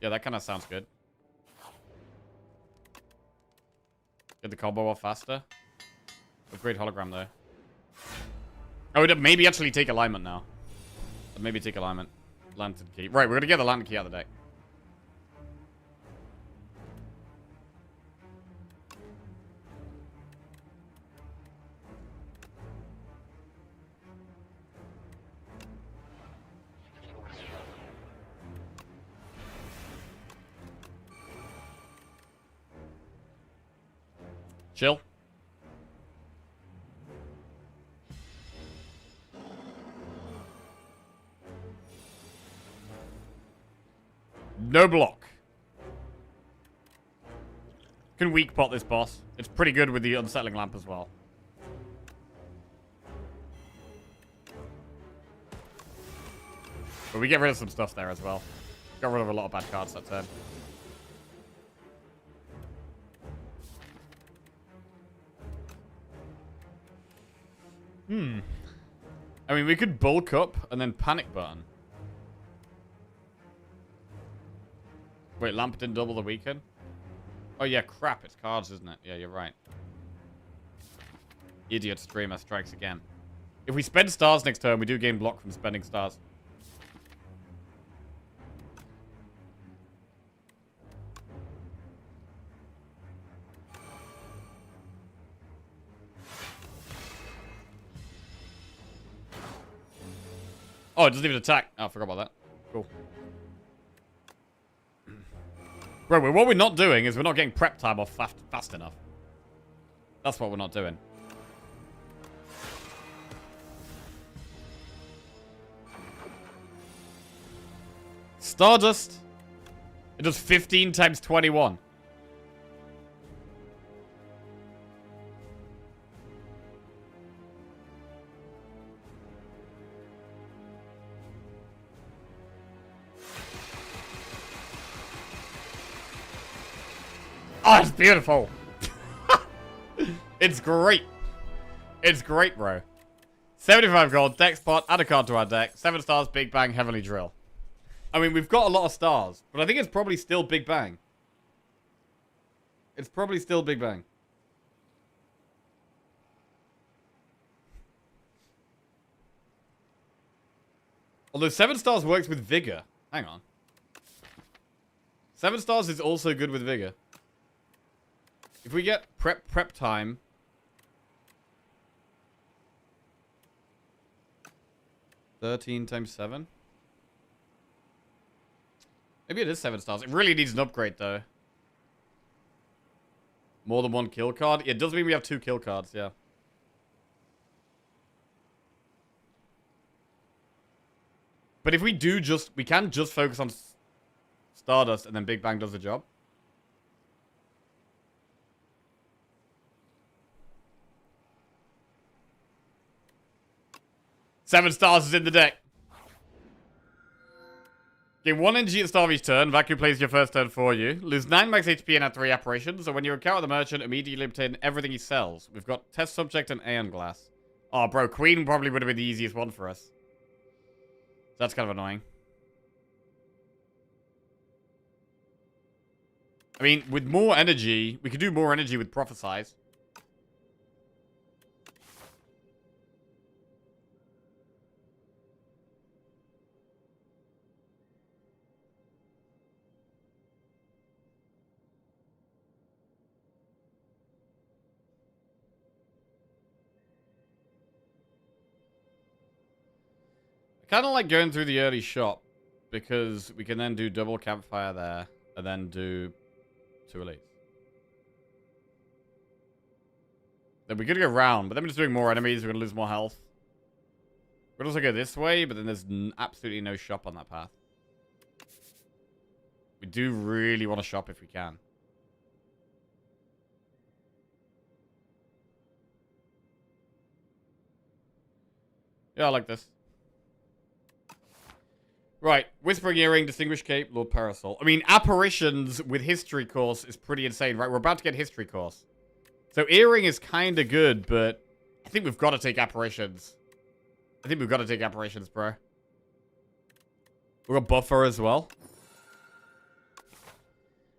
Yeah, that kind of sounds good. Get the combo off faster. Upgrade hologram, though. Oh, maybe actually take alignment now. Maybe take alignment. Lantern Key. Right, we're going to get the Lantern Key out of the deck. Chill. No block. Can weak pot this boss. It's pretty good with the unsettling lamp as well. But we get rid of some stuff there as well. Got rid of a lot of bad cards that turn. I mean, we could bulk up and then panic button. Wait, lamp didn't double the weaken? Oh yeah, crap, it's cards, isn't it? Yeah, you're right. Idiot streamer strikes again. If we spend stars next turn, we do gain block from spending stars. Oh, it doesn't even attack. Oh, I forgot about that. Cool. Bro, what we're not doing is we're not getting prep time off fast enough. That's what we're not doing. Stardust. It does 15 times 21. Oh, it's beautiful. It's great. It's great, bro. 75 gold, deck spot, add a card to our deck. 7 stars, Big Bang, Heavenly Drill. I mean, we've got a lot of stars, but I think it's probably still Big Bang. It's probably still Big Bang. Although 7 stars works with Vigor. Hang on. 7 stars is also good with Vigor. If we get prep time. $13 times 7. Maybe it is 7 stars. It really needs an upgrade though. More than 1 kill card? Yeah, it does mean we have 2 kill cards, yeah. But if we do we can just focus on Stardust and then Big Bang does the job. Seven stars is in the deck. Gain 1 energy at the start of each turn. Vacuum plays your first turn for you. Lose 9 max HP and add 3 apparitions. So when you encounter the merchant, immediately obtain everything he sells. We've got Test Subject and Aeon Glass. Oh, bro. Queen probably would have been the easiest one for us. That's kind of annoying. I mean, with more energy, we could do more energy with Prophesize. Kind of like going through the early shop because we can then do double campfire there and then do 2 elites. Then we could go round, but then we're just doing more enemies. We're going to lose more health. We could also go this way, but then there's absolutely no shop on that path. We do really want to shop if we can. Yeah, I like this. Right, Whispering Earring, Distinguished Cape, Lord Parasol. I mean, Apparitions with History Course is pretty insane, right? We're about to get History Course. So Earring is kind of good, but I think we've got to take Apparitions. I think we've got to take Apparitions, bro. We've got Buffer as well.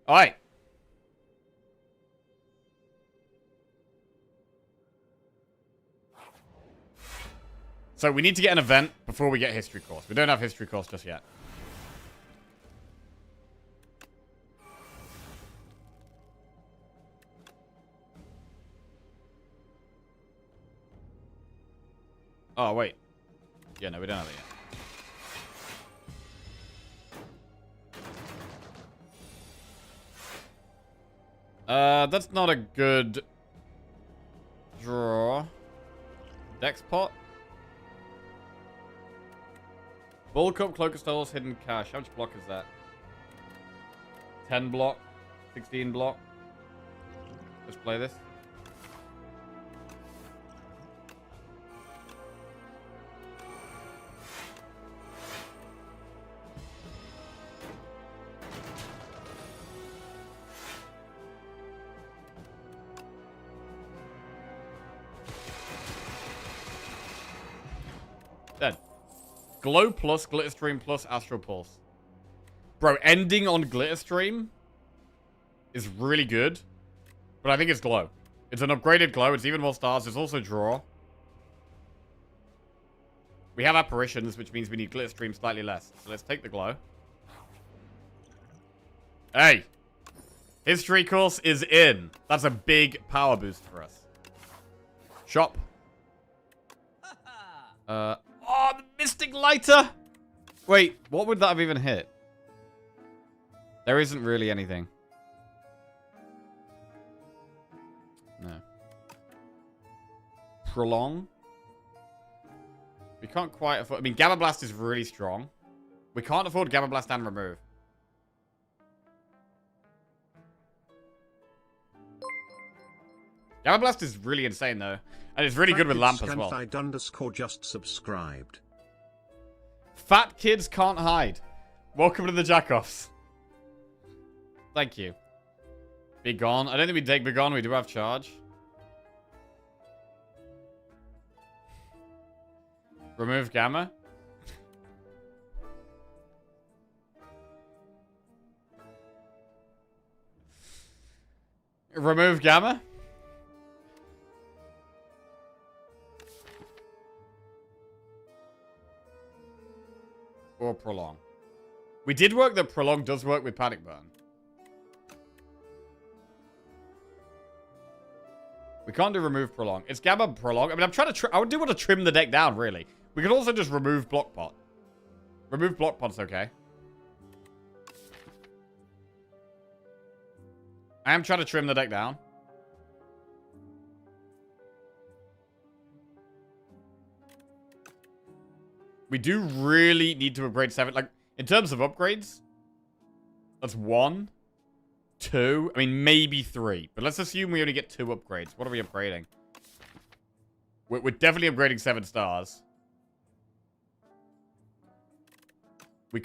Alright. So we need to get an event before we get History Course. We don't have History Course just yet. Oh, wait. Yeah, no, we don't have it yet. That's not a good Draw. Dex pot. Bulk up, Cloak of Souls, Hidden Cash. How much block is that? 10 block. 16 block. Let's play this. Dead. Glow plus, Glitter Stream plus, Astral Pulse. Bro, ending on Glitter Stream is really good. But I think it's Glow. It's an upgraded Glow. It's even more stars. It's also Draw. We have Apparitions, which means we need Glitter Stream slightly less. So let's take the Glow. Hey! History course is in. That's a big power boost for us. Shop. Oh, the Mystic Lighter! Wait, what would that have even hit? There isn't really anything. No. Prolong? We can't quite afford... I mean, Gamma Blast is really strong. We can't afford Gamma Blast and Remove. Gamma Blast is really insane, though. And it's really good with Lamp as well. _ just subscribed. Fat kids can't hide. Welcome to the Jackoffs. Thank you. Be gone. I don't think we take Be gone. We do have charge. Remove Gamma. Remove Gamma. Or Prolong. We did work that Prolong does work with Panic Burn. We can't do Remove Prolong. It's Gamma Prolong. I mean, I'm trying to... I do want to trim the deck down, really. We could also just remove Block Pot. Remove Block Pot's okay. I am trying to trim the deck down. We do really need to upgrade 7. Like, in terms of upgrades, that's 1, 2, I mean, maybe 3. But let's assume we only get 2 upgrades. What are we upgrading? We're definitely upgrading 7 stars.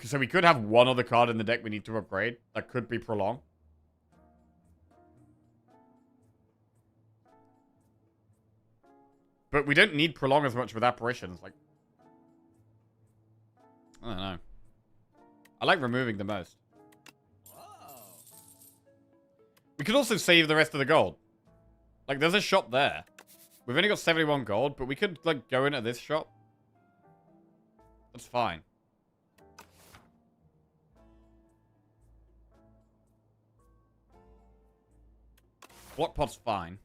So we could have one other card in the deck we need to upgrade. That could be Prolong. But we don't need Prolong as much with Apparitions. Like, I don't know. I like removing the most. We could also save the rest of the gold. Like, there's a shop there. We've only got 71 gold, but we could, like, go into this shop. That's fine. Block pot's fine.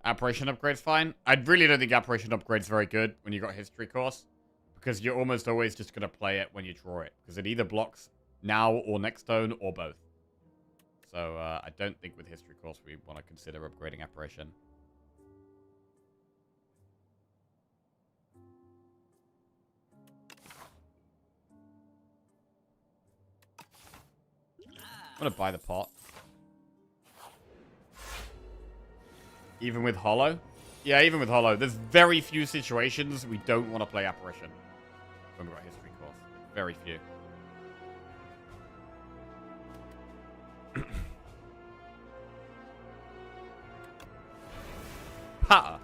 Apparition upgrade's fine. I really don't think Apparition upgrade's very good when you got History Course. Because you're almost always just going to play it when you draw it. Because it either blocks now or next turn or both. So I don't think with History Course we want to consider upgrading Apparition. I'm going to buy the pot. Even with Hollow? Yeah, even with Hollow. There's very few situations we don't want to play Apparition. When we've got History Course. Very few. Ha!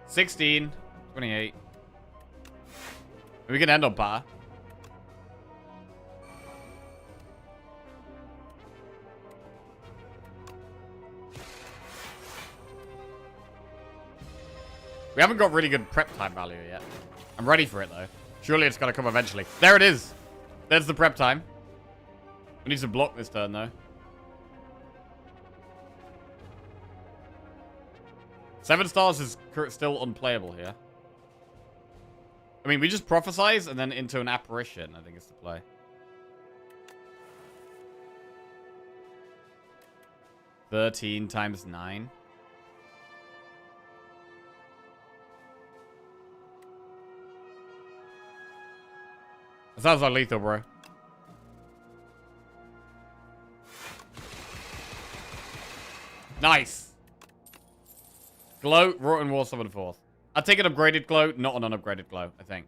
$16, $28. We can end on par. We haven't got really good prep time value yet. I'm ready for it, though. Surely it's got to come eventually. There it is. There's the prep time. We need to block this turn, though. 7 stars is still unplayable here. I mean, we just prophesize and then into an apparition, I think is the play. $13 times 9. That sounds like lethal, bro. Nice. Glow, Rotten War, Summon 4th. I'll take an upgraded glow, not an unupgraded glow, I think.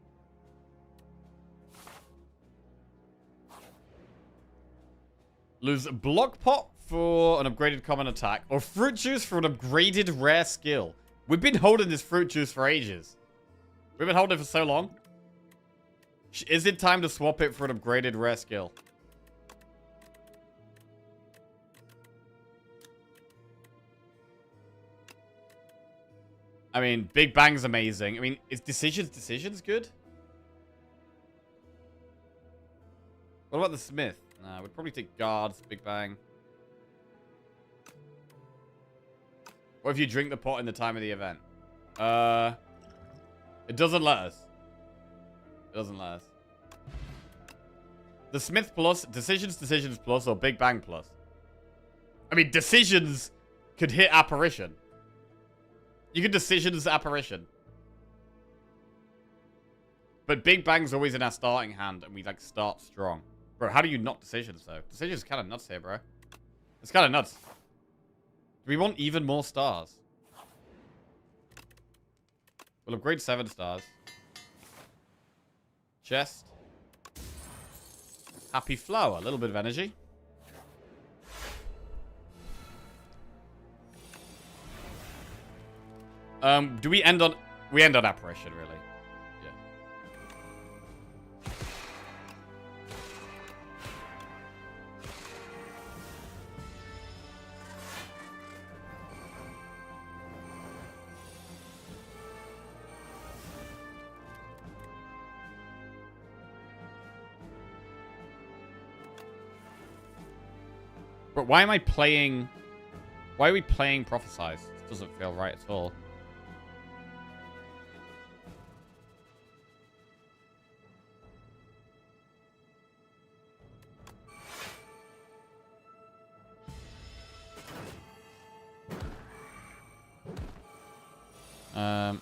Lose block pot for an upgraded common attack, or fruit juice for an upgraded rare skill. We've been holding this fruit juice for ages. We've been holding it for so long. Is it time to swap it for an upgraded rare skill? I mean, Big Bang's amazing. I mean, is Decisions good? What about the Smith? Nah, we'd probably take Guards, Big Bang. What if you drink the pot in the time of the event? It doesn't let us. It doesn't let us. The Smith plus, Decisions plus, or Big Bang plus? I mean, Decisions could hit Apparition. You could Decisions Apparition. But Big Bang's always in our starting hand, and we, like, start strong. Bro, how do you not Decisions, though? Decisions is kind of nuts here, bro. It's kind of nuts. Do we want even more stars? We'll upgrade 7 stars. Chest. Happy Flower. A little bit of energy. Do we end on... We end on Apparition, really. Yeah. But why am I playing... Why are we playing Prophesize? This doesn't feel right at all. Um,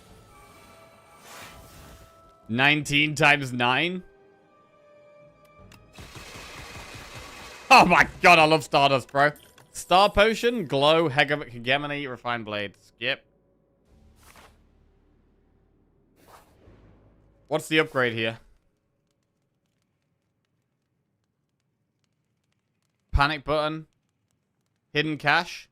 19 times 9? Oh my god, I love Stardust, bro. Star Potion, Glow, Hegemony, Refined Blade. Skip. What's the upgrade here? Panic Button. Hidden Cache.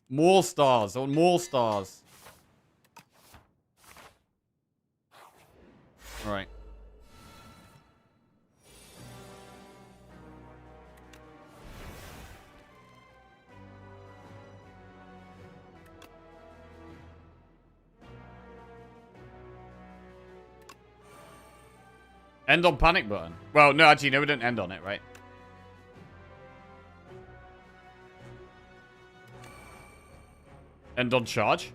More stars. I want more stars. Right. End on Panic Button. Well, no, actually, no, we didn't end on it, right? End on Charge.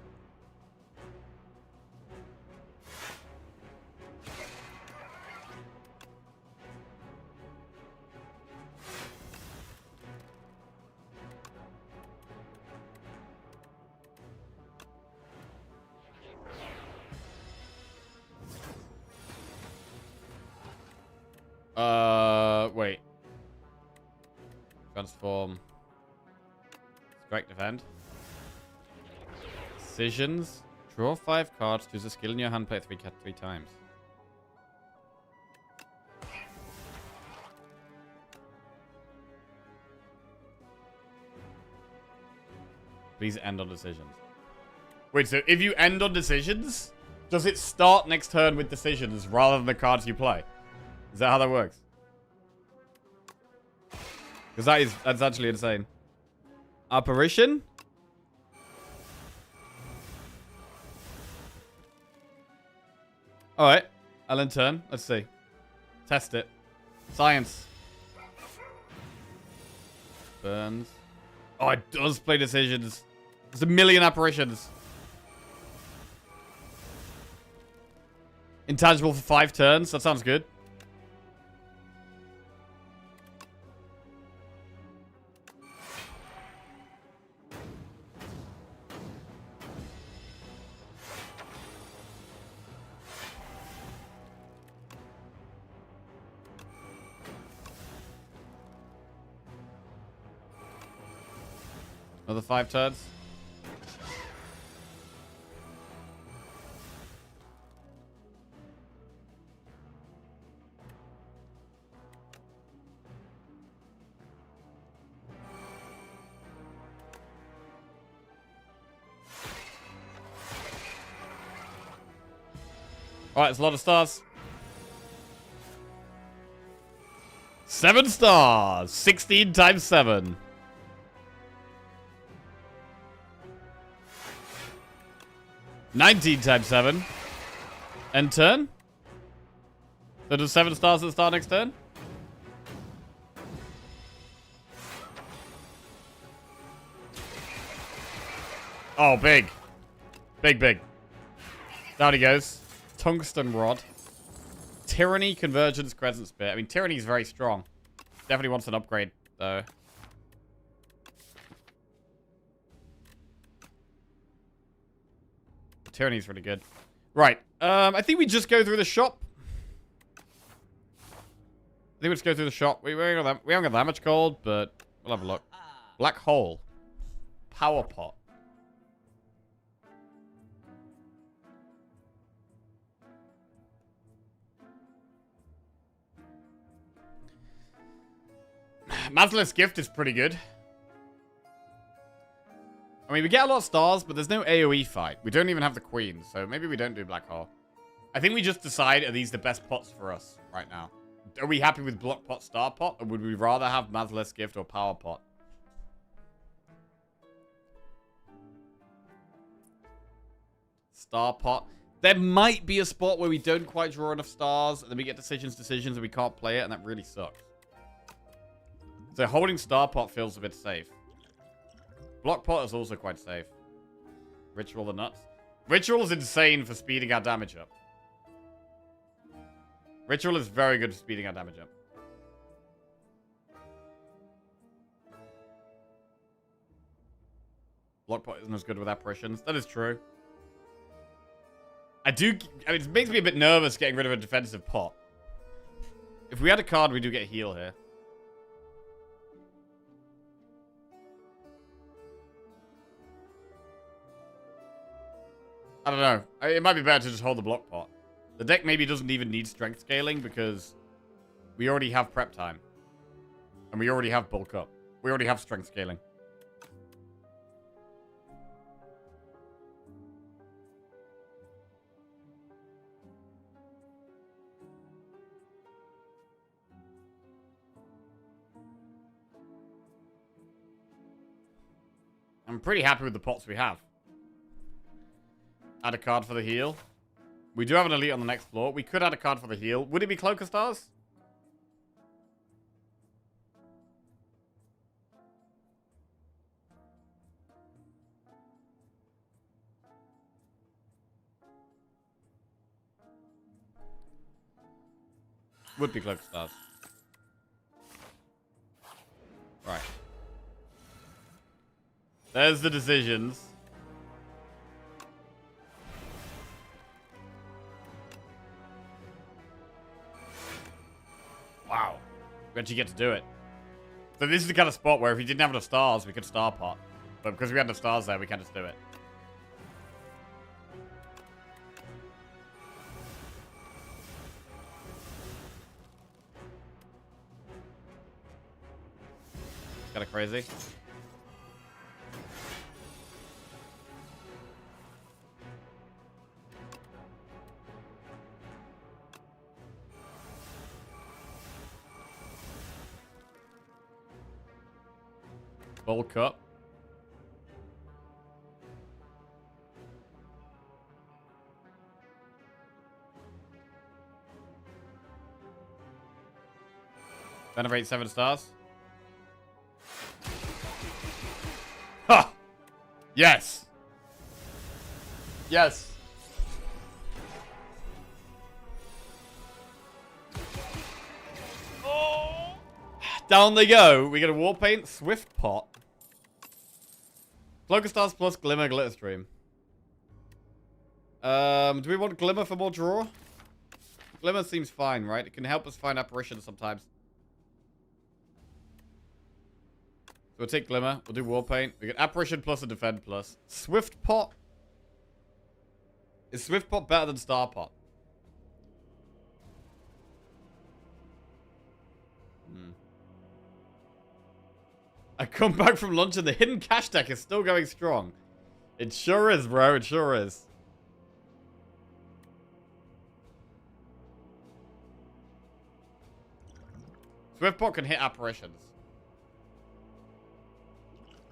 Wait. Transform. Strike, defend. Decisions. Draw 5 cards. Choose a skill in your hand. Play it 3 times. Please end on decisions. Wait, so if you end on decisions, Does it start next turn with decisions rather than the cards you play? Is that how that works? Because that's actually insane. Apparition? Alright. I'll in turn. Let's see. Test it. Science. Burns. Oh, it does play decisions. There's a million apparitions. Intangible for 5 turns. That sounds good. Another 5 turns. Alright, it's a lot of stars. 7 stars. 16 times 7. $19 times 7. End turn? So does 7 stars at the start next turn? Oh, big. Big, big. Down he goes. Tungsten Rod. Tyranny, Convergence, Crescent Spear. I mean, Tyranny is very strong. Definitely wants an upgrade, though. Tyranny's really good. Right. I think we just go through the shop. I think we just go through the shop. We haven't got that much gold, but we'll have a look. Black Hole. Power Pot. Mazla's Gift is pretty good. I mean, we get a lot of stars, but there's no AoE fight. We don't even have the queen, so maybe we don't do Black Hole. I think we just decide, are these the best pots for us right now? Are we happy with Block Pot, Star Pot, or would we rather have Mazla's Gift or Power Pot? Star Pot. There might be a spot where we don't quite draw enough stars, and then we get decisions, and we can't play it, and that really sucks. So holding Star Pot feels a bit safe. Block Pot is also quite safe. Ritual the nuts. Ritual is insane for speeding our damage up. Ritual is very good for speeding our damage up. Block Pot isn't as good with apparitions. That is true. I mean, it makes me a bit nervous getting rid of a defensive pot. If we had a card, we do get a heal here. I don't know. It might be better to just hold the Block Pot. The deck maybe doesn't even need strength scaling because we already have prep time. And we already have bulk up. We already have strength scaling. I'm pretty happy with the pots we have. Add a card for the heal. We do have an elite on the next floor. We could add a card for the heal. Would it be Cloak of Stars? Would be Cloak of Stars. Right. There's the decisions. Wow. We actually get to do it. So this is the kind of spot where if we didn't have enough stars, we could Star Pot. But because we had enough stars there, we can't just do it. It's kind of crazy. Bulk up. Venerate 7 stars. Ha! Yes! Yes! Oh! Down they go. We get a War Paint, Swift Pot. Cloak of Stars plus Glimmer, Glitter Stream. Do we want Glimmer for more draw? Glimmer seems fine, right? It can help us find apparitions sometimes. So we'll take Glimmer. We'll do War Paint. We get Apparition plus a Defend plus. Swift Pot. Is Swift Pot better than Star Pot? I come back from lunch and the hidden cash deck is still going strong. It sure is, bro. It sure is. Swiftpot can hit apparitions.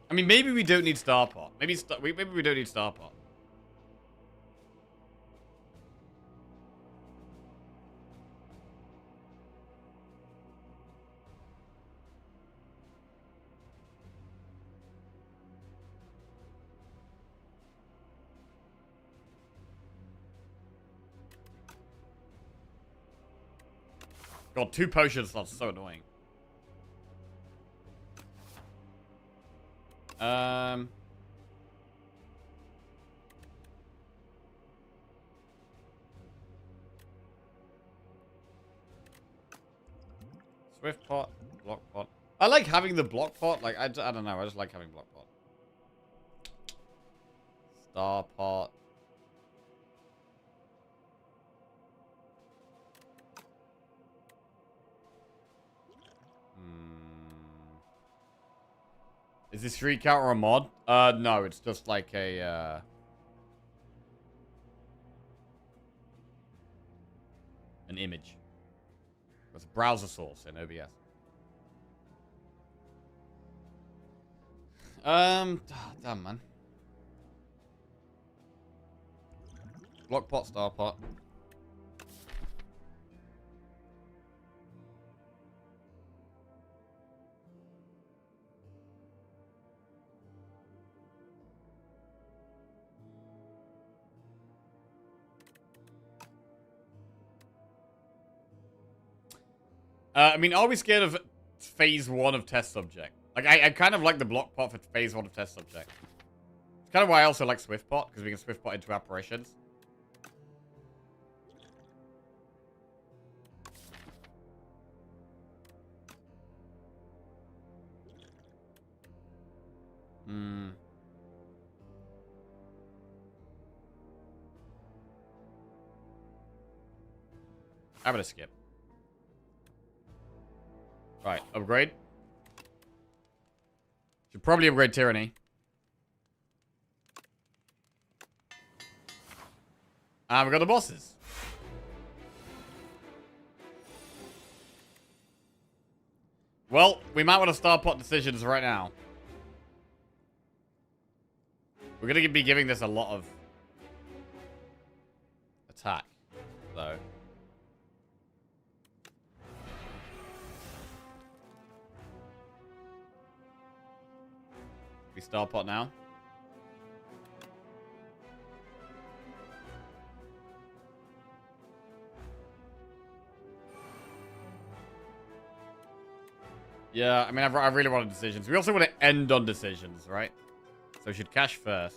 I mean, maybe we don't need Starpot. Maybe we don't need Starpot. God, 2 potions, that's so annoying. Swift pot, block pot. I like having the block pot. Like, I don't know. I just like having block pot. Star pot. Is this street counter a mod? No, it's just like a, an image. It's a browser source in OBS. Damn, man. Block pot, star pot. I mean, are we scared of phase 1 of test subject? Like, I kind of like the block pot for phase 1 of test subject. It's kind of why I also like Swift pot, because we can Swift pot into apparitions. I'm gonna skip. Right, upgrade. Should probably upgrade Tyranny. And we got the bosses. Well, we might want to start pot decisions right now. We're going to be giving this a lot of attack, though. We star pot now. Yeah, I mean, I really wanted decisions. We also want to end on decisions, right? So we should cash first.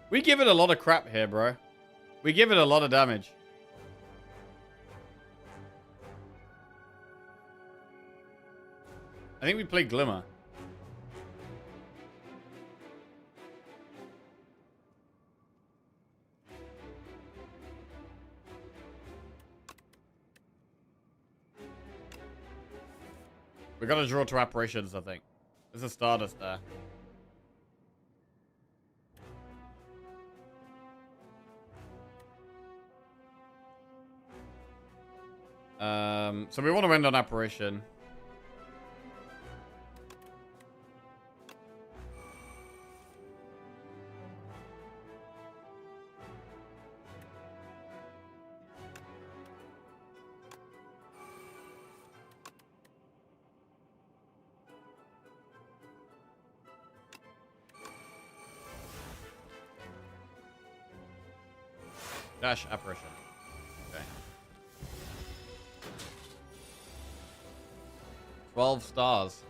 We give it a lot of crap here, bro. We give it a lot of damage. I think we play Glimmer. We gotta draw 2 apparitions, I think. There's a Stardust there. So we want to end on apparition. Dash apparition. Okay. 12 stars.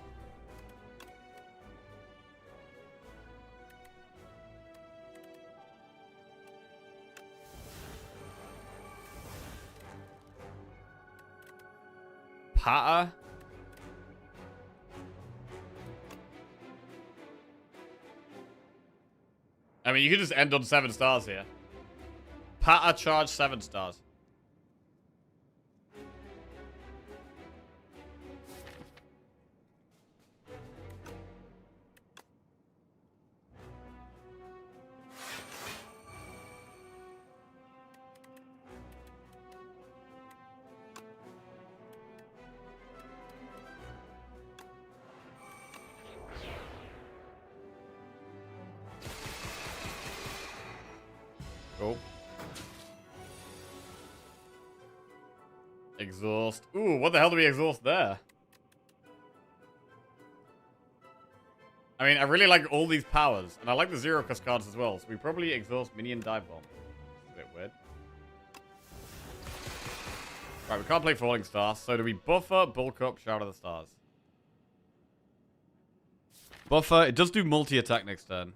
Patter. I mean, you could just end on 7 stars here. Patter charge 7 stars. Cool. Exhaust. Ooh, what the hell do we exhaust there? I mean, I really like all these powers. And I like the zero cost cards as well. So we probably exhaust minion dive bomb. It's a bit weird. Right, we can't play Falling Stars. So do we buffer, bulk up, Shout of the Stars? Buffer. It does do multi-attack next turn.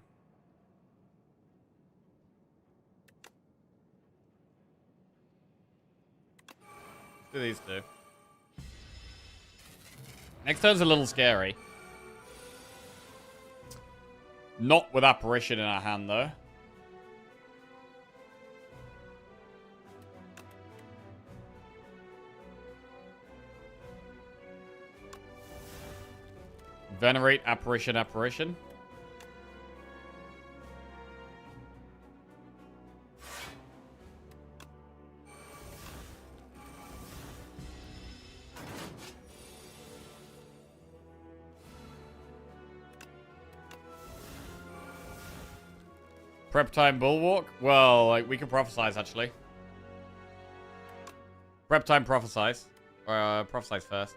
Do these two. Next turn's a little scary. Not with Apparition in our hand, though. Venerate, Apparition, Apparition. Prep time Bulwark? Well, like, we can prophesize, actually. Prep time prophesize. Prophesize first.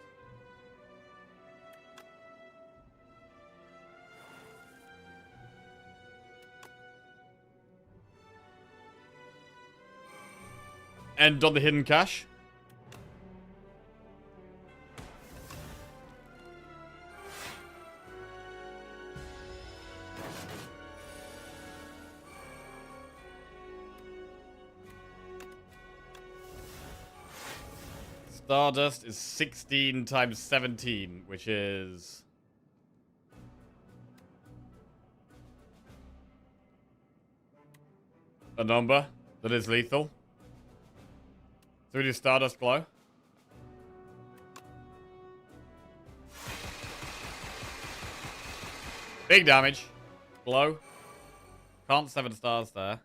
End on the hidden cache. Stardust is 16 times 17, which is... a number that is lethal. So we do Stardust Blow. Big damage. Blow. Can't 7 stars there.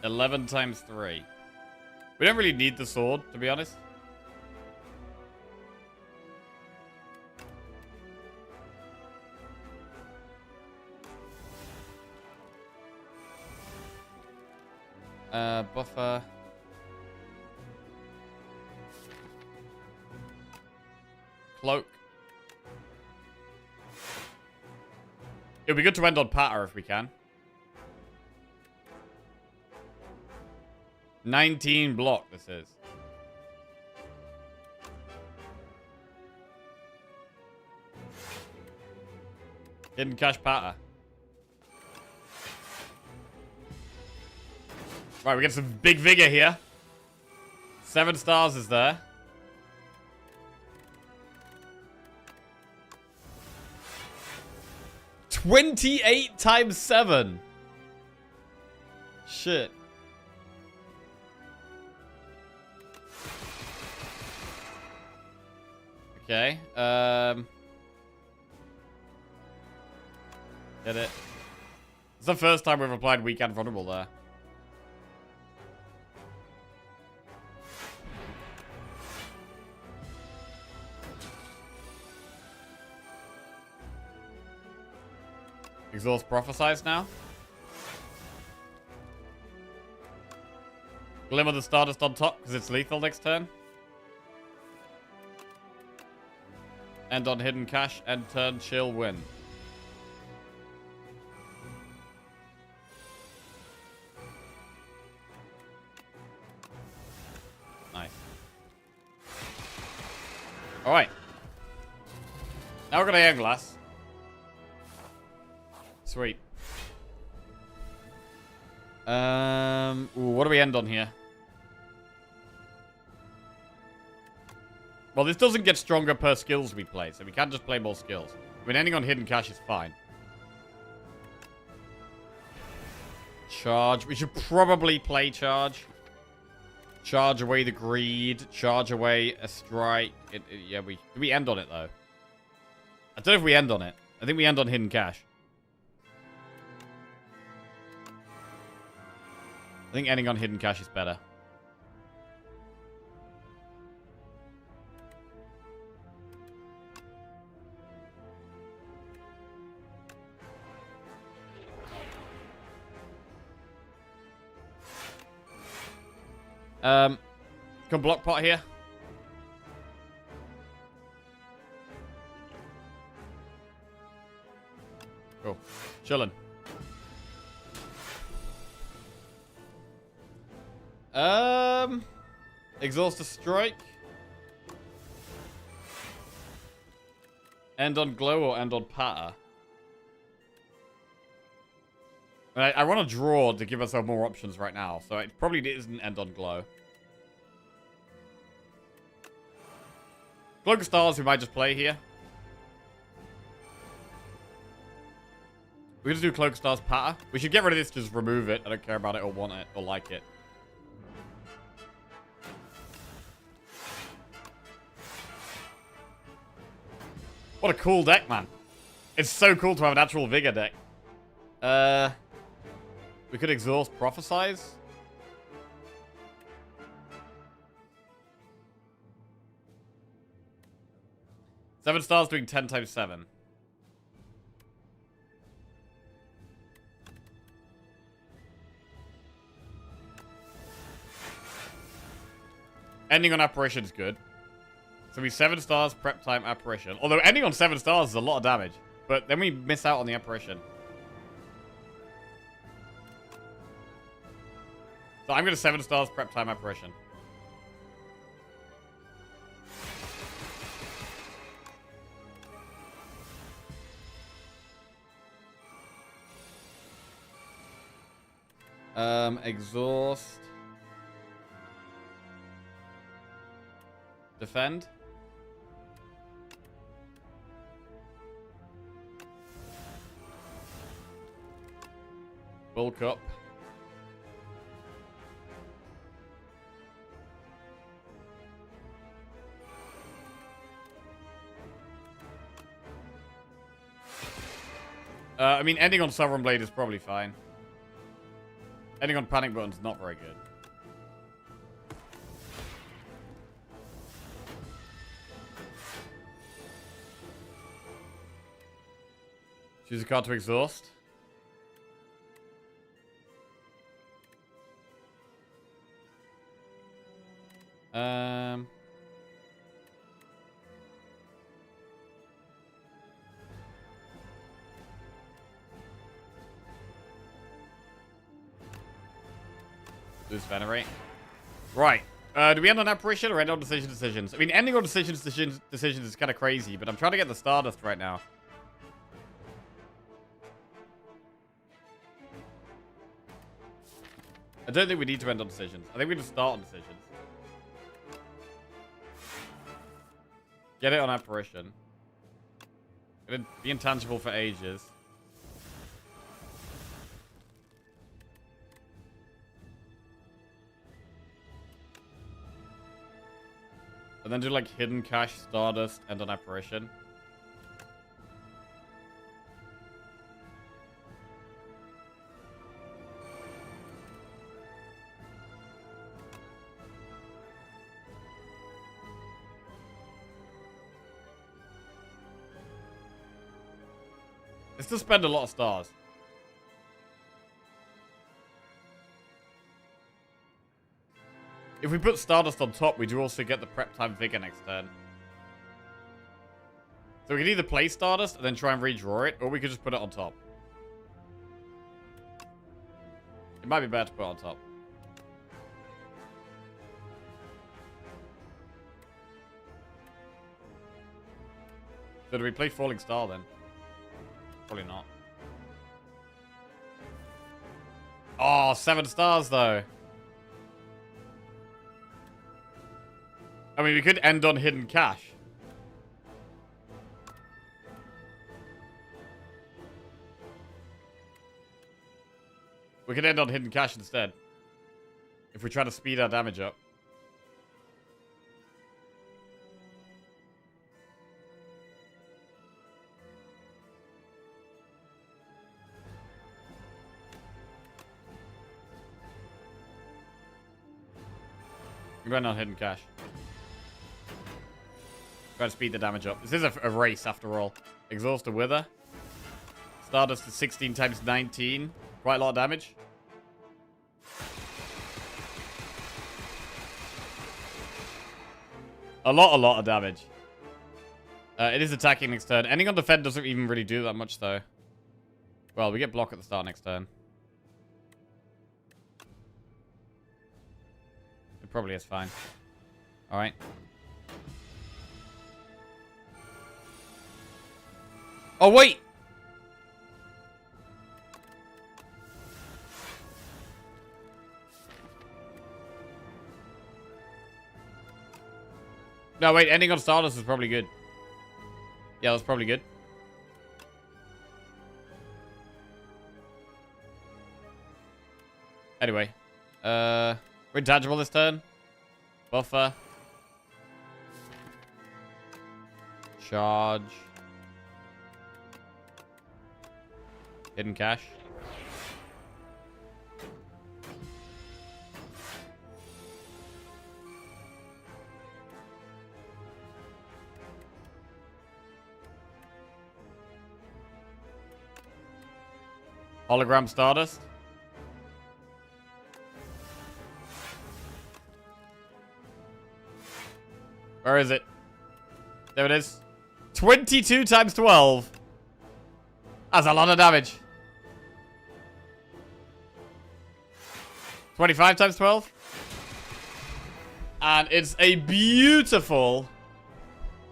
11 times 3. We don't really need the sword, to be honest. Buffer. Cloak. It would be good to end on Patter if we can. 19 block, this is. Hidden Cache Patter. Right, we get some big vigor here. 7 stars is there. 28 times 7. Shit. Okay. Get it. It's the first time we've applied weekend vulnerable there. Exhaust prophesize now. Glimmer the Stardust on top because it's lethal next turn. End on Hidden Cache, end turn, chill, win. Nice. Alright. Now we're gonna Aeon Glass. Sweet. Ooh, what do we end on here? Well, this doesn't get stronger per skills we play, so we can't just play more skills. I mean, ending on Hidden Cache is fine. Charge. We should probably play Charge. Charge away the Greed. Charge away a Strike. Yeah, do we end on it, though? I don't know if we end on it. I think we end on Hidden Cache. I think ending on Hidden Cache is better. Can block pot here. Cool. Chillin'. Exhaust a Strike. End on Glow or end on Patter? I want to draw to give ourselves more options right now, so it probably isn't end on Glow. Cloak of Stars we might just play here. We're gonna do Cloak of Stars Patter. We should get rid of this, just remove it. I don't care about it or want it or like it. What a cool deck, man. It's so cool to have an actual Vigor deck. We could exhaust Prophesize. Seven stars doing 10 times 7. Ending on Apparition is good. So we 7 stars, prep time, Apparition. Although ending on 7 stars is a lot of damage. But then we miss out on the Apparition. So I'm going to 7 stars, prep time, Apparition. Exhaust. Defend. Bulk up. I mean, ending on Sovereign Blade is probably fine. Ending on Panic Button's not very good. Choose a card to exhaust. Lose Venerate. Right. Do we end on Apparition or end on Decisions? I mean, ending on Decisions is kind of crazy, but I'm trying to get the Stardust right now. I don't think we need to end on Decisions. I think we just start on Decisions. Get it on Apparition. Gonna be intangible for ages. And then do like hidden cache, Stardust, and an apparition. It's to spend a lot of stars. If we put Stardust on top, we do also get the prep time Vigor next turn. So we could either play Stardust and then try and redraw it, or we could just put it on top. It might be better to put it on top. So do we play Falling Star then? Probably not. Oh, 7 stars though. I mean, we could end on Hidden Cache. We could end on Hidden Cache instead. If we try to speed our damage up. We went on Hidden Cache. Try to speed the damage up. This is a race after all. Exhaust a Wither. Stardust is 16 times 19. Quite a lot of damage. A lot of damage. It is attacking next turn. Ending on defend doesn't even really do that much though. Well, we get block at the start next turn. It probably is fine. Alright. Oh, wait! No, wait. Ending on Stardust is probably good. Yeah, that's probably good. Anyway. We're intangible this turn. Buffer. Charge. Hidden Cache. Hologram Stardust. Where is it? There it is. 22 times 12. That's a lot of damage. 25 times 12. And it's a beautiful,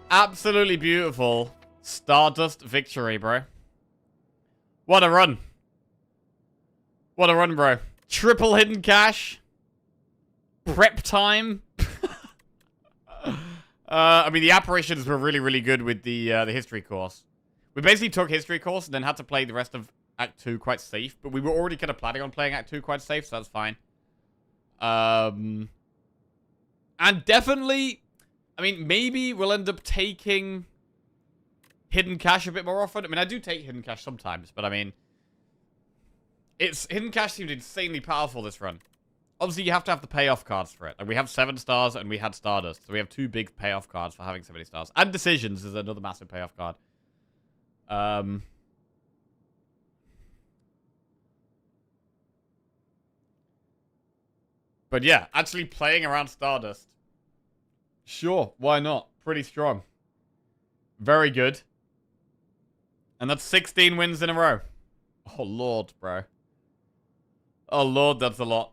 absolutely beautiful Stardust victory, bro. What a run. What a run, bro. Triple Hidden Cache. Prep time. I mean, the apparitions were really, really good with the history course. We basically took history course and then had to play the rest of Act 2 quite safe. But we were already kind of planning on playing Act 2 quite safe, so that's fine. And definitely, I mean, maybe we'll end up taking Hidden Cache a bit more often. I mean, I do take Hidden Cache sometimes, but I mean, Hidden Cache seemed insanely powerful this run. Obviously, you have to have the payoff cards for it. And we have 7 stars and we had Stardust. So we have 2 big payoff cards for having so many stars. And Decisions is another massive payoff card. But yeah, actually playing around Stardust. Sure, why not? Pretty strong. Very good. And that's 16 wins in a row. Oh, Lord, bro. Oh, Lord, that's a lot.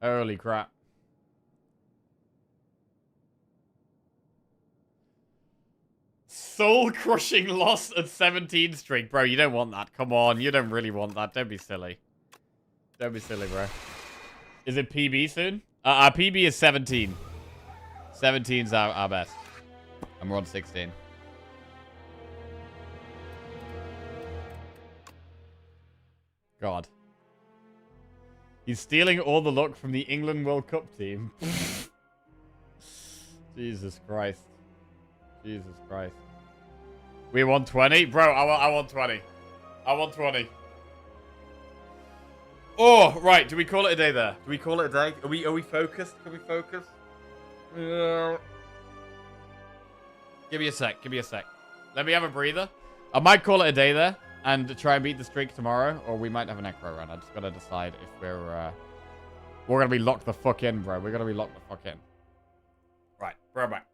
Holy crap. Soul-crushing loss at 17 streak. Bro, you don't want that. Come on, you don't really want that. Don't be silly. Don't be silly, bro. Is it PB soon? Our PB is 17. 17's our best. And we're on 16. God. He's stealing all the luck from the England World Cup team. Jesus Christ. Jesus Christ. We won 20? Bro, I want 20. I want 20. Oh, right. Do we call it a day there? Do we call it a day? Are we focused? Can we focus? Give me a sec. Give me a sec. Let me have a breather. I might call it a day there and try and beat the streak tomorrow, or we might have an necro run. I just gotta decide if we're gonna be locked the fuck in, bro. We're gonna be locked the fuck in. Right, bro, back.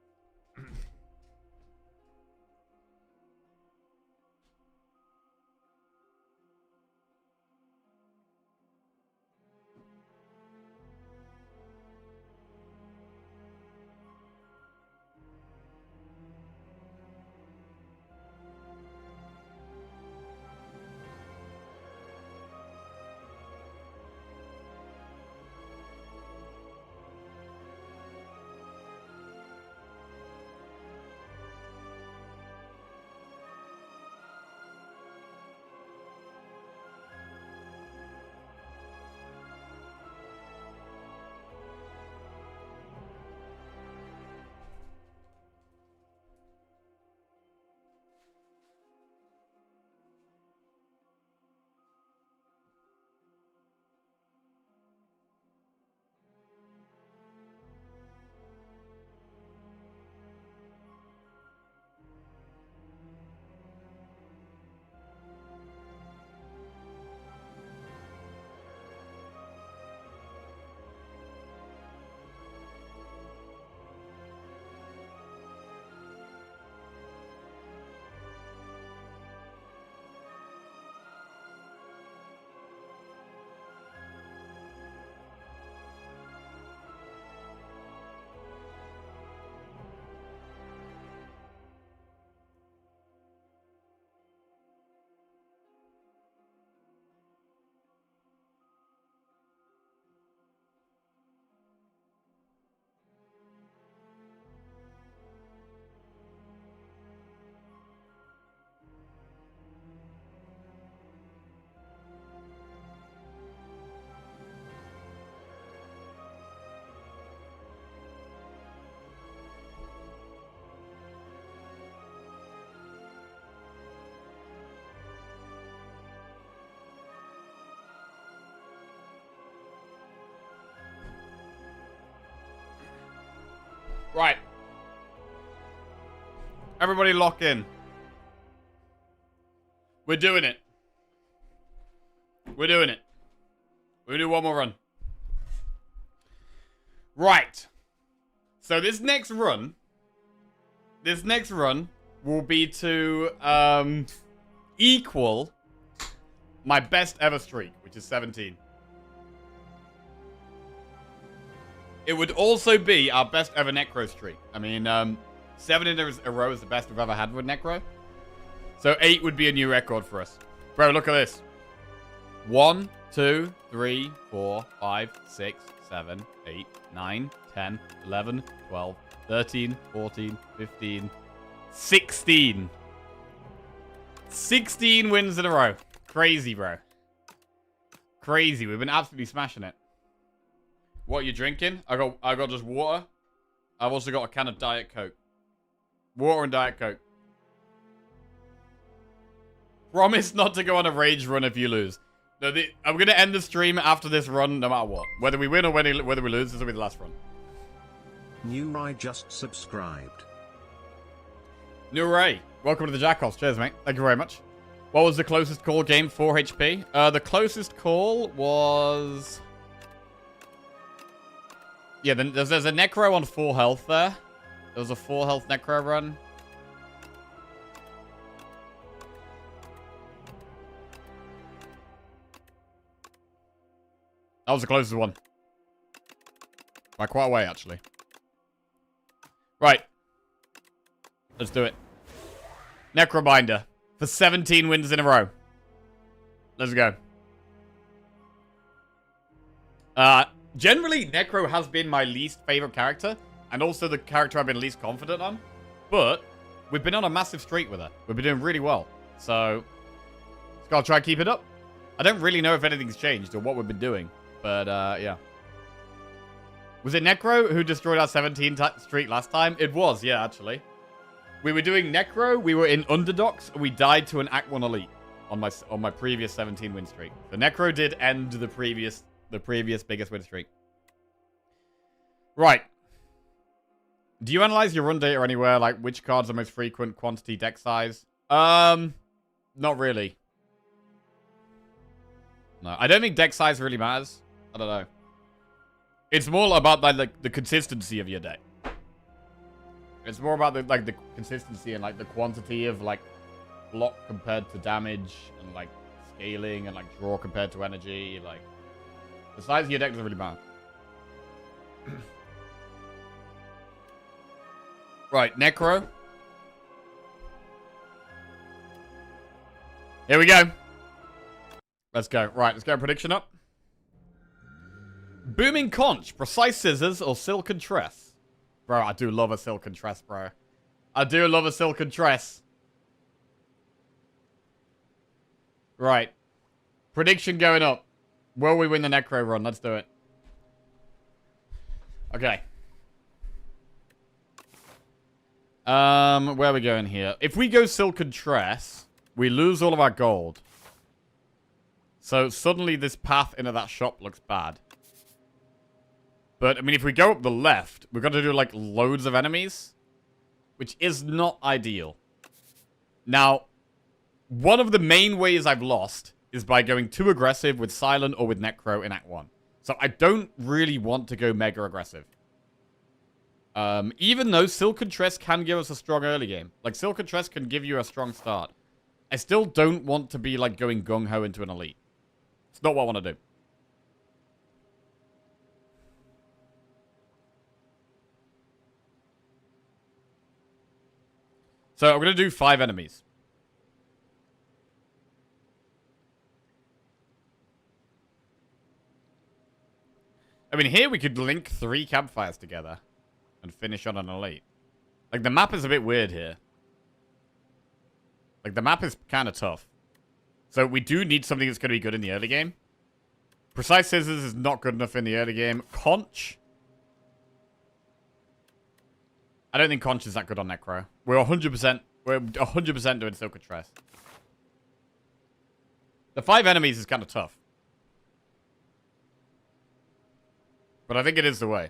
Right. Everybody lock in. We're doing it. We're doing it. We'll do one more run. Right. So this next run will be to equal my best ever streak, which is 17. It would also be our best ever Necro streak. I mean, 7 in a row is the best we've ever had with Necro. So 8 would be a new record for us. Bro, look at this. 1, 2, 3, 4, 5, 6, 7, 8, 9, 10, 11, 12, 13, 14, 15, 16. 16 wins in a row. Crazy, bro. Crazy. We've been absolutely smashing it. What are you drinking? I got just water. I've also got a can of Diet Coke. Water and Diet Coke. Promise not to go on a rage run if you lose. No, I'm going to end the stream after this run no matter what. Whether we win or whether we lose, this will be the last run. New Rai just subscribed. New Ray, welcome to the Jackoffs. Cheers, mate. Thank you very much. What was the closest call game? 4 HP? The closest call was... Yeah, then there's a Necro on 4 health there. There was a 4 health Necro run. That was the closest one. By quite a way, actually. Right. Let's do it. Necrobinder. For 17 wins in a row. Let's go. Generally, Necro has been my least favorite character. And also the character I've been least confident on. But we've been on a massive streak with her. We've been doing really well. So, just gotta try and keep it up. I don't really know if anything's changed or what we've been doing. But, yeah. Was it Necro who destroyed our 17 streak last time? It was, yeah, actually. We were doing Necro, we were in Underdogs, and we died to an Act 1 Elite on my previous 17 win streak. The Necro did end the previous biggest win streak. Right. Do you analyze your run data anywhere? Like, which cards are most frequent, quantity, deck size? Not really. No, I don't think deck size really matters. I don't know. It's more about, like, the consistency of your deck. It's more about, the consistency and, like, the quantity of, like, block compared to damage and, like, scaling and, like, draw compared to energy. Like, the size of your deck doesn't really matter. Right, Necro. Here we go. Let's go. Right, let's get a prediction up. Booming Conch, Precise Scissors, or Silken Tress? Bro, I do love a Silken Tress, bro. I do love a Silken Tress. Right. Prediction going up. Will we win the Necro run? Let's do it. Okay. Where are we going here? If we go Silken Tress, we lose all of our gold. So suddenly this path into that shop looks bad. But, I mean, if we go up the left, we're going to do, like, loads of enemies. Which is not ideal. Now, one of the main ways I've lost is by going too aggressive with Silent or with Necro in Act 1. So I don't really want to go mega aggressive. Even though Silken Tress can give us a strong early game. Like, Silken Tress can give you a strong start. I still don't want to be, like, going gung-ho into an elite. It's not what I want to do. So, I'm going to do 5 enemies. I mean, here we could link 3 campfires together and finish on an elite. Like, the map is a bit weird here. Like, the map is kind of tough. So, we do need something that's going to be good in the early game. Precise Scissors is not good enough in the early game. Conch. I don't think Conch is that good on Necro. We're 100% doing Silken Tress. The 5 enemies is kind of tough. But I think it is the way.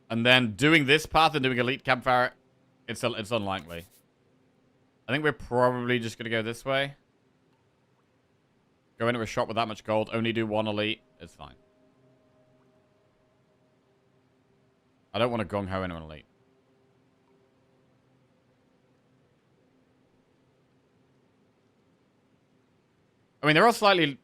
And then doing this path and doing Elite Campfire, it's unlikely. I think we're probably just going to go this way. Go into a shop with that much gold, only do 1 Elite. It's fine. I don't want to gung-ho into an elite. I mean, they're all slightly...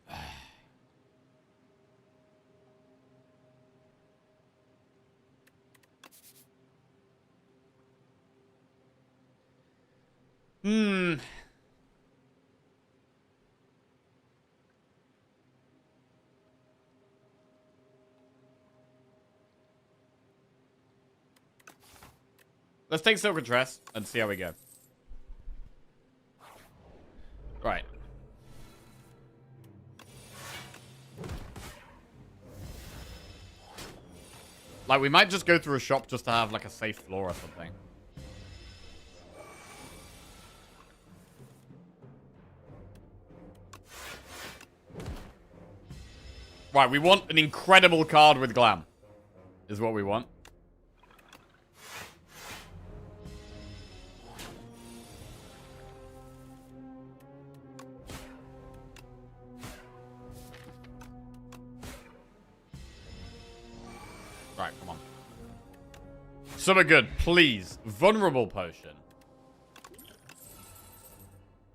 Let's take Silken Tress and see how we go. Right. Like, we might just go through a shop just to have, like, a safe floor or something. Right, we want an incredible card with glam. Is what we want. Right, come on. Something good, please. Vulnerable Potion.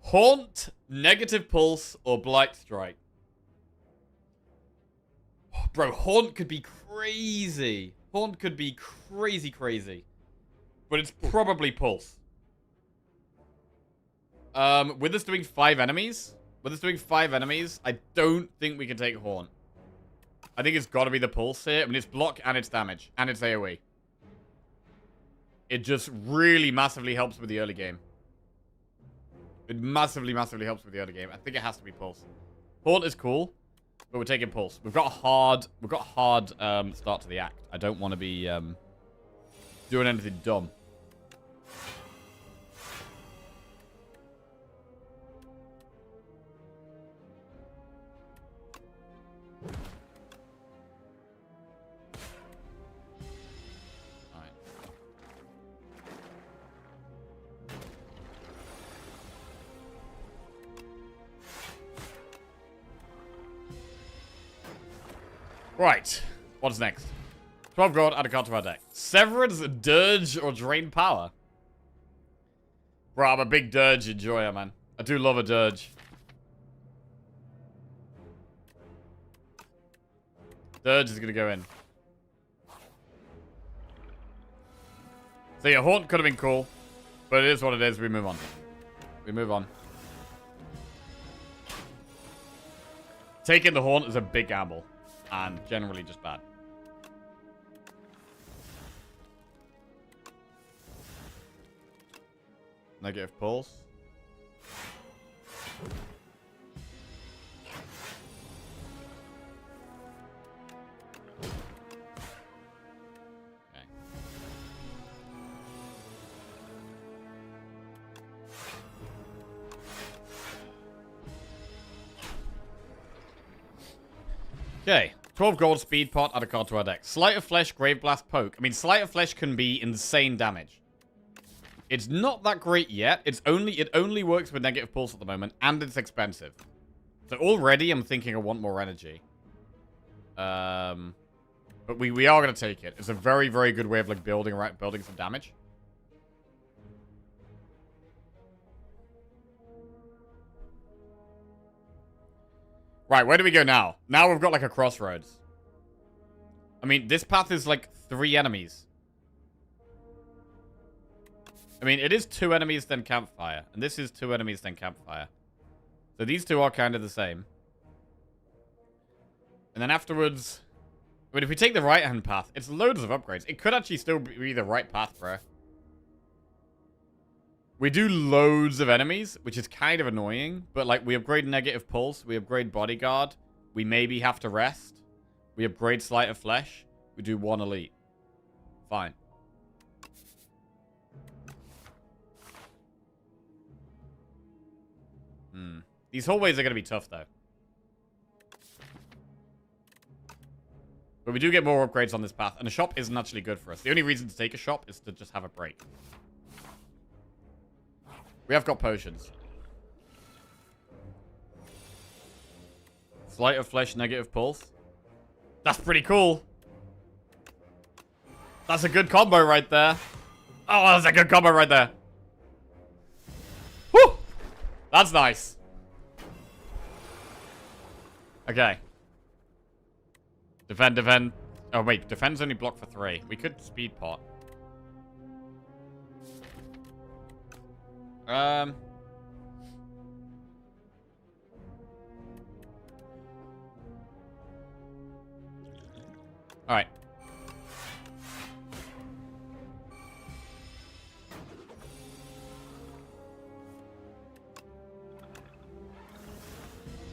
Haunt, Negative Pulse, or Blight Strike. Oh, bro, Haunt could be crazy. Haunt could be crazy. But it's probably Pulse. With us doing 5 enemies, I don't think we can take Haunt. I think it's got to be the Pulse here. I mean, it's block and it's damage. And it's AoE. It just really massively helps with the early game. It massively, massively helps with the early game. I think it has to be Pulse. Haunt is cool, but we're taking Pulse. We've got a hard start to the act. I don't want to be doing anything dumb. Right. What's next? 12 gold, add a card to our deck. Severance, Dirge, or Drain Power? Bro, I'm a big Dirge enjoyer, man. I do love a Dirge. Dirge is going to go in. So yeah, Haunt could have been cool. But it is what it is. We move on. We move on. Taking the Haunt is a big gamble. And generally just bad. Negative pulse. Okay. Okay. 12 gold, speed pot, add a card to our deck. Sleight of Flesh, Grave Blast, Poke. I mean, Sleight of Flesh can be insane damage. It's not that great yet. It only works with negative pulse at the moment, and it's expensive. So already I'm thinking I want more energy. But we are going to take it. It's a very, very good way of like building some damage. Right, where do we go now? Now we've got like a crossroads. I mean, this path is like 3 enemies. I mean, it is 2 enemies, then Campfire. And this is 2 enemies, then Campfire. So these two are kind of the same. And then afterwards... I mean, if we take the right-hand path, it's loads of upgrades. It could actually still be the right path, bro. We do loads of enemies, which is kind of annoying. But, like, we upgrade Negative Pulse. We upgrade Bodyguard. We maybe have to rest. We upgrade Sleight of Flesh. We do 1 Elite. Fine. These hallways are going to be tough, though. But we do get more upgrades on this path. And a shop isn't actually good for us. The only reason to take a shop is to just have a break. We have got potions. Sleight of Flesh, Negative Pulse. That's pretty cool. That's a good combo right there. Oh, that's a good combo right there. Whew! That's nice. Okay. Defend, defend. Oh, wait. Defend's only blocked for 3. We could speed pot. Alright.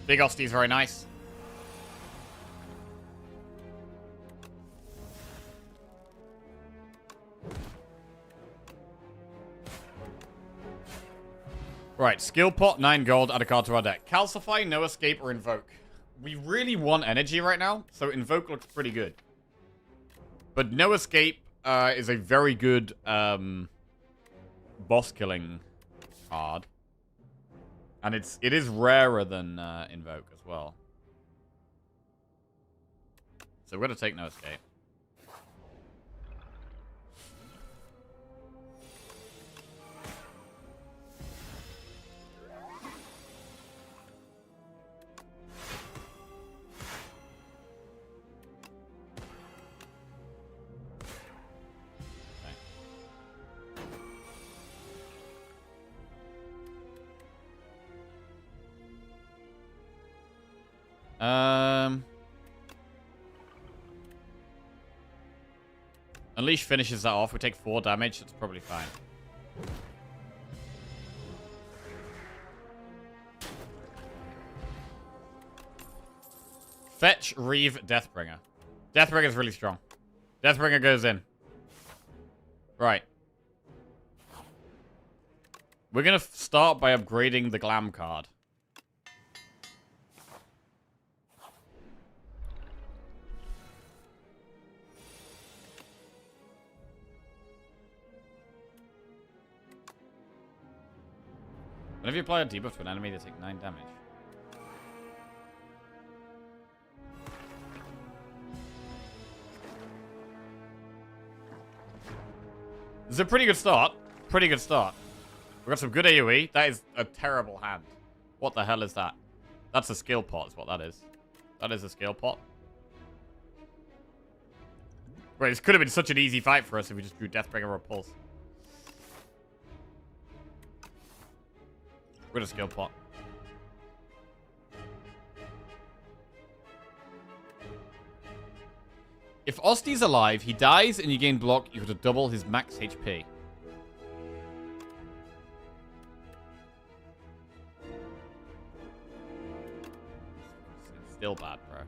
Big Osty's very nice. Right, skill pot, 9 gold, add a card to our deck. Calcify, No Escape, or Invoke. We really want energy right now, so Invoke looks pretty good. But No Escape is a very good boss killing card. And it is rarer than Invoke as well. So we're going to take No Escape. Unleash finishes that off. We take 4 damage. That's probably fine. Fetch, Reeve, Deathbringer. Deathbringer's really strong. Deathbringer goes in. Right. We're going to start by upgrading the Glam card. Whenever you apply a debuff to an enemy, they take 9 damage. This is a pretty good start. Pretty good start. We got some good AoE. That is a terrible hand. What the hell is that? That's a skill pot is what that is. That is a skill pot. Wait, this could have been such an easy fight for us if we just drew Deathbringer or Pulse. We're gonna skill pot. If Osti's alive, he dies and you gain block, you have to double his max HP. It's still bad, bro.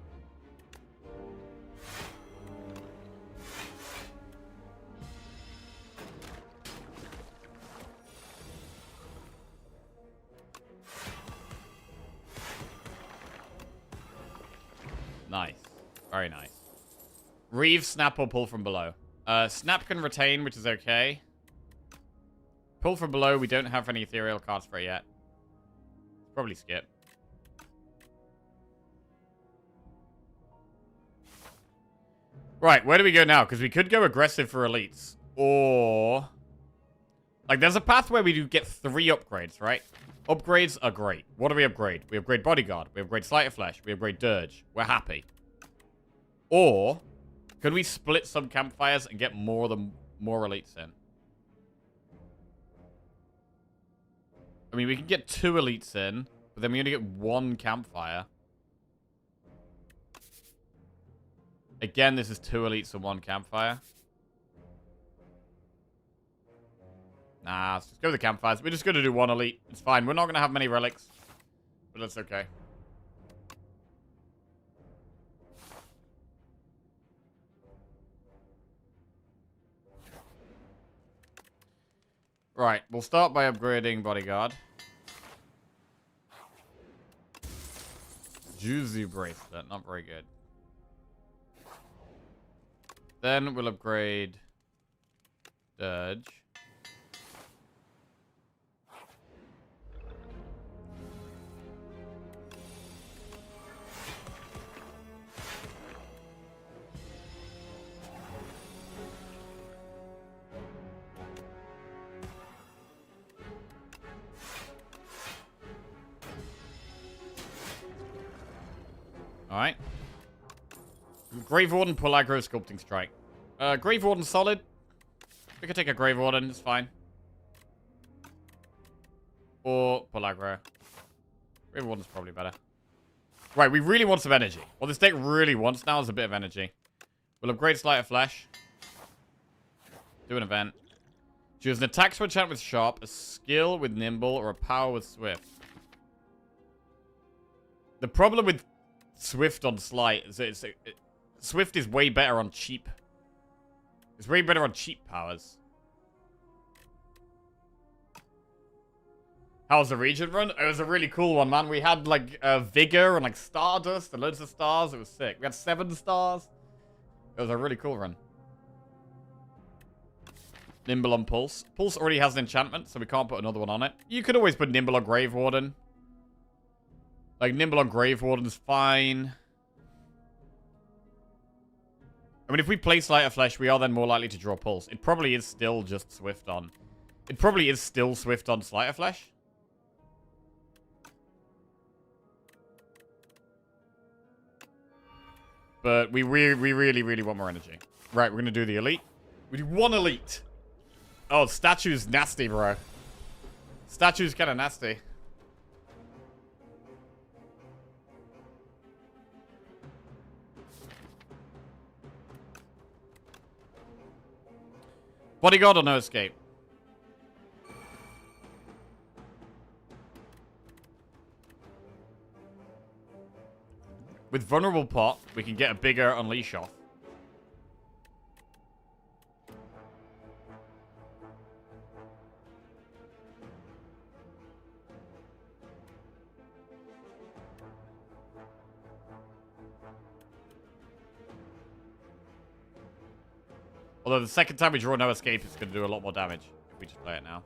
Nice. Very nice. Reeve, snap, or pull from below. Snap can retain, which is okay. Pull from below, we don't have any ethereal cards for it yet. Probably skip. Right, where do we go now? Because we could go aggressive for elites. Or... like, there's a path where we do get 3 upgrades, right? Upgrades are great. What do we upgrade? We upgrade Bodyguard. We upgrade Sleight of Flesh. We upgrade Dirge. We're happy. Or... could we split some campfires and get more elites in? I mean, we can get 2 elites in, but then we only get 1 campfire. Again, this is 2 elites and 1 campfire. Nah, let's just go with the campfires. We're just going to do 1 elite. It's fine. We're not going to have many relics, but that's okay. Right, we'll start by upgrading Bodyguard. Juicy Bracelet, not very good. Then we'll upgrade Dirge. Alright. Grave Warden, pull aggro, Sculpting Strike. Grave Warden solid. We could take a Grave Warden, it's fine. Or pull aggro. Grave Warden's probably better. Right, we really want some energy. What this deck really wants now is a bit of energy. We'll upgrade Sleight of Flesh. Do an event. Choose an attack switch enchant with Sharp, a skill with Nimble, or a power with Swift. The problem with Swift on Sleight is that Swift is way better on cheap. It's way better on cheap powers. How was the region run? It was a really cool one, man. We had like Vigor and like Stardust and loads of stars. It was sick. We had 7 stars. It was a really cool run. Nimble on Pulse. Pulse already has an enchantment, so we can't put another one on it. You could always put Nimble on Grave Warden. Like, Nimble on Grave Warden's fine. I mean, if we play Sleight of Flesh, we are then more likely to draw Pulse. It probably is still just Swift on. It probably is still Swift on Sleight of Flesh. But we really, really want more energy. Right, we're going to do the elite. We do 1 elite. Oh, statue's nasty, bro. Statue's kind of nasty. Bodyguard or no escape? With Vulnerable Pot, we can get a bigger Unleash off. Although the second time we draw No Escape, it's going to do a lot more damage if we just play it now.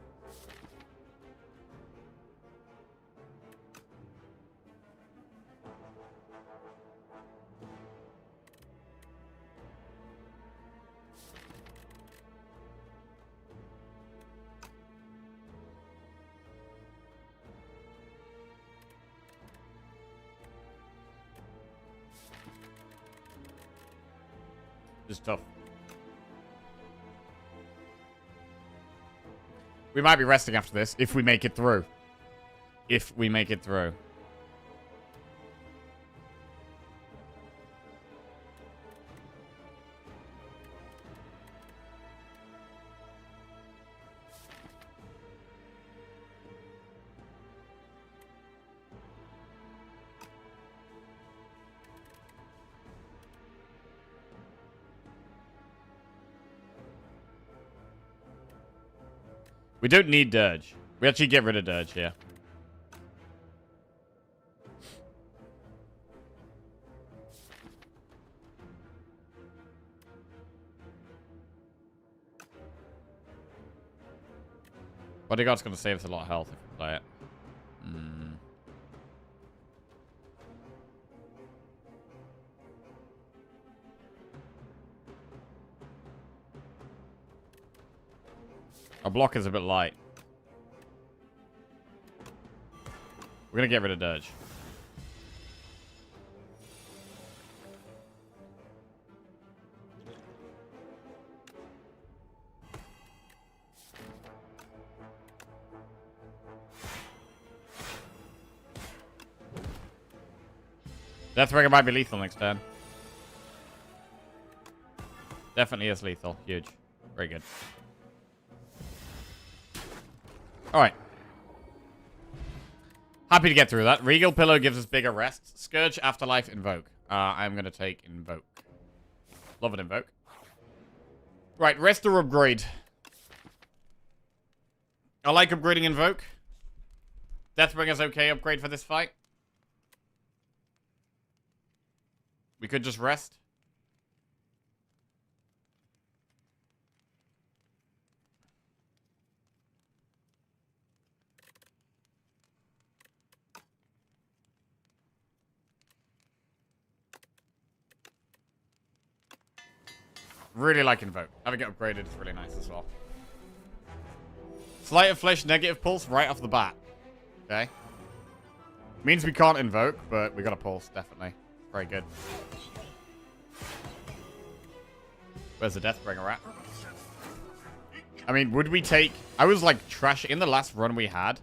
It's tough. We might be resting after this, if we make it through. If we make it through. We don't need Dirge. We actually get rid of Dirge here. Bodyguard's going to save us a lot of health if we play it. Our block is a bit light. We're going to get rid of Dirge. Deathbringer might be lethal next turn. Definitely is lethal. Huge. Very good. Alright. Happy to get through that. Regal Pillow gives us bigger rests. Scourge, Afterlife, Invoke. I'm going to take Invoke. Love an Invoke. Right, rest or upgrade. I like upgrading Invoke. Deathbringer's okay upgrade for this fight. We could just rest. Really like Invoke. Having it upgraded is really nice as well. Sleight of Flesh, negative pulse right off the bat. Okay. Means we can't Invoke, but we got a pulse, definitely. Very good. Where's the Deathbringer at? I mean, would we take... I was like trash in the last run we had.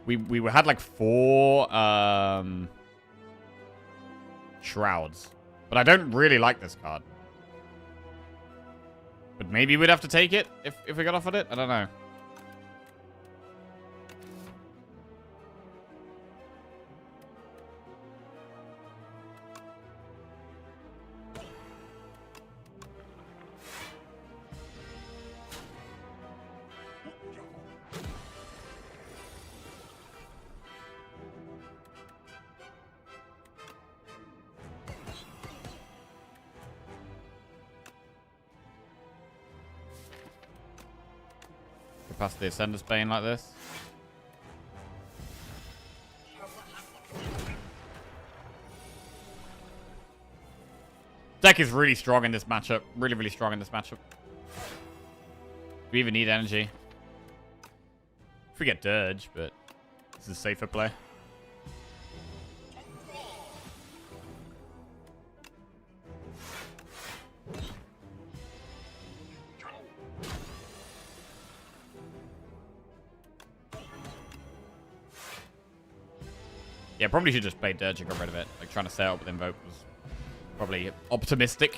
We had like 4 Shrouds. But I don't really like this card. But maybe we'd have to take it if we got offered it. I don't know. Past the Ascender's Bane like this. Deck is really strong in this matchup. Really, really strong in this matchup. Do we even need energy? If we get Dirge, but this is a safer play. Yeah, probably should just play Dirge and get rid of it. Like, trying to set up with Invoke was probably optimistic.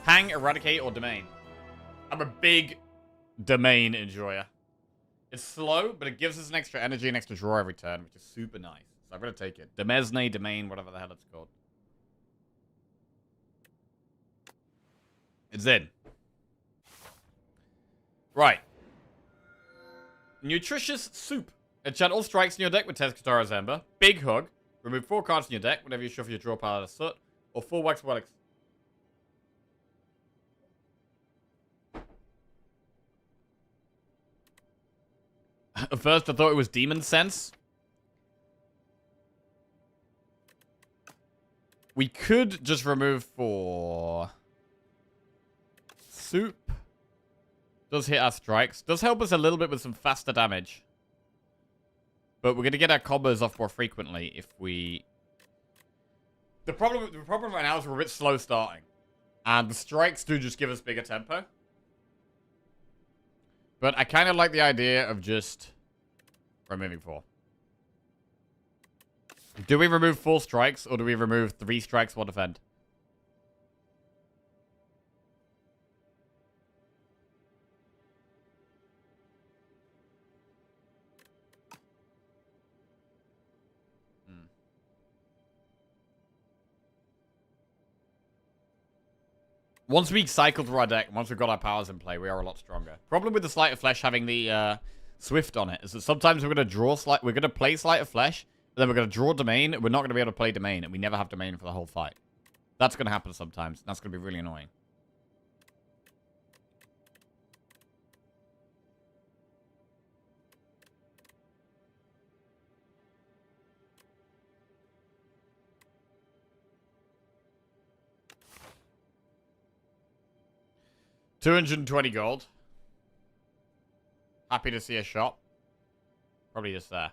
Hang, Eradicate, or Domain? I'm a big Domain enjoyer. It's slow, but it gives us an extra energy and extra draw every turn, which is super nice. So I'm going to take it. Demesne, Domain, whatever the hell it's called. It's in. Right. Nutritious Soup. Enchant all strikes in your deck with Test Katara's Ember. Big Hug. Remove 4 cards from your deck whenever you shuffle your draw pile out of Soot. Or 4 Wax Relics. At first I thought it was Demon Sense. We could just remove 4. Soup. Does hit our strikes. Does help us a little bit with some faster damage. But we're going to get our combos off more frequently if we... The problem right now is we're a bit slow starting. And the strikes do just give us bigger tempo. But I kind of like the idea of just removing 4. Do we remove 4 strikes or do we remove 3 strikes, 1 defend? Once we cycle through our deck, once we've got our powers in play, we are a lot stronger. Problem with the Sleight of Flesh having the Swift on it is that sometimes we're going to play Sleight of Flesh, and then we're going to draw Domain, and we're not going to be able to play Domain, and we never have Domain for the whole fight. That's going to happen sometimes, and that's going to be really annoying. $220 gold. Happy to see a shop. Probably just there.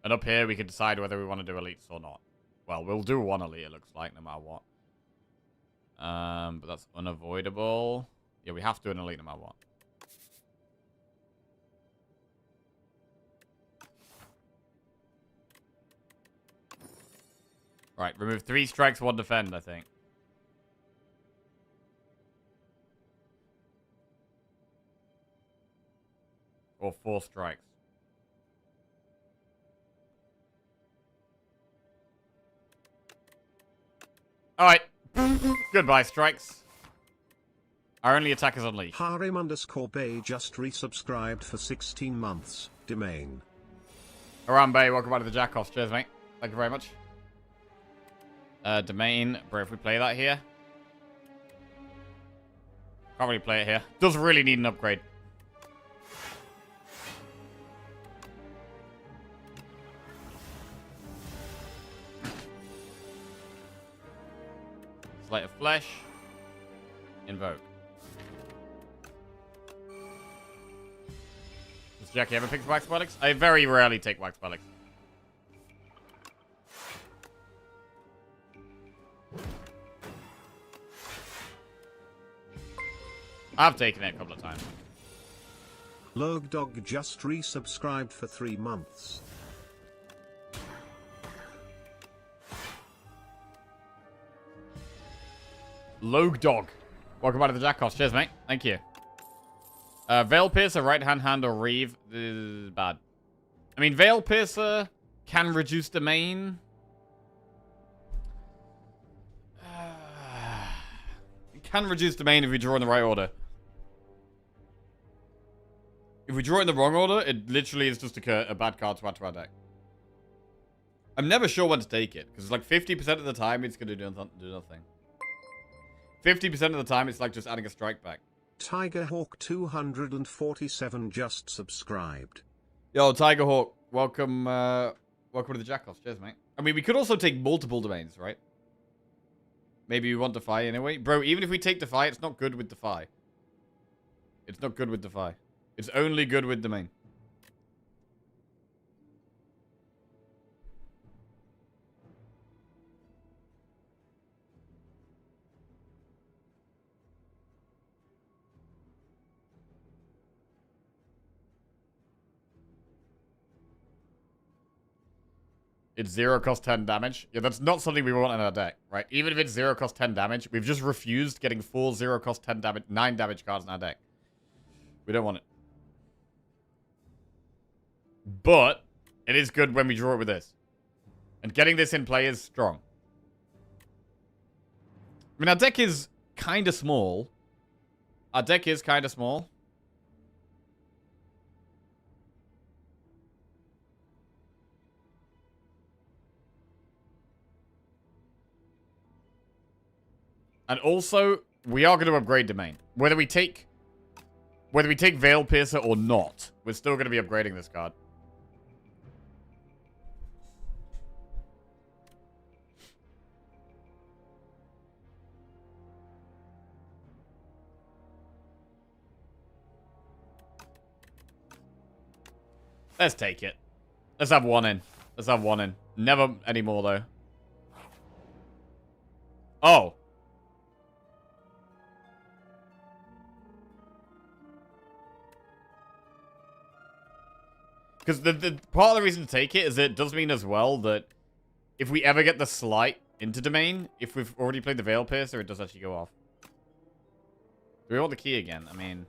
And up here, we can decide whether we want to do elites or not. Well, we'll do 1 elite, it looks like, no matter what. But that's unavoidable. Yeah, we have to do an elite no matter what. Right, remove 3 strikes, 1 defend, I think. Or 4 strikes. Alright. Goodbye, strikes. Our only attack is Unleashed. Harim_Bay just resubscribed for 16 months. Domain. Harambe, welcome back to the Jackoffs. Cheers, mate. Thank you very much. Domain. Bro, if we play that here. Can't really play it here. Does really need an upgrade. Sleight of Flesh. Invoke. Does Jackie ever pick Wax Relics? I very rarely take Wax Relics. I've taken it a couple of times. Logdog just resubscribed for 3 months. Logdog. Welcome back to the Jackoffs. Cheers, mate. Thank you. Veil Piercer, right-hand hand, or Reeve. This is bad. I mean, Veil Piercer can reduce domain. It can reduce domain if we draw in the right order. If we draw in the wrong order, it literally is just a bad card to add to our deck. I'm never sure when to take it, because it's like 50% of the time it's going to do nothing. 50% of the time it's like just adding a strike back. Tigerhawk 247 just subscribed. Yo, Tigerhawk, welcome welcome to the Jackoffs. Cheers, mate. I mean, we could also take multiple domains, right? Maybe we want Defy anyway. Bro, even if we take Defy, it's not good with Defy. It's not good with Defy. It's only good with Domain. It's 0 cost 10 damage. Yeah, that's not something we want in our deck, right? Even if it's 0 cost 10 damage, we've just refused getting 4 0 cost 10 damage, 9 damage cards in our deck. We don't want it. But it is good when we draw it with this. And getting this in play is strong. I mean, our deck is kind of small. Our deck is kind of small. And also, we are going to upgrade Domain. Whether we take Veil Piercer or not, we're still going to be upgrading this card. Let's take it. Let's have one in. Let's have one in. Never anymore, though. Oh. Because the part of the reason to take it is it does mean as well that if we ever get the Slight into Domain, if we've already played the Veil Piercer, it does actually go off. Do we want the key again? I mean...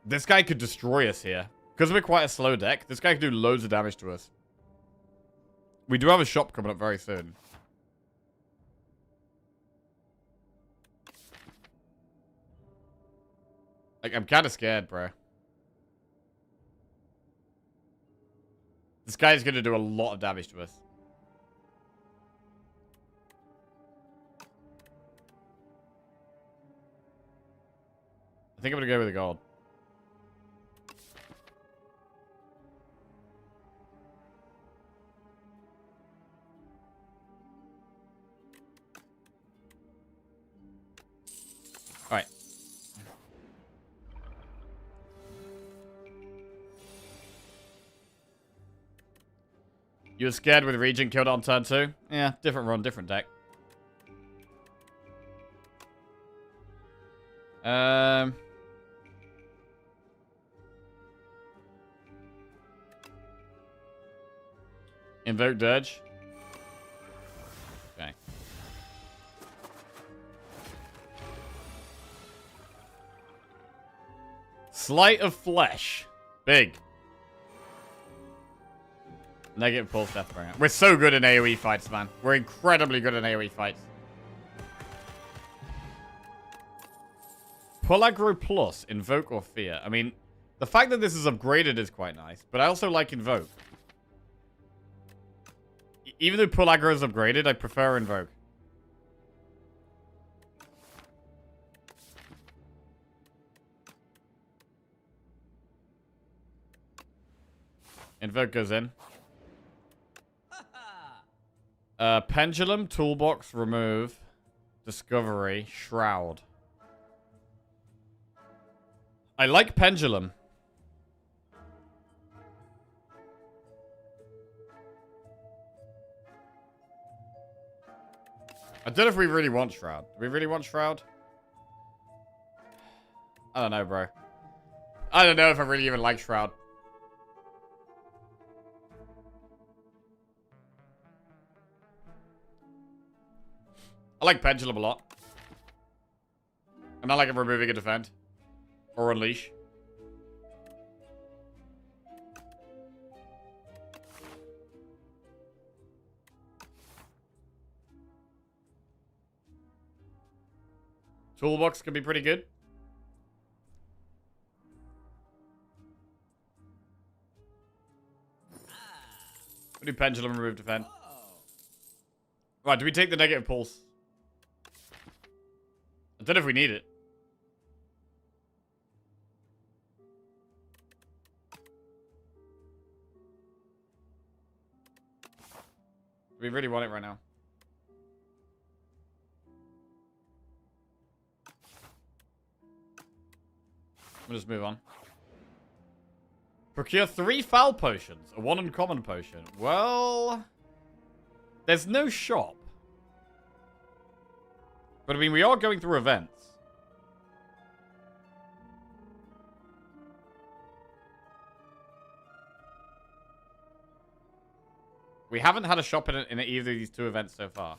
This guy could destroy us here. Because we're quite a slow deck, this guy could do loads of damage to us. We do have a shop coming up very soon. Like, I'm kind of scared, bro. This guy's going to do a lot of damage to us. I think I'm going to go with the gold. Alright. You were scared with Regent killed on turn 2? Yeah, different run, different deck. Invoke Dirge. Okay. Sleight of Flesh. Big. Negative Pulse Deathbringer. We're so good in AoE fights, man. We're incredibly good in AoE fights. Pull aggro plus, Invoke or Fear. I mean, the fact that this is upgraded is quite nice, but I also like Invoke. Even though Pull aggro is upgraded, I prefer Invoke. Invoke goes in. Pendulum, Toolbox, Remove, Discovery, Shroud. I like Pendulum. I don't know if we really want Shroud. Do we really want Shroud? I don't know, bro. I don't know if I really even like Shroud. I like Pendulum a lot. And I like him removing a defend. Or unleash. Toolbox can be pretty good. We do Pendulum, remove defend. Right, do we take the negative pulse? I don't know if we need it. We really want it right now. We'll just move on. Procure 3 foul potions. A 1 uncommon potion. Well... There's no shop. But I mean, we are going through events. We haven't had a shop in either of these 2 events so far.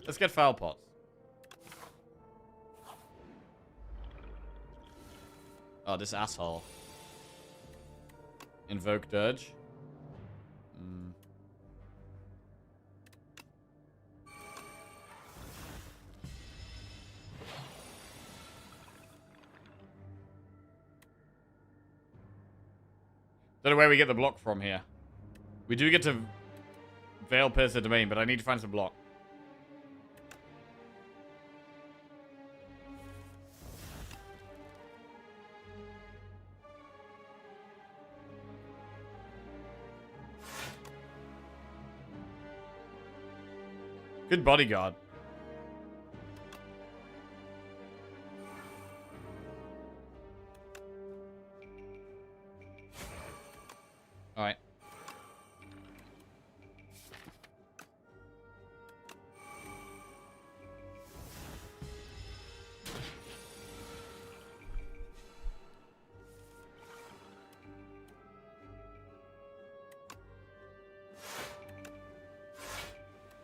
Let's get foul pots. Oh, this asshole. Invoke Dirge. Don't know where we get the block from here. We do get to Veil Pierce the Domain, but I need to find some block. Good bodyguard. Alright.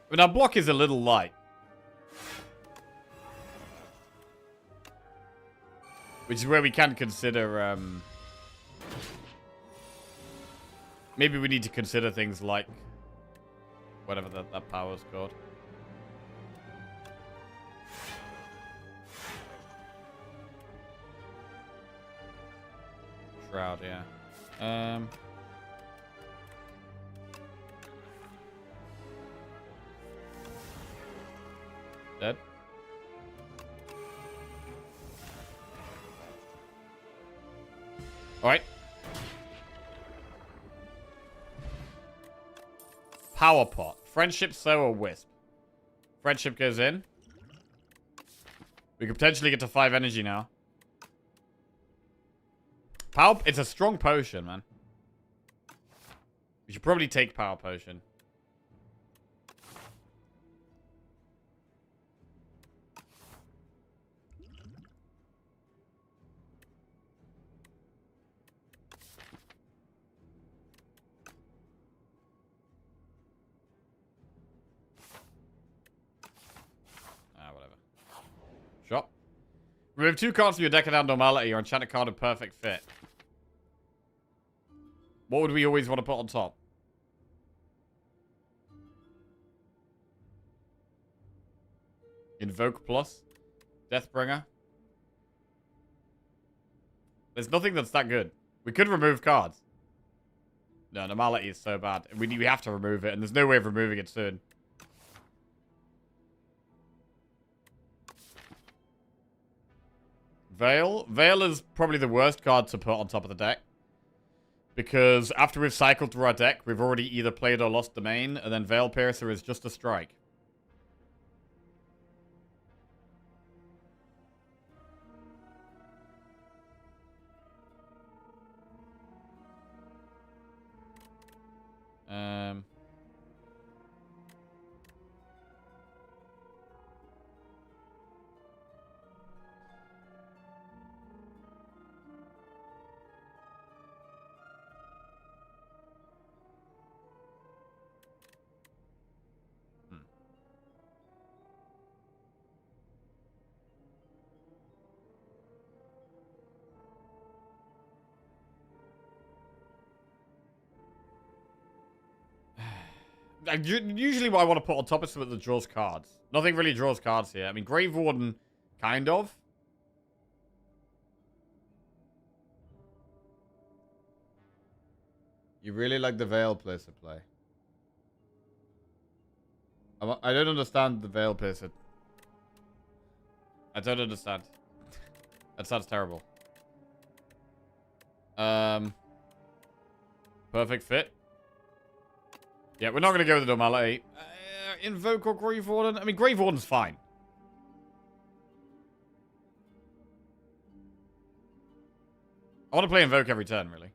But our block is a little light. Which is where we can consider, maybe we need to consider things like whatever that power's called. Shroud, yeah. Dead. Alright. Power pot. Friendship, so or wisp. Friendship goes in. We could potentially get to 5 energy now. Power, it's a strong potion, man. We should probably take power potion. Shop. Remove 2 cards from your deck without normality or enchant a card of perfect fit. What would we always want to put on top? Invoke plus. Deathbringer. There's nothing that's that good. We could remove cards. No, normality is so bad. We have to remove it, and there's no way of removing it soon. Veil. Veil is probably the worst card to put on top of the deck. Because after we've cycled through our deck, we've already either played or lost Domain, and then Veil Piercer is just a strike. Usually what I want to put on top is something that draws cards. Nothing really draws cards here. I mean, Grave Warden, kind of. You really like the Veil Piercer play. I don't understand the Veil Piercer. I don't understand. That sounds terrible. Perfect fit. Yeah, we're not going to go with the normality. Invoke or Grave Warden? I mean, Grave Warden's fine. I want to play Invoke every turn, really.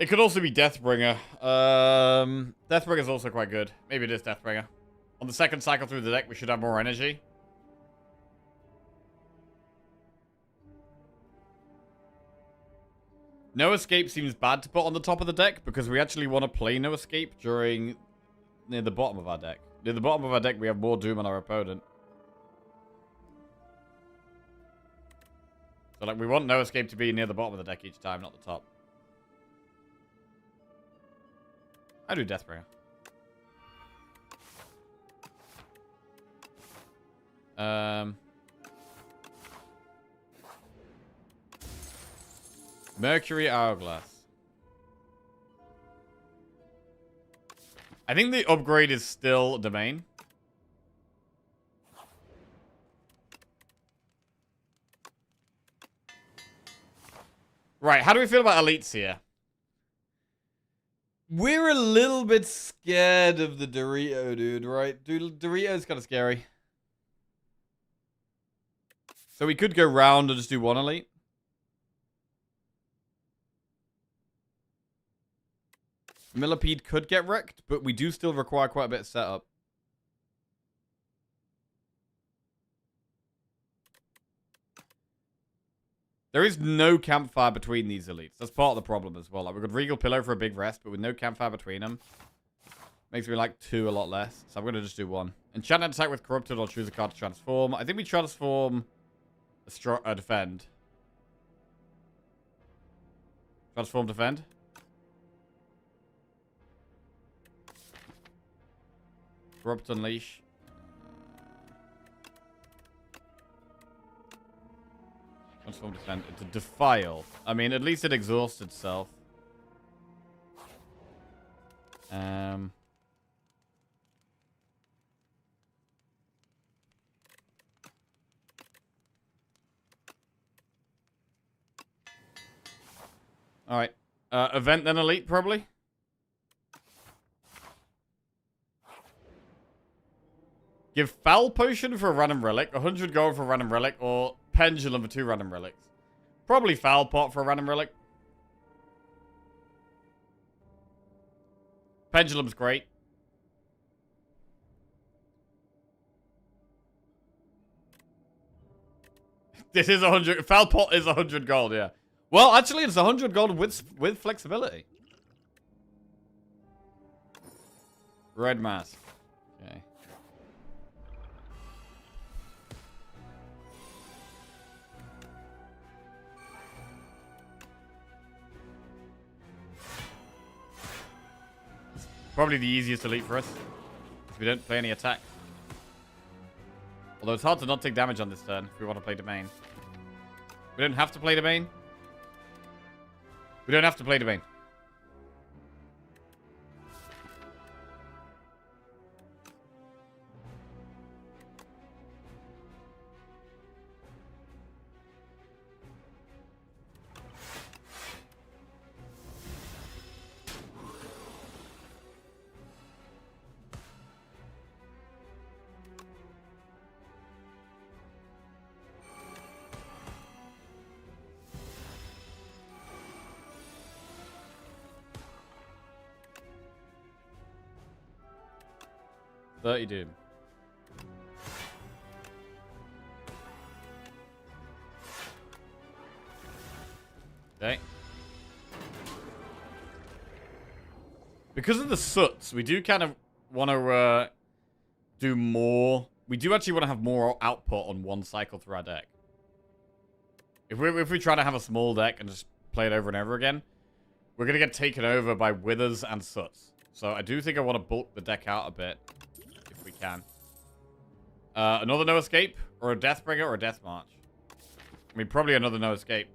It could also be Deathbringer. Deathbringer is also quite good. Maybe it is Deathbringer. On the second cycle through the deck, we should have more energy. No Escape seems bad to put on the top of the deck because we actually want to play No Escape during near the bottom of our deck. Near the bottom of our deck, we have more Doom on our opponent. So, like, we want No Escape to be near the bottom of the deck each time, not the top. I do Deathbringer. Mercury Hourglass. I think the upgrade is still Domain. Right, how do we feel about elites here? We're a little bit scared of the Dorito, dude, right? Dude, Dorito's kind of scary. So we could go round and just do one elite. Millipede could get wrecked, but we do still require quite a bit of setup. There is no campfire between these elites. That's part of the problem as well. Like, we got Regal Pillow for a big rest, but with no campfire between them. Makes me like 2 a lot less. So I'm going to just do 1. Enchanted attack with Corrupted or choose a card to transform. I think we transform a defend. Transform defend. Corrupt Unleash. Transform defend into Defile. I mean, at least it exhausts itself. Alright. Event then elite, probably. Give Foul Potion for a random relic, 100 gold for a random relic, or Pendulum for 2 random relics. Probably Foul Pot for a random relic. Pendulum's great. This is 100. Foul Pot is 100 gold, yeah. Well, actually, it's 100 gold with flexibility. Red Mask. Okay. Probably the easiest elite for us. Because we don't play any attack. Although it's hard to not take damage on this turn if we want to play Domain. We don't have to play Domain. We don't have to play Domain. $30 Doom. Okay. Because of the Soots, we do kind of want to do more. We do actually want to have more output on one cycle through our deck. If we try to have a small deck and just play it over and over again, we're going to get taken over by Withers and Soots. So I do think I want to bulk the deck out a bit. If we can. Another No Escape? Or a Deathbringer or a Death March? I mean, probably another No Escape.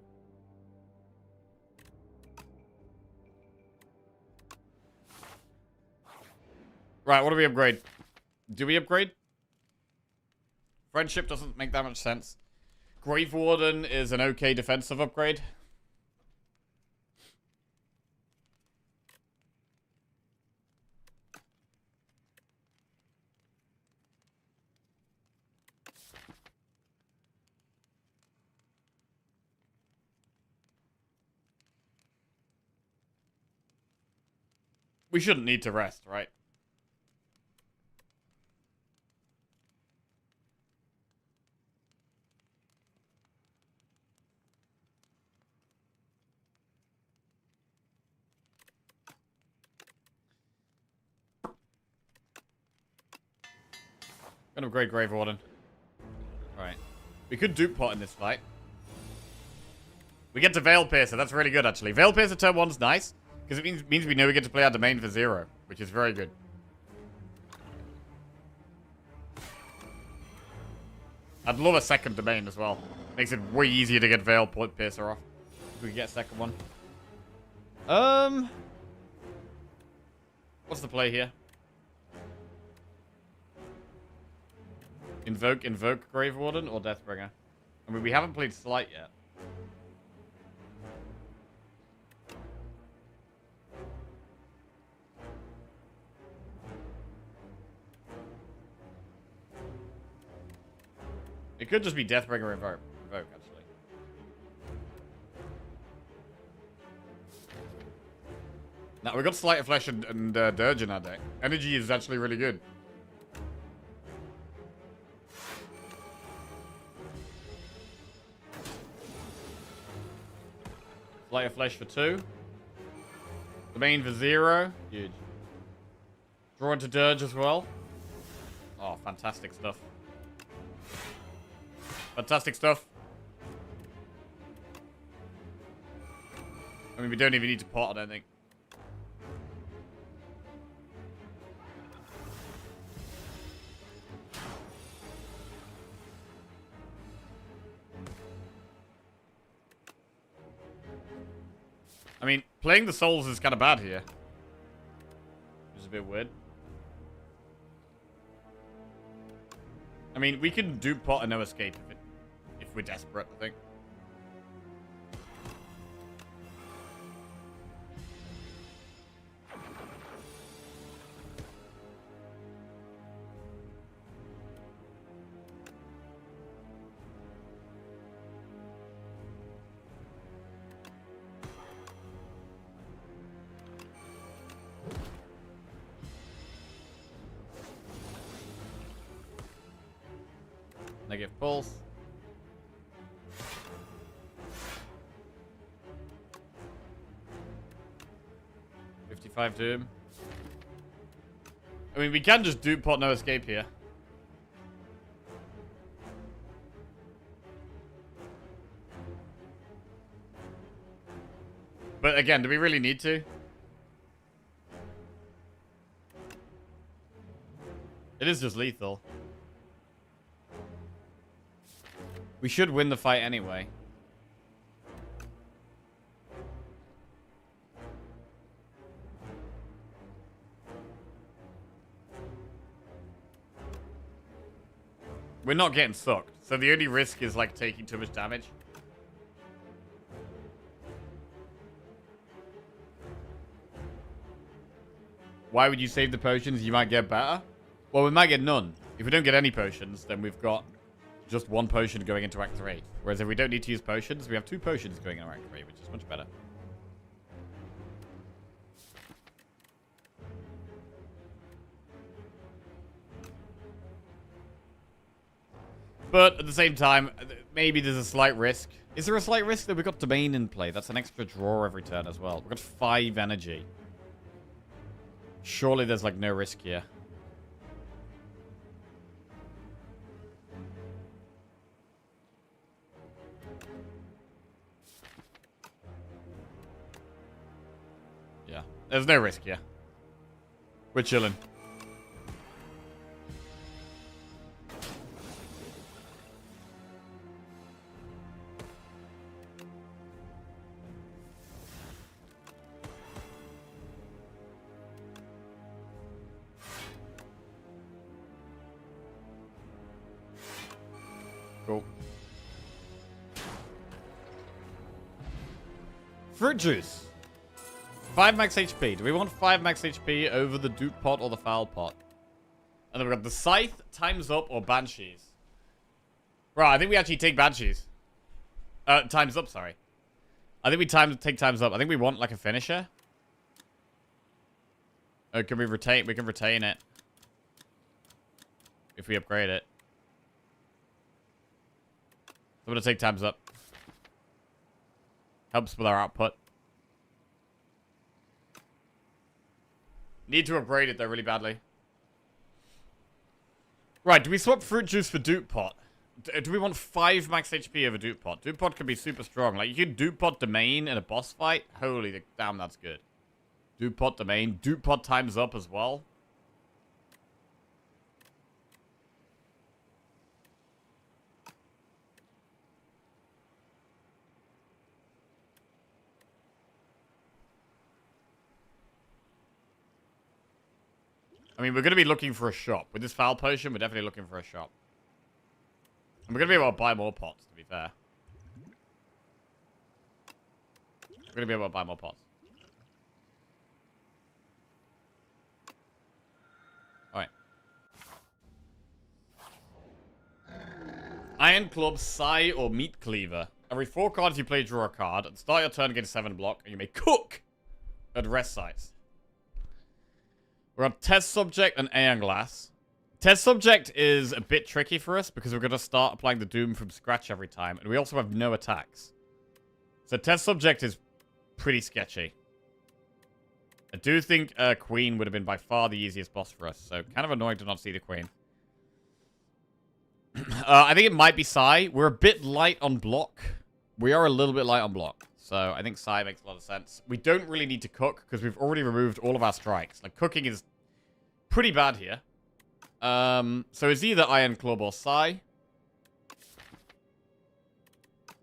Right, what do we upgrade? Do we upgrade? Friendship doesn't make that much sense. Grave Warden is an okay defensive upgrade. We shouldn't need to rest, right? Gonna upgrade Grave Warden. Alright. We could dupe pot in this fight. We get to Veil Piercer. That's really good, actually. Veil Piercer turn 1's nice. Because it means we know we get to play our domain for 0. Which is very good. I'd love a second domain as well. Makes it way easier to get Veil Piercer off. If we get a second one. What's the play here? Invoke Grave Warden or Deathbringer? I mean, we haven't played Slight yet. It could just be Deathbringer Invoke, actually. Now, we got Sleight of Flesh and Dirge in our deck. Energy is actually really good. Sleight of Flesh for 2. Domain for 0. Huge. Draw into Dirge as well. Oh, fantastic stuff. Fantastic stuff. I mean, we don't even need to pot, I don't think. I mean, playing the souls is kind of bad here. Which is a bit weird. I mean, we can dupe pot and no escape if we're desperate, I think. Negative pulse. $55 doom. I mean, we can just dupe pot no escape here. But again, do we really need to? It is just lethal. We should win the fight anyway. We're not getting sucked, so the only risk is like taking too much damage. Why would you save the potions? You might get better. Well, we might get none. If we don't get any potions, then we've got just 1 potion going into Act 3. Whereas if we don't need to use potions, we have 2 potions going into Act 3, which is much better. But at the same time, maybe there's a slight risk. Is there a slight risk that we've got Domain in play? That's an extra draw every turn as well. We've got 5 energy. Surely there's like no risk here. Yeah, there's no risk here. We're chilling. Cool. Fruit juice. 5 max HP. Do we want 5 max HP over the dupe pot or the foul pot? And then we've got the scythe, times up, or banshees. Right, I think we actually take banshees. Times up, sorry. I think we take times up. I think we want like a finisher. Can we retain? We can retain it. If we upgrade it. I'm going to take times up. Helps with our output. Need to upgrade it though really badly. Right, do we swap fruit juice for dupe pot? Do we want 5 max HP over dupe pot? Dupe pot can be super strong. Like, you can dupe pot domain in a boss fight. Holy damn, that's good. Dupe pot domain. Dupe pot times up as well. I mean, we're going to be looking for a shop. With this foul potion, we're definitely looking for a shop. And we're going to be able to buy more pots, to be fair. We're going to be able to buy more pots. Alright. Iron Club, Sai, or Meat Cleaver. Every 4 cards you play, draw a card. At the start of your turn, get a 7 block, and you may cook at rest sites. We're on Test Subject and Aeon Glass. Test Subject is a bit tricky for us because we're going to start applying the Doom from scratch every time. And we also have no attacks. So Test Subject is pretty sketchy. I do think Queen would have been by far the easiest boss for us. So kind of annoying to not see the Queen. I think it might be Sai. We're a bit light on block. We are a little bit light on block. So I think Sai makes a lot of sense. We don't really need to cook because we've already removed all of our strikes. Like, cooking is pretty bad here. So it's either Iron Club or Sai.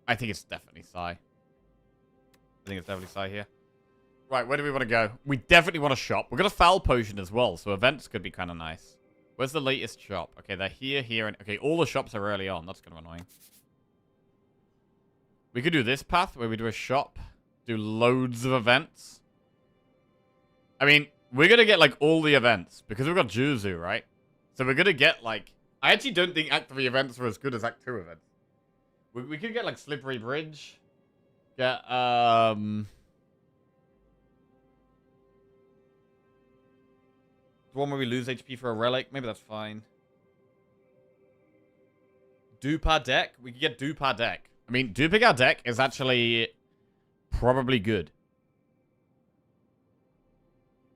I think it's definitely Sai. I think it's definitely Sai here. Right, where do we want to go? We definitely want to shop. We're going to foul potion as well, so events could be kind of nice. Where's the latest shop? Okay, they're here, and... Okay, all the shops are early on. That's kind of annoying. We could do this path where we do a shop, do loads of events. I mean, we're going to get, like, all the events because we've got Juzu, right? So we're going to get, like... I actually don't think Act 3 events are as good as Act 2 events. We could get, like, Slippery Bridge. Get, The one where we lose HP for a relic. Maybe that's fine. Dupe our deck. We could get dupe our deck. I mean, duping our deck is actually probably good.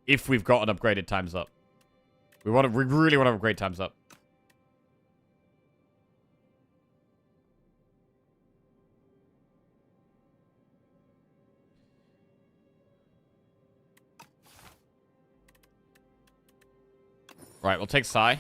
If we've got an upgraded times up. We really want to upgrade times up. Right, we'll take Sai.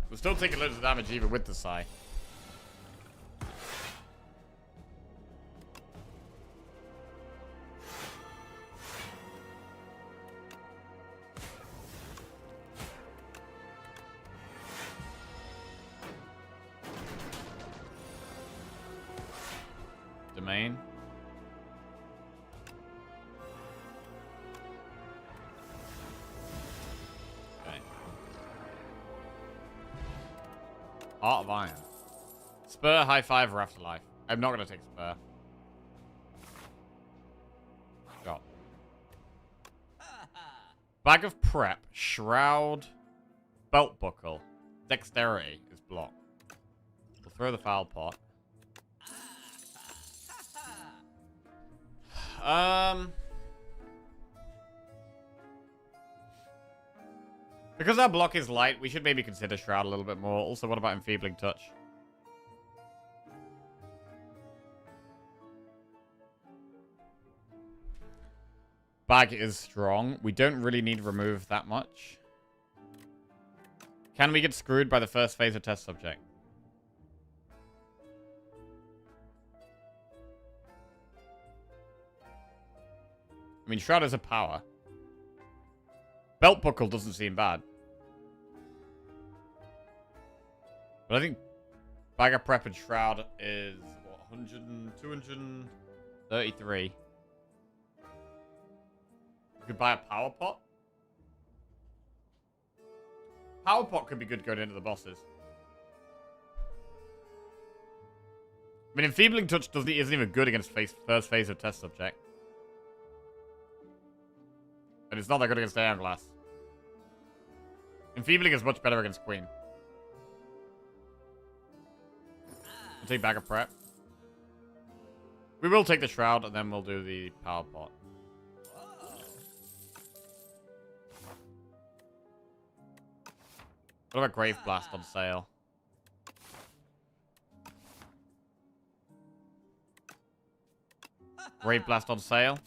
We're still taking loads of damage even with the Sai. Domain. Okay. Heart of Iron. Spur, High Five, or Afterlife. I'm not going to take Spur. Shot. Bag of Prep, Shroud, Belt Buckle, Dexterity is blocked. We'll throw the foul pot. Because our block is light, we should maybe consider Shroud a little bit more. Also, what about Enfeebling Touch? Bag is strong. We don't really need to remove that much. Can we get screwed by the first phase of Test Subject? I mean, Shroud is a power. Belt Buckle doesn't seem bad. But I think Bag of prep and shroud is what, 100 and 233. You could buy a power pot. Power pot could be good going into the bosses. I mean, Enfeebling Touch isn't even good against first phase of test subject. And it's not that good against Aeon Glass. Enfeebling is much better against Queen. We'll take Bag of Prep. We will take the Shroud, and then we'll do the Power Pot. What about Grave Blast on sale? Grave Blast on sale?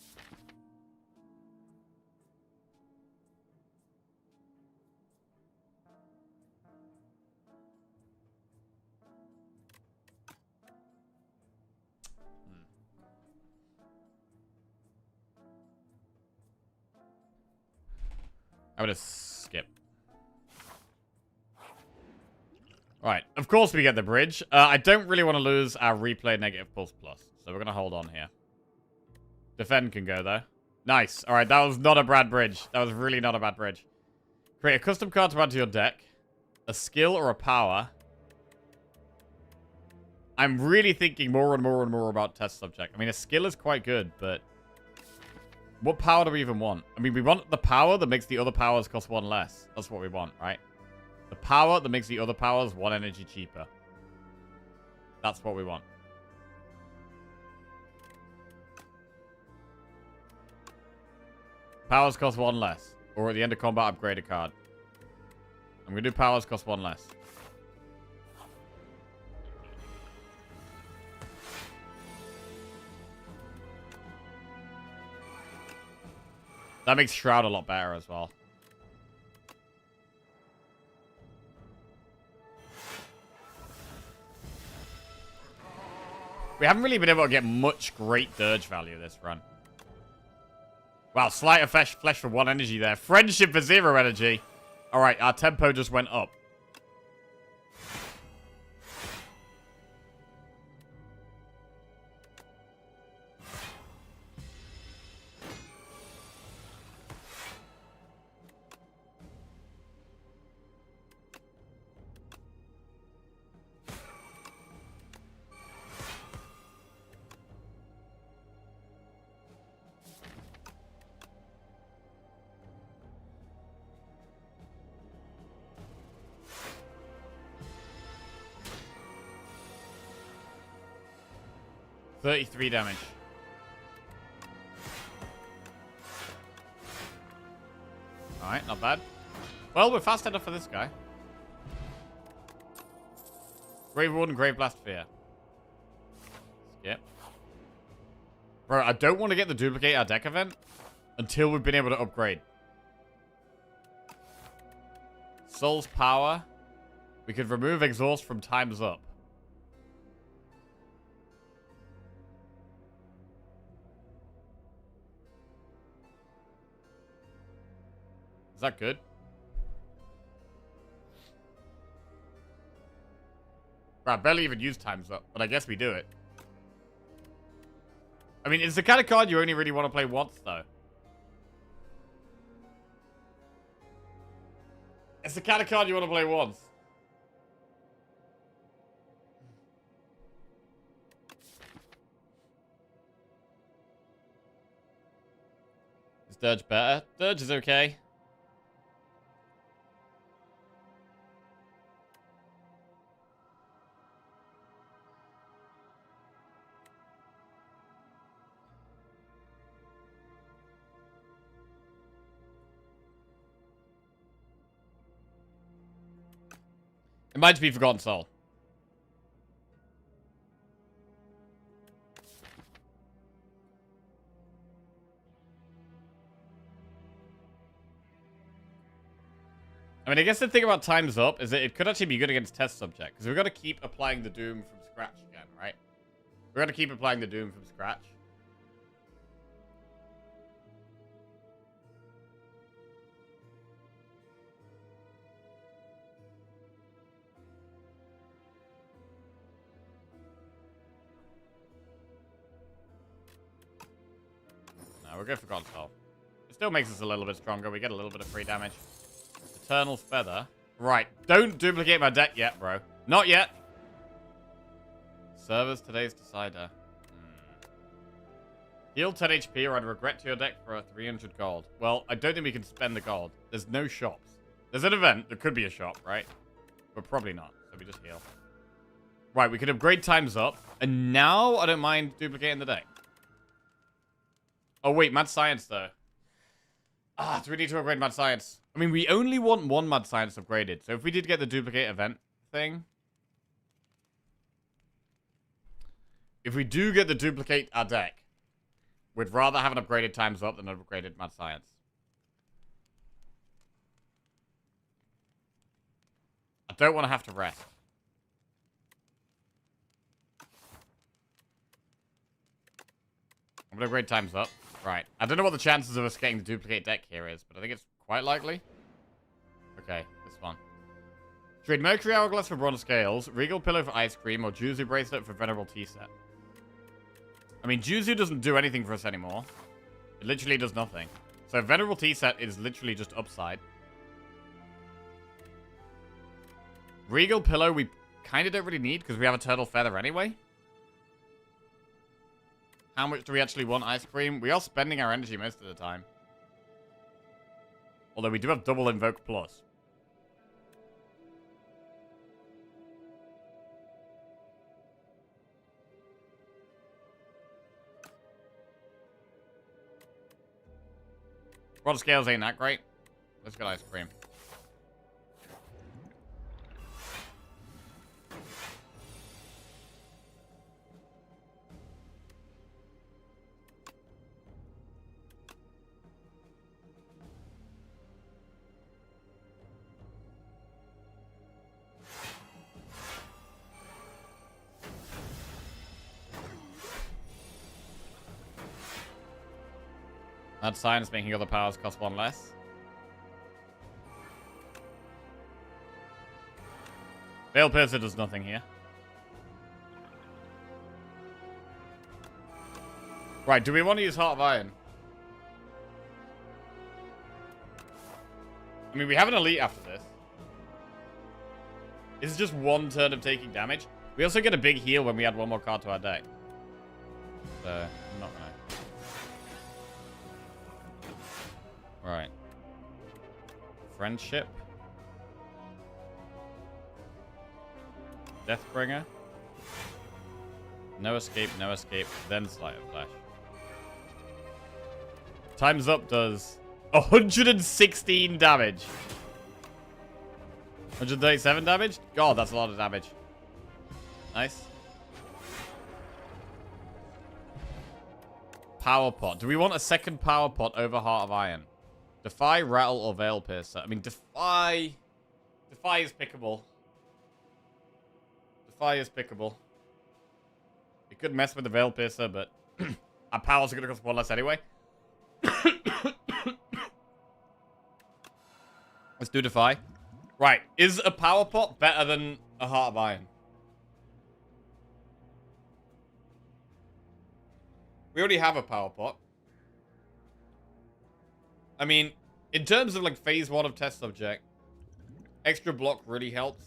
I'm gonna skip. Right, of course we get the bridge. I don't really want to lose our replay negative pulse plus, so we're gonna hold on here. Defend can go though. Nice. Alright, that was not a bad bridge. That was really not a bad bridge. Create a custom card to add to your deck. A skill or a power. I'm really thinking more and more and more about test subject. I mean, a skill is quite good, but what power do we even want? I mean, we want the power that makes the other powers cost 1 less. That's what we want, right? The power that makes the other powers 1 energy cheaper. That's what we want. Powers cost 1 less. Or at the end of combat, upgrade a card. I'm going to do powers cost 1 less. That makes Shroud a lot better as well. We haven't really been able to get much great Dirge value this run. Wow, Slight of Flesh for 1 energy there. Friendship for 0 energy. Alright, our tempo just went up. $33 damage. Alright, not bad. Well, we're fast enough for this guy. Grave Warden, Grave Blast Fear. Skip. Bro, I don't want to get the duplicate our deck event until we've been able to upgrade. Soul's Power. We could remove Exhaust from Time's Up. Is that good? Bro, I barely even use Time's Up, but I guess we do it. I mean, it's the kind of card you only really want to play once, though. It's the kind of card you want to play once. Is Dirge better? Dirge is okay. It might just be Forgotten Soul. I mean, I guess the thing about Time's Up is that it could actually be good against test subject. Because we've got to keep applying the Doom from scratch again, right? We're going to keep applying the Doom from scratch. we'll go for God's Soul. It still makes us a little bit stronger. We get a little bit of free damage. Eternal Feather. Right. Don't duplicate my deck yet, bro. Not yet. Servers today's decider. Heal 10 HP or I'd regret to your deck for a 300 gold. Well, I don't think we can spend the gold. There's no shops. There's an event. There could be a shop, right? But probably not. So we just heal. Right, we can upgrade times up. And now I don't mind duplicating the deck. Oh, wait. Mad Science, though. Ah, do we need to upgrade Mad Science? I mean, we only want one Mad Science upgraded. So if we did get the duplicate event thing... If we do get the duplicate our deck, we'd rather have an upgraded times up than an upgraded Mad Science. I don't want to have to rest. I'm going to upgrade times up. Right. I don't know what the chances of us getting the duplicate deck here is, but I think it's quite likely. Okay, this one. Trade Mercury Hourglass for Bronze Scales, Regal Pillow for Ice Cream, or Juzu Bracelet for Venerable Tea Set. I mean, Juzu doesn't do anything for us anymore. It literally does nothing. So Venerable Tea Set is literally just upside. Regal Pillow we kind of don't really need because we have Eternal Feather anyway. How much do we actually want Ice Cream? We are spending our energy most of the time. Although we do have double Invoke Plus. Bronze Scales ain't that great. Let's get Ice Cream. Mad Science making other powers cost one less. Veil Piercer does nothing here. Right, do we want to use Heart of Iron? I mean, we have an elite after this. This is just one turn of taking damage. We also get a big heal when we add one more card to our deck. So, I'm not gonna... Right. Friendship. Deathbringer. No escape, then Sleight of Flash. Time's Up does 116 damage. 137 damage? God, that's a lot of damage. Nice. Power Pot. Do we want a second Power Pot over Heart of Iron? Defy, Rattle, or Veil Piercer? I mean, Defy... Defy is pickable. Defy is pickable. We could mess with the Veil Piercer, but... our powers are going to cost one less anyway. Let's do Defy. Right. Is a Power Pot better than a Heart of Iron? We already have a Power Pot. I mean, in terms of, like, phase 1 of test subject, extra block really helps.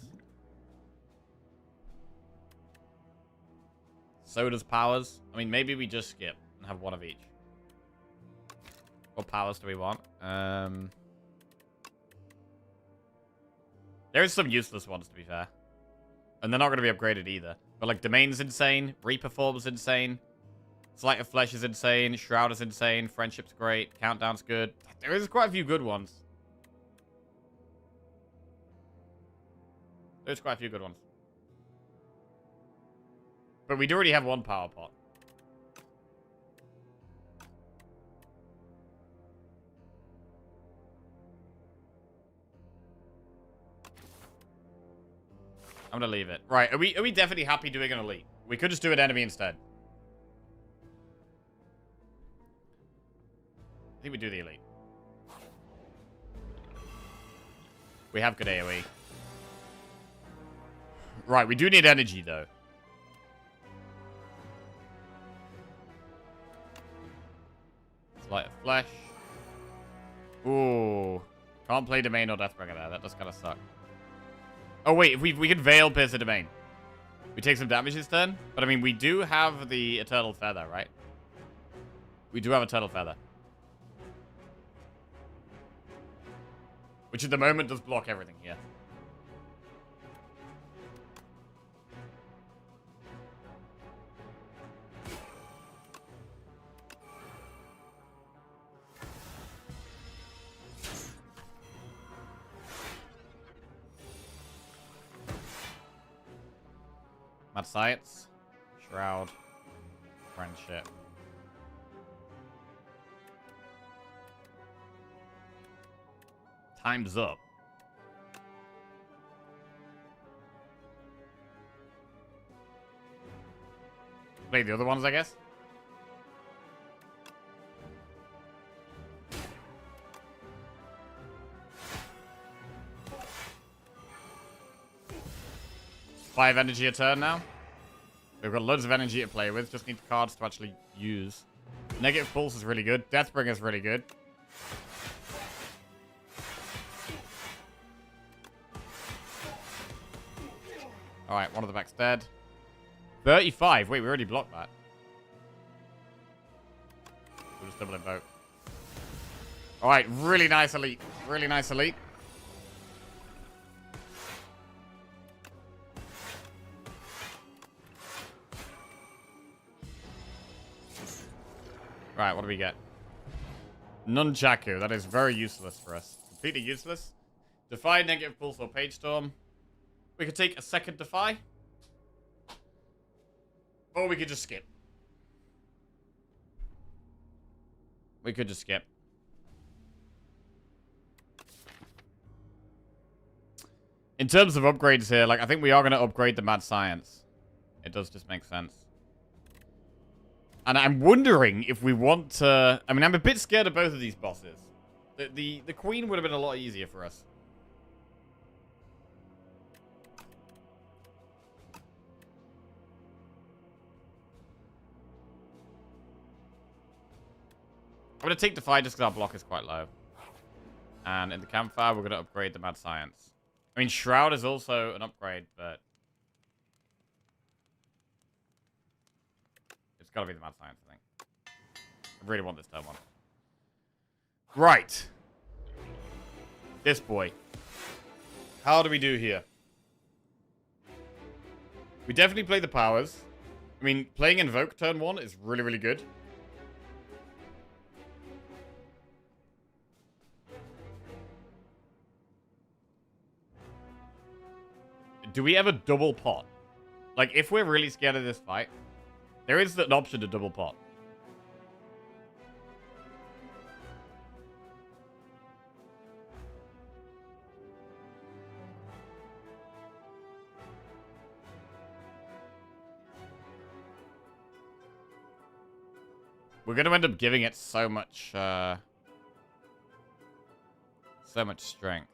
So does powers. I mean, maybe we just skip and have one of each. What powers do we want? There's some useless ones, to be fair. And they're not going to be upgraded either. But, like, Domain's insane. Reaper Form's insane. Sleight of Flesh is insane. Shroud is insane. Friendship's great. Countdown's good. There is quite a few good ones. There's quite a few good ones. But we do already have one Power Pot. I'm gonna leave it. Right, are we definitely happy doing an elite? We could just do an enemy instead. I think we do the elite. We have good AoE. Right, we do need energy, though. Light of Flesh. Ooh. Can't play Domain or Deathbringer there. That does kind of suck. Oh, wait. We could Veil Pierce the Domain. We take some damage this turn. But, I mean, we do have the Eternal Feather, right? We do have Eternal Feather. Which at the moment does block everything here. Mad Science. Shroud. Friendship. Time's up. Play the other ones, I guess. Five energy a turn now. We've got loads of energy to play with. Just need cards to actually use. Negative Pulse is really good. Deathbringer is really good. Alright, one of the back's dead. 35. Wait, we already blocked that. We'll just double invoke. Alright, really nice elite. Really nice elite. Right, what do we get? Nunchaku. That is very useless for us. Completely useless. Defy, Negative Pulse, or Page Storm. We could take a second Defy. Or we could just skip. We could just skip. In terms of upgrades here, like, I think we are going to upgrade the Mad Science. It does just make sense. And I'm wondering if we want to... I mean, I'm a bit scared of both of these bosses. The Queen would have been a lot easier for us. I'm going to take Defy just because our block is quite low. And in the Campfire, we're going to upgrade the Mad Science. I mean, Shroud is also an upgrade, but... it's got to be the Mad Science, I think. I really want this turn one. Right. This boy. How do we do here? We definitely play the powers. I mean, playing Invoke turn one is really, really good. Do we ever double pot? Like, if we're really scared of this fight, there is an option to double pot. We're going to end up giving it so much strength.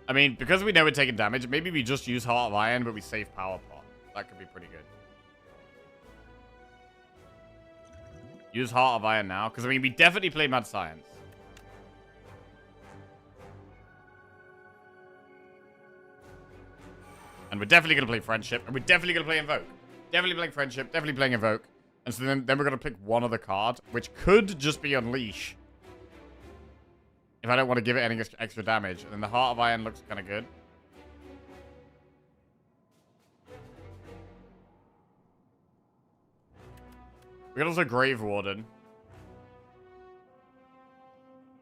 I mean, because we know we're taking damage, maybe we just use Heart of Iron, but we save Power Pot. That could be pretty good. Use Heart of Iron now, because, I mean, we definitely play Mad Science. And we're definitely going to play Friendship, and we're definitely going to play Invoke. Definitely playing Friendship, definitely playing Invoke. And so then we're going to pick one other card, which could just be Unleash. If I don't want to give it any extra damage. And then the Heart of Iron looks kind of good. We can also Grave Warden.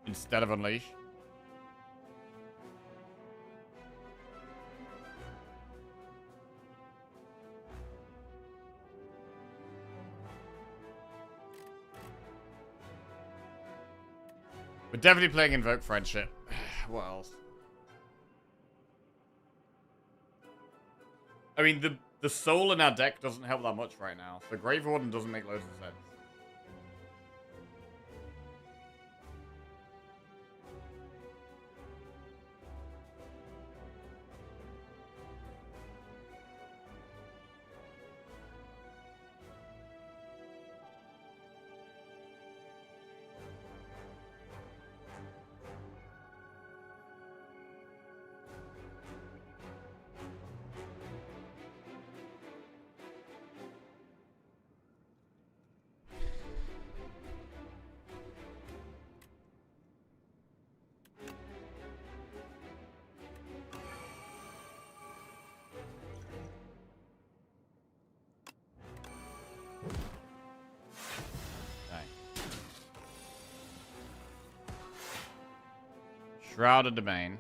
Instead of Unleash. We're definitely playing Invoke Friendship. What else? I mean, the soul in our deck doesn't help that much right now. So Grave Warden doesn't make loads of sense. Shrouded Domain.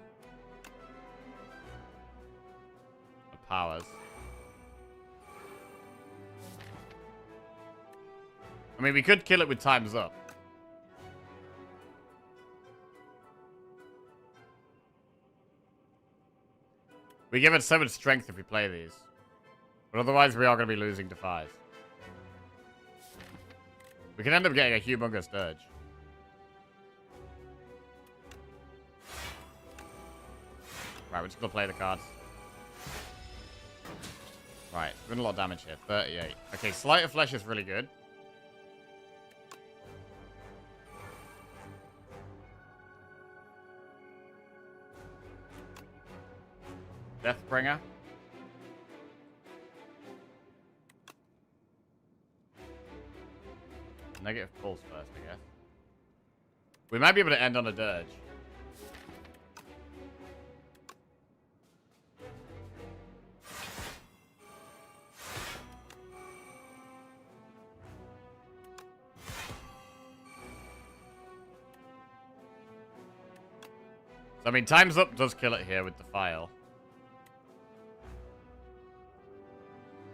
The powers. I mean, we could kill it with times up. We give it so much strength if we play these. But otherwise, we are going to be losing to 5. We can end up getting a humongous dirge. Right, we're just going to play the cards. Right, we're doing a lot of damage here. 38. Okay, Sleight of Flesh is really good. Deathbringer. Negative pulse first, I guess. We might be able to end on a dirge. So, I mean, times up does kill it here with the file.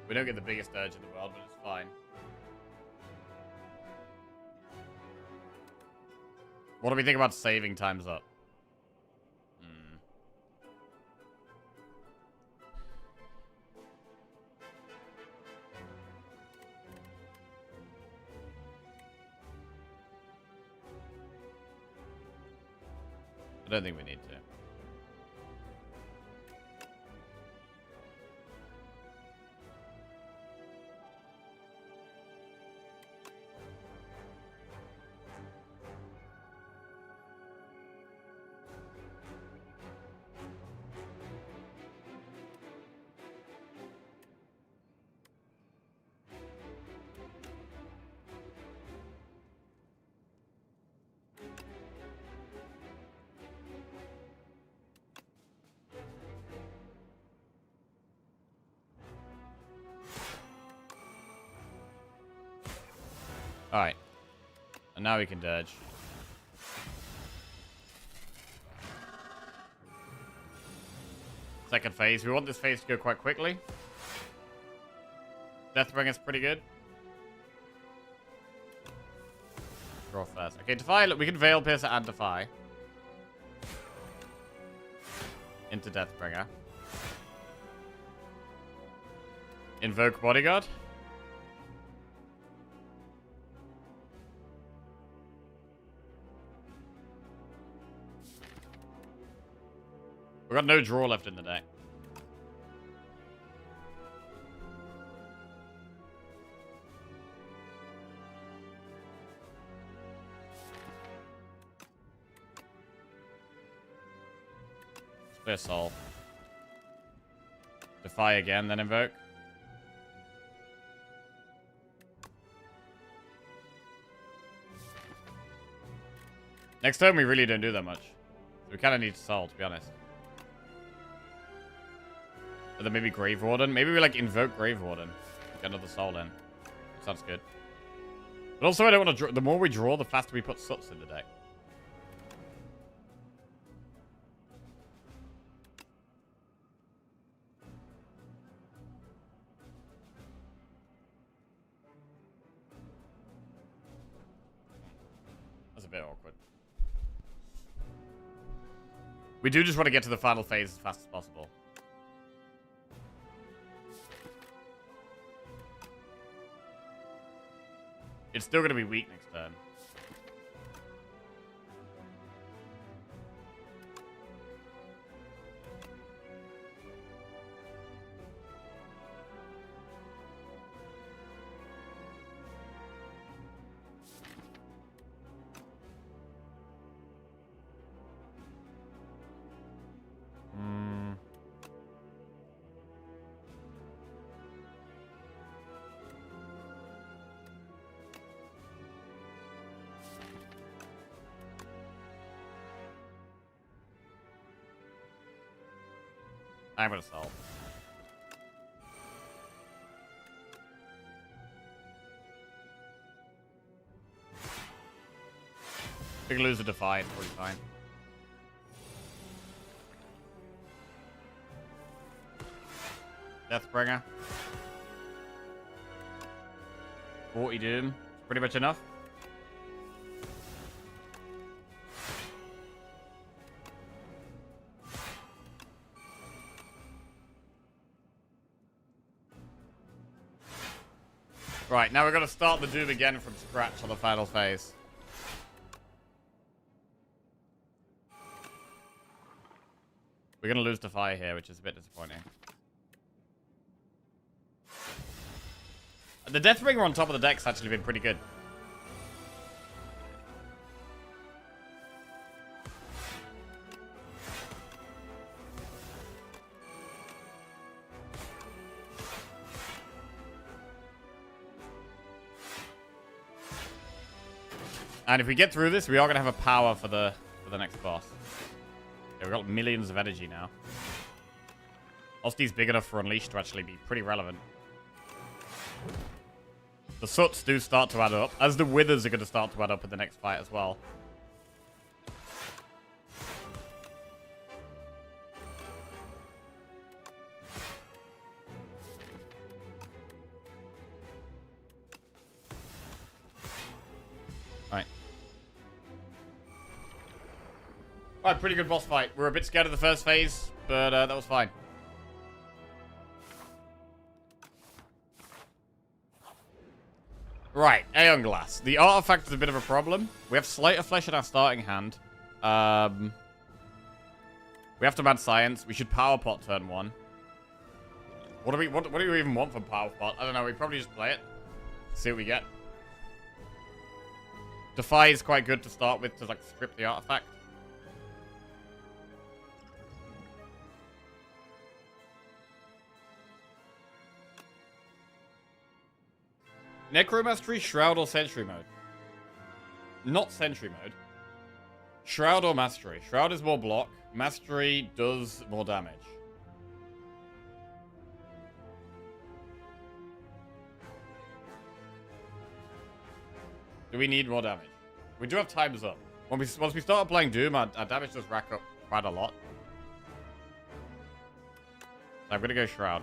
We don't get the biggest dirge in the world, but it's fine. What do we think about saving times up? I don't think we need to. Alright. And now we can dirge. Second phase. We want this phase to go quite quickly. Deathbringer is pretty good. Draw first. Okay, Defy. Look, we can Veil Piercer and Defy. Into Deathbringer. Invoke Bodyguard. We've got no draw left in the deck. Spare Soul. Defy again, then Invoke. Next turn, we really don't do that much. We kind of need Soul, to be honest. Or then maybe Grave Warden. Maybe we like invoke Grave Warden. Get another soul in. Sounds good. But also I don't want to draw. The more we draw, the faster we put Suts in the deck. That's a bit awkward. We do just want to get to the final phase as fast as possible. It's still going to be weak next turn. I'm gonna solve. We can lose a Defy, it's probably fine. Deathbringer. 40 Doom. Pretty much enough. Right, now we're going to start the Doom again from scratch on the final phase. We're going to lose the fire here, which is a bit disappointing. The Deathbringer on top of the deck's actually been pretty good. And if we get through this, we are going to have a power for the next boss. Yeah, we've got millions of energy now. Osti's big enough for Unleashed to actually be pretty relevant. The Soots do start to add up, as the Withers are going to start to add up in the next fight as well. Alright, pretty good boss fight. We were a bit scared of the first phase, but that was fine. Right, Aeon Glass. The artifact is a bit of a problem. We have Sleight of Flesh in our starting hand. We have to Mad Science. We should Power Pot turn 1. What do we even want from Power Pot? I don't know. We probably just play it. See what we get. Defy is quite good to start with to like strip the artifact. Necromastery, Shroud, or Sentry mode? Not Sentry mode. Shroud or Mastery. Shroud is more block. Mastery does more damage. Do we need more damage? We do have times up. Once we start playing Doom, our damage does rack up quite a lot. So I'm going to go Shroud.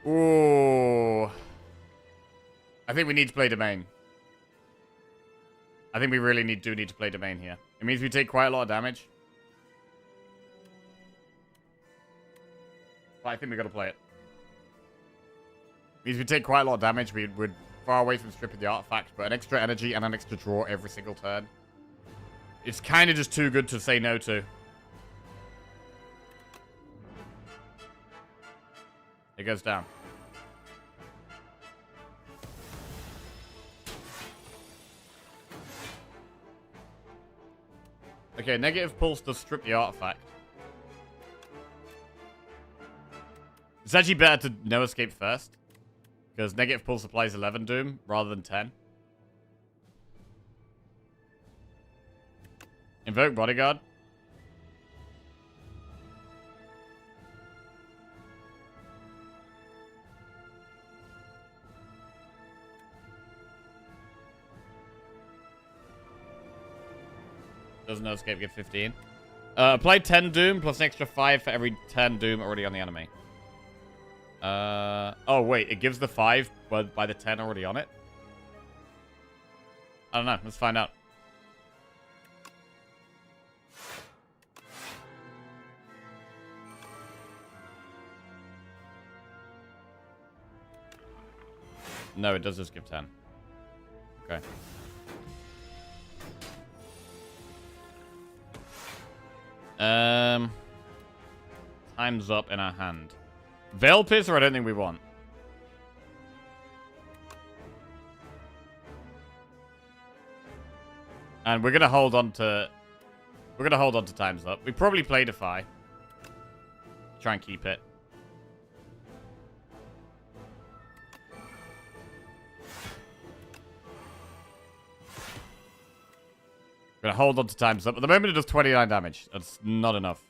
Ooh. I think we need to play Domain. I think we really do need to play Domain here. It means we take quite a lot of damage. But I think we got to play it. It means we take quite a lot of damage. We're far away from stripping the artifact, but an extra energy and an extra draw every single turn. It's kind of just too good to say no to. It goes down. Okay, negative pulse does strip the artifact. It's actually better to no escape first. Because negative pulse applies 11 doom rather than 10. Invoke bodyguard. Does no escape get 15. Apply 10 doom plus an extra 5 for every 10 doom already on the enemy. Oh wait, it gives the 5 by the 10 already on it? I don't know, let's find out. No, it does just give 10. Okay. Time's up in our hand. Veil Piercer, I don't think we want. And we're gonna hold on to. We're gonna hold on to Time's Up. We probably play Defy. Try and keep it. We're gonna hold on to Time's Up. At the moment, it does 29 damage. That's not enough.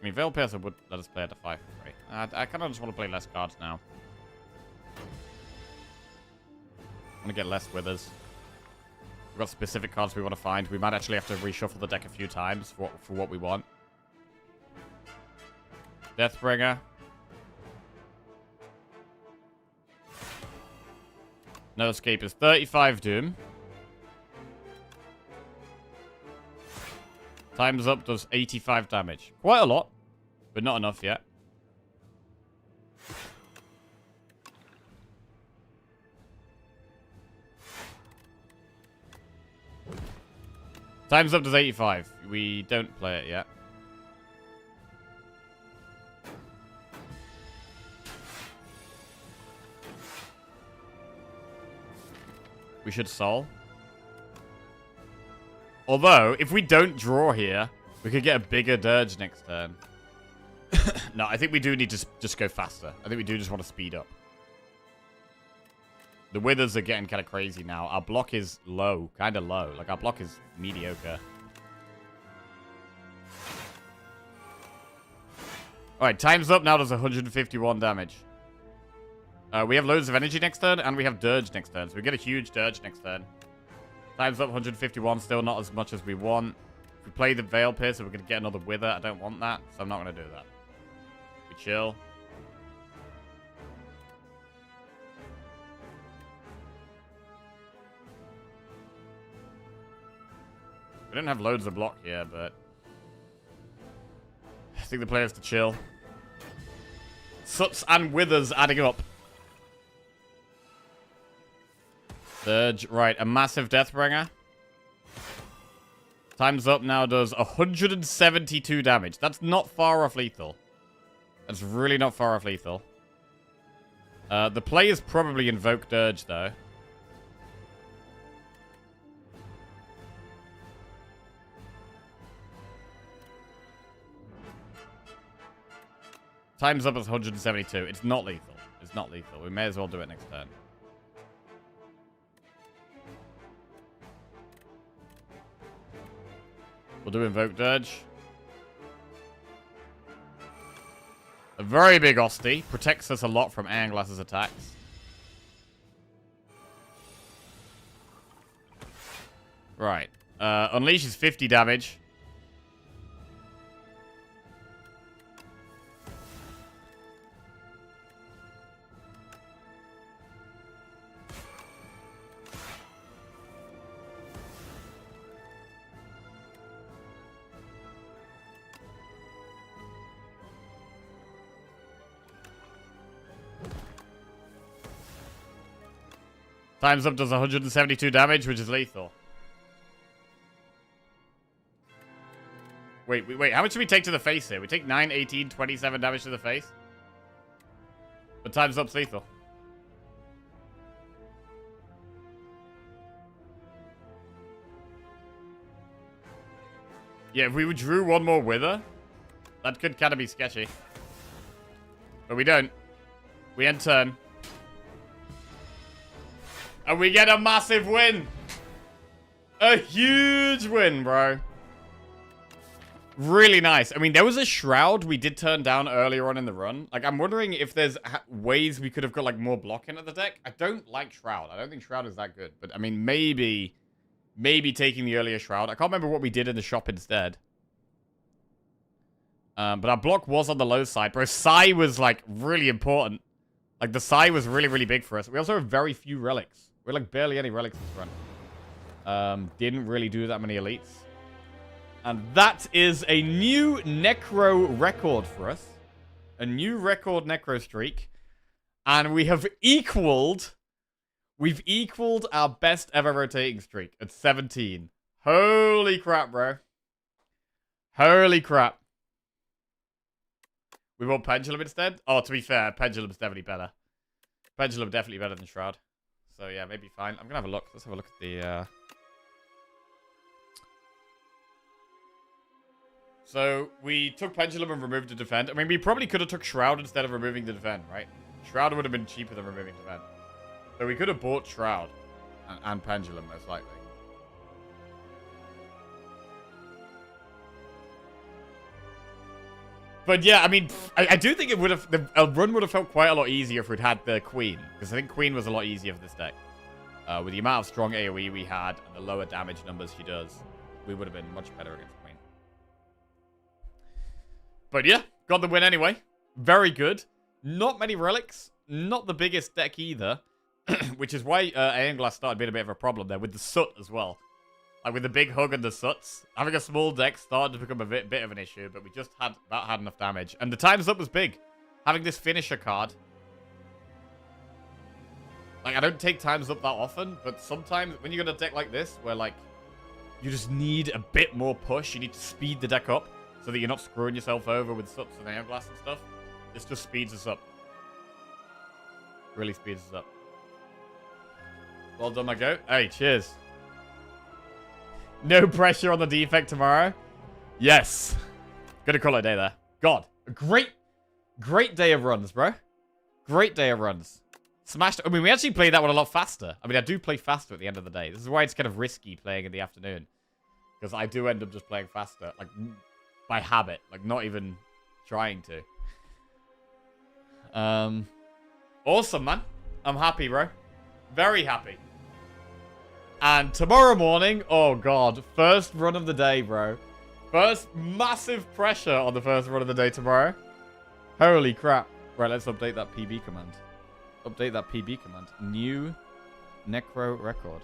mean, Veil Piercer would let us play at a 5 for free. I kind of just want to play less cards now. I want to get less Withers. We've got specific cards we want to find. We might actually have to reshuffle the deck a few times for what we want. Deathbringer. No Escape is 35 Doom. Time's Up does 85 damage. Quite a lot, but not enough yet. Time's Up does 85. We don't play it yet. We should Sol. Although, if we don't draw here, we could get a bigger Dirge next turn. No, I think we do need to just go faster. I think we do just want to speed up. The Withers are getting kind of crazy now. Our block is low. Kind of low. Like, our block is mediocre. Alright, Time's Up now does 151 damage. We have loads of energy next turn, and we have Dirge next turn. So we get a huge Dirge next turn. Time's Up 151, still not as much as we want. If we play the Veil Piercer, we're going to get another Wither. I don't want that, so I'm not going to do that. We chill. We don't have loads of block here, but I think the players to chill. Suts and Withers adding up. Surge. Right, a massive Deathbringer. Time's Up now does 172 damage. That's not far off lethal. That's really not far off lethal. The players probably invoke Dirge, though. Time's Up is 172. It's not lethal. It's not lethal. We may as well do it next turn. We'll do Invoke Dirge. A very big Osty. Protects us a lot from Iron Glass's attacks. Right. Unleash is 50 damage. Time's Up does 172 damage, which is lethal. Wait. How much do we take to the face here? We take 9, 18, 27 damage to the face. But Time's Up's lethal. Yeah, if we drew one more Wither, that could kind of be sketchy. But we don't. We end turn. And we get a massive win. A huge win, bro. Really nice. I mean, there was a Shroud we did turn down earlier on in the run. Like, I'm wondering if there's ways we could have got, like, more block into the deck. I don't like Shroud. I don't think Shroud is that good. But, I mean, maybe taking the earlier Shroud. I can't remember what we did in the shop instead. But our block was on the low side, bro. Sai was, like, really important. Like, the Sai was really, really big for us. We also have very few relics. We're like barely any relics this run. Didn't really do that many elites. And that is a new Necro record for us. A new record Necro streak. And we have equaled... We've equaled our best ever rotating streak at 17. Holy crap, bro. Holy crap. We want Pendulum instead? Oh, to be fair, Pendulum's definitely better. Pendulum definitely better than Shroud. So, yeah, maybe fine. I'm going to have a look. Let's have a look at the... So, we took Pendulum and removed the Defend. I mean, we probably could have took Shroud instead of removing the Defend, right? Shroud would have been cheaper than removing Defend. So, we could have bought Shroud and Pendulum, most likely. But yeah, I mean, I do think it would have, a run would have felt quite a lot easier if we'd had the Queen. Because I think Queen was a lot easier for this deck. With the amount of strong AoE we had and the lower damage numbers she does, we would have been much better against Queen. But yeah, got the win anyway. Very good. Not many relics. Not the biggest deck either. Which is why Iron Glass started being a bit of a problem there with the Soot as well. Like with the big hug and the Soots. Having a small deck started to become a bit of an issue, but we just about had enough damage. And the times up was big. Having this finisher card. Like, I don't take times up that often, but sometimes when you got a deck like this, where like, you just need a bit more push, you need to speed the deck up, so that you're not screwing yourself over with Soots and Iron Glass and stuff. This just speeds us up. Really speeds us up. Well done, my goat. Hey, cheers. No pressure on the defect tomorrow. Yes. Gonna call it a day there. God. A great day of runs, bro. Great day of runs. Smashed. I mean, we actually played that one a lot faster. I mean, I do play faster at the end of the day. This is why it's kind of risky playing in the afternoon. Because I do end up just playing faster. Like, by habit. Like, not even trying to. Awesome, man. I'm happy, bro. Very happy. And tomorrow morning, oh god, first run of the day, bro. First massive pressure on the first run of the day tomorrow. Holy crap. Right, let's update that PB command. Update that PB command. New Necro record.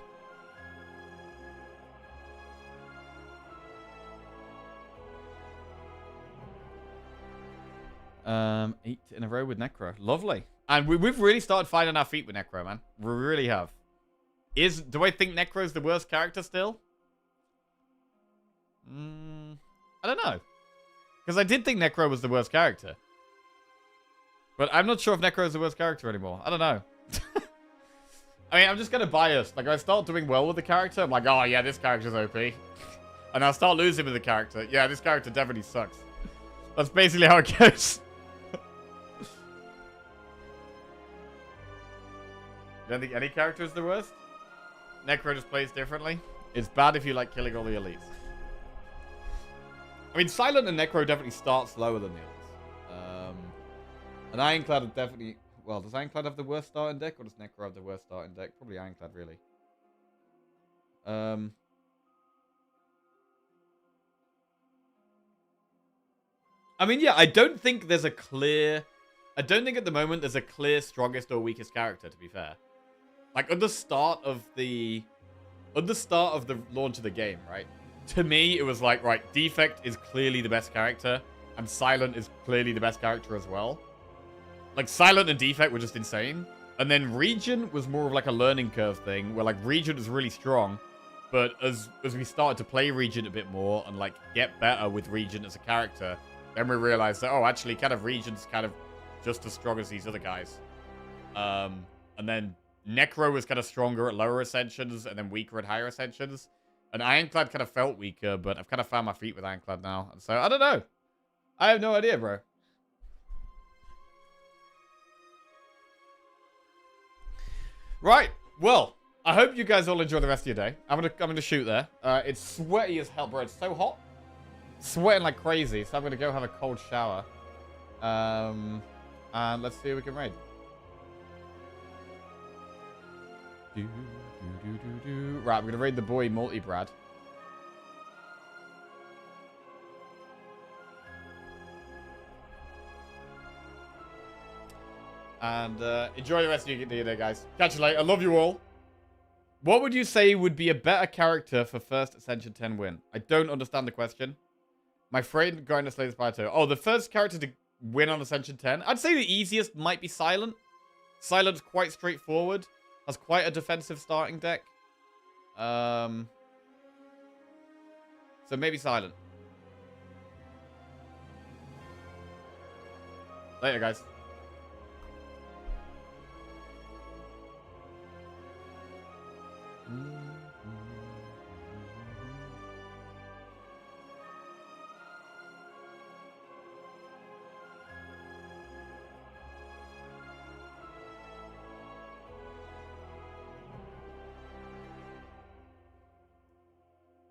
Eight in a row with Necro. Lovely. And we've really started finding our feet with Necro, man. We really have. Do I think Necro's the worst character still? I don't know. Because I did think Necro was the worst character. But I'm not sure if Necro is the worst character anymore. I don't know. I mean, I'm just kind of biased. Like, I start doing well with the character. I'm like, oh, yeah, this character's OP. And I'll start losing with the character. Yeah, this character definitely sucks. That's basically how it goes. You don't think any character is the worst? Necro just plays differently. It's bad if you like killing all the elites. I mean, Silent and Necro definitely start slower than the others. And Ironclad would definitely... Well, does Ironclad have the worst starting deck, or does Necro have the worst starting deck? Probably Ironclad, really. I mean, yeah, I don't think there's a clear... I don't think at the moment there's a clear strongest or weakest character, to be fair. Like, at the start of the launch of the game, right? To me, it was like, right, Defect is clearly the best character, and Silent is clearly the best character as well. Like, Silent and Defect were just insane. And then Regent was more of like a learning curve thing, where like Regent was really strong, but as we started to play Regent a bit more and like get better with Regent as a character, then we realized that, oh, actually, kind of Regent's kind of just as strong as these other guys. And then Necro was kind of stronger at lower ascensions and then weaker at higher ascensions. And Ironclad kind of felt weaker, but I've kind of found my feet with Ironclad now. And so, I don't know. I have no idea, bro. Right. Well, I hope you guys all enjoy the rest of your day. I'm gonna shoot there. It's sweaty as hell, bro. It's so hot. Sweating like crazy. So I'm gonna go have a cold shower. And let's see if we can raid. Right, I'm gonna raid the boy Multi-Brad. And enjoy the rest of your day, guys. Catch you later. I love you all. What would you say would be a better character for first Ascension 10 win? I don't understand the question. My friend going to slay the Spire 2. Oh, the first character to win on Ascension 10? I'd say the easiest might be Silent. Silent's quite straightforward. Has quite a defensive starting deck. So maybe Silent. Later, guys.